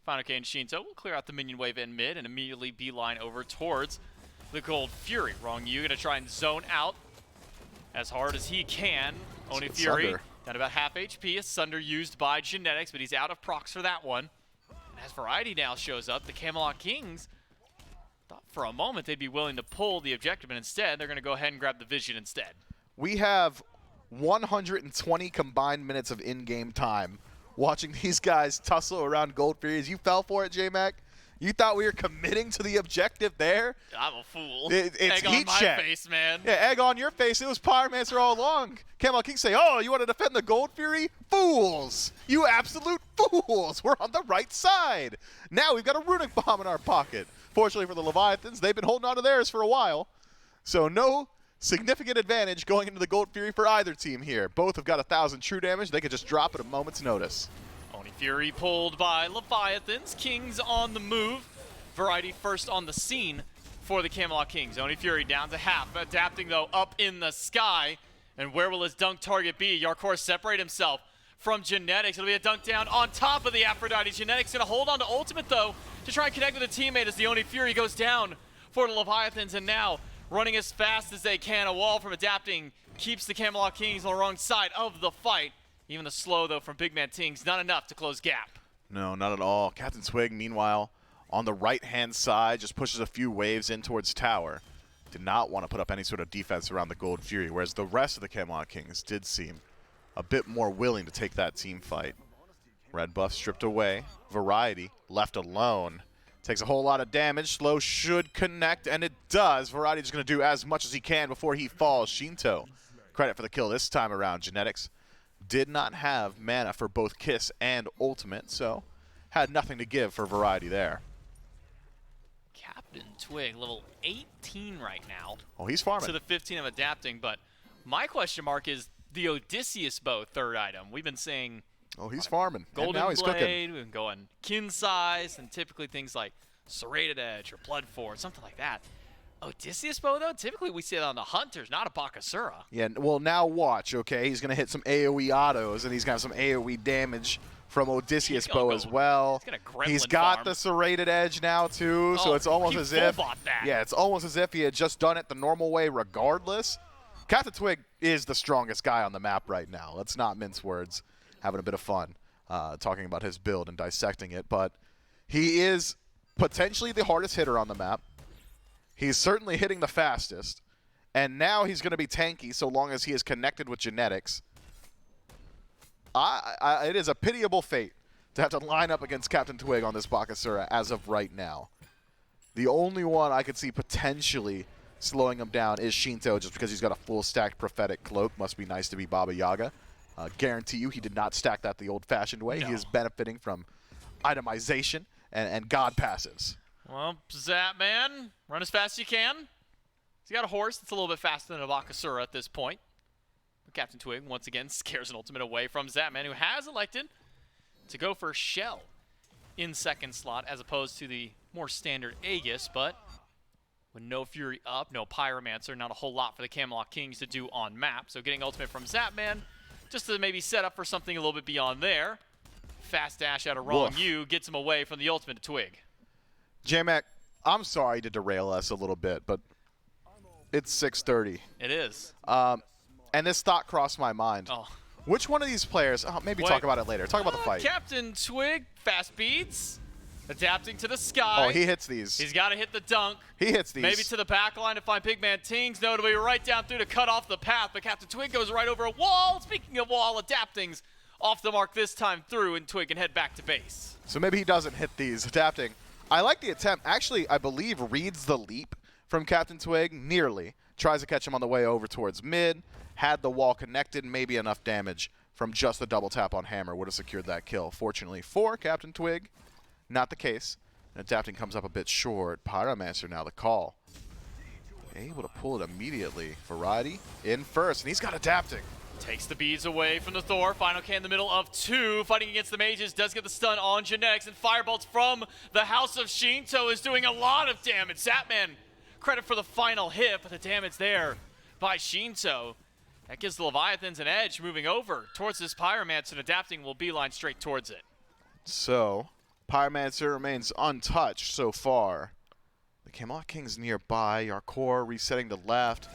Fine, okay, and Shinto will clear out the minion wave in mid and immediately beeline over towards the Gold Fury. Wrong you, gonna try and zone out as hard as he can. Oni Fury Sunder. down about half HP. A Sunder used by Genetics, but he's out of procs for that one. And as Variety now shows up, the Camelot Kings thought for a moment they'd be willing to pull the objective, and instead they're gonna go ahead and grab the Vision instead. We have 120 combined minutes of in-game time watching these guys tussle around Gold Furies. You fell for it, J-Mac? You thought we were committing to the objective there? I'm a fool. It's egg heat on my check. face, man. Yeah, egg on your face. It was Pyromancer all along. Camelot King say, oh, you want to defend the Gold Fury? Fools. You absolute fools. We're on the right side. Now we've got a Runic Bomb in our pocket. Fortunately for the Leviathans, they've been holding on to theirs for a while. So no significant advantage going into the Gold Fury for either team here. Both have got 1,000 true damage. They could just drop at a moment's notice. Oni Fury pulled by Leviathans. Kings on the move. Variety first on the scene for the Camelot Kings. Oni Fury down to half. Adapting, though, up in the sky. And where will his dunk target be? Yarkor separate himself from Genetics. It'll be a dunk down on top of the Aphrodite. Genetics going to hold on to Ultimate, though, to try and connect with a teammate as the Oni Fury goes down for the Leviathans. And now running as fast as they can. A wall from Adapting keeps the Camelot Kings on the wrong side of the fight. Even the slow, though, from Big Man Tings, not enough to close gap. No, not at all. Captain Twig, meanwhile, on the right-hand side, just pushes a few waves in towards tower. Did not want to put up any sort of defense around the Gold Fury, whereas the rest of the Camelot Kings did seem a bit more willing to take that team fight. Red buff stripped away. Variety left alone. Takes a whole lot of damage. Slow should connect, and it does. Variety is going to do as much as he can before he falls. Shinto, credit for the kill this time around. Genetics did not have mana for both Kiss and Ultimate, so had nothing to give for Variety there. Captain Twig, level 18 right now. Oh, he's farming. To the 15 of Adapting, but my question mark is the Odysseus bow third item. We've been saying oh, he's farming. Golden and now he's Blade, cooking. we've been going kin size, and typically things like Serrated Edge or Blood Force, something like that. Odysseus bow, though, typically we see it on the Hunters, not a Bakasura. Yeah, well, now watch, okay? He's going to hit some AoE autos, and he's got some AoE damage from Odysseus bow as well. He's got the Serrated Edge now, too, so it's almost as if... Yeah, it's almost as if he had just done it the normal way regardless. Captain Twig is the strongest guy on the map right now. Let's not mince words. Having a bit of fun talking about his build and dissecting it, but he is potentially the hardest hitter on the map. He's certainly hitting the fastest, and now he's going to be tanky so long as he is connected with Genetics. It is a pitiable fate to have to line up against Captain Twig on this Bakasura as of right now. The only one I could see potentially slowing him down is Shinto, just because he's got a full stacked Prophetic Cloak. Must be nice to be Baba Yaga. Guarantee you he did not stack that the old-fashioned way. No. He is benefiting from itemization and God passes. Well, Zap Man, run as fast as you can. He's got a horse that's a little bit faster than a Bakasura at this point. But Captain Twig, once again, scares an ultimate away from Zap Man, who has elected to go for Shell in second slot as opposed to the more standard Aegis, but With no Fury up, no Pyromancer, not a whole lot for the Camelot Kings to do on map. So getting ultimate from Zapman, just to maybe set up for something a little bit beyond there. Fast dash out of Wrong U gets him away from the ultimate to Twig. J-Mac, I'm sorry to derail us a little bit, but it's 6:30. It is. And this thought crossed my mind. Oh. Which one of these players, maybe talk about it later. Talk about the fight. Captain Twig, fast beats, adapting to the sky. Oh, he hits these. He's got to hit the dunk. He hits these. Maybe to the back line to find Big Man Tings. No, it'll be right down through to cut off the path, but Captain Twig goes right over a wall. Speaking of wall, adapting's off the mark this time through, and Twig can head back to base. So maybe he doesn't hit these. Adapting. I like the attempt. Actually, I believe reads the leap from Captain Twig nearly. Tries to catch him on the way over towards mid. Had the wall connected, maybe enough damage from just the double tap on Hammer would have secured that kill. Fortunately for Captain Twig, not the case. And Adapting comes up a bit short. Pyromancer now the call. Able to pull it immediately. Variety in first, and he's got Adapting. Takes the beads away from the Thor. Final K in the middle of 2. Fighting against the mages. Does get the stun on Genetics. And Firebolts from the House of Shinto is doing a lot of damage. Zapman, credit for the final hit, but the damage there by Shinto. That gives the Leviathans an edge moving over towards this Pyromancer, and Adapting will beeline straight towards it. So, Pyromancer remains untouched so far. The Camelot Kings nearby. Yarkor resetting to left.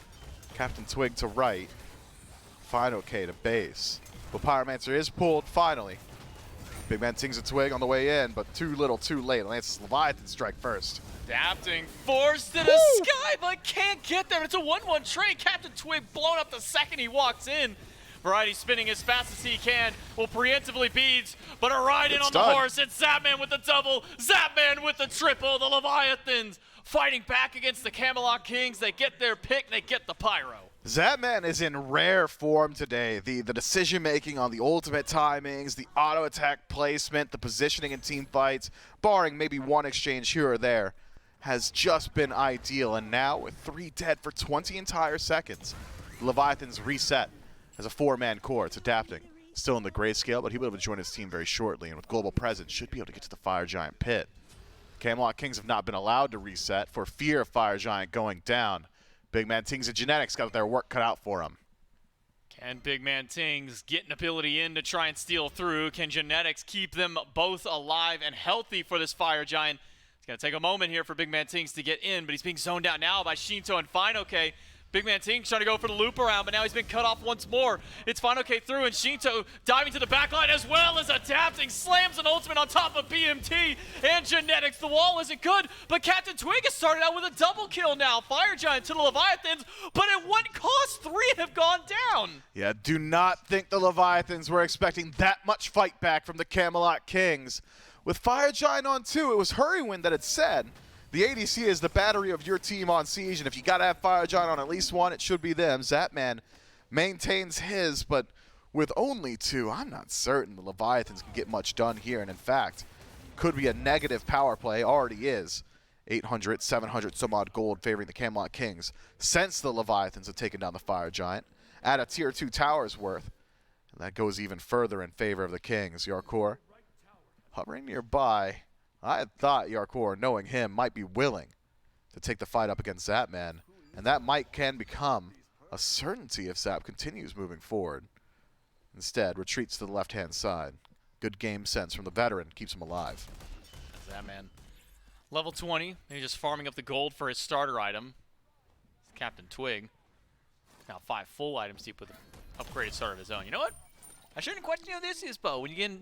Captain Twig to right. Final K to base. But Pyromancer is pulled finally. Big Man Tings a Twig on the way in, but too little, too late. Atlantis Leviathan strike first. Adapting, forced to the sky, but can't get there. It's a 1-1 trade. Captain Twig blown up the second he walks in. Variety spinning as fast as he can. Will preemptively beads, but a ride in on the horse. It's Zapman with the double, Zapman with the triple. The Leviathans fighting back against the Camelot Kings. They get their pick, they get the pyro. Zapman is in rare form today. The decision-making on the ultimate timings, the auto-attack placement, the positioning in team fights, barring maybe one exchange here or there, has just been ideal. And now, with 3 dead for 20 entire seconds, the Leviathans reset as a 4-man core. It's Adapting. Still in the grayscale, but he'll be able to join his team very shortly, and with global presence, should be able to get to the Fire Giant pit. Camelot Kings have not been allowed to reset for fear of Fire Giant going down. Big Man Tings and Genetics got their work cut out for him. Can Big Man Tings get an ability in to try and steal through? Can Genetics keep them both alive and healthy for this Fire Giant? It's going to take a moment here for Big Man Tings to get in, but he's being zoned out now by Shinto and Final K. Big Man Tings trying to go for the loop around, but now he's been cut off once more. It's Final K through, and Shinto diving to the backline as well as Adapting. Slams an ultimate on top of BMT and Genetics. The wall isn't good, but Captain Twig has started out with a double kill now. Fire Giant to the Leviathans, but at what cost? 3 have gone down. Yeah, do not think the Leviathans were expecting that much fight back from the Camelot Kings. With Fire Giant on 2, it was Hurrywin that had said, the ADC is the battery of your team on Siege, and if you got to have Fire Giant on at least 1, it should be them. Zapman maintains his, but with only 2, I'm not certain the Leviathans can get much done here, and in fact, could be a negative power play, already is. 800, 700 some odd gold favoring the Camelot Kings since the Leviathans have taken down the Fire Giant at a tier 2 tower's worth, and that goes even further in favor of the Kings. Yarkor hovering nearby. I had thought Yarkor, knowing him, might be willing to take the fight up against Zapman, and that can become a certainty if Zap continues moving forward. Instead, retreats to the left-hand side. Good game sense from the veteran, keeps him alive. Zapman, level 20, he's just farming up the gold for his starter item. Captain Twig, now 5 full items deep with an upgraded starter of his own. You know what? I shouldn't question you on this, Ispo. When you get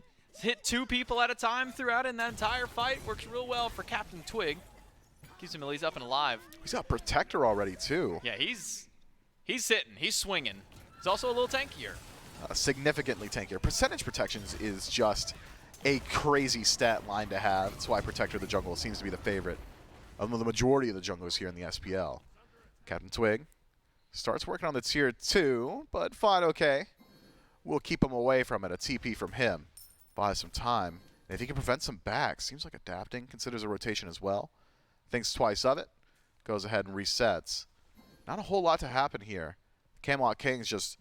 hit 2 people at a time throughout in that entire fight, works real well for Captain Twig. Keeps him at least up and alive. He's got Protector already, too. Yeah, he's hitting, he's swinging. He's also a little tankier. Significantly tankier. Percentage protections is just a crazy stat line to have. That's why Protector of the Jungle seems to be the favorite of the majority of the junglers here in the SPL. Captain Twig starts working on the tier 2, but fine, okay. We'll keep him away from it. A TP from him. Buy some time. And if he can prevent some backs, seems like Adapting considers a rotation as well. Thinks twice of it. Goes ahead and resets. Not a whole lot to happen here. Camelot Kings just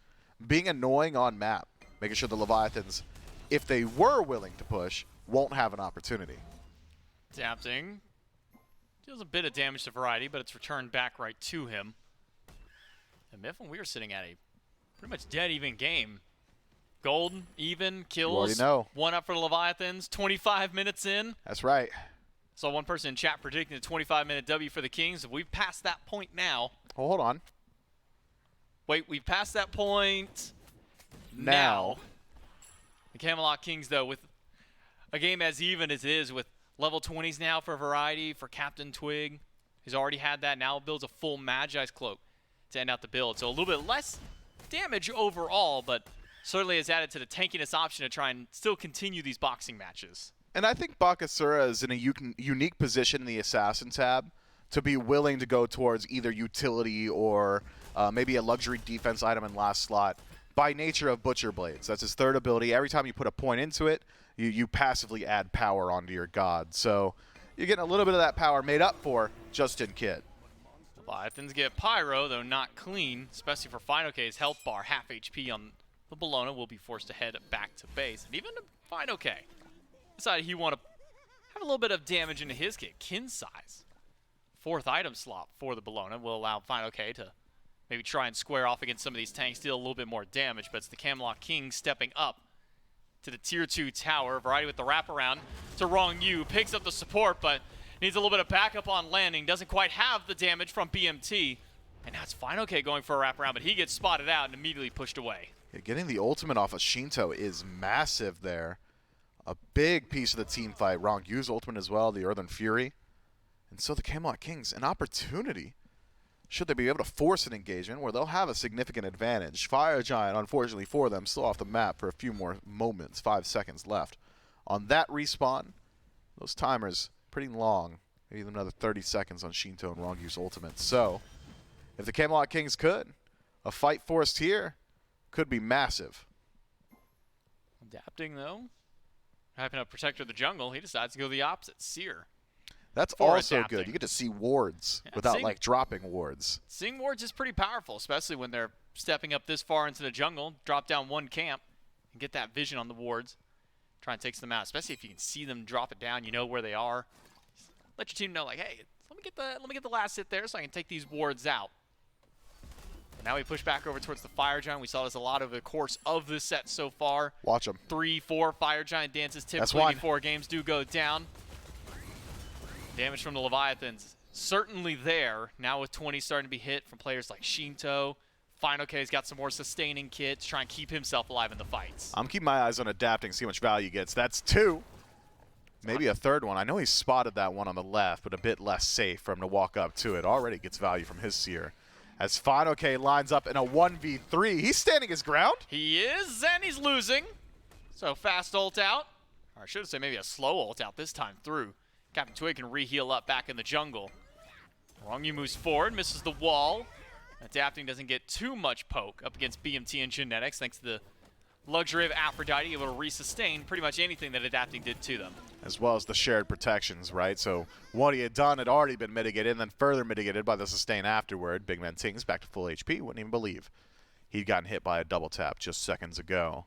being annoying on map. Making sure the Leviathans, if they were willing to push, won't have an opportunity. Adapting. Deals a bit of damage to Variety, but it's returned back right to him. And Mifflin, we are sitting at a pretty much dead even game. Gold, even, kills. You already know. 1 up for the Leviathans, 25 minutes in. That's right. Saw one person in chat predicting a 25-minute W for the Kings. We've passed that point now. Oh, hold on. Wait, we've passed that point Now. The Camelot Kings, though, with a game as even as it is, with level 20s now for Variety, for Captain Twig, who's already had that, now builds a full Magi's Cloak to end out the build. So a little bit less damage overall, but certainly has added to the tankiness option to try and still continue these boxing matches. And I think Bakasura is in a unique position in the Assassin tab to be willing to go towards either utility or maybe a luxury defense item in last slot by nature of Butcher Blades. That's his third ability. Every time you put a point into it, you passively add power onto your god. So you're getting a little bit of that power made up for just in Kit. Leviathans get Pyro, though not clean, especially for Final K's health bar, half HP on the Bologna, will be forced to head back to base. And even Final K decided he want to have a little bit of damage into his kit. Kin size. 4th item slot for the Bologna will allow Final K to maybe try and square off against some of these tanks, deal a little bit more damage, but it's the Camelot Kings stepping up to the tier 2 tower. Variety with the wraparound to Wrong Yu, picks up the support, but needs a little bit of backup on landing. Doesn't quite have the damage from BMT. And that's Final K going for a wraparound, but he gets spotted out and immediately pushed away. Yeah, getting the ultimate off of Shinto is massive there. A big piece of the team fight. Wrong Yu's ultimate as well, the Earthen Fury. And so the Camelot Kings, an opportunity, should they be able to force an engagement where they'll have a significant advantage. Fire Giant, unfortunately for them, still off the map for a few more moments, 5 seconds left. On that respawn, those timers pretty long. Maybe another 30 seconds on Shinto and Wrong Yu's ultimate. So, if the Camelot Kings could, a fight forced here could be massive. Adapting, though. Having a Protector of the Jungle, he decides to go the opposite. Seer. That's for also adapting. good. You get to see wards Yeah, without, like, dropping wards. Seeing wards is pretty powerful, especially when they're stepping up this far into the jungle, drop down one camp, and get that vision on the wards. Try and take them out, especially if you can see them drop it down, you know where they are. Let your team know, like, hey, let me get the last hit there so I can take these wards out. But now we push back over towards the Fire Giant. We saw this a lot over the course of this set so far. Watch them. 3, 4 Fire Giant dances typically before games do go down. Damage from the Leviathans certainly there. Now with 20 starting to be hit from players like Shinto. Final K's got some more sustaining kits, try and keep himself alive in the fights. I'm keeping my eyes on adapting, see how much value he gets. That's 2. Maybe a third one. I know he spotted that one on the left, but a bit less safe for him to walk up to it. Already gets value from his Seer. As Final K lines up in a 1v3, he's standing his ground. He is, and he's losing. So fast ult out. Or I should say maybe a slow ult out this time through. Captain Twig can re-heal up back in the jungle. Wrong Yu moves forward, misses the wall. Adapting doesn't get too much poke up against BMT and Genetics, thanks to the luxury of Aphrodite, able to resustain pretty much anything that Adapting did to them. As well as the shared protections, right? So what he had done had already been mitigated and then further mitigated by the sustain afterward. Big Man Tings back to full HP, wouldn't even believe he'd gotten hit by a double tap just seconds ago.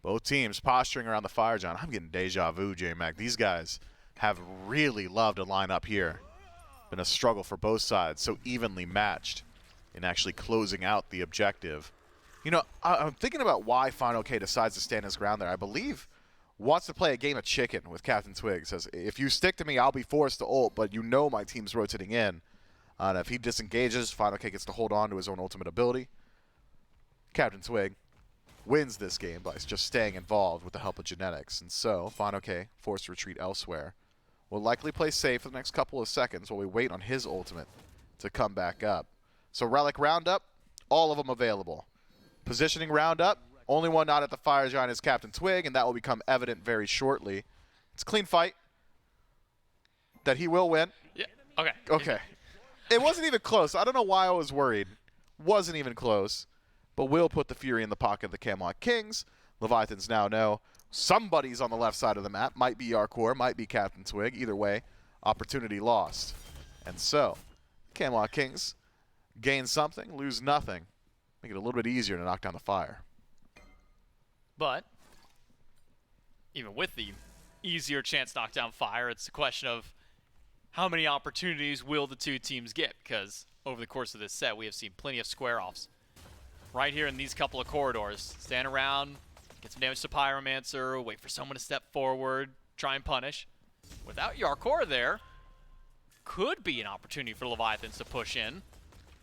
Both teams posturing around the Fire Giant. I'm getting deja vu, J-Mac. These guys have really loved to line up here. Been a struggle for both sides, so evenly matched in actually closing out the objective. You know, I'm thinking about why Final K decides to stand his ground there. I believe wants to play a game of chicken with Captain Twig. Says, if you stick to me, I'll be forced to ult, but you know my team's rotating in. And if he disengages, Final K gets to hold on to his own ultimate ability. Captain Twig wins this game by just staying involved with the help of Genetics. And so, Final K, forced to retreat elsewhere, will likely play safe for the next couple of seconds while we wait on his ultimate to come back up. So Relic Roundup, all of them available. Positioning Roundup, only one not at the Fire Giant is Captain Twig, and that will become evident very shortly. It's a clean fight that he will win. Yeah, okay. Okay. It wasn't even close. I don't know why I was worried. Wasn't even close. But will put the Fury in the pocket of the Camelot Kings. Leviathans now know somebody's on the left side of the map. Might be Yarkor, might be Captain Twig. Either way, opportunity lost. And so, Camelot Kings gain something, lose nothing. Make it a little bit easier to knock down the fire. But even with the easier chance to knock down fire, it's a question of how many opportunities will the two teams get? Because over the course of this set, we have seen plenty of square-offs. Right here in these couple of corridors. Stand around, get some damage to Pyromancer, wait for someone to step forward, try and punish. Without Yarkor there, could be an opportunity for Leviathans to push in.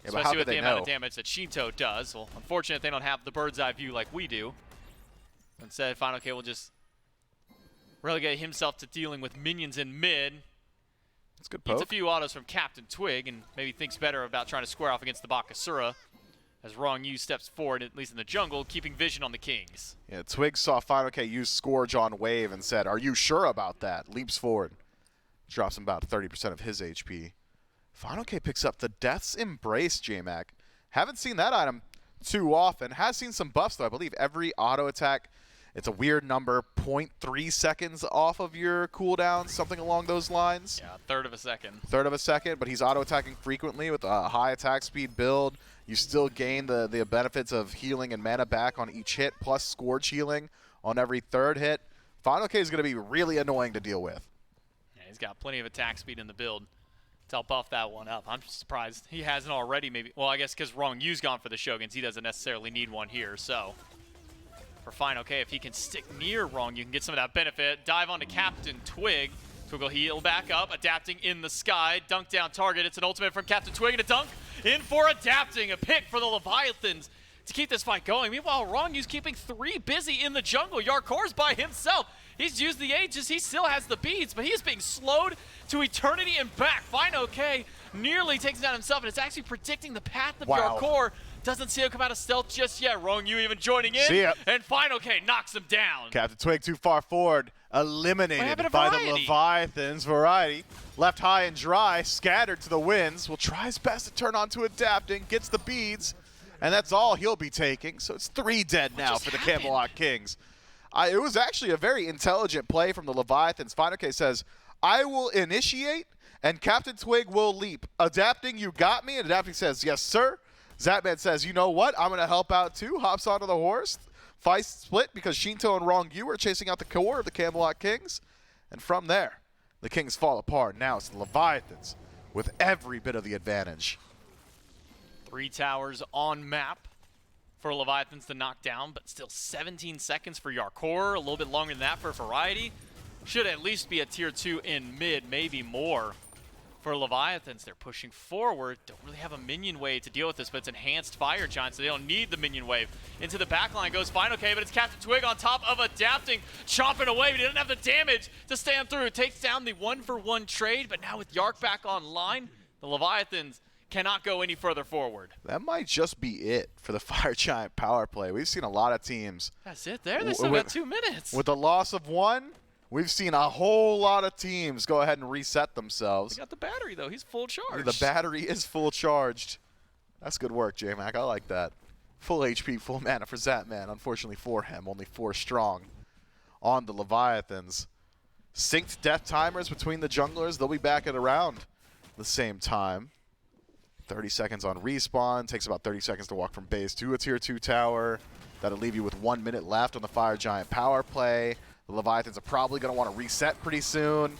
Yeah, but how especially could with the they amount know? of damage that Shinto does. Well, unfortunately, they don't have the bird's eye view like we do. Instead, Final K will just relegate himself to dealing with minions in mid. That's good Gets a poke. few autos from Captain Twig and maybe thinks better about trying to square off against the Bakasura as Wrong Yu steps forward, at least in the jungle, keeping vision on the Kings. Yeah, Twig saw Final K use Scourge on Wave and said, "Are you sure about that?" Leaps forward. Drops him about 30% of his HP. Final K picks up the Death's Embrace, J-Mac. Haven't seen that item too often. Has seen some buffs, though. I believe every auto attack, it's a weird number, 0.3 seconds off of your cooldown, something along those lines. Yeah, a third of a second. Third of a second, but he's auto-attacking frequently with a high attack speed build. You still gain the benefits of healing and mana back on each hit, plus Scourge healing on every third hit. Final K is going to be really annoying to deal with. Yeah, he's got plenty of attack speed in the build to help buff that one up. I'm just surprised he hasn't already maybe. Well, I guess because Wrong Yu's gone for the Shoguns, he doesn't necessarily need one here, so. For Final K, if he can stick near Wrong, you can get some of that benefit. Dive onto Captain Twig. Twig will heal back up, adapting in the sky. Dunk down target. It's an ultimate from Captain Twig and a dunk in for adapting. A pick for the Leviathans to keep this fight going. Meanwhile, Wrong Yu's keeping 3 busy in the jungle. Yarkor's by himself. He's used the Aegis. He still has the beads, but he's being slowed to eternity and back. Final K nearly takes it down himself, and it's actually predicting the path of Wow. Yarkor. Doesn't see him come out of stealth just yet. Wrong Yu even joining in. See ya. And Final K knocks him down. Captain Twig too far forward, What eliminated happened to by the Variety? Leviathans. Variety left high and dry, scattered to the winds. Will try his best to turn onto adapting, gets the beads, and that's all he'll be taking. So it's 3 dead now just for the happened? Camelot Kings. It was actually a very intelligent play from the Leviathans. Final K says, "I will initiate, and Captain Twig will leap. Adapting, you got me?" And Adapting says, "Yes, sir." Zapman says, "You know what? I'm going to help out too." Hops onto the horse. Fight split because Shinto and Wrong Yu are chasing out the core of the Camelot Kings. And from there, the Kings fall apart. Now it's the Leviathans with every bit of the advantage. 3 towers on map for Leviathans to knock down, but still 17 seconds for Yarkor. A little bit longer than that for Variety. Should at least be a tier 2 in mid, maybe more. For Leviathans, they're pushing forward. Don't really have a minion wave to deal with this, but it's enhanced Fire Giant, so they don't need the minion wave. Into the backline goes Final K, but it's Captain Twig on top of adapting, chomping away, but he doesn't have the damage to stand through. Takes down the 1-for-1 trade, but now with Yark back online, the Leviathans cannot go any further forward. That might just be it for the Fire Giant power play. We've seen a lot of teams. That's it there. They still got 2 minutes. With the loss of 1, we've seen a whole lot of teams go ahead and reset themselves. He got the battery, though. He's full charge. The battery is full charged. That's good work, J-Mac. I like that. Full HP, full mana for Zapman. Unfortunately for him, only 4 strong on the Leviathans. Synced death timers between the junglers. They'll be back at around the same time. 30 seconds on respawn. Takes about 30 seconds to walk from base to a tier 2 tower. That'll leave you with 1 minute left on the Fire Giant power play. The Leviathans are probably going to want to reset pretty soon.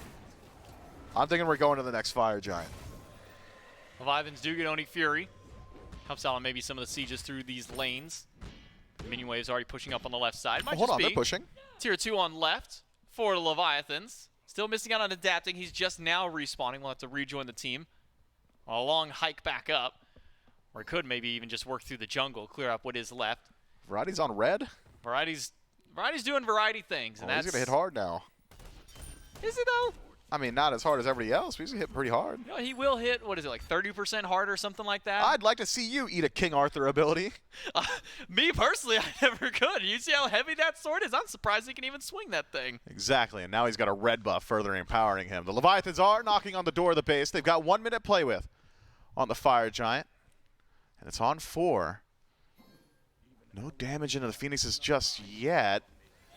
I'm thinking we're going to the next Fire Giant. Leviathans do get Oni Fury. Helps out on maybe some of the sieges through these lanes. Minion wave's already pushing up on the left side. Might Hold just on, be they're pushing. Tier 2 on left for the Leviathans. Still missing out on adapting. He's just now respawning. We'll have to rejoin the team. A long hike back up. Or he could maybe even just work through the jungle, clear up what is left. Variety's on red. Variety's doing variety things. And He's that's going to hit hard now. Is he though? I mean, not as hard as everybody else, but he's going to hit pretty hard. You know, he will hit, what is it, like 30% harder or something like that? I'd like to see you eat a King Arthur ability. Me personally, I never could. You see how heavy that sword is? I'm surprised he can even swing that thing. Exactly, and now he's got a red buff further empowering him. The Leviathans are knocking on the door of the base. They've got 1 minute play with on the Fire Giant. And it's on 4. No damage into the Phoenixes just yet.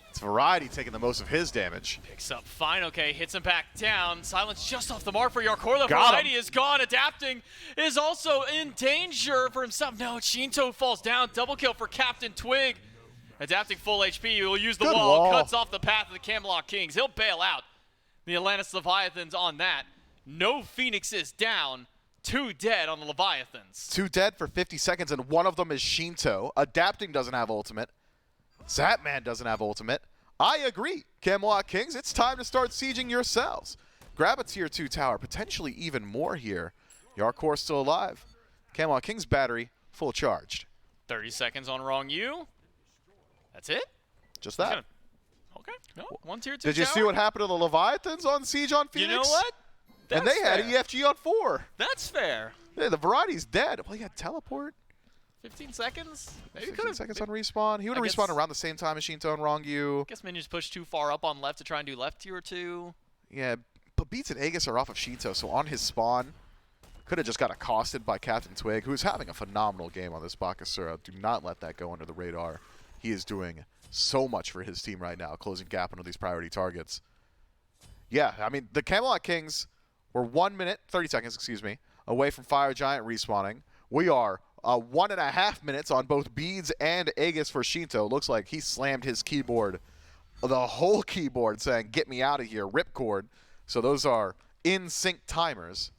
It's Variety taking the most of his damage. Picks up Final K, hits him back down. Silence just off the mark for Yarkor. The Got Variety him. is gone. Adapting is also in danger for himself. No, Shinto falls down. Double kill for Captain Twig. Adapting full HP. He will use the Good wall. wall. Cuts off the path of the Camelot Kings. He'll bail out the Atlantis Leviathans on that. No Phoenixes down. 2 dead on the Leviathans. 2 dead for 50 seconds, and one of them is Shinto. Adapting doesn't have ultimate. Zapman doesn't have ultimate. I agree. Camelot Kings, it's time to start sieging yourselves. Grab a tier 2 tower, potentially even more here. Yarkor still alive. Camelot Kings battery, full charged. 30 seconds on Wrong U. That's it? Just that. Okay. No, 1 tier 2 Did you see tower. what happened to the Leviathans on Siege on Phoenix? You know what? And they had EFG on 4. That's fair. Yeah, the Variety's dead. Well, he had teleport. 15 seconds? Maybe 15 seconds on respawn. He would have respawned around the same time as Shinto and Wrong-Yu. I guess minions pushed too far up on left to try and do left tier 2. Yeah, but Beats and Aegis are off of Shinto, so on his spawn, could have just got accosted by Captain Twig, who's having a phenomenal game on this Bakasura. Do not let that go under the radar. He is doing so much for his team right now, closing gap under these priority targets. Yeah, I mean, the Camelot Kings were 1 minute, 30 seconds, excuse me, away from Fire Giant respawning. We are 1.5 minutes on both Beads and Aegis for Shinto. Looks like he slammed his keyboard, the whole keyboard, saying, "Get me out of here, ripcord." So those are in-sync timers.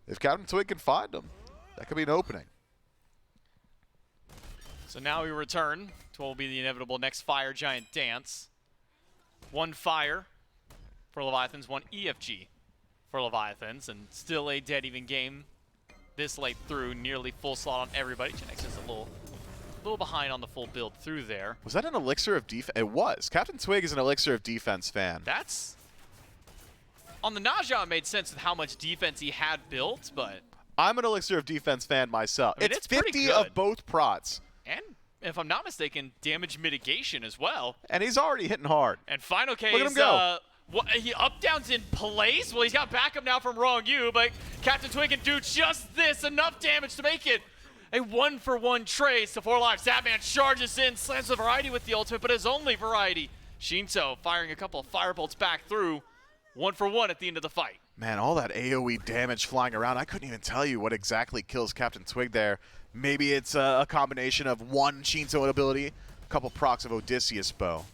If Captain Twig can find them, that could be an opening. So now we return to what will be the inevitable next Fire Giant dance. 1 fire for Leviathans, 1 EFG for Leviathans, and still a dead even game this late through, nearly full slot on everybody. Genex is a little behind on the full build through there. Was that an elixir of defense? It was. Captain Twig is an elixir of defense fan. That's on the Naja, it made sense with how much defense he had built, but I'm an elixir of defense fan myself. I mean, it's pretty 50 good. of both prots. And if I'm not mistaken, damage mitigation as well. And he's already hitting hard. And Final K Look at is him go. he up downs in place. Well, he's got backup now from Wrong U, but Captain Twig can do just this, enough damage to make it a 1-for-1 trace to 4 lives. Zapman charges in, slams the Variety with the ultimate, but his only Variety. Shinto firing a couple of firebolts back through. 1-for-1 at the end of the fight. Man, all that AoE damage flying around, I couldn't even tell you what exactly kills Captain Twig there. Maybe it's a combination of 1 Shinto ability, a couple procs of Odysseus bow.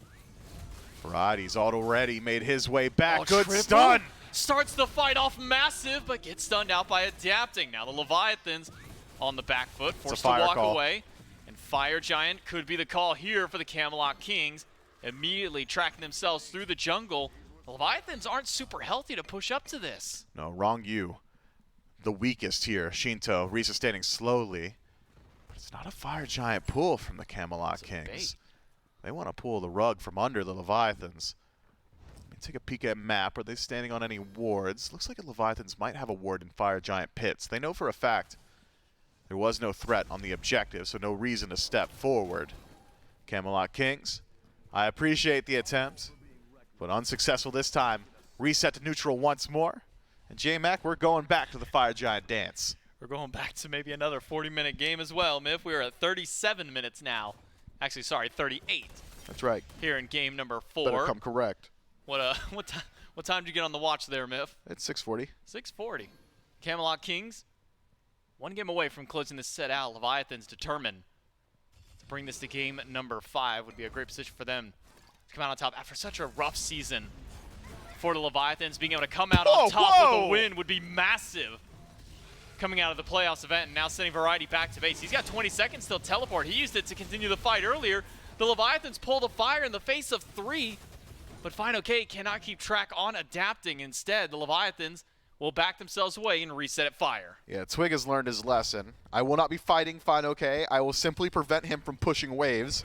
Variety's already made his way back. Oh, Good triple. stun. Starts the fight off massive, but gets stunned out by adapting. Now the Leviathans on the back foot, forced to walk away. And Fire Giant could be the call here for the Camelot Kings. Immediately tracking themselves through the jungle. The Leviathans aren't super healthy to push up to this. No, Wrong U. The weakest here. Shinto resustaining slowly. But it's not a Fire Giant pull from the Camelot Kings. They want to pull the rug from under the Leviathans. Let me take a peek at map. Are they standing on any wards? Looks like the Leviathans might have a ward in Fire Giant pits. They know for a fact there was no threat on the objective, so no reason to step forward. Camelot Kings, I appreciate the attempt, but unsuccessful this time. Reset to neutral once more. And J-Mac, we're going back to the Fire Giant dance. We're going back to maybe another 40-minute game as well, Miff. We are at 37 minutes now. Actually, sorry, 38. That's right. Here in game number 4. Better come correct. What time did you get on the watch there, Miff? It's 6:40. 6:40. Camelot Kings, 1 game away from closing this set out. Leviathans determined to bring this to game number 5. Would be a great position for them to come out on top after such a rough season. For the Leviathans, being able to come out on top with a win would be massive. Coming out of the playoffs event and now sending Variety back to base. He's got 20 seconds till teleport. He used it to continue the fight earlier. The Leviathans pull the fire in the face of 3, but Fine OK cannot keep track on adapting. Instead, the Leviathans will back themselves away and reset at fire. Yeah, Twig has learned his lesson. I will not be fighting Fine OK. I will simply prevent him from pushing waves,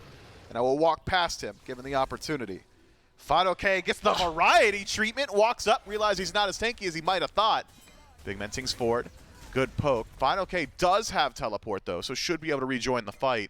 and I will walk past him, given the opportunity. Fine OK gets the Variety treatment, walks up, realizes he's not as tanky as he might have thought. Big Man tings forward. Good poke. Fine OK does have teleport, though, so should be able to rejoin the fight.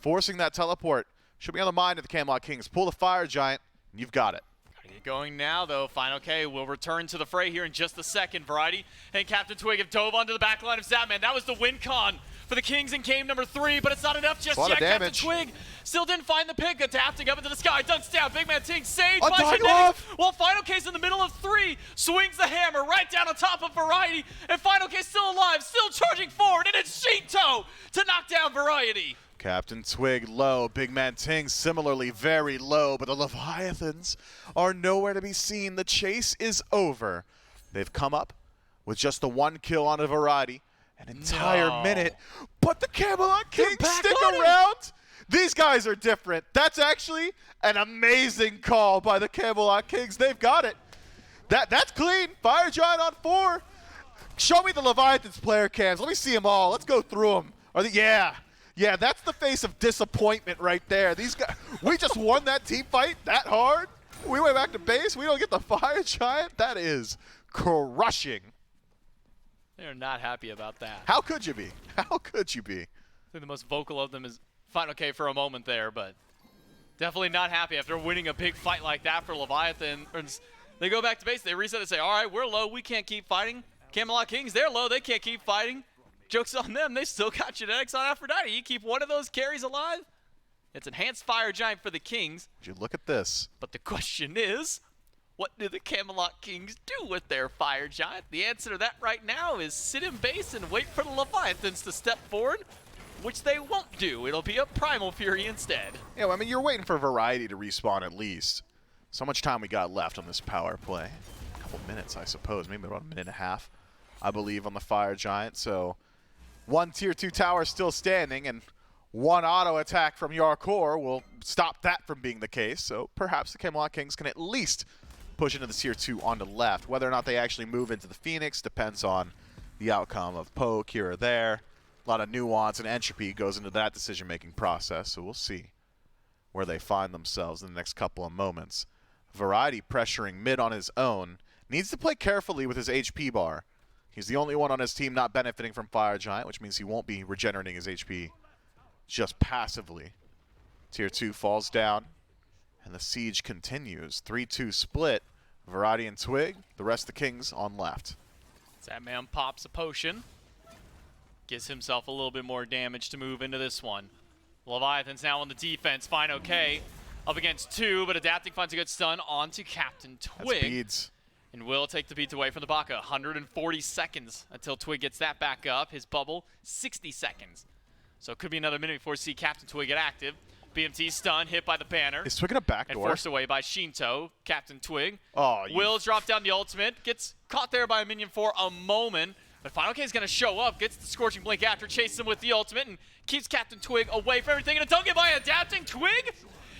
Forcing that teleport should be on the mind of the Camelot Kings. Pull the Fire Giant, and you've got it. Gotta get going now, though. Fine OK will return to the fray here in just a second. Variety and Captain Twig have dove onto the back line of Zapman. That was the win con for the Kings in game number 3, but it's not enough just yet. Captain Twig still didn't find the pick, adapting up into the sky. Dunks down, Big Man Ting saved by Genetics, while Final K's in the middle of 3, swings the hammer right down on top of Variety, and Final K's still alive, still charging forward, and it's Shinto to knock down Variety. Captain Twig low, Big Man Ting similarly very low, but the Leviathans are nowhere to be seen. The chase is over. They've come up with just the 1 kill on a Variety, an entire minute. But the Camelot Kings stick around. These guys are different. That's actually an amazing call by the Camelot Kings. They've got it. That's clean. Fire Giant on 4. Show me the Leviathans player cams. Let me see them all. Let's go through them. Yeah, that's the face of disappointment right there. These guys, we just won that team fight that hard. We went back to base. We don't get the Fire Giant. That is crushing. They're not happy about that. How could you be? How could you be? I think the most vocal of them is Final K for a moment there, but definitely not happy after winning a big fight like that for Leviathan. They go back to base, they reset and say, all right, we're low, we can't keep fighting. Camelot Kings, they're low, they can't keep fighting. Joke's on them, they still got genetics on Aphrodite. You keep one of those carries alive, it's enhanced Fire Giant for the Kings. Would you look at this? But the question is, what do the Camelot Kings do with their Fire Giant? The answer to that right now is sit in base and wait for the Leviathans to step forward, which they won't do. It'll be a Primal Fury instead. Yeah, well, I mean, you're waiting for Variety to respawn at least. So much time we got left on this power play. A couple minutes, I suppose. Maybe about a minute and a half, I believe, on the Fire Giant. So 1 tier 2 tower still standing, and 1 auto attack from Yarkor will stop that from being the case. So perhaps the Camelot Kings can at least push into the tier 2 on the left. Whether or not they actually move into the Phoenix depends on the outcome of poke here or there. A lot of nuance and entropy goes into that decision-making process, so we'll see where they find themselves in the next couple of moments. Variety pressuring mid on his own. Needs to play carefully with his HP bar. He's the only one on his team not benefiting from Fire Giant, which means he won't be regenerating his HP just passively. Tier 2 falls down, and the siege continues. 3-2 split. Variety and Twig, the rest of the Kings on left. Zatman pops a potion. Gives himself a little bit more damage to move into this one. Leviathan's now on the defense. Fine, okay. Up against 2, but adapting finds a good stun onto Captain Twig. That's beads. And will take the beats away from the Baka. 140 seconds until Twig gets that back up. His bubble, 60 seconds. So it could be another minute before we see Captain Twig get active. BMT stun, hit by the banner. Is Twig in a backdoor? And forced away by Shinto. Captain Twig. Oh, will drop down the ultimate. Gets caught there by a minion for a moment. But Final K is going to show up, gets the Scorching Blink after, chases him with the ultimate, and keeps Captain Twig away from everything. And a dunk by adapting. Twig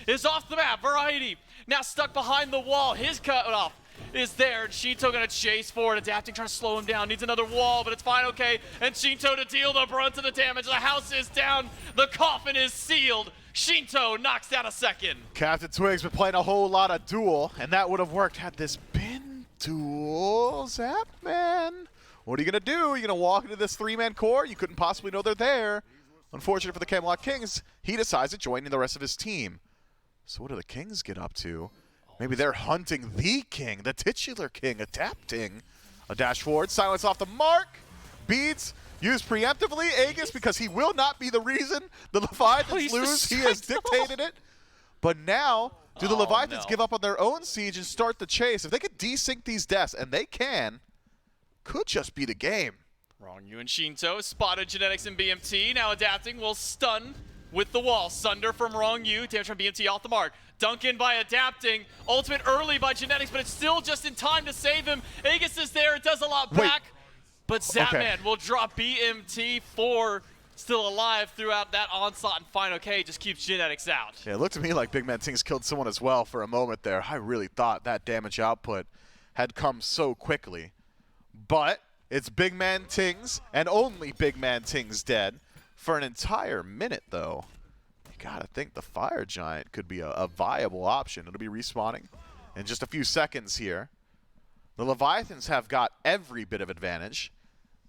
is off the map. Variety now stuck behind the wall. His cutoff is there, and Shinto going to chase forward. Adapting, trying to slow him down. Needs another wall, but it's Final K and Shinto to deal the brunt of the damage. The house is down. The coffin is sealed. Shinto knocks down a second. Captain Twig's been playing a whole lot of duel, and that would have worked had this been duel. Zapman. What are you going to do? You're going to walk into this 3-man core? You couldn't possibly know they're there. Unfortunate for the Camelot Kings, he decides to join in the rest of his team. So what do the Kings get up to? Maybe they're hunting the king, the titular king, adapting. A dash forward, silence off the mark. Beads used preemptively. Aegis, because he will not be the reason the Leviathans lose. He has dictated it. But now, do the Leviathans give up on their own siege and start the chase? If they could desync these deaths, and they can, could just be the game. Wrong you and Shinto spotted genetics and BMT. Now adapting will stun with the wall. Sunder from Wrong You. Damage from BMT off the mark. Duncan by adapting. Ultimate early by genetics, but it's still just in time to save him. Aegis is there. It does a lot back. But Zapman will drop BMT 4. Still alive throughout that onslaught, and Final K just keeps genetics out. Yeah, it looked to me like Big Man Tings killed someone as well for a moment there. I really thought that damage output had come so quickly. But it's Big Man Tings and only Big Man Tings dead for an entire minute, though. You gotta think the Fire Giant could be a viable option. It'll be respawning in just a few seconds here. The Leviathans have got every bit of advantage.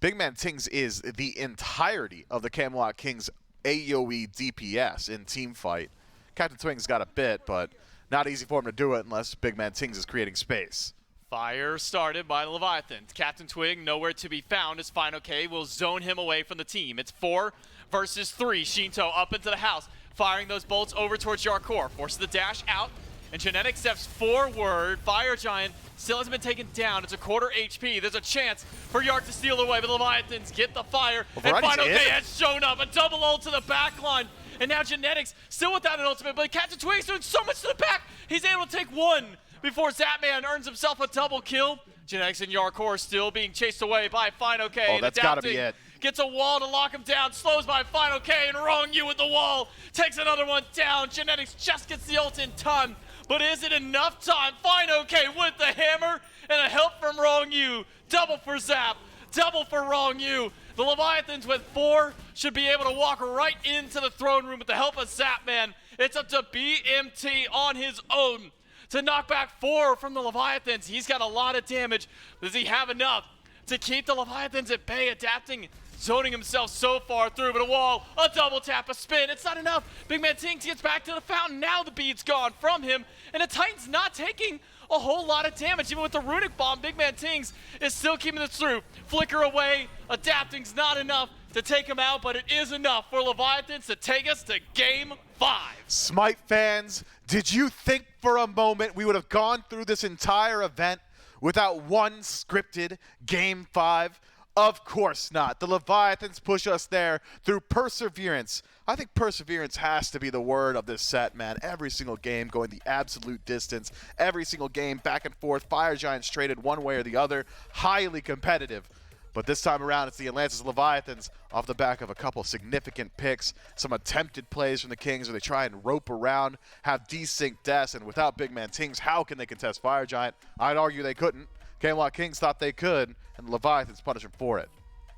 Big Man Tings is the entirety of the Camelot Kings AoE DPS in team fight. Captain Twig's got a bit, but not easy for him to do it unless Big Man Tings is creating space. Fire started by the Leviathans. Captain Twig nowhere to be found as Final K will zone him away from the team. It's 4 versus 3. Shinto up into the house, firing those bolts over towards Yarkor. Forces the dash out, and Genetic steps forward. Fire Giant still hasn't been taken down. It's a quarter HP. There's a chance for Yark to steal away, but the Leviathans get the fire. And Final K has shown up. A double ult to the back line. And now Genetics still without an ultimate, but Captain Twig's doing so much to the back. He's able to take one before Zapman earns himself a double kill. Genetics and Yarkor still being chased away by Final K. Oh, and that's gotta be adapting. it. Gets a wall to lock him down, slows by Final K, and Wrong You with the wall. Takes another one down. Genetics just gets the ult in time, but is it enough time? Final K with the hammer and a help from Wrong You. Double for Zap, double for Wrong You. The Leviathans with 4 should be able to walk right into the throne room with the help of Zap, man. It's up to BMT on his own to knock back 4 from the Leviathans. He's got a lot of damage. Does he have enough to keep the Leviathans at bay? Adapting, zoning himself so far through, but a wall, a double tap, a spin. It's not enough. Big Man Tings gets back to the fountain. Now the bead's gone from him, and the Titan's not taking a whole lot of damage. Even with the Runic Bomb, Big Man Tings is still keeping this through. Flicker away. Adapting's not enough to take him out, but it is enough for Leviathans to take us to Game 5. Smite fans, did you think for a moment we would have gone through this entire event without one scripted Game 5? Of course not. The Leviathans push us there through perseverance. I think perseverance has to be the word of this set, man. Every single game going the absolute distance. Every single game back and forth. Fire Giants traded one way or the other. Highly competitive. But this time around, it's the Atlantis Leviathans off the back of a couple significant picks, some attempted plays from the Kings where they try and rope around, have desynced deaths, and without Big Man Tings, how can they contest Fire Giant? I'd argue they couldn't. Camelot Kings thought they could, and the Leviathans punish them for it.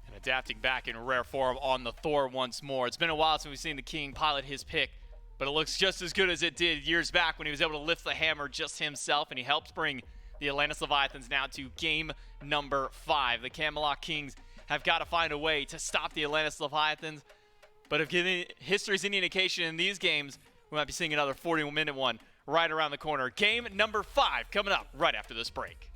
And adapting back in rare form on the Thor once more. It's been a while since we've seen the King pilot his pick, but it looks just as good as it did years back when he was able to lift the hammer just himself, and he helps bring the Atlantis Leviathans now to game number 5. The Camelot Kings have got to find a way to stop the Atlantis Leviathans, but if history's any indication in these games, we might be seeing another 40-minute one right around the corner. Game number 5 coming up right after this break.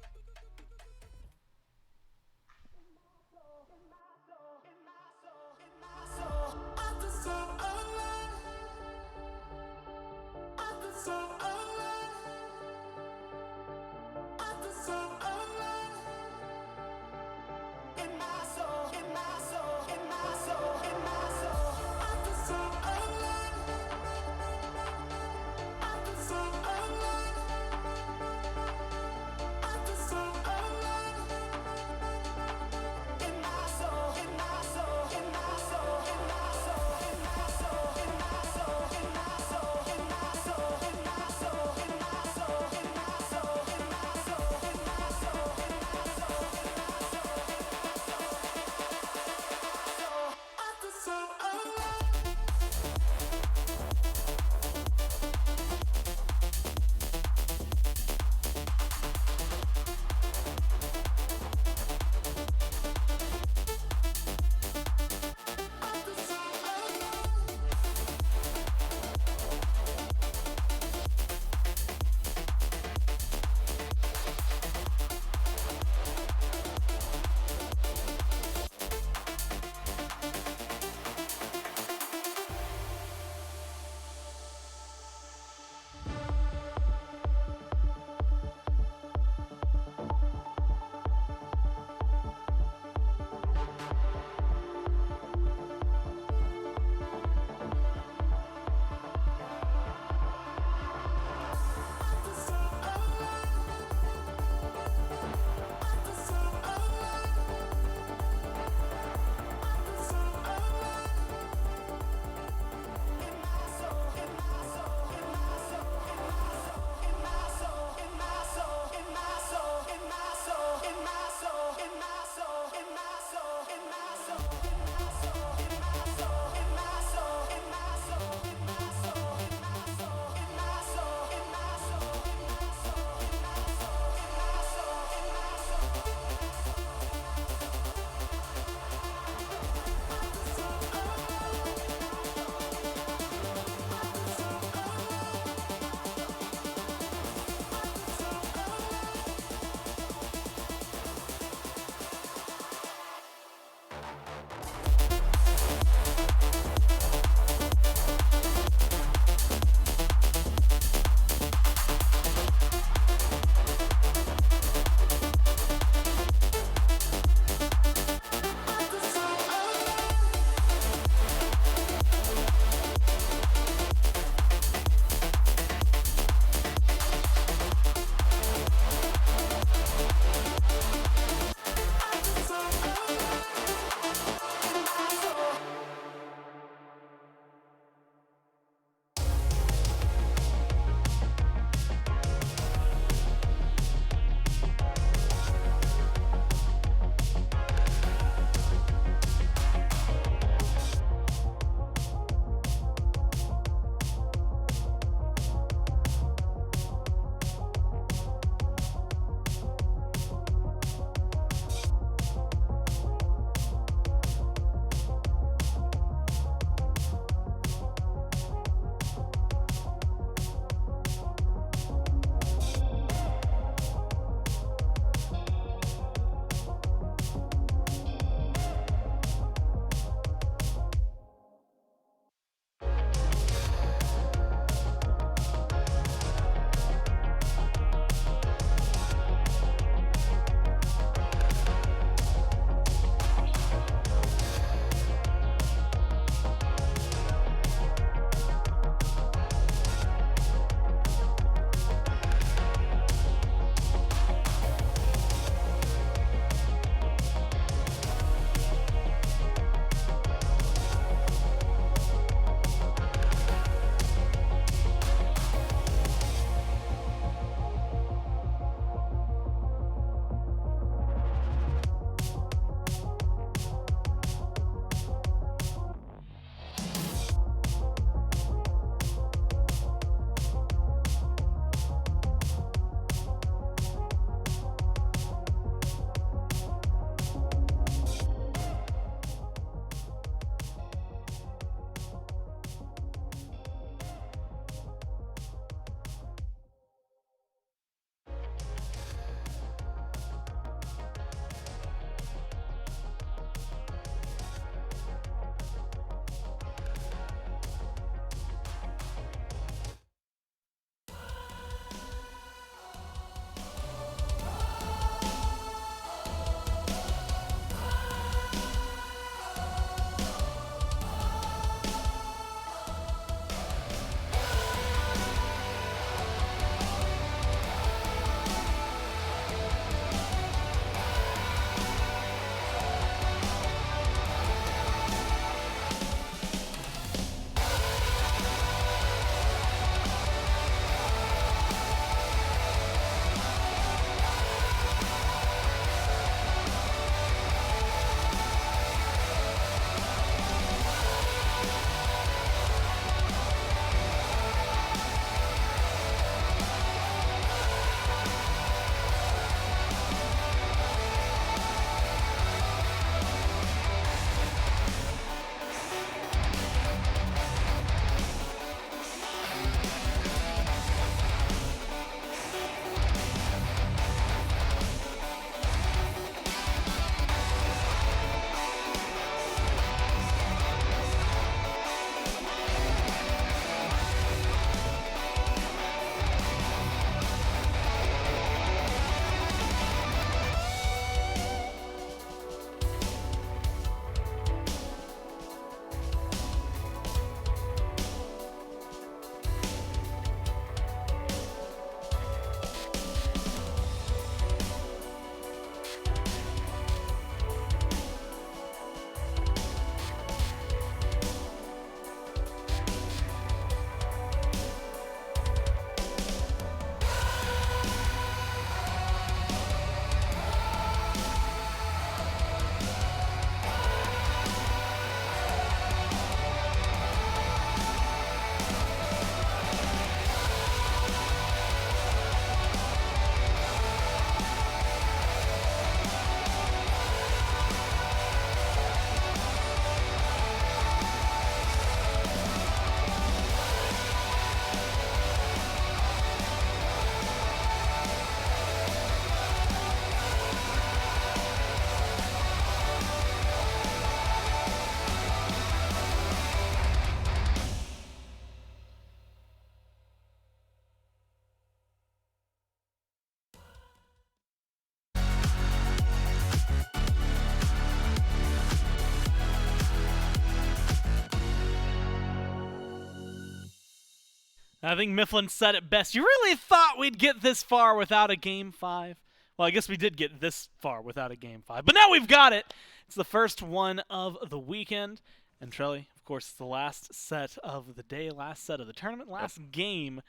I think Mifflin said it best. You really thought we'd get this far without a Game 5? Well, I guess we did get this far without a Game 5, but now we've got it. It's the first one of the weekend. And Trelly, of course, it's the last set of the day, last set of the tournament, last game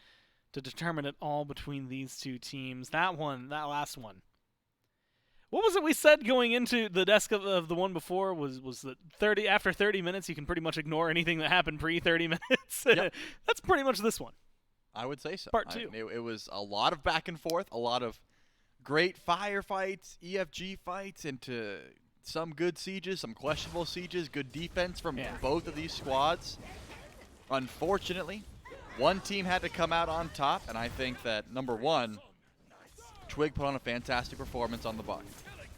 to determine it all between these two teams. That last one. What was it we said going into the desk of the one before? Was that after 30 minutes you can pretty much ignore anything that happened pre-30 minutes? Yep. That's pretty much this one. I would say so. Part 2. It was a lot of back and forth, a lot of great firefights, EFG fights, into some good sieges, some questionable sieges, good defense from both of these squads. Unfortunately, one team had to come out on top, and I think that, number one, Twig put on a fantastic performance on the Buck.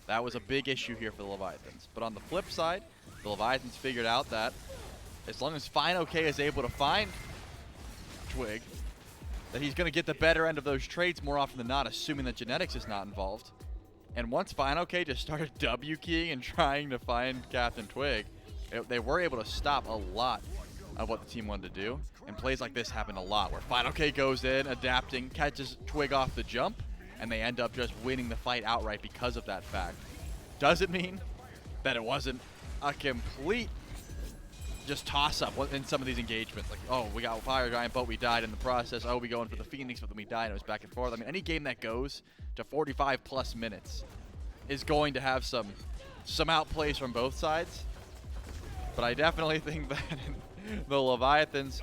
That was a big issue here for the Leviathans. But on the flip side, the Leviathans figured out that as long as FineOK is able to find Twig, that he's going to get the better end of those trades more often than not, assuming that genetics is not involved. And once FineOK just started W-keying and trying to find Captain Twig, they were able to stop a lot of what the team wanted to do. And plays like this happened a lot, where FineOK goes in, adapting, catches Twig off the jump, and they end up just winning the fight outright because of that fact. Does it mean that it wasn't a complete just toss-up in some of these engagements? Like, oh, we got Fire Giant, but we died in the process. Oh, we go in for the Phoenix, but then we died, and it was back and forth. I mean, any game that goes to 45-plus minutes is going to have some outplays from both sides. But I definitely think that the Leviathans,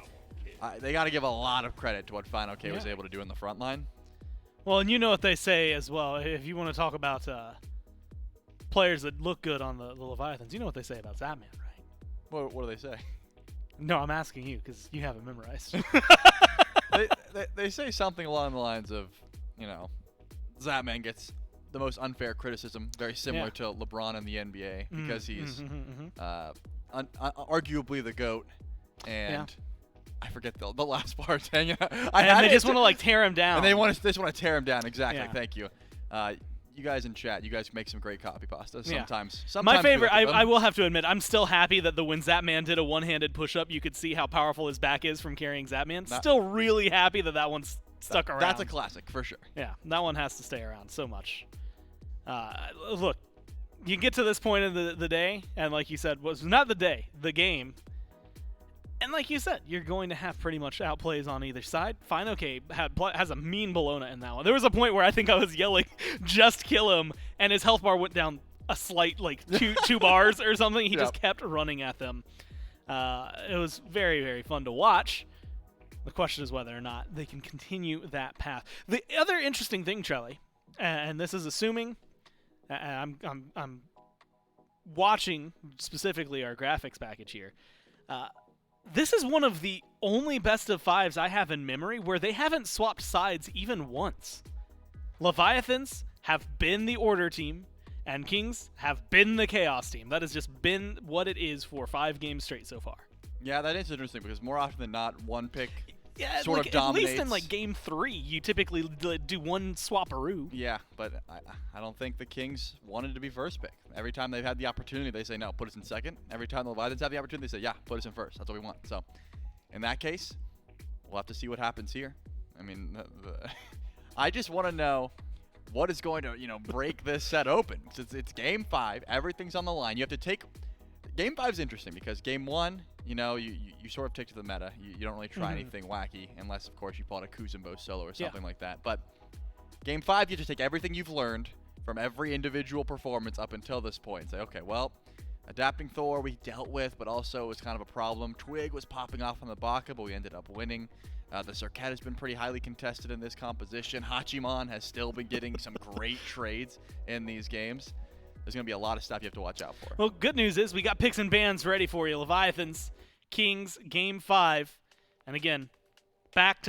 they got to give a lot of credit to what FineOK was able to do in the front line. Well, and you know what they say as well. If you want to talk about players that look good on the Leviathans, you know what they say about Zapman, right? What do they say? No, I'm asking you because you have it memorized. they say something along the lines of, you know, Zapman gets the most unfair criticism, very similar to LeBron in the NBA, because he's arguably the GOAT, and I forget the last part. Dang, they just want to like tear him down. And they just want to tear him down. Exactly. Yeah. Thank you. You guys in chat, you guys make some great copy pasta. Sometimes my favorite, I will have to admit, I'm still happy that when Zapman did a one-handed push-up, you could see how powerful his back is from carrying Zapman. Still really happy that one's stuck around. That's a classic for sure. Yeah, that one has to stay around so much. Look, you get to this point of the day, and like you said, was not the day, the game. And like you said, you're going to have pretty much outplays on either side. FineOK has a mean Bologna in that one. There was a point where I think I was yelling, just kill him, and his health bar went down a slight, like, two bars or something. He just kept running at them. It was very, very fun to watch. The question is whether or not they can continue that path. The other interesting thing, Trelly, and this is assuming, I'm watching specifically our graphics package here, this is one of the only best of fives I have in memory where they haven't swapped sides even once. Leviathans have been the Order team, and Kings have been the Chaos team. That has just been what it is for 5 games straight so far. Yeah, that is interesting because more often than not, one pick sort of dominates. At least in like game 3, you typically do one swapperoo. Yeah, but I don't think the Kings wanted to be first pick. Every time they've had the opportunity, they say, no, put us in second. Every time the Leviathans have the opportunity, they say, yeah, put us in first. That's what we want. So in that case, we'll have to see what happens here. I mean, I just want to know what is going to, break this set open. It's game 5. Everything's on the line. You have to take – game 5 is interesting because game 1 – you sort of take to the meta. You don't really try anything wacky unless, of course, you pull out a Kuzumbo solo or something like that. But game 5, you just take everything you've learned from every individual performance up until this point and say, okay, well, adapting Thor we dealt with, but also was kind of a problem. Twig was popping off on the Baka, but we ended up winning. The Circuit has been pretty highly contested in this composition. Hachiman has still been getting some great trades in these games. There's going to be a lot of stuff you have to watch out for. Well, good news is we got picks and bans ready for you. Leviathans, Kings, game 5. And again, back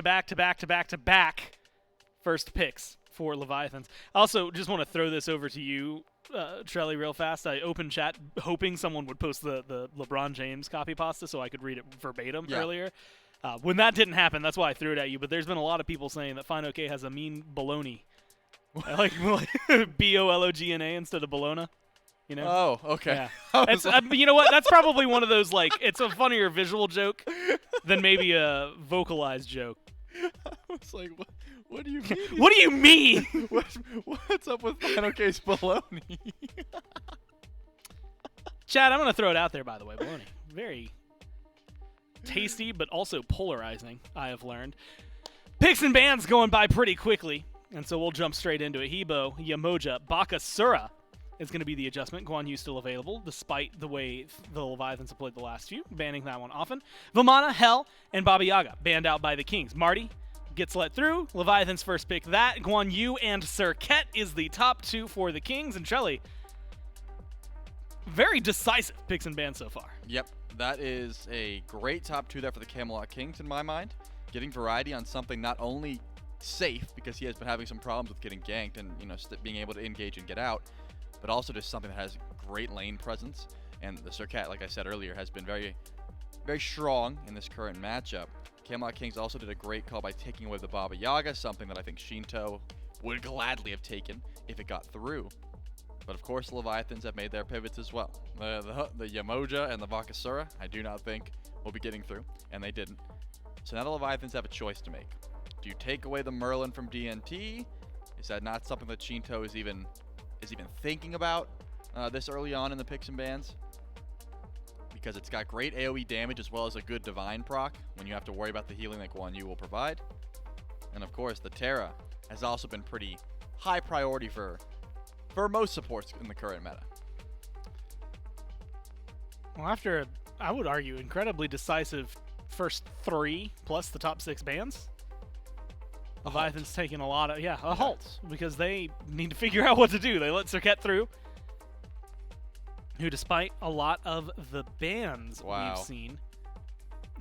first picks for Leviathans. Also, just want to throw this over to you, Trelly, real fast. I opened chat hoping someone would post the LeBron James copy pasta so I could read it verbatim earlier. When that didn't happen, that's why I threw it at you. But there's been a lot of people saying that FineOK has a mean baloney. I like B-O-L-O-G-N-A instead of Bologna. Oh, okay. Yeah. It's, you know what? That's probably one of those, like, it's a funnier visual joke than maybe a vocalized joke. I was like, what do you mean? What do you mean? What's up with Final Case Baloney? Chad, I'm going to throw it out there, by the way. Baloney. Very tasty, but also polarizing, I have learned. Picks and bans going by pretty quickly, and so we'll jump straight into it. Hebo, Yamoja, Bakasura is going to be the adjustment. Guan Yu still available, despite the way the Leviathans have played the last few, banning that one often. Vamana, Hell, and Baba Yaga banned out by the Kings. Marty gets let through. Leviathans first pick that. Guan Yu and Serket is the top two for the Kings. And Shelly, very decisive picks and bans so far. Yep, that is a great top two there for the Camelot Kings in my mind. Getting variety on something not only safe, because he has been having some problems with getting ganked and being able to engage and get out, but also just something that has great lane presence. And the Serket, like I said earlier, has been very, very strong in this current matchup. Camelot Kings also did a great call by taking away the Baba Yaga, something that I think Shinto would gladly have taken if it got through. But of course, the Leviathans have made their pivots as well. The Yamoja and the Bakasura, I do not think will be getting through, and they didn't. So now the Leviathans have a choice to make. Do you take away the Merlin from DNT? Is that not something that Shinto is even thinking about this early on in the picks and bans? Because it's got great AoE damage as well as a good divine proc when you have to worry about the healing that Guan Yu will provide. And of course, the Terra has also been pretty high priority for most supports in the current meta. Well, after, I would argue, incredibly decisive first three plus the top 6 bans, Leviathan's taking a lot of, a halt, because they need to figure out what to do. They let Serket through, who, despite a lot of the bans we've seen,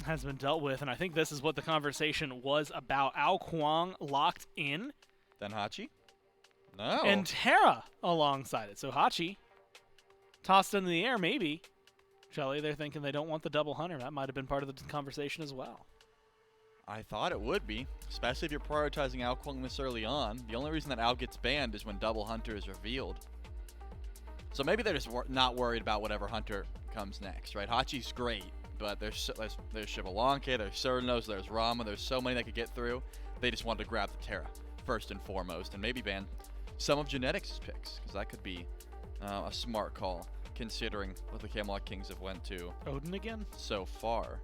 has been dealt with, and I think this is what the conversation was about. Ao Kuang locked in. Then Hachi? No. And Terra alongside it. So Hachi tossed in the air, maybe. Shelly, they're thinking they don't want the double hunter. That might have been part of the conversation as well. I thought it would be, especially if you're prioritizing Ao Kuang this early on. The only reason that Ao gets banned is when double hunter is revealed. So maybe they're just not worried about whatever hunter comes next, right? Hachi's great, but there's Shivalanke, there's Cernos, there's Rama, there's so many that could get through. They just wanted to grab the Terra first and foremost, and maybe ban some of Genetics' picks, because that could be a smart call, considering what the Camelot Kings have went to. Odin again? So far.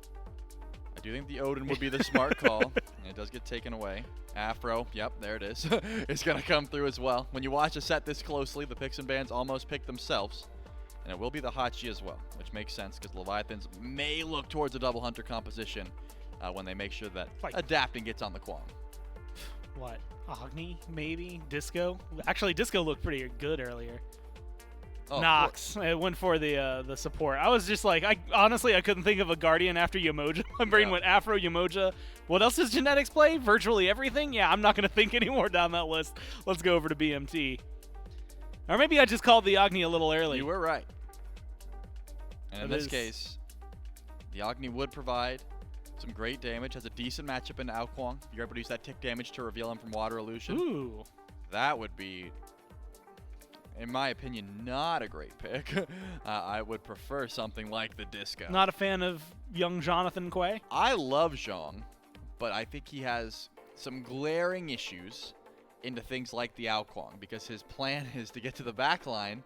I do think the Odin would be the smart call, and it does get taken away. Afro, yep, there it is. It's going to come through as well. When you watch a set this closely, the picks and bans almost pick themselves, and it will be the Hachi as well, which makes sense, because Leviathans may look towards a double hunter composition when they make sure that adapting gets on the Quang. What? Agni, maybe? Disco? Actually, Disco looked pretty good earlier. Oh, Nox. It went for the support. I was just like, honestly, I couldn't think of a Guardian after Yamoja. My brain went Afro, Yamoja. What else does Genetics play? Virtually everything? Yeah, I'm not going to think anymore down that list. Let's go over to BMT. Or maybe I just called the Agni a little early. You were right. And in this case, the Agni would provide some great damage, has a decent matchup in Ao Kuang. You're able to use that tick damage to reveal him from Water Illusion. Ooh. That would be, in my opinion, not a great pick. I would prefer something like the Disco. Not a fan of young Jonathan Quay? I love Zhong, but I think he has some glaring issues into things like the Ao Kuang, because his plan is to get to the back line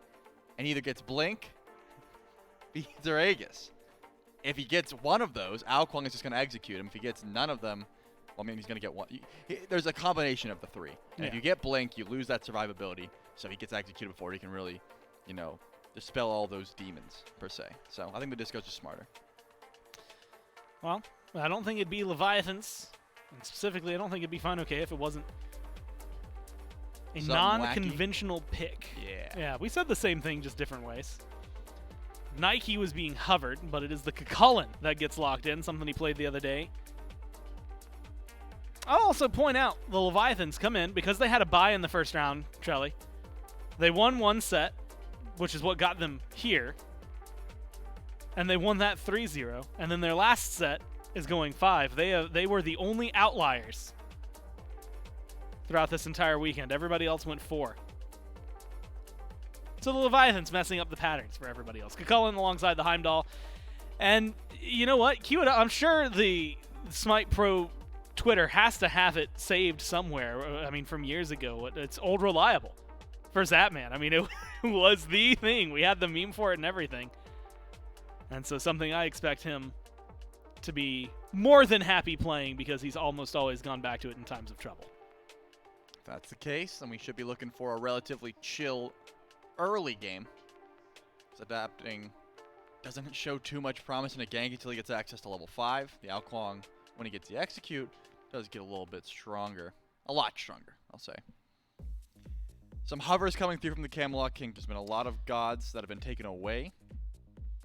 and either gets Blink, beats or Aegis. If he gets one of those, Ao Kuang is just going to execute him. If he gets none of them, well, I mean, he's going to get one. There's a combination of the three. And if you get Blink, you lose that survivability. So he gets executed before he can really, dispel all those demons, per se. So I think the Disco's just smarter. Well, I don't think it'd be Leviathans. And specifically, I don't think it'd be fine okay if it wasn't a non-conventional pick. Yeah, we said the same thing, just different ways. Nike was being hovered, but it is the Cucullin that gets locked in, something he played the other day. I'll also point out the Leviathans come in because they had a bye in the first round, Trelly. They won one set, which is what got them here. And they won that 3-0. And then their last set is going 5. They were the only outliers throughout this entire weekend. Everybody else went 4. So the Leviathans messing up the patterns for everybody else. Cucullin alongside the Heimdall. And you know what? I'm sure the Smite Pro Twitter has to have it saved somewhere. I mean, from years ago. It's Old Reliable for Zapman. I mean, it was the thing. We had the meme for it and everything. And so something I expect him to be more than happy playing because he's almost always gone back to it in times of trouble. If that's the case, then we should be looking for a relatively chill early game. It's adapting doesn't show too much promise in a gank until he gets access to level 5. The Alkwong, when he gets the execute, does get a little bit stronger. A lot stronger, I'll say. Some hovers coming through from the Camelot King. There's been a lot of gods that have been taken away.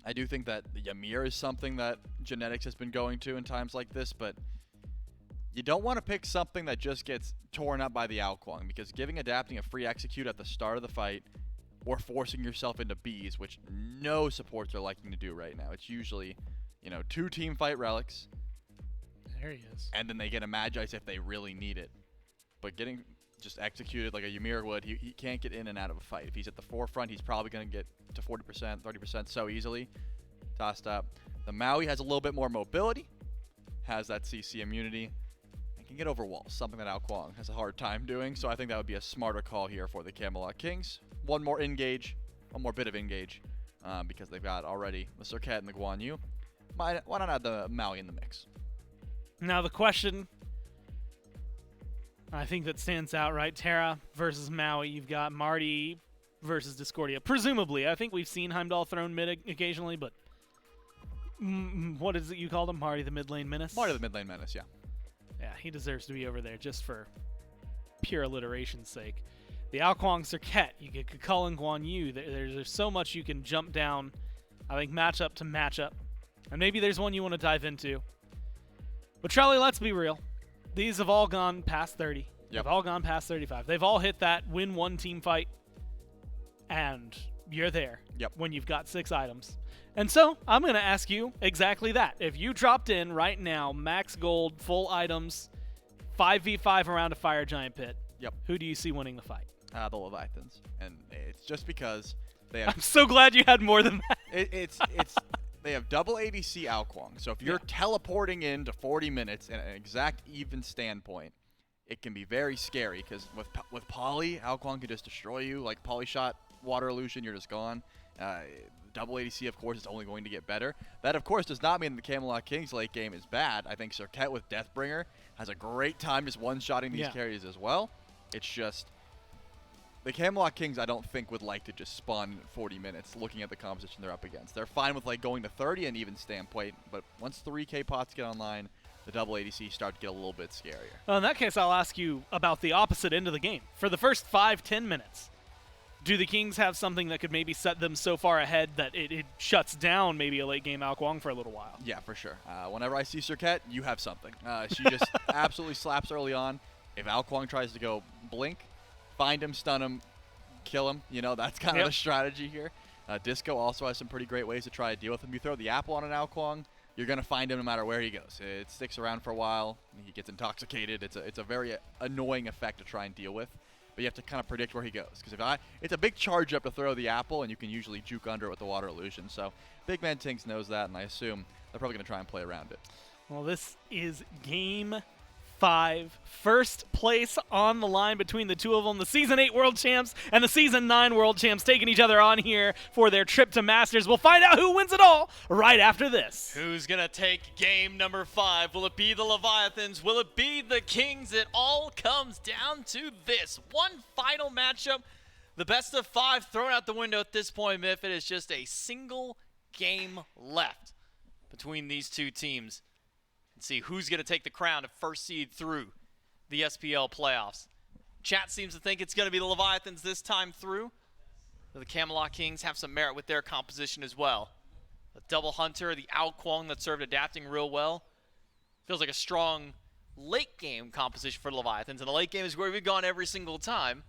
I do think that the Ymir is something that Genetics has been going to in times like this, but you don't want to pick something that just gets torn up by the Alkwong, because giving Adapting a free execute at the start of the fight or forcing yourself into Bs, which no supports are liking to do right now. It's usually, 2 team fight relics. There he is. And then they get a Magi's if they really need it. But getting just executed like a Ymir would, he can't get in and out of a fight. If he's at the forefront, he's probably going to get to 40%, 30% so easily. Tossed up. The Maui has a little bit more mobility, has that CC immunity, and can get over walls, something that Alkwong has a hard time doing. So I think that would be a smarter call here for the Camelot Kings. One more bit of engage, because they've got already the Serket and the Guan Yu. Why not add the Maui in the mix? Now the question, I think that stands out, right? Terra versus Maui. You've got Marty versus Discordia. Presumably. I think we've seen Heimdall thrown mid occasionally, but what is it you called him? Marty the mid lane menace? Marty the mid lane menace, yeah. Yeah, he deserves to be over there just for pure alliteration's sake. The Alkwong Serket, you get Kukul and Guan Yu. There's so much you can jump down, I think, matchup to matchup. And maybe there's one you want to dive into. But Charlie, let's be real. These have all gone past 30. Yep. They've all gone past 35. They've all hit that win one team fight, and you're there when you've got 6 items. And so I'm going to ask you exactly that. If you dropped in right now, max gold, full items, 5v5 around a fire giant pit, who do you see winning the fight? The Leviathans. And it's just because they have... I'm so glad you had more than that. It's they have double ADC Alkwong. So if you're teleporting in to 40 minutes in an exact even standpoint, it can be very scary, because with Poly, Alkwong can just destroy you. Like Poly shot, water illusion, you're just gone. Double ADC, of course, is only going to get better. That, of course, does not mean the Camelot Kings late game is bad. I think Serket with Deathbringer has a great time just one-shotting these carries as well. It's just the Camelot Kings, I don't think, would like to just spawn 40 minutes looking at the composition they're up against. They're fine with going to 30 and even standpoint, but once 3K pots get online, the double ADC start to get a little bit scarier. Well, in that case, I'll ask you about the opposite end of the game. For the first 5-10 minutes, do the Kings have something that could maybe set them so far ahead that it shuts down maybe a late game Alkwong for a little while? Yeah, for sure. Whenever I see Serket, you have something. She just absolutely slaps early on. If Alkwong tries to go blink, find him, stun him, kill him. That's kind of the strategy here. Disco also has some pretty great ways to try to deal with him. You throw the apple on an Alkwong, you're going to find him no matter where he goes. It sticks around for a while. He gets intoxicated. It's a very annoying effect to try and deal with. But you have to kind of predict where he goes. Because it's a big charge up to throw the apple, and you can usually juke under it with the water illusion. So Big Man Tinks knows that, and I assume they're probably going to try and play around it. Well, this is Game 5. First place on the line between the two of them. The Season 8 World Champs and the Season 9 World Champs taking each other on here for their trip to Masters. We'll find out who wins it all right after this. Who's going to take game number 5? Will it be the Leviathans? Will it be the Kings? It all comes down to this. One final matchup. The best of 5 thrown out the window at this point, Miff. It is just a single game left between these two teams. See who's going to take the crown of first seed through the SPL playoffs. Chat seems to think it's going to be the Leviathans this time through. The Camelot Kings have some merit with their composition as well. The double hunter, the Alkwong that served adapting real well. Feels like a strong late game composition for the Leviathans. And the late game is where we've gone every single time.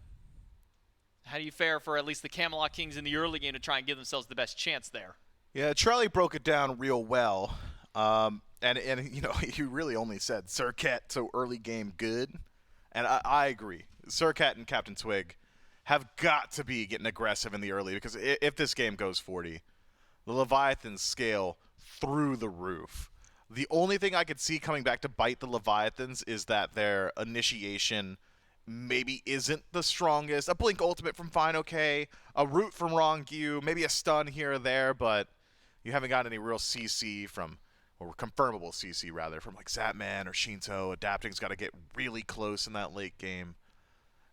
How do you fare for at least the Camelot Kings in the early game to try and give themselves the best chance there? Yeah, Charlie broke it down real well. And you really only said Serket, so early game good. And I agree. Serket and Captain Twig have got to be getting aggressive in the early, because if this game goes 40, the Leviathans scale through the roof. The only thing I could see coming back to bite the Leviathans is that their initiation maybe isn't the strongest. A Blink Ultimate from Fine OK, a Root from Rongyu, maybe a stun here or there, but you haven't got any real CC from, or confirmable CC rather, from like Zapman or Shinto. Adapting's got to get really close in that late game.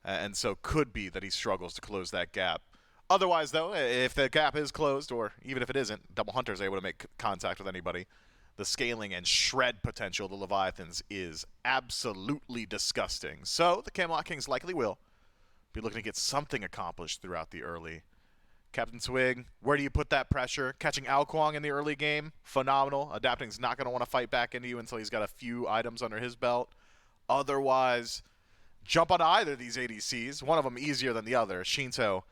And so could be that he struggles to close that gap. Otherwise, though, if the gap is closed, or even if it isn't, Double Hunter's able to make contact with anybody, the scaling and shred potential of the Leviathans is absolutely disgusting. So the Camelot Kings likely will be looking to get something accomplished throughout the early. Captain Twig, where do you put that pressure? Catching Alquang in the early game, phenomenal. Adapting's not going to want to fight back into you until he's got a few items under his belt. Otherwise, jump on either of these ADCs. One of them easier than the other. Shinto,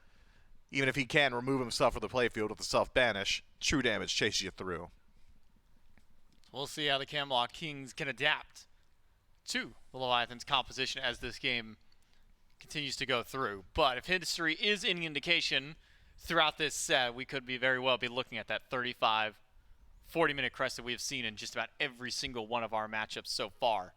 even if he can remove himself from the playfield with the self-banish, true damage chases you through. We'll see how the Camelot Kings can adapt to the Leviathan's composition as this game continues to go through. But if history is any indication throughout this set, we could very well be looking at that 35, 40-minute crest that we have seen in just about every single one of our matchups so far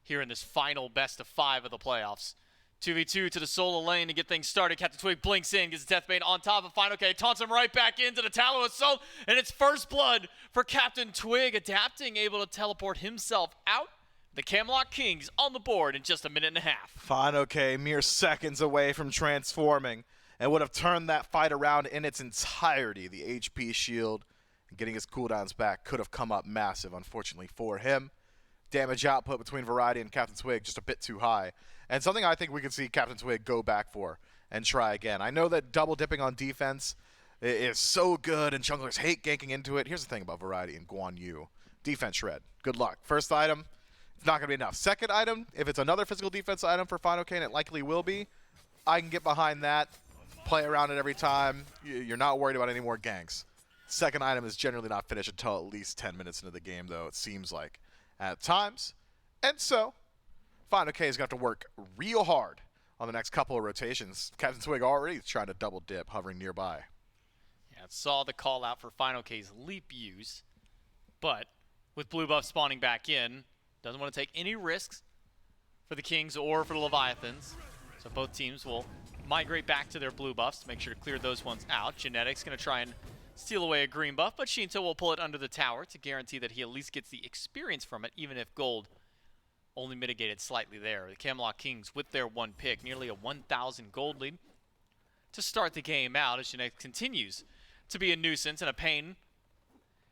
here in this final best of 5 of the playoffs. 2v2 to the solo lane to get things started. Captain Twig blinks in, gets a Deathbane on top of Fine OK, taunts him right back into the Tallow Assault, and it's first blood for Captain Twig, adapting, able to teleport himself out. The Camelot Kings on the board in just a minute and a half. Fine OK, mere seconds away from transforming, and would have turned that fight around in its entirety. The HP shield, getting his cooldowns back, could have come up massive, unfortunately for him. Damage output between Variety and Captain Twig just a bit too high. And something I think we could see Captain Twig go back for and try again. I know that double dipping on defense is so good and junglers hate ganking into it. Here's the thing about Variety and Guan Yu. Defense shred. Good luck. First item, it's not going to be enough. Second item, if it's another physical defense item for Fine OK, and it likely will be, I can get behind that, play around it every time. You're not worried about any more ganks. Second item is generally not finished until at least 10 minutes into the game, though, it seems like at times. And so Fine OK is going to have to work real hard on the next couple of rotations. Captain Twig already trying to double dip, hovering nearby. Yeah, saw the call out for Fine OK's leap use, but with blue buff spawning back in, doesn't want to take any risks for the Kings or for the Leviathans. So both teams will migrate back to their blue buffs to make sure to clear those ones out. Genetics going to try and steal away a green buff, but Shinto will pull it under the tower to guarantee that he at least gets the experience from it, even if gold only mitigated slightly there. The Camelot Kings with their one pick, nearly a 1,000 gold lead to start the game out as Genetics continues to be a nuisance and a pain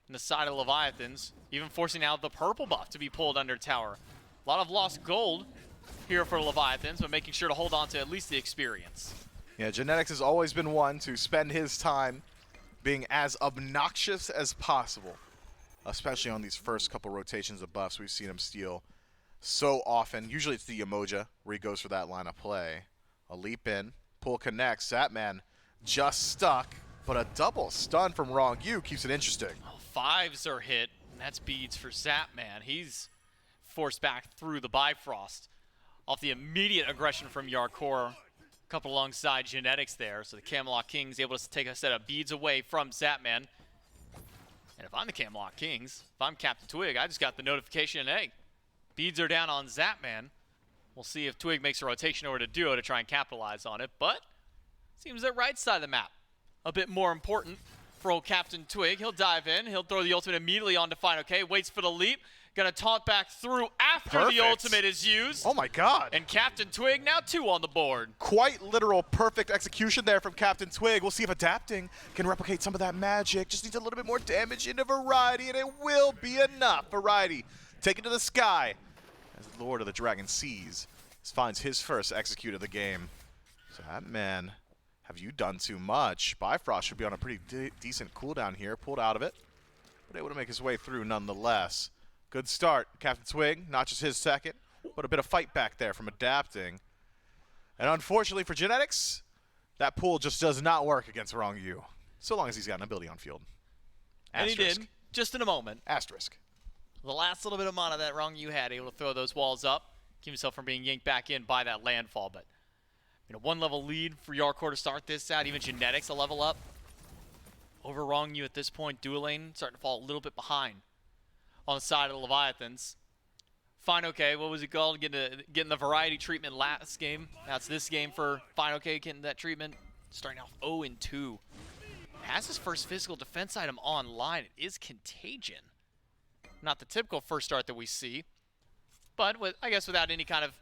in the side of the Leviathans, even forcing out the purple buff to be pulled under tower. A lot of lost gold here for Leviathans, but making sure to hold on to at least the experience. Yeah, Genetics has always been one to spend his time being as obnoxious as possible, especially on these first couple rotations of buffs. We've seen him steal so often. Usually it's the Emoja where he goes for that line of play. A leap in, pull connects. That man just stuck, but a double stun from Rongyu keeps it interesting. Oh, 5s are hit, and that's beads for Zapman. He's forced back through the Bifrost off the immediate aggression from Yarkor. A couple alongside Genetics there, so the Camelot Kings able to take a set of beads away from Zapman. And if I'm the Camelot Kings, if I'm Captain Twig, I just got the notification, hey, beads are down on Zapman. We'll see if Twig makes a rotation over to Duo to try and capitalize on it, but seems that right side of the map a bit more important for old Captain Twig. He'll dive in, he'll throw the ultimate immediately onto Fine OK, waits for the leap, gonna taunt back through after the ultimate is used. Oh my god. And Captain Twig now 2 on the board. Quite literal perfect execution there from Captain Twig. We'll see if Adapting can replicate some of that magic. Just needs a little bit more damage into Variety, and it will be enough. Variety taken to the sky as Lord of the Dragon Seas finds his first execute of the game. So that man, have you done too much? Bifrost should be on a pretty decent cooldown here. Pulled out of it, but able to make his way through nonetheless. Good start. Captain Twig, not just his second, but a bit of fight back there from Adapting. And unfortunately for Genetics, that pull just does not work against Rongyu, so long as he's got an ability on field. And he did, just in a moment. Asterisk. The last little bit of mana that Rongyu had, able to throw those walls up, keep himself from being yanked back in by that landfall. But one level lead for Yarkor to start this out. Even Genetics a level up over Rongyu at this point. Dual lane starting to fall a little bit behind. on the side of the Leviathans. Fine OK, what was it called? Getting the variety treatment last game. That's this game for Fine OK getting that treatment. Starting off 0-2. Has his first physical defense item online. It is Contagion. Not the typical first start that we see, but I guess without any kind of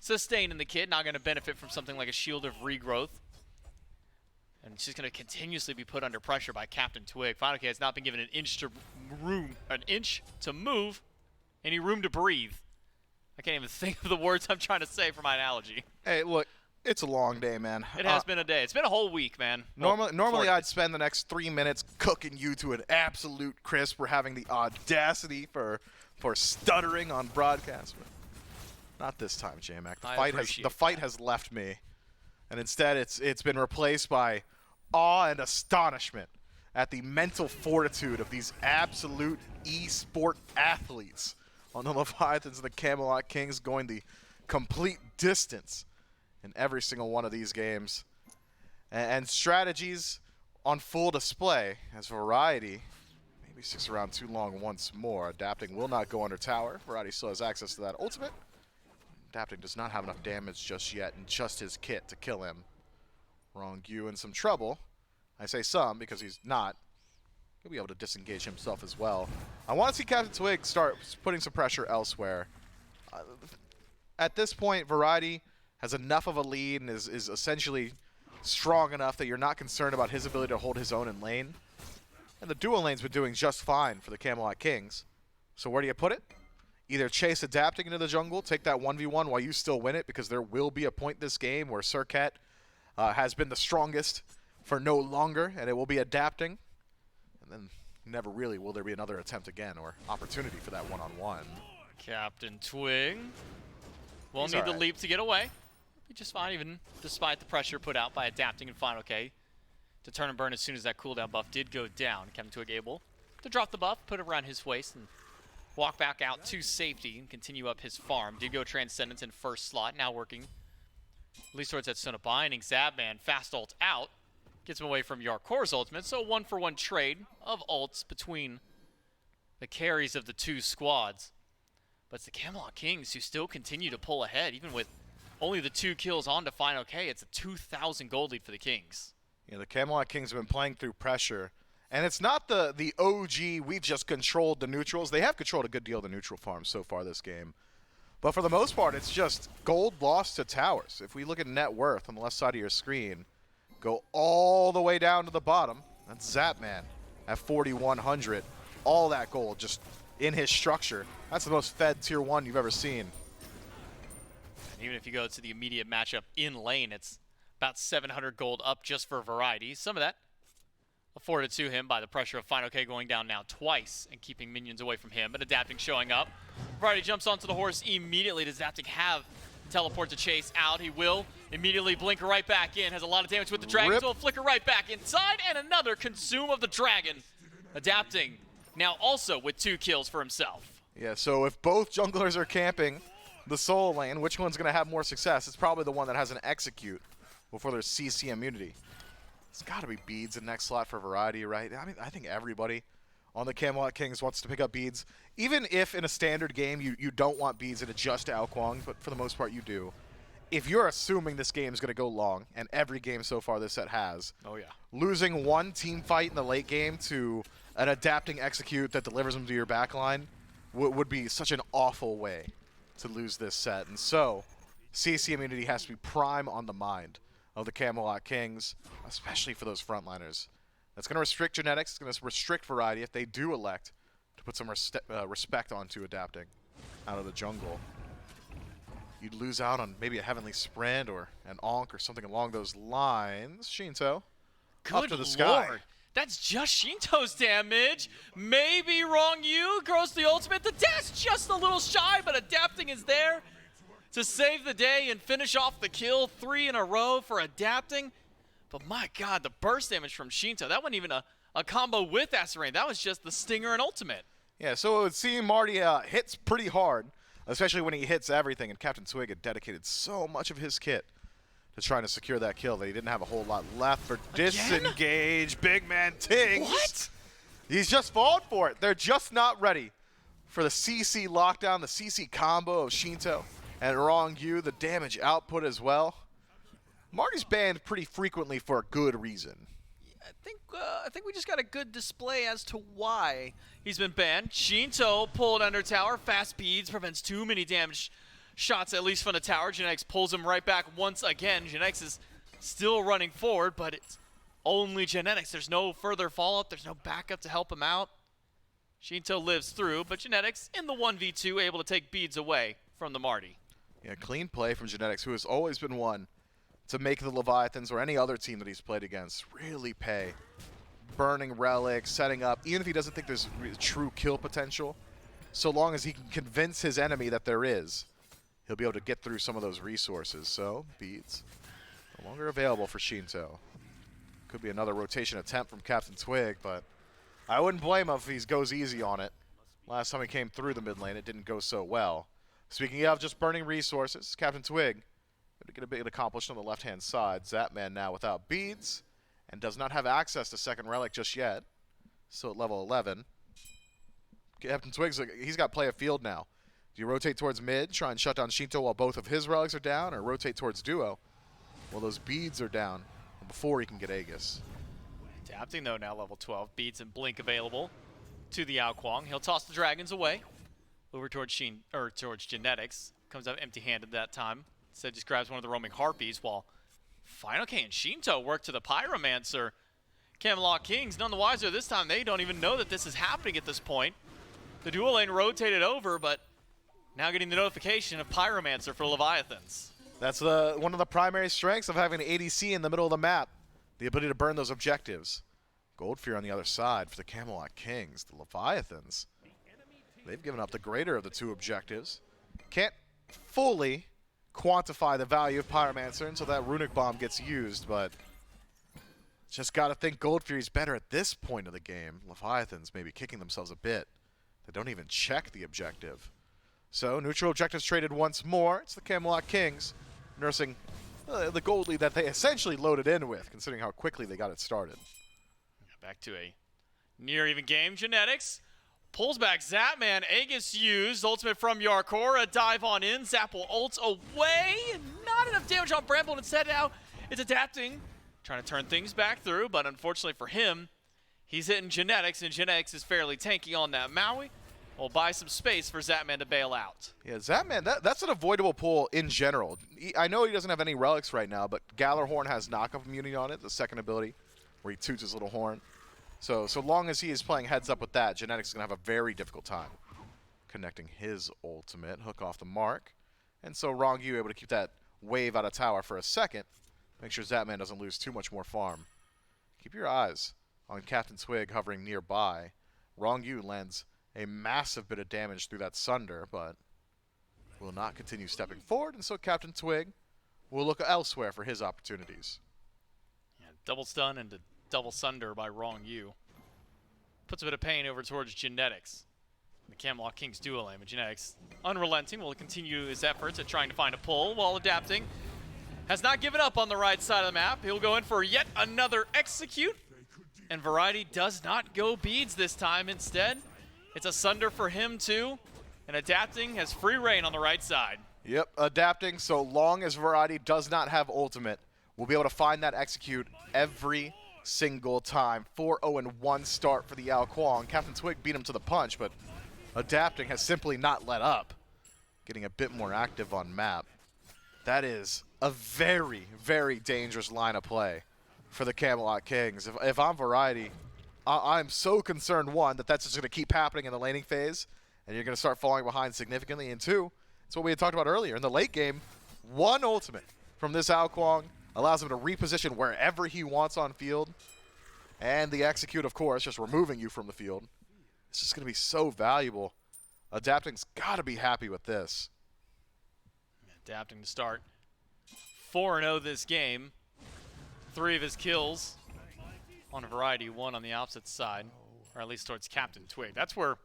sustain in the kit, not going to benefit from something like a Shield of Regrowth. And she's going to continuously be put under pressure by Captain Twig. Fine OK has not been given an inch to move, any room to breathe. I can't even think of the words I'm trying to say for my analogy. Hey, look, it's a long day, man. It has been a day. It's been a whole week, man. Normally I'd spend the next 3 minutes cooking you to an absolute crisp for having the audacity for stuttering on broadcast. But not this time, J-Mac. The fight has left me, and instead it's been replaced by awe and astonishment at the mental fortitude of these absolute e-sport athletes on the Leviathans and the Camelot Kings, going the complete distance in every single one of these games. And strategies on full display as Variety maybe sticks around too long once more. Adapting will not go under tower. Variety still has access to that ultimate. Adapting does not have enough damage just yet and just his kit to kill him. Wrong Yu in some trouble. I say some because he's not. He'll be able to disengage himself as well. I want to see Captain Twig start putting some pressure elsewhere. At this point, Variety has enough of a lead and is essentially strong enough that you're not concerned about his ability to hold his own in lane. And the dual lane's been doing just fine for the Camelot Kings. So where do you put it? Either chase Adapting into the jungle, take that 1v1 while you still win it, because there will be a point this game where Surcat has been the strongest for no longer, and it will be Adapting. And then never really will there be another attempt again or opportunity for that one-on-one. Captain Twig won't need the leap to get away. Be just fine, even despite the pressure put out by Adapting and Fine OK to turn and burn as soon as that cooldown buff did go down. Captain Twig able to drop the buff, put it around his waist, and walk back out to safety and continue up his farm. Did go Transcendence in first slot, now working at least towards that Son of Binding. Zabman fast ult out. Gets him away from Yarkor's ultimate, so 1-for-1 trade of ults between the carries of the two squads. But it's the Camelot Kings who still continue to pull ahead, even with only the 2 kills on to Fine OK. It's a 2,000 gold lead for the Kings. Yeah, the Camelot Kings have been playing through pressure. And it's not the OG, we've just controlled the neutrals. They have controlled a good deal of the neutral farms so far this game. But for the most part, it's just gold lost to towers. If we look at net worth on the left side of your screen, go all the way down to the bottom. That's Zapman at 4,100. All that gold just in his structure. That's the most fed tier 1 you've ever seen. And even if you go to the immediate matchup in lane, it's about 700 gold up just for Variety. Some of that afforded to him by the pressure of Fine OK going down now twice and keeping minions away from him, but Adapting showing up. Variety jumps onto the horse immediately. Does Adapting have teleport to chase out? He will immediately blink right back in. Has a lot of damage with the dragon, so he'll flicker right back inside, and another consume of the dragon. Adapting now also with 2 kills for himself. Yeah, so if both junglers are camping the solo lane, which one's going to have more success? It's probably the one that has an execute before there's CC immunity. It's got to be beads in next slot for Variety, right? I mean, I think everybody on the Camelot Kings wants to pick up beads. Even if in a standard game you don't want beads and it's just Ao Kuang, but for the most part you do. If you're assuming this game is going to go long, and every game so far this set has, oh yeah, losing one team fight in the late game to an Adapting execute that delivers them to your backline would be such an awful way to lose this set. And so, CC immunity has to be prime on the mind of the Camelot Kings, especially for those frontliners. That's going to restrict genetics. It's going to restrict Variety if they do elect to put some respect onto Adapting out of the jungle. You'd lose out on maybe a Heavenly Sprint or an Onk or something along those lines. Shinto, up to the sky. Lord. That's just Shinto's damage. Maybe Wrong Yu grows the ultimate. The dash just a little shy, but Adapting is there to save the day and finish off the kill. 3 in a row for Adapting. But my God, the burst damage from Shinto. That wasn't even a combo with Acerain. That was just the stinger and ultimate. Yeah, so it would seem Marty hits pretty hard, especially when he hits everything. And Captain Twig had dedicated so much of his kit to trying to secure that kill that he didn't have a whole lot left for disengage. Big man Tings. What? He's just falling for it. They're just not ready for the CC lockdown, the CC combo of Shinto and Wrong Yu, the damage output as well. Marty's banned pretty frequently for a good reason. I think we just got a good display as to why he's been banned. Shinto pulled under tower. Fast speeds prevents too many damage shots, at least from the tower. Genetics pulls him right back once again. Genetics is still running forward, but it's only Genetics. There's no further follow-up. There's no backup to help him out. Shinto lives through, but Genetics in the 1v2 able to take beads away from the Marty. Yeah, clean play from Genetics, who has always been one to make the Leviathans or any other team that he's played against really pay. Burning relics, setting up, even if he doesn't think there's true kill potential, so long as he can convince his enemy that there is, he'll be able to get through some of those resources. So, beads no longer available for Shinto. Could be another rotation attempt from Captain Twig, but I wouldn't blame him if he goes easy on it. Last time he came through the mid lane, it didn't go so well. Speaking of just burning resources, Captain Twig to get a bit accomplished on the left-hand side. Zapman now without beads and does not have access to second relic just yet. Still at level 11. Captain Twig's, he's got play of field now. Do you rotate towards mid, try and shut down Shinto while both of his relics are down, or rotate towards duo while those beads are down before he can get Aegis? Adapting though, now level 12. Beads and Blink available to the Ao Kuang. He'll toss the dragons away over towards towards Genetics. Comes up empty-handed that time. Instead just grabs one of the roaming harpies while Final K and Shinto work to the Pyromancer. Camelot Kings none the wiser this time. They don't even know that this is happening at this point. The dual lane rotated over, but now getting the notification of Pyromancer for Leviathans. That's one of the primary strengths of having an ADC in the middle of the map. The ability to burn those objectives. Goldfear on the other side for the Camelot Kings. The Leviathans, they've given up the greater of the two objectives. Can't fully quantify the value of Pyromancer until that Runic Bomb gets used, but just got to think Goldfury's better at this point of the game. Leviathans maybe kicking themselves a bit. They don't even check the objective. So, neutral objectives traded once more. It's the Camelot Kings nursing the gold lead that they essentially loaded in with, considering how quickly they got it started. Back to a near even game. Genetics pulls back Zapman. Aegis used. Ultimate from Yarkora. Dive on in. Zapple ults away. Not enough damage on Bramble. Instead now it's adapting. Trying to turn things back through, but unfortunately for him, he's hitting Genetics, and Genetics is fairly tanky on that Maui. We'll buy some space for Zapman to bail out. Yeah, Zapman, that's an avoidable pull in general. I know he doesn't have any relics right now, but Gallarhorn has knockup immunity on it, the second ability, where he toots his little horn. So long as he is playing heads up with that, Genetics is going to have a very difficult time connecting his ultimate. Hook off the mark. And so Wrong Yu able to keep that wave out of tower for a second. Make sure Zapman doesn't lose too much more farm. Keep your eyes on Captain Twig hovering nearby. Wrong Yu lands a massive bit of damage through that Sunder, but will not continue stepping forward, and so Captain Twig will look elsewhere for his opportunities. Yeah, double stun into double Sunder by Wrong Yu. Puts a bit of pain over towards Genetics. The Camelot Kings dual aim, and Genetics, unrelenting, will continue his efforts at trying to find a pull while adapting. Has not given up on the right side of the map. He'll go in for yet another execute, and Variety does not go beads this time. Instead, it's a Sunder for him too, and adapting has free reign on the right side. Yep, adapting so long as Variety does not have ultimate. We'll be able to find that execute every single time. 4-0-1 start for the Ao Kuang. Captain Twig beat him to the punch, but adapting has simply not let up. Getting a bit more active on map. That is a very, very dangerous line of play for the Camelot Kings. If I'm Variety, I'm so concerned, one, that that's just going to keep happening in the laning phase, and you're going to start falling behind significantly, and two, it's what we had talked about earlier. In the late game, one ultimate from this Ao Kuang allows him to reposition wherever he wants on field, and the execute, of course, just removing you from the field. It's just going to be so valuable. Adapting's got to be happy with this. Adapting to start 4-0 this game. 3 of his kills on a Variety, 1 on the opposite side, or at least towards Captain Twig. That's where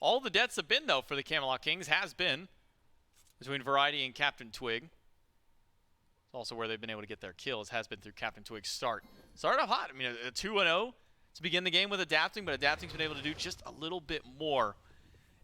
all the deaths have been, though, for the Camelot Kings, has been between Variety and Captain Twig. It's also where they've been able to get their kills, has been through Captain Twig's start. Started off hot. I mean, a 2-0 to begin the game with Adapting, but Adapting's been able to do just a little bit more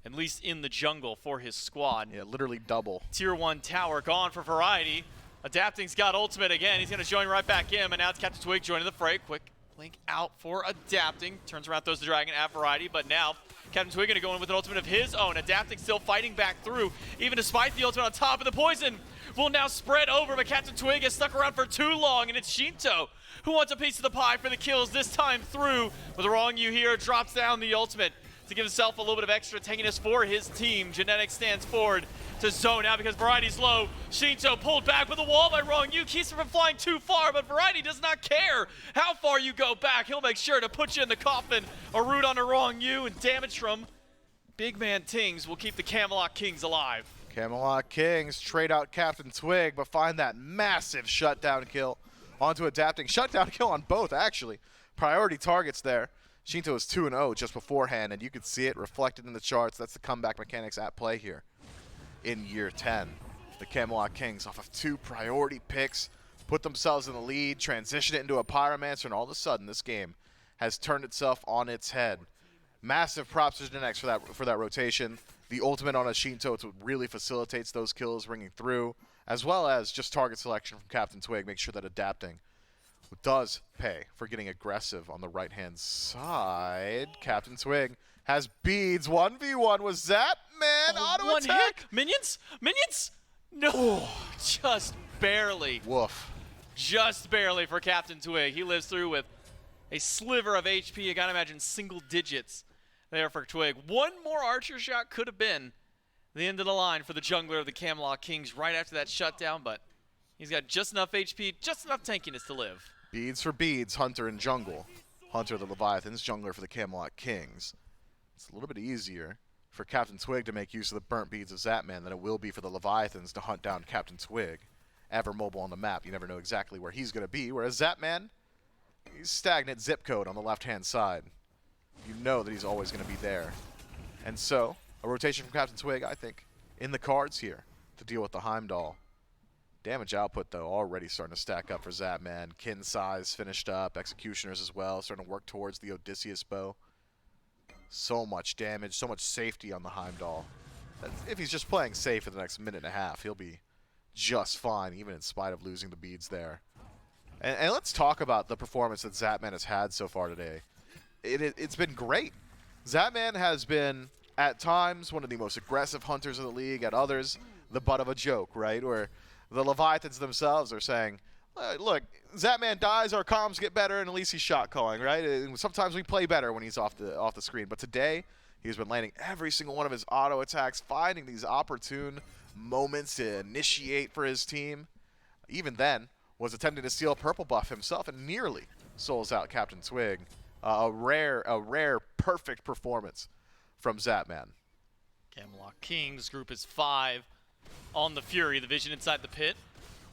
at least in the jungle for his squad. Yeah, literally double. Tier 1 tower gone for Variety. Adapting's got ultimate again. He's going to join right back in, and now it's Captain Twig joining the fray. Quick blink out for Adapting. Turns around, throws the dragon at Variety, but now Captain Twig going to go in with an ultimate of his own. Adapting still fighting back through, even despite the ultimate on top of the poison. Will now spread over, but Captain Twig has stuck around for too long, and it's Shinto who wants a piece of the pie for the kills this time through. With the wrong you here, drops down the ultimate to give himself a little bit of extra tankiness for his team. Genetics stands forward to zone out because Variety's low. Shinto pulled back with a wall by wrong you, keeps him from flying too far, but Variety does not care how far you go back. He'll make sure to put you in the coffin. A root on the wrong you, and damage from big man Tings will keep the Camelot Kings alive. Camelot Kings trade out Captain Twig, but find that massive shutdown kill onto Adapting. Shutdown kill on both, actually. Priority targets there. Shinto is 2-0 just beforehand, and you can see it reflected in the charts. That's the comeback mechanics at play here in year 10. The Camelot Kings, off of 2 priority picks, put themselves in the lead, transition it into a Pyromancer, and all of a sudden this game has turned itself on its head. Massive props to Genetics for that rotation. The ultimate on a Shinto really facilitates those kills ringing through, as well as just target selection from Captain Twig. Make sure that Adapting does pay for getting aggressive on the right-hand side. Captain Twig has beads. 1v1 was that, man? Auto One attack. hit. Minions? Minions? No, just barely. Woof. Just barely for Captain Twig. He lives through with a sliver of HP. You gotta imagine single digits there for Twig. One more archer shot could have been the end of the line for the jungler of the Camelot Kings right after that shutdown, but he's got just enough HP, just enough tankiness to live. Beads for beads, Hunter and Jungle. Hunter the Leviathans, jungler for the Camelot Kings. It's a little bit easier for Captain Twig to make use of the burnt beads of Zapman than it will be for the Leviathans to hunt down Captain Twig. Ever mobile on the map, you never know exactly where he's going to be, whereas Zapman, he's stagnant zip code on the left-hand side. You know that he's always going to be there. And so, a rotation from Captain Twig, I think, in the cards here to deal with the Heimdall. Damage output, though, already starting to stack up for Zapman. Kin size finished up. Executioners as well, starting to work towards the Odysseus bow. So much damage, so much safety on the Heimdall. If he's just playing safe for the next minute and a half, he'll be just fine, even in spite of losing the beads there. And let's talk about the performance that Zapman has had so far today. It's been great. Zapman has been, at times, one of the most aggressive hunters in the league. At others, the butt of a joke, right? Where the Leviathans themselves are saying, look, Zapman dies, our comms get better, and at least he's shot calling, right? And sometimes we play better when he's off the screen. But today, he's been landing every single one of his auto attacks, finding these opportune moments to initiate for his team. Even then, was attempting to steal a purple buff himself and nearly souls out Captain Twig. A rare, perfect performance from Zapman. Camelot Kings group is 5 on the Fury. The vision inside the pit.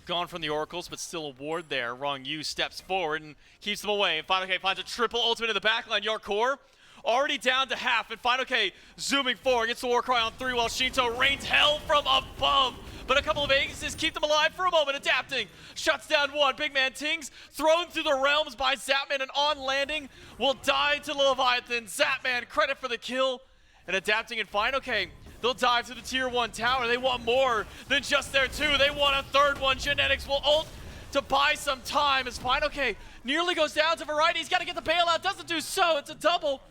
Gone from the Oracles, but still a ward there. Wrong U steps forward and keeps them away. And Final K finds a triple ultimate in the backline. Your core already down to half. And Final K zooming forward. Gets the war cry on 3 while Shinto rains hell from above. But a couple of aces keep them alive for a moment. Adapting. Shuts down one. Big man Tings thrown through the realms by Zapman, and on landing will die to the Leviathan. Zapman, credit for the kill. And Adapting and Final K, they'll dive to the tier 1 tower. They want more than just their 2. They want a third one. Genetics will ult to buy some time as Final K nearly goes down to Variety. He's got to get the bailout. Doesn't do so. It's a double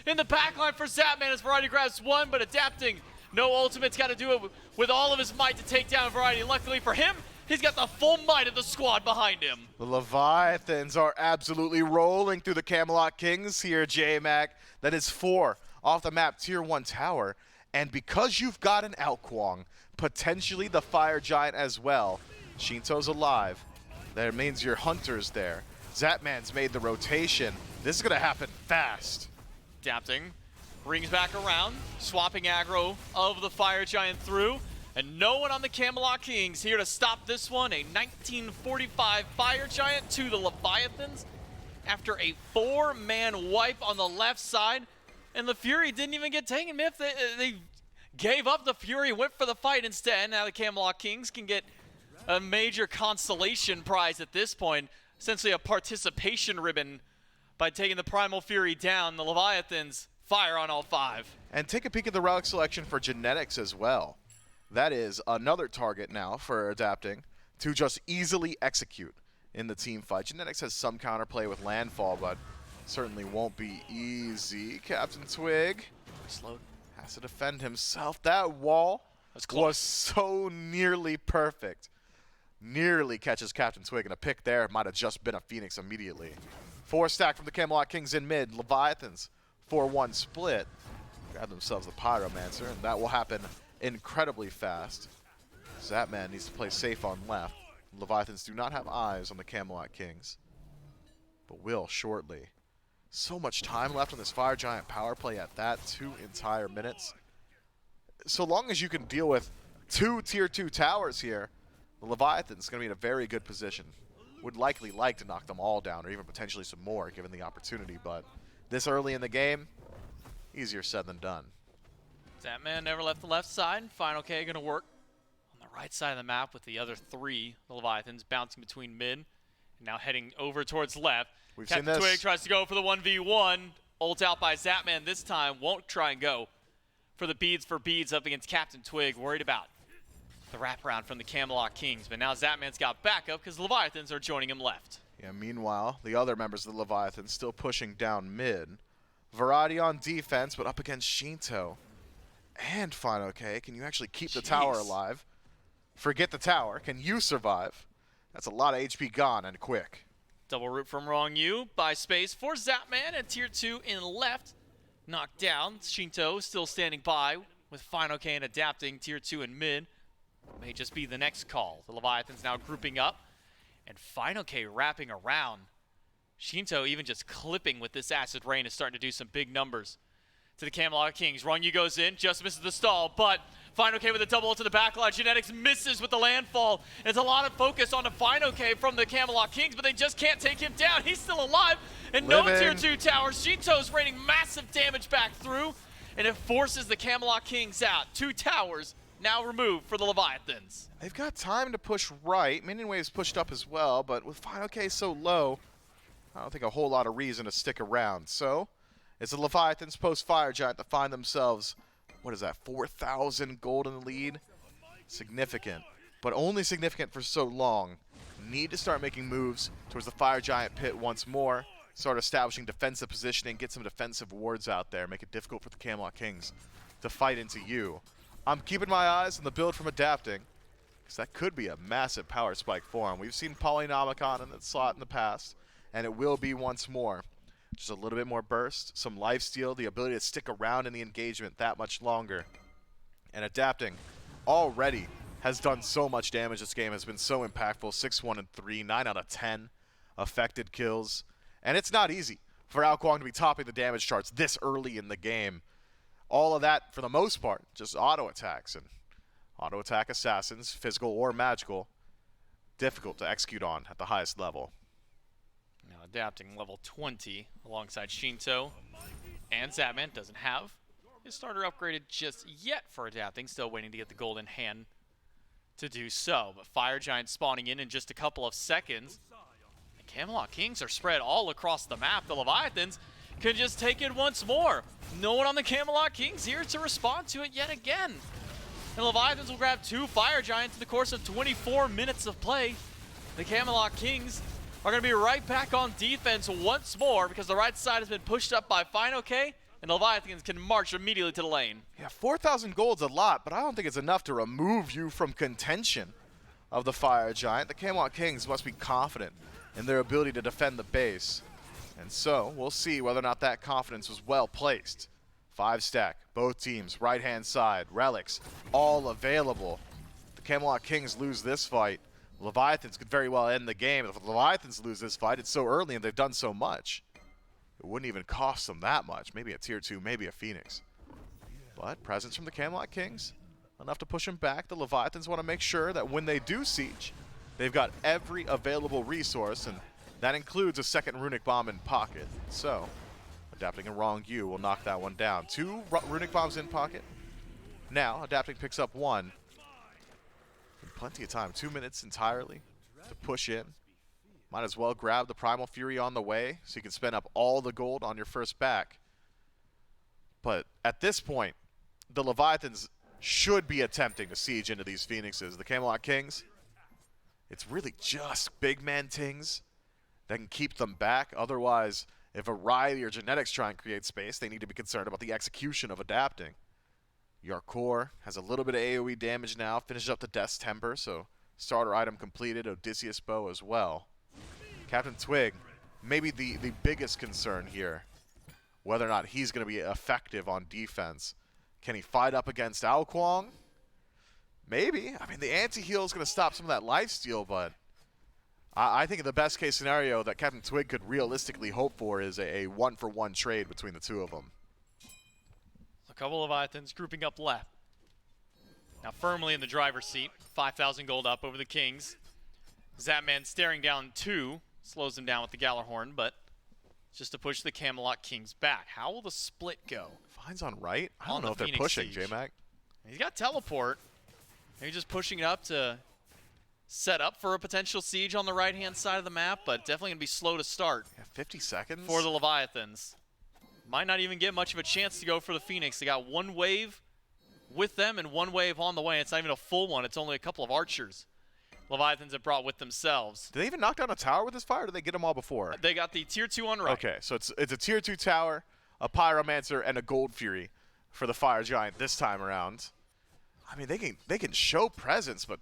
in the backline for Zapman as Variety grabs one, but Adapting, no ultimate's got to do it with all of his might to take down Variety. Luckily for him, he's got the full might of the squad behind him. The Leviathans are absolutely rolling through the Camelot Kings here, J-Mac. That is 4 off the map, tier 1 tower. And because you've got an Alkwong, potentially the Fire Giant as well, Shinto's alive. That means your Hunter's there. Zapman's made the rotation. This is going to happen fast. Adapting, brings back around, swapping aggro of the Fire Giant through, and no one on the Camelot Kings here to stop this one. A 1945 Fire Giant to the Leviathans after a 4-man wipe on the left side, and the Fury didn't even get taken. Miff, they gave up the Fury, went for the fight instead. Now the Camelot Kings can get a major consolation prize at this point, essentially a participation ribbon by taking the Primal Fury down. The Leviathans fire on all 5. And take a peek at the relic selection for Genetics as well. That is another target now for Adapting to just easily execute in the team fight. Genetics has some counterplay with Landfall, but certainly won't be easy. Captain Twig has to defend himself. That wall was so nearly perfect. Nearly catches Captain Twig, and a pick there might have just been a Phoenix immediately. 4 stack from the Camelot Kings in mid. Leviathans 4-1 split. Grab themselves the Pyromancer, and that will happen incredibly fast. Zapman needs to play safe on left. Leviathans do not have eyes on the Camelot Kings, but will shortly. So much time left on this Fire Giant power play at that, 2 entire minutes. So long as you can deal with 2 tier 2 towers here, the Leviathan's going to be in a very good position. Would likely like to knock them all down, or even potentially some more, given the opportunity, but this early in the game, easier said than done. Zapman never left the left side. Final K going to work on the right side of the map with the other 3 the Leviathans bouncing between mid and now heading over towards left. We've Captain seen this. Twig tries to go for the 1v1. Ult out by Zapman this time. Won't try and go for the beads for beads up against Captain Twig. Worried about the wraparound from the Camelot Kings. But now Zapman's got backup because the Leviathans are joining him left. Yeah, meanwhile, the other members of the Leviathan still pushing down mid. Variety on defense, but up against Shinto. And Final K, can you actually keep the tower alive? Forget the tower. Can you survive? That's a lot of HP gone and quick. Double root from Wrong You by space for Zapman, and tier 2 in left. Knocked down. Shinto still standing by with Final K and Adapting. Tier 2 in mid. May just be the next call. The Leviathans now grouping up. And Final K wrapping around. Shinto even just clipping with this Acid Rain is starting to do some big numbers to the Camelot Kings. Wrong You goes in, just misses the stall, but Final K with a double to the backline. Genetics misses with the landfall. There's a lot of focus on the Final K from the Camelot Kings, but they just can't take him down. He's still alive, and no tier 2 towers. Shinto's raining massive damage back through, and it forces the Camelot Kings out. 2 towers now removed for the Leviathans. They've got time to push right. Minion Wave's pushed up as well, but with Final K so low, I don't think a whole lot of reason to stick around. So it's the Leviathans post Fire Giant to find themselves, what is that, 4,000 gold in the lead? Significant, but only significant for so long. Need to start making moves towards the Fire Giant pit once more, start establishing defensive positioning, get some defensive wards out there, make it difficult for the Camelot Kings to fight into you. I'm keeping my eyes on the build from Adapting, because that could be a massive power spike for him. We've seen Polynomicon in that slot in the past, and it will be once more. Just a little bit more burst, some lifesteal, the ability to stick around in the engagement that much longer. And Adapting already has done so much damage. This game has been so impactful. 6-1 and 3, 9 out of 10 affected kills. And it's not easy for Ao Kuang to be topping the damage charts this early in the game. All of that, for the most part, just auto attacks and auto attack assassins, physical or magical, difficult to execute on at the highest level. Now Adapting level 20 alongside Shinto, and Zapman doesn't have his starter upgraded just yet for Adapting, still waiting to get the golden hand to do so. But Fire Giant spawning in just a couple of seconds. The Camelot Kings are spread all across the map. The Leviathans can just take it once more. No one on the Camelot Kings here to respond to it yet again. And Leviathans will grab 2 Fire Giants in the course of 24 minutes of play. The Camelot Kings are going to be right back on defense once more because the right side has been pushed up by Final K, and the Leviathans can march immediately to the lane. Yeah, 4,000 gold's a lot, but I don't think it's enough to remove you from contention of the Fire Giant. The Camelot Kings must be confident in their ability to defend the base. And so, we'll see whether or not that confidence was well placed. 5 stack, both teams, right-hand side, relics, all available. The Camelot Kings lose this fight. Leviathans could very well end the game. If the Leviathans lose this fight, it's so early and they've done so much. It wouldn't even cost them that much. Maybe a tier 2, maybe a Phoenix. But presence from the Camelot Kings, enough to push them back. The Leviathans want to make sure that when they do siege, they've got every available resource, and that includes a second Runic Bomb in pocket. So, Adapting a Wrong You will knock that one down. 2 Runic Bombs in pocket. Now, Adapting picks up 1. Plenty of time, 2 minutes entirely to push in. Might as well grab the Primal Fury on the way so you can spend up all the gold on your first back. But at this point, the Leviathans should be attempting to siege into these Phoenixes. The Camelot Kings, it's really just big man Tings that can keep them back. Otherwise, if Variety or Genetics try and create space, they need to be concerned about the execution of adapting. Yarkor has a little bit of AoE damage now, finishes up the Death's Temper, so starter item completed, Odysseus Bow as well. Captain Twig, maybe the biggest concern here, whether or not he's going to be effective on defense. Can he fight up against Ao Kuang? Maybe. I mean, the anti-heal is going to stop some of that lifesteal, but I think in the best case scenario that Captain Twig could realistically hope for is a one-for-one trade between the two of them. A couple of Leviathans grouping up left. Now firmly in the driver's seat, 5,000 gold up over the Kings. Zapman staring down 2, slows him down with the Gallarhorn, but just to push the Camelot Kings back. How will the split go? Fine's on right? I don't know if they're pushing, J-Mac. He's got teleport. Maybe just pushing it up to set up for a potential siege on the right-hand side of the map, but definitely going to be slow to start. Yeah, 50 seconds? For the Leviathans. Might not even get much of a chance to go for the Phoenix. They got one wave with them and one wave on the way. It's not even a full one. It's only a couple of archers Leviathans have brought with themselves. Did they even knock down a tower with this fire, or did they get them all before? They got the tier 2 on right. Okay, so it's a tier 2 tower, a Pyromancer, and a Gold Fury for the Fire Giant this time around. I mean, they can show presence, but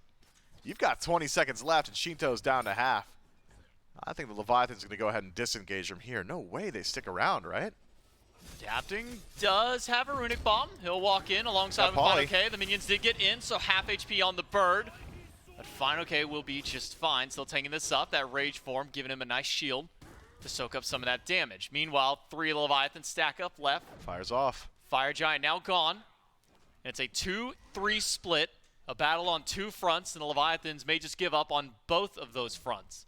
you've got 20 seconds left, and Shinto's down to half. I think the Leviathan's going to go ahead and disengage from here. No way they stick around, right? Adapting does have a Runic Bomb. He'll walk in alongside with Final K. The minions did get in, so half HP on the bird. But Final K will be just fine. Still taking this up. That Rage Form giving him a nice shield to soak up some of that damage. Meanwhile, 3 Leviathans stack up left. Fire's off. Fire Giant now gone. And it's a 2-3 split. A battle on 2 fronts, and the Leviathans may just give up on both of those fronts.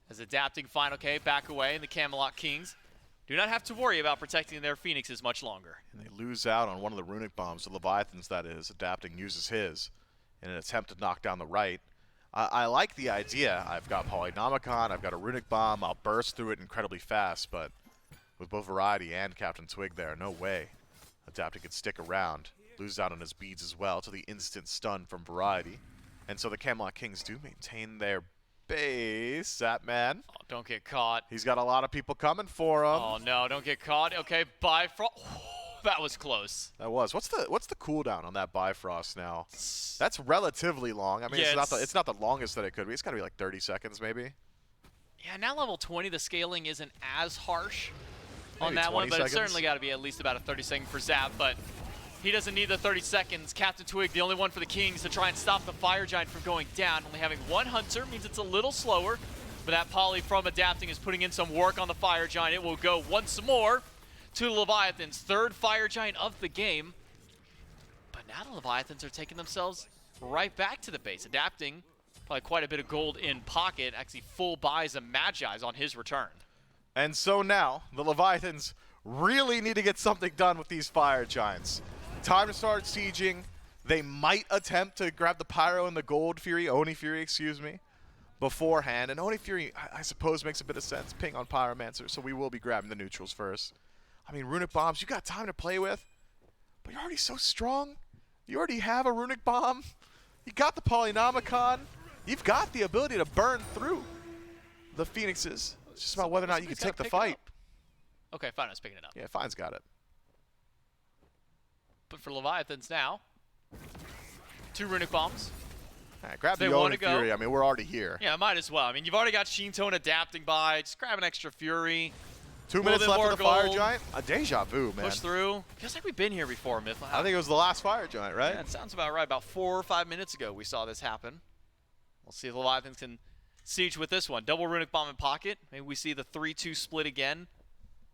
As Adapting Final K back away, and the Camelot Kings do not have to worry about protecting their Phoenixes much longer. And they lose out on one of the Runic Bombs. The Leviathans, that is. Adapting uses his in an attempt to knock down the right. I like the idea. I've got Polynomicon, I've got a Runic Bomb, I'll burst through it incredibly fast, but with both Variety and Captain Twig there, no way Adapting could stick around. Loses out on his beads as well to the instant stun from Variety. And so the Camelot Kings do maintain their base. Zapman. Oh, don't get caught. He's got a lot of people coming for him. Oh no, don't get caught. Okay, Bifrost. That was close. That was. What's the cooldown on that Bifrost now? That's relatively long. I mean, yeah, it's not the longest that it could be. It's got to be like 30 seconds maybe. Yeah, now level 20, the scaling isn't as harsh on Maybe that one, but seconds. it's certainly got to be at least about a 30-second for Zap, but he doesn't need the 30 seconds. Captain Twig, the only one for the Kings to try and stop the Fire Giant from going down. Only having 1 Hunter means it's a little slower, but that Poly from Adapting is putting in some work on the Fire Giant. It will go once more to the Leviathans, 3rd Fire Giant of the game. But now the Leviathans are taking themselves right back to the base. Adapting, probably quite a bit of gold in pocket, actually full buys of Magi's on his return. And so now, the Leviathans really need to get something done with these Fire Giants. Time to start sieging. They might attempt to grab the Pyro and the Gold Fury, Oni Fury, excuse me, beforehand. And Oni Fury, I suppose, makes a bit of sense. Ping on Pyromancer, so we will be grabbing the neutrals first. I mean, Runic Bombs, you got time to play with, but you're already so strong. You already have a Runic Bomb. You got the Polynomicon. You've got the ability to burn through the Phoenixes. It's just about whether or not you can take the fight. Okay, fine, I was picking it up. Yeah, Fine's got it. But for Leviathans now, 2 Runic Bombs. Right, grab the Oni Fury. I mean, we're already here. Yeah, might as well. I mean, you've already got Shinto and Adapting by. Just grab an extra Fury. 2 minutes left of the Fire Giant. A deja vu, man. Push through. Feels like we've been here before, Myth. I think it was the last Fire Giant, right? Yeah, it sounds about right. About 4 or 5 minutes ago, we saw this happen. We'll see if the Leviathans can siege with this one. Double Runic Bomb in pocket. Maybe we see the 3-2 split again.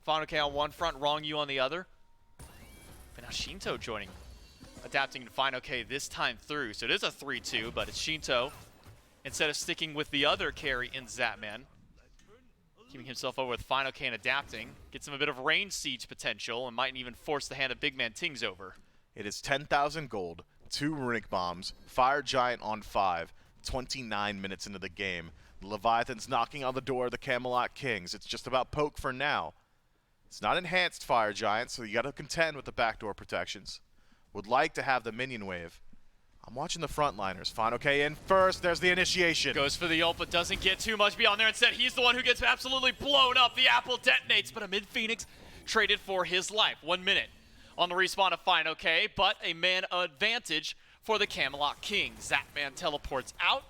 Final K on one front, Wrong You on the other. But now Shinto joining. Adapting to Final K this time through. So it is a 3-2, but it's Shinto instead of sticking with the other carry in Zapman. Keeping himself over with Final K and Adapting. Gets him a bit of range siege potential and might even force the hand of Big Man Tings over. It is 10,000 gold, 2 Runic Bombs, Fire Giant on 5, 29 minutes into the game. The Leviathans knocking on the door of the Camelot Kings. It's just about poke for now. It's not enhanced Fire Giant, so you got to contend with the backdoor protections. Would like to have the minion wave. I'm watching the frontliners. Fine, okay, in first. There's the initiation. Goes for the ult, but doesn't get too much beyond there. Instead, he's the one who gets absolutely blown up. The apple detonates, but a mid-Phoenix traded for his life. 1 minute on the respawn of Fine, okay, but a man advantage for the Camelot Kings. Zapman teleports out,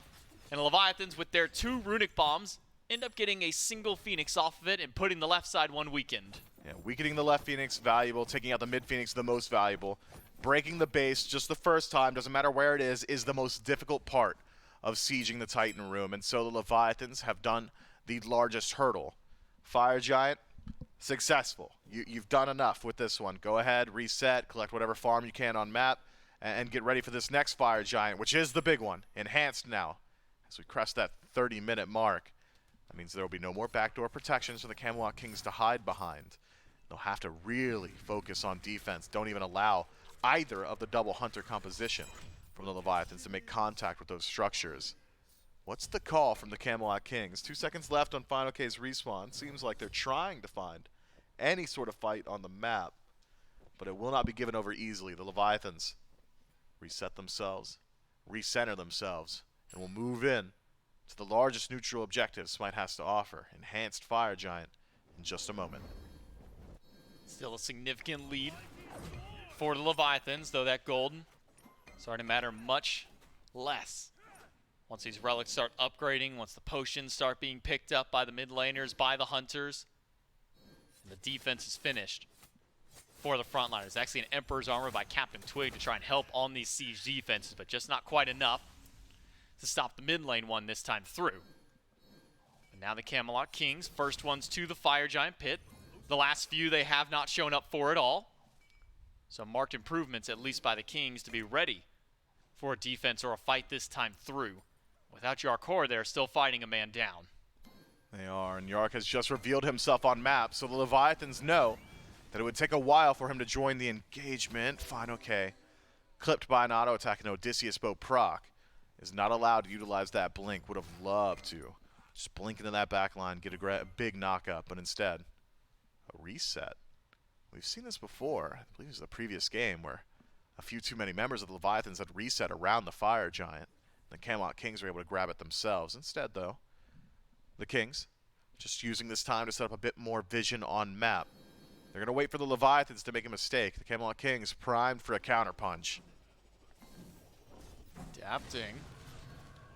and the Leviathans with their 2 runic bombs end up getting a single Phoenix off of it and putting the left side one weakened. Yeah, weakening the left Phoenix, valuable. Taking out the mid Phoenix, the most valuable. Breaking the base just the first time, doesn't matter where it is the most difficult part of sieging the Titan room. And so the Leviathans have done the largest hurdle. Fire Giant, successful. You've done enough with this one. Go ahead, reset, collect whatever farm you can on map, and get ready for this next Fire Giant, which is the big one. Enhanced now. As we crest that 30-minute mark, that means there will be no more backdoor protections for the Camelot Kings to hide behind. They'll have to really focus on defense. Don't even allow either of the double hunter composition from the Leviathans to make contact with those structures. What's the call from the Camelot Kings? 2 seconds left on Final K's respawn. Seems like they're trying to find any sort of fight on the map, but it will not be given over easily. The Leviathans reset themselves, recenter themselves, and will move in to the largest neutral objective Smite has to offer, Enhanced Fire Giant, in just a moment. Still a significant lead for the Leviathans, though that gold starting to matter much less once these relics start upgrading, once the potions start being picked up by the mid laners, by the hunters, and the defense is finished for the frontliners. Actually an Emperor's Armor by Captain Twig to try and help on these siege defenses, but just not quite enough to stop the mid lane one this time through. And now the Camelot Kings, first ones to the Fire Giant pit. The last few they have not shown up for at all. So marked improvements, at least by the Kings, to be ready for a defense or a fight this time through. Without Yarkor, they're still fighting a man down. They are, and Yark has just revealed himself on map, so the Leviathans know that it would take a while for him to join the engagement. Fine, okay. Clipped by an auto attack, and Odysseus Bow proc is not allowed to utilize that blink. Would have loved to. Just blink into that back line, get a big knock-up, but instead, a reset. We've seen this before. I believe it was the previous game where a few too many members of the Leviathans had reset around the Fire Giant. The Camelot Kings were able to grab it themselves. Instead, though, the Kings just using this time to set up a bit more vision on map. They're going to wait for the Leviathans to make a mistake. The Camelot Kings primed for a counterpunch. Adapting.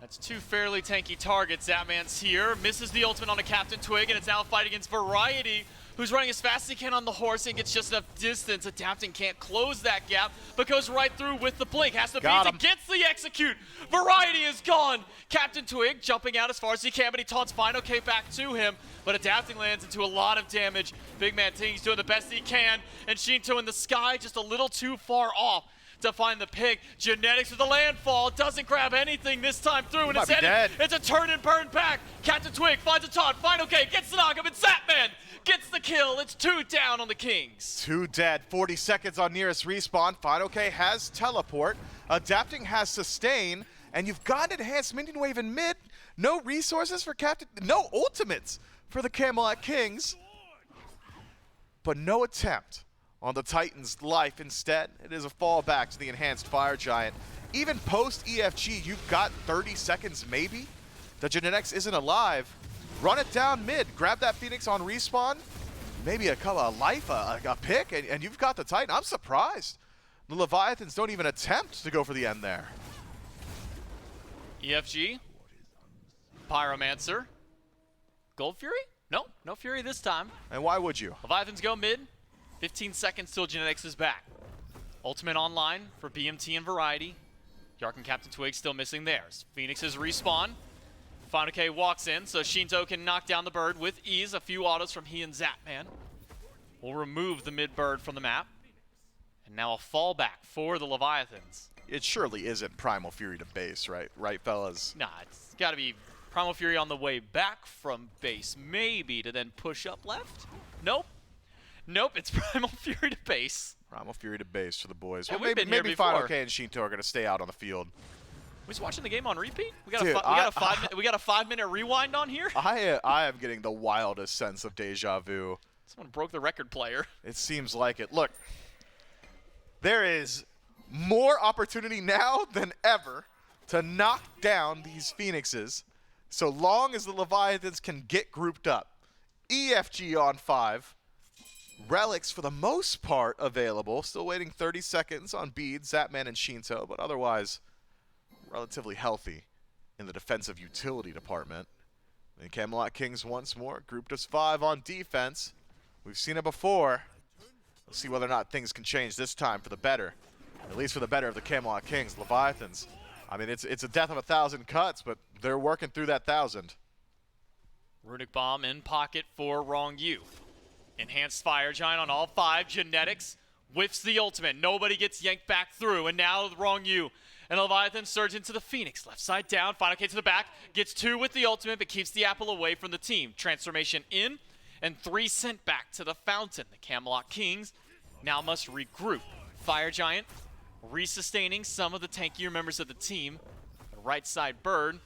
That's 2 fairly tanky targets. Zapman's here, misses the ultimate on a Captain Twig, and it's now a fight against Variety, who's running as fast as he can on the horse and gets just enough distance. Adapting can't close that gap, but goes right through with the blink. Has the beats and gets the execute. Variety is gone. Captain Twig jumping out as far as he can, but he taunts Fine OK back to him. But Adapting lands into a lot of damage. Big Man Ting's doing the best he can, and Shinto in the sky just a little too far off to find the pick. Genetics with the landfall, doesn't grab anything this time through, and it's a turn and burn back. Captain Twig finds a taunt, Fine OK gets the knock up, and Zapman gets the kill. It's 2 down on the Kings. 2 dead, 40 seconds on nearest respawn. Fine OK has teleport, Adapting has sustain, and you've got an enhanced minion wave in mid. No resources for Captain, no ultimates for the Camelot Kings, but no attempt on the Titan's life. Instead, it is a fallback to the Enhanced Fire Giant. Even post EFG, you've got 30 seconds maybe. The Genetics isn't alive. Run it down mid, grab that Phoenix on respawn, maybe a life, a pick, and you've got the Titan. I'm surprised the Leviathans don't even attempt to go for the end there. EFG, Pyromancer, Gold Fury? No, no Fury this time. And why would you? Leviathans go mid. 15 seconds till Genetics is back. Ultimate online for BMT and Variety. Yark and Captain Twig still missing theirs. Phoenix's respawn. Final K walks in, so Shinto can knock down the bird with ease. A few autos from he and Zapman will remove the mid bird from the map. And now a fallback for the Leviathans. It surely isn't Primal Fury to base, right? Right, fellas? Nah, it's got to be Primal Fury on the way back from base, maybe, to then push up left? Nope. Nope, it's Primal Fury to base. Primal Fury to base for the boys. Yeah, well, maybe Final K and Shinto are going to stay out on the field. We just watching the game on repeat? We got a 5-minute rewind on here? I am getting the wildest sense of deja vu Someone broke the record player. It seems like it. Look, there is more opportunity now than ever to knock down these Phoenixes, so long as the Leviathans can get grouped up. EFG on 5. Relics, for the most part, available. Still waiting 30 seconds on Beads, Zapman, and Shinto, but otherwise relatively healthy in the defensive utility department. And Camelot Kings once more, grouped as 5 on defense. We've seen it before. We'll see whether or not things can change this time for the better. At least for the better of the Camelot Kings. Leviathans, I mean, it's a death of 1,000 cuts, but they're working through that 1,000. Runic Bomb in pocket for Wrong U. Enhanced Fire Giant on all 5. Genetics whiffs the ultimate. Nobody gets yanked back through, and now the Wrong U. And Leviathan surge into the Phoenix. Left side down, Final K to the back. Gets 2 with the ultimate, but keeps the apple away from the team. Transformation in, and 3 sent back to the fountain. The Camelot Kings now must regroup. Fire Giant resustaining some of the tankier members of the team. The right side Bird,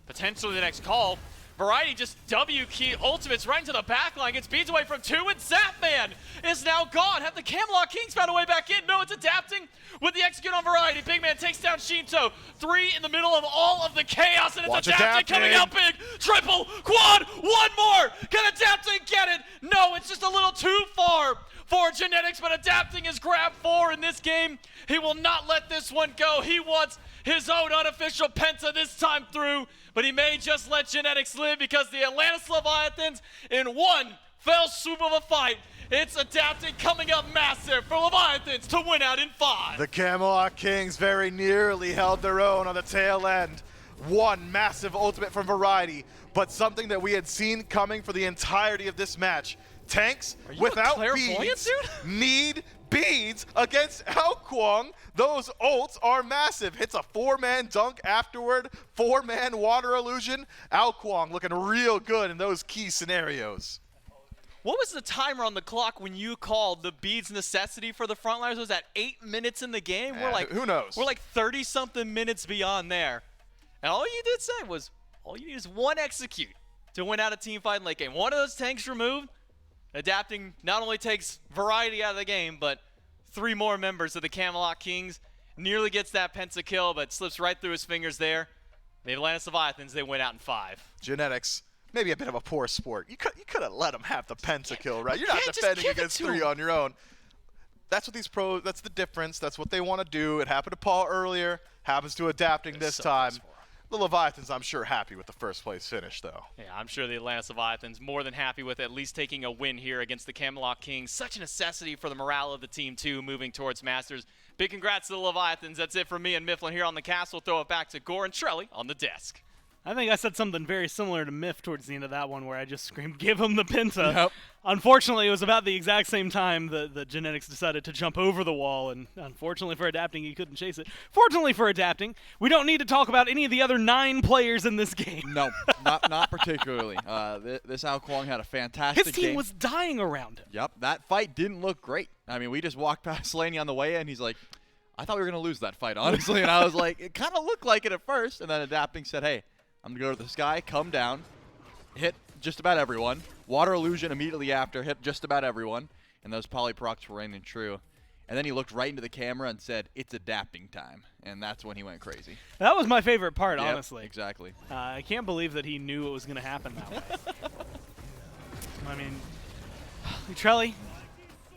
potentially the next call. Variety just W-key ultimates right into the back line. Gets beads away from 2, and Zapman is now gone. Have the Camelot Kings found a way back in? No, it's adapting with the execute on Variety. Big Man takes down Shinto. 3 in the middle of all of the chaos, and it's adapting coming out big. Triple, quad, 1 more. Can adapting get it? No, it's just a little too far for Genetics, but adapting is grab 4 in this game. He will not let this one go. He wants his own unofficial Penta this time through, but he may just let Genetics live because the Atlantis Leviathans, in one fell swoop of a fight, it's adapting coming up massive for Leviathans to win out in 5. The Camelot Kings very nearly held their own on the tail end. One massive ultimate from Variety, but something that we had seen coming for the entirety of this match. Tanks without beads need beads against Alkwong. Those ults are massive. Hits a 4-man dunk afterward, 4-man water illusion. Alkwong looking real good in those key scenarios. What was the timer on the clock when you called the beads necessity for the frontliners? Was that 8 minutes in the game? We're like, who knows? We're like 30-something minutes beyond there. And all you did say was, all you need is one execute to win out a team fight in late game. One of those tanks removed, adapting not only takes Variety out of the game, but 3 more members of the Camelot Kings. Nearly gets that Penta kill, but slips right through his fingers there. The Atlantis Leviathans, they win out in 5. Genetics, maybe a bit of a poor sport. You could have let him have the Penta kill, right? You're not defending against 3 on your own. That's what these pros, that's the difference. That's what they want to do. It happened to Paul earlier, happens to adapting this time. The Leviathans, I'm sure, happy with the first place finish, though. Yeah, I'm sure the Atlantis Leviathans more than happy with at least taking a win here against the Camelot Kings. Such a necessity for the morale of the team, too, moving towards Masters. Big congrats to the Leviathans. That's it from me and Mifflin here on the castle. Throw it back to Gore and Trelly on the desk. I think I said something very similar to Miff towards the end of that one where I just screamed, give him the Penta. Yep. Unfortunately, it was about the exact same time that Genetics decided to jump over the wall, and unfortunately for adapting, he couldn't chase it. Fortunately for adapting, we don't need to talk about any of the other 9 players in this game. No, not particularly. This Alkwong had a fantastic game. His team was dying around him. Yep, that fight didn't look great. I mean, we just walked past Laney on the way in, he's like, I thought we were going to lose that fight, honestly. And I was like, it kind of looked like it at first, and then adapting said, hey, I'm going to go to the sky, come down, hit just about everyone. Water illusion immediately after, hit just about everyone. And those polyprocs were raining true. And then he looked right into the camera and said, it's adapting time. And that's when he went crazy. That was my favorite part, Yep, honestly. Exactly. I can't believe that he knew it was going to happen that way. I mean, Trelly,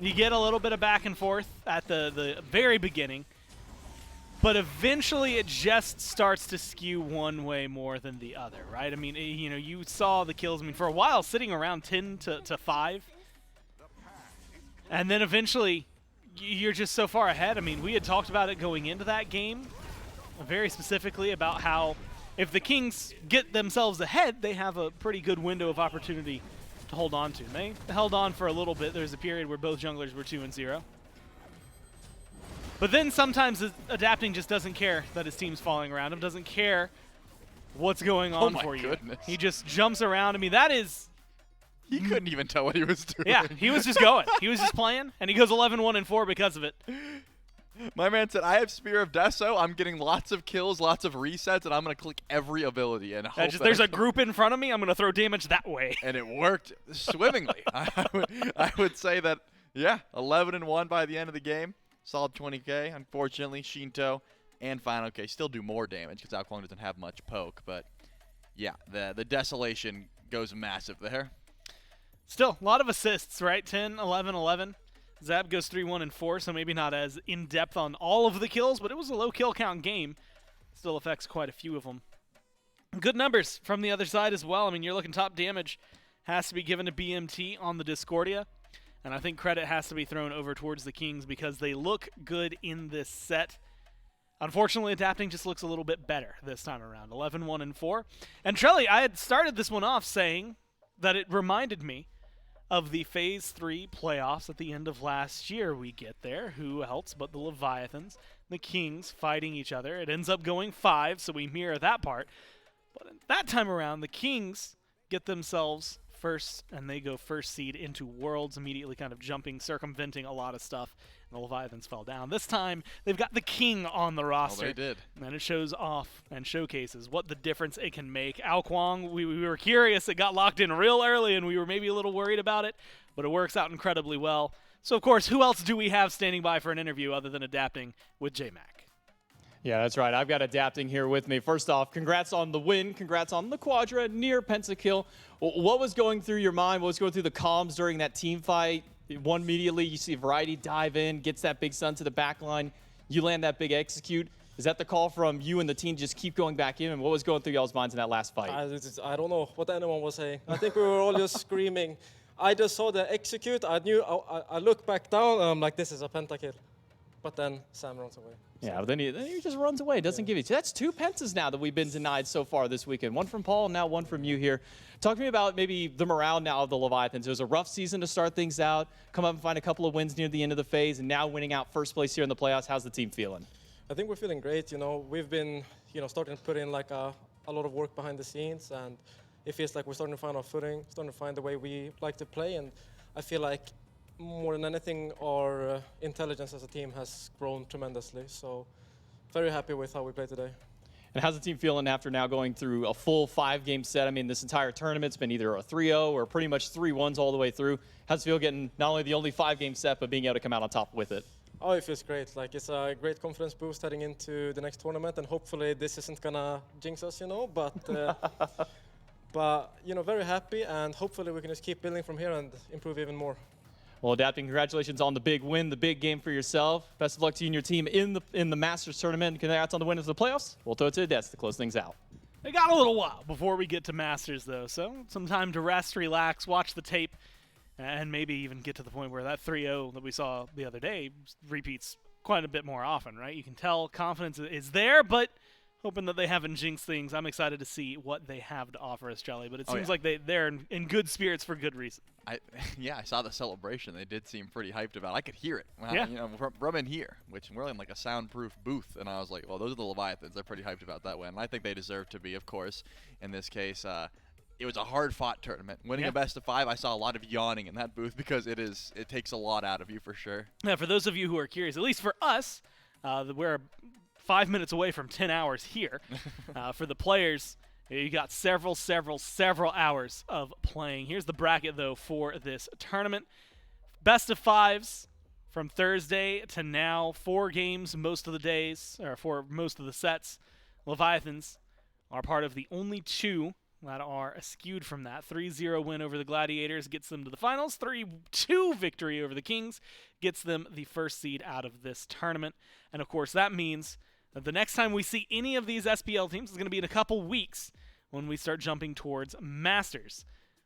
you get a little bit of back and forth at the very beginning. But eventually it just starts to skew one way more than the other, right? I mean, you know, you saw the kills. I mean, for a while, sitting around 10 to 5. And then eventually, you're just so far ahead. I mean, we had talked about it going into that game, very specifically about how if the Kings get themselves ahead, they have a pretty good window of opportunity to hold on to. And they held on for a little bit. There was a period where both junglers were 2-0. But then sometimes adapting just doesn't care that his team's falling around him, doesn't care what's going on for you. Goodness. He just jumps around. I mean, that is... He couldn't even tell what he was doing. Yeah, he was just going. He was just playing, and he goes 11-1-4 because of it. My man said, I have Spear of Deso. I'm getting lots of kills, lots of resets, and I'm going to click every ability. And hope There's a group in front of me. I'm going to throw damage that way. And it worked swimmingly. I would say that, yeah, 11-1 by the end of the game. Solid 20k. Unfortunately, Shinto and Final K still do more damage because Ao Kwang doesn't have much poke. But, yeah, the desolation goes massive there. Still, a lot of assists, right? 10, 11, 11. Zab goes 3-1 and 4, so maybe not as in-depth on all of the kills, but it was a low kill count game. Still affects quite a few of them. Good numbers from the other side as well. I mean, you're looking top damage has to be given to BMT on the Discordia, and I think credit has to be thrown over towards the Kings because they look good in this set. Unfortunately, adapting just looks a little bit better this time around. 11-1 and 4. And Trelly, I had started this one off saying that it reminded me of the Phase 3 playoffs at the end of last year. We get there. Who else but the Leviathans, the Kings fighting each other. It ends up going 5, so we mirror that part. But that time around, the Kings get themselves first, and they go first seed into Worlds, immediately kind of jumping, circumventing a lot of stuff. And the Leviathans fell down. This time, they've got the King on the roster. Oh, they did. And it shows off and showcases what the difference it can make. Ao Kwang, we were curious. It got locked in real early, and we were maybe a little worried about it, but it works out incredibly well. So, of course, who else do we have standing by for an interview other than adapting with JMac? Yeah, that's right. I've got adapting here with me. First off, congrats on the win. Congrats on the Quadra, near pentakill. What was going through your mind? What was going through the comms during that team fight? One immediately, you see Variety dive in, gets that big stun to the back line. You land that big execute. Is that the call from you and the team just keep going back in? And what was going through y'all's minds in that last fight? I don't know what anyone was saying. I think we were all just screaming. I just saw the execute. I knew. I looked back down, and I'm like, this is a pentakill. But then Sam runs away. Yeah, but then he just runs away. Doesn't give you. That's 2 pentas now that we've been denied so far this weekend. One from Paul, and now one from you here. Talk to me about maybe the morale now of the Leviathans. It was a rough season to start things out. Come up and find a couple of wins near the end of the phase, and now winning out first place here in the playoffs. How's the team feeling? I think we're feeling great. You know, we've been, starting to put in like a lot of work behind the scenes, and it feels like we're starting to find our footing, starting to find the way we like to play, and I feel like more than anything, our intelligence as a team has grown tremendously. So, very happy with how we play today. And how's the team feeling after now going through a full 5-game set? I mean, this entire tournament's been either a 3-0 or pretty much 3-1s all the way through. How's it feel getting not only the only 5-game set, but being able to come out on top with it? Oh, it feels great. Like, it's a great confidence boost heading into the next tournament, and hopefully this isn't gonna jinx us, but very happy, and hopefully we can just keep building from here and improve even more. Well, adapting, congratulations on the big win, the big game for yourself. Best of luck to you and your team in the Masters tournament. Congrats on the win of the playoffs. We'll throw it to the desk to close things out. They got a little while before we get to Masters, though, so some time to rest, relax, watch the tape, and maybe even get to the point where that 3-0 that we saw the other day repeats quite a bit more often, right? You can tell confidence is there, but hoping that they haven't jinxed things. I'm excited to see what they have to offer us, Jelly, but it seems like they're in good spirits for good reason. I saw the celebration. They did seem pretty hyped about it. I could hear it from in here, which we're in like a soundproof booth, and I was like, well, those are the Leviathans. They're pretty hyped about that win, and I think they deserve to be, of course, in this case. It was a hard-fought tournament. Winning a best of 5, I saw a lot of yawning in that booth because it takes a lot out of you for sure. Yeah, for those of you who are curious, at least for us, we're 5 minutes away from 10 hours here. For the players, you got several hours of playing. Here's the bracket, though, for this tournament. Best of 5s from Thursday to now. 4 games most of the days, or for most of the sets. Leviathans are part of the only 2 that are skewed from that. 3-0 win over the Gladiators gets them to the finals. 3-2 victory over the Kings gets them the first seed out of this tournament. And, of course, that means that the next time we see any of these SPL teams is going to be in a couple weeks when we start jumping towards Masters.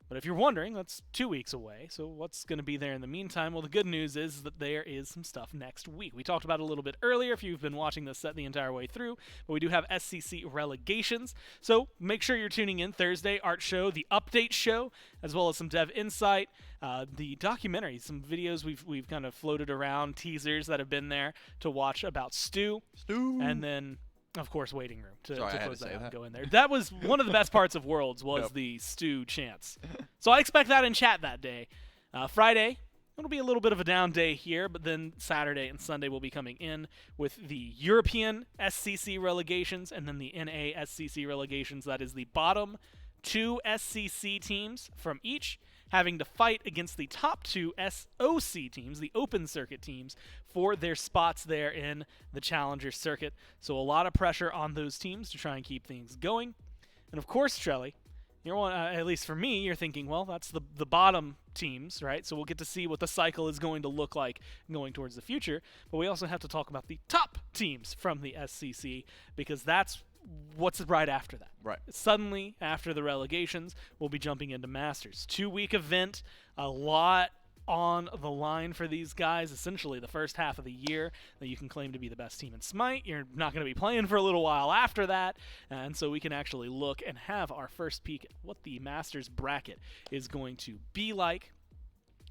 But if you're wondering, that's 2 weeks away. So what's going to be there in the meantime? Well, the good news is that there is some stuff next week. We talked about it a little bit earlier if you've been watching this set the entire way through. But we do have SCC relegations. So make sure you're tuning in Thursday, Art Show, the update show, as well as some Dev Insight, the documentary, some videos we've kind of floated around, teasers that have been there to watch about Stu. And then, of course, Waiting Room to close that out and go in there. That was one of the best parts of Worlds was the Stu chants. So I expect that in chat that day. Friday, It'll be a little bit of a down day here, but then Saturday and Sunday will be coming in with the European SCC relegations and then the NA SCC relegations. That is the bottom 2 SCC teams from each having to fight against the top 2 SOC teams, the open circuit teams, for their spots there in the Challenger circuit. So a lot of pressure on those teams to try and keep things going. And of course, Trelly, at least for me, you're thinking, well, that's the bottom teams, right? So we'll get to see what the cycle is going to look like going towards the future. But we also have to talk about the top teams from the SCC, because that's what's right after that. Right. Suddenly, after the relegations, we'll be jumping into Masters. 2-week event, a lot on the line for these guys. Essentially the first half of the year that you can claim to be the best team in Smite. You're not going to be playing for a little while after that, and so we can actually look and have our first peek at what the Masters bracket is going to be like.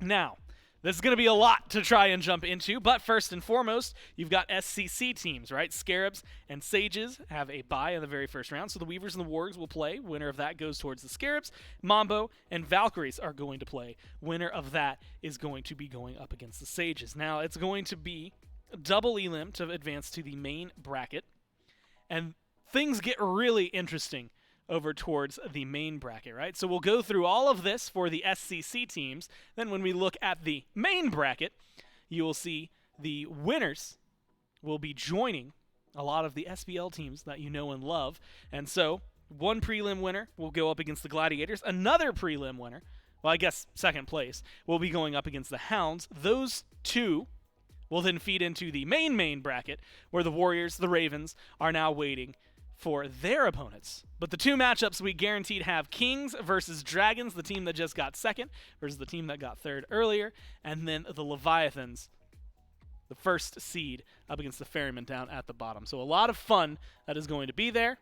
Now, this is going to be a lot to try and jump into, but first and foremost, you've got SCC teams, right? Scarabs and Sages have a bye in the very first round, so the Weavers and the Wargs will play. Winner of that goes towards the Scarabs. Mambo and Valkyries are going to play. Winner of that is going to be going up against the Sages. Now, it's going to be a double elim to advance to the main bracket, and things get really interesting over towards the main bracket, right? So we'll go through all of this for the SCC teams. Then when we look at the main bracket, you will see the winners will be joining a lot of the SPL teams that you know and love. And so one prelim winner will go up against the Gladiators. Another prelim winner, well, I guess second place, will be going up against the Hounds. Those two will then feed into the main bracket, where the Warriors, the Ravens, are now waiting for their opponents. But the 2 matchups we guaranteed have Kings versus Dragons, the team that just got second, versus the team that got third earlier, and then the Leviathans, the first seed, up against the Ferryman down at the bottom. So a lot of fun that is going to be there,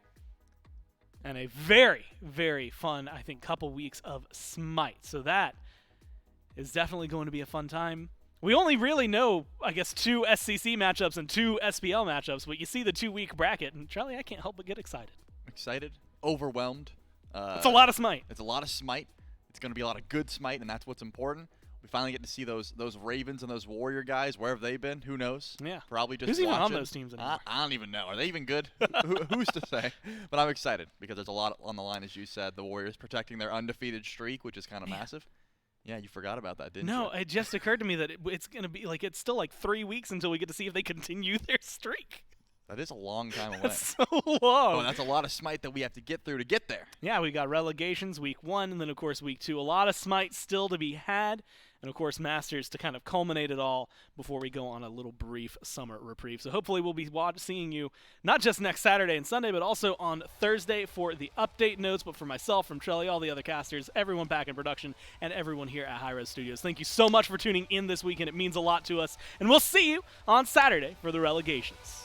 and a very, very fun, I think, couple weeks of Smite. So that is definitely going to be a fun time. We only really know, I guess, 2 SCC matchups and 2 SPL matchups, but you see the 2-week bracket, and Charlie, I can't help but get excited. Excited, overwhelmed. It's a lot of Smite. It's a lot of Smite. It's going to be a lot of good Smite, and that's what's important. We finally get to see those Ravens and those Warrior guys. Where have they been? Who knows? Yeah. Probably just Who's even watching. on those teams anymore? I don't even know. Are they even good? Who's to say? But I'm excited because there's a lot on the line, as you said. The Warriors protecting their undefeated streak, which is kind of massive. Yeah, you forgot about that, didn't you? No, it just occurred to me that it's going to be it's still 3 weeks until we get to see if they continue their streak. That is a long time away. That's so long. Oh, that's a lot of Smite that we have to get through to get there. Yeah, we got relegations week 1, and then, of course, week 2. A lot of Smite still to be had, and, of course, Masters to kind of culminate it all before we go on a little brief summer reprieve. So hopefully we'll be seeing you not just next Saturday and Sunday, but also on Thursday for the update notes. But for myself, from Trelly, all the other casters, everyone back in production, and everyone here at High Res Studios, thank you so much for tuning in this weekend. It means a lot to us, and we'll see you on Saturday for the relegations.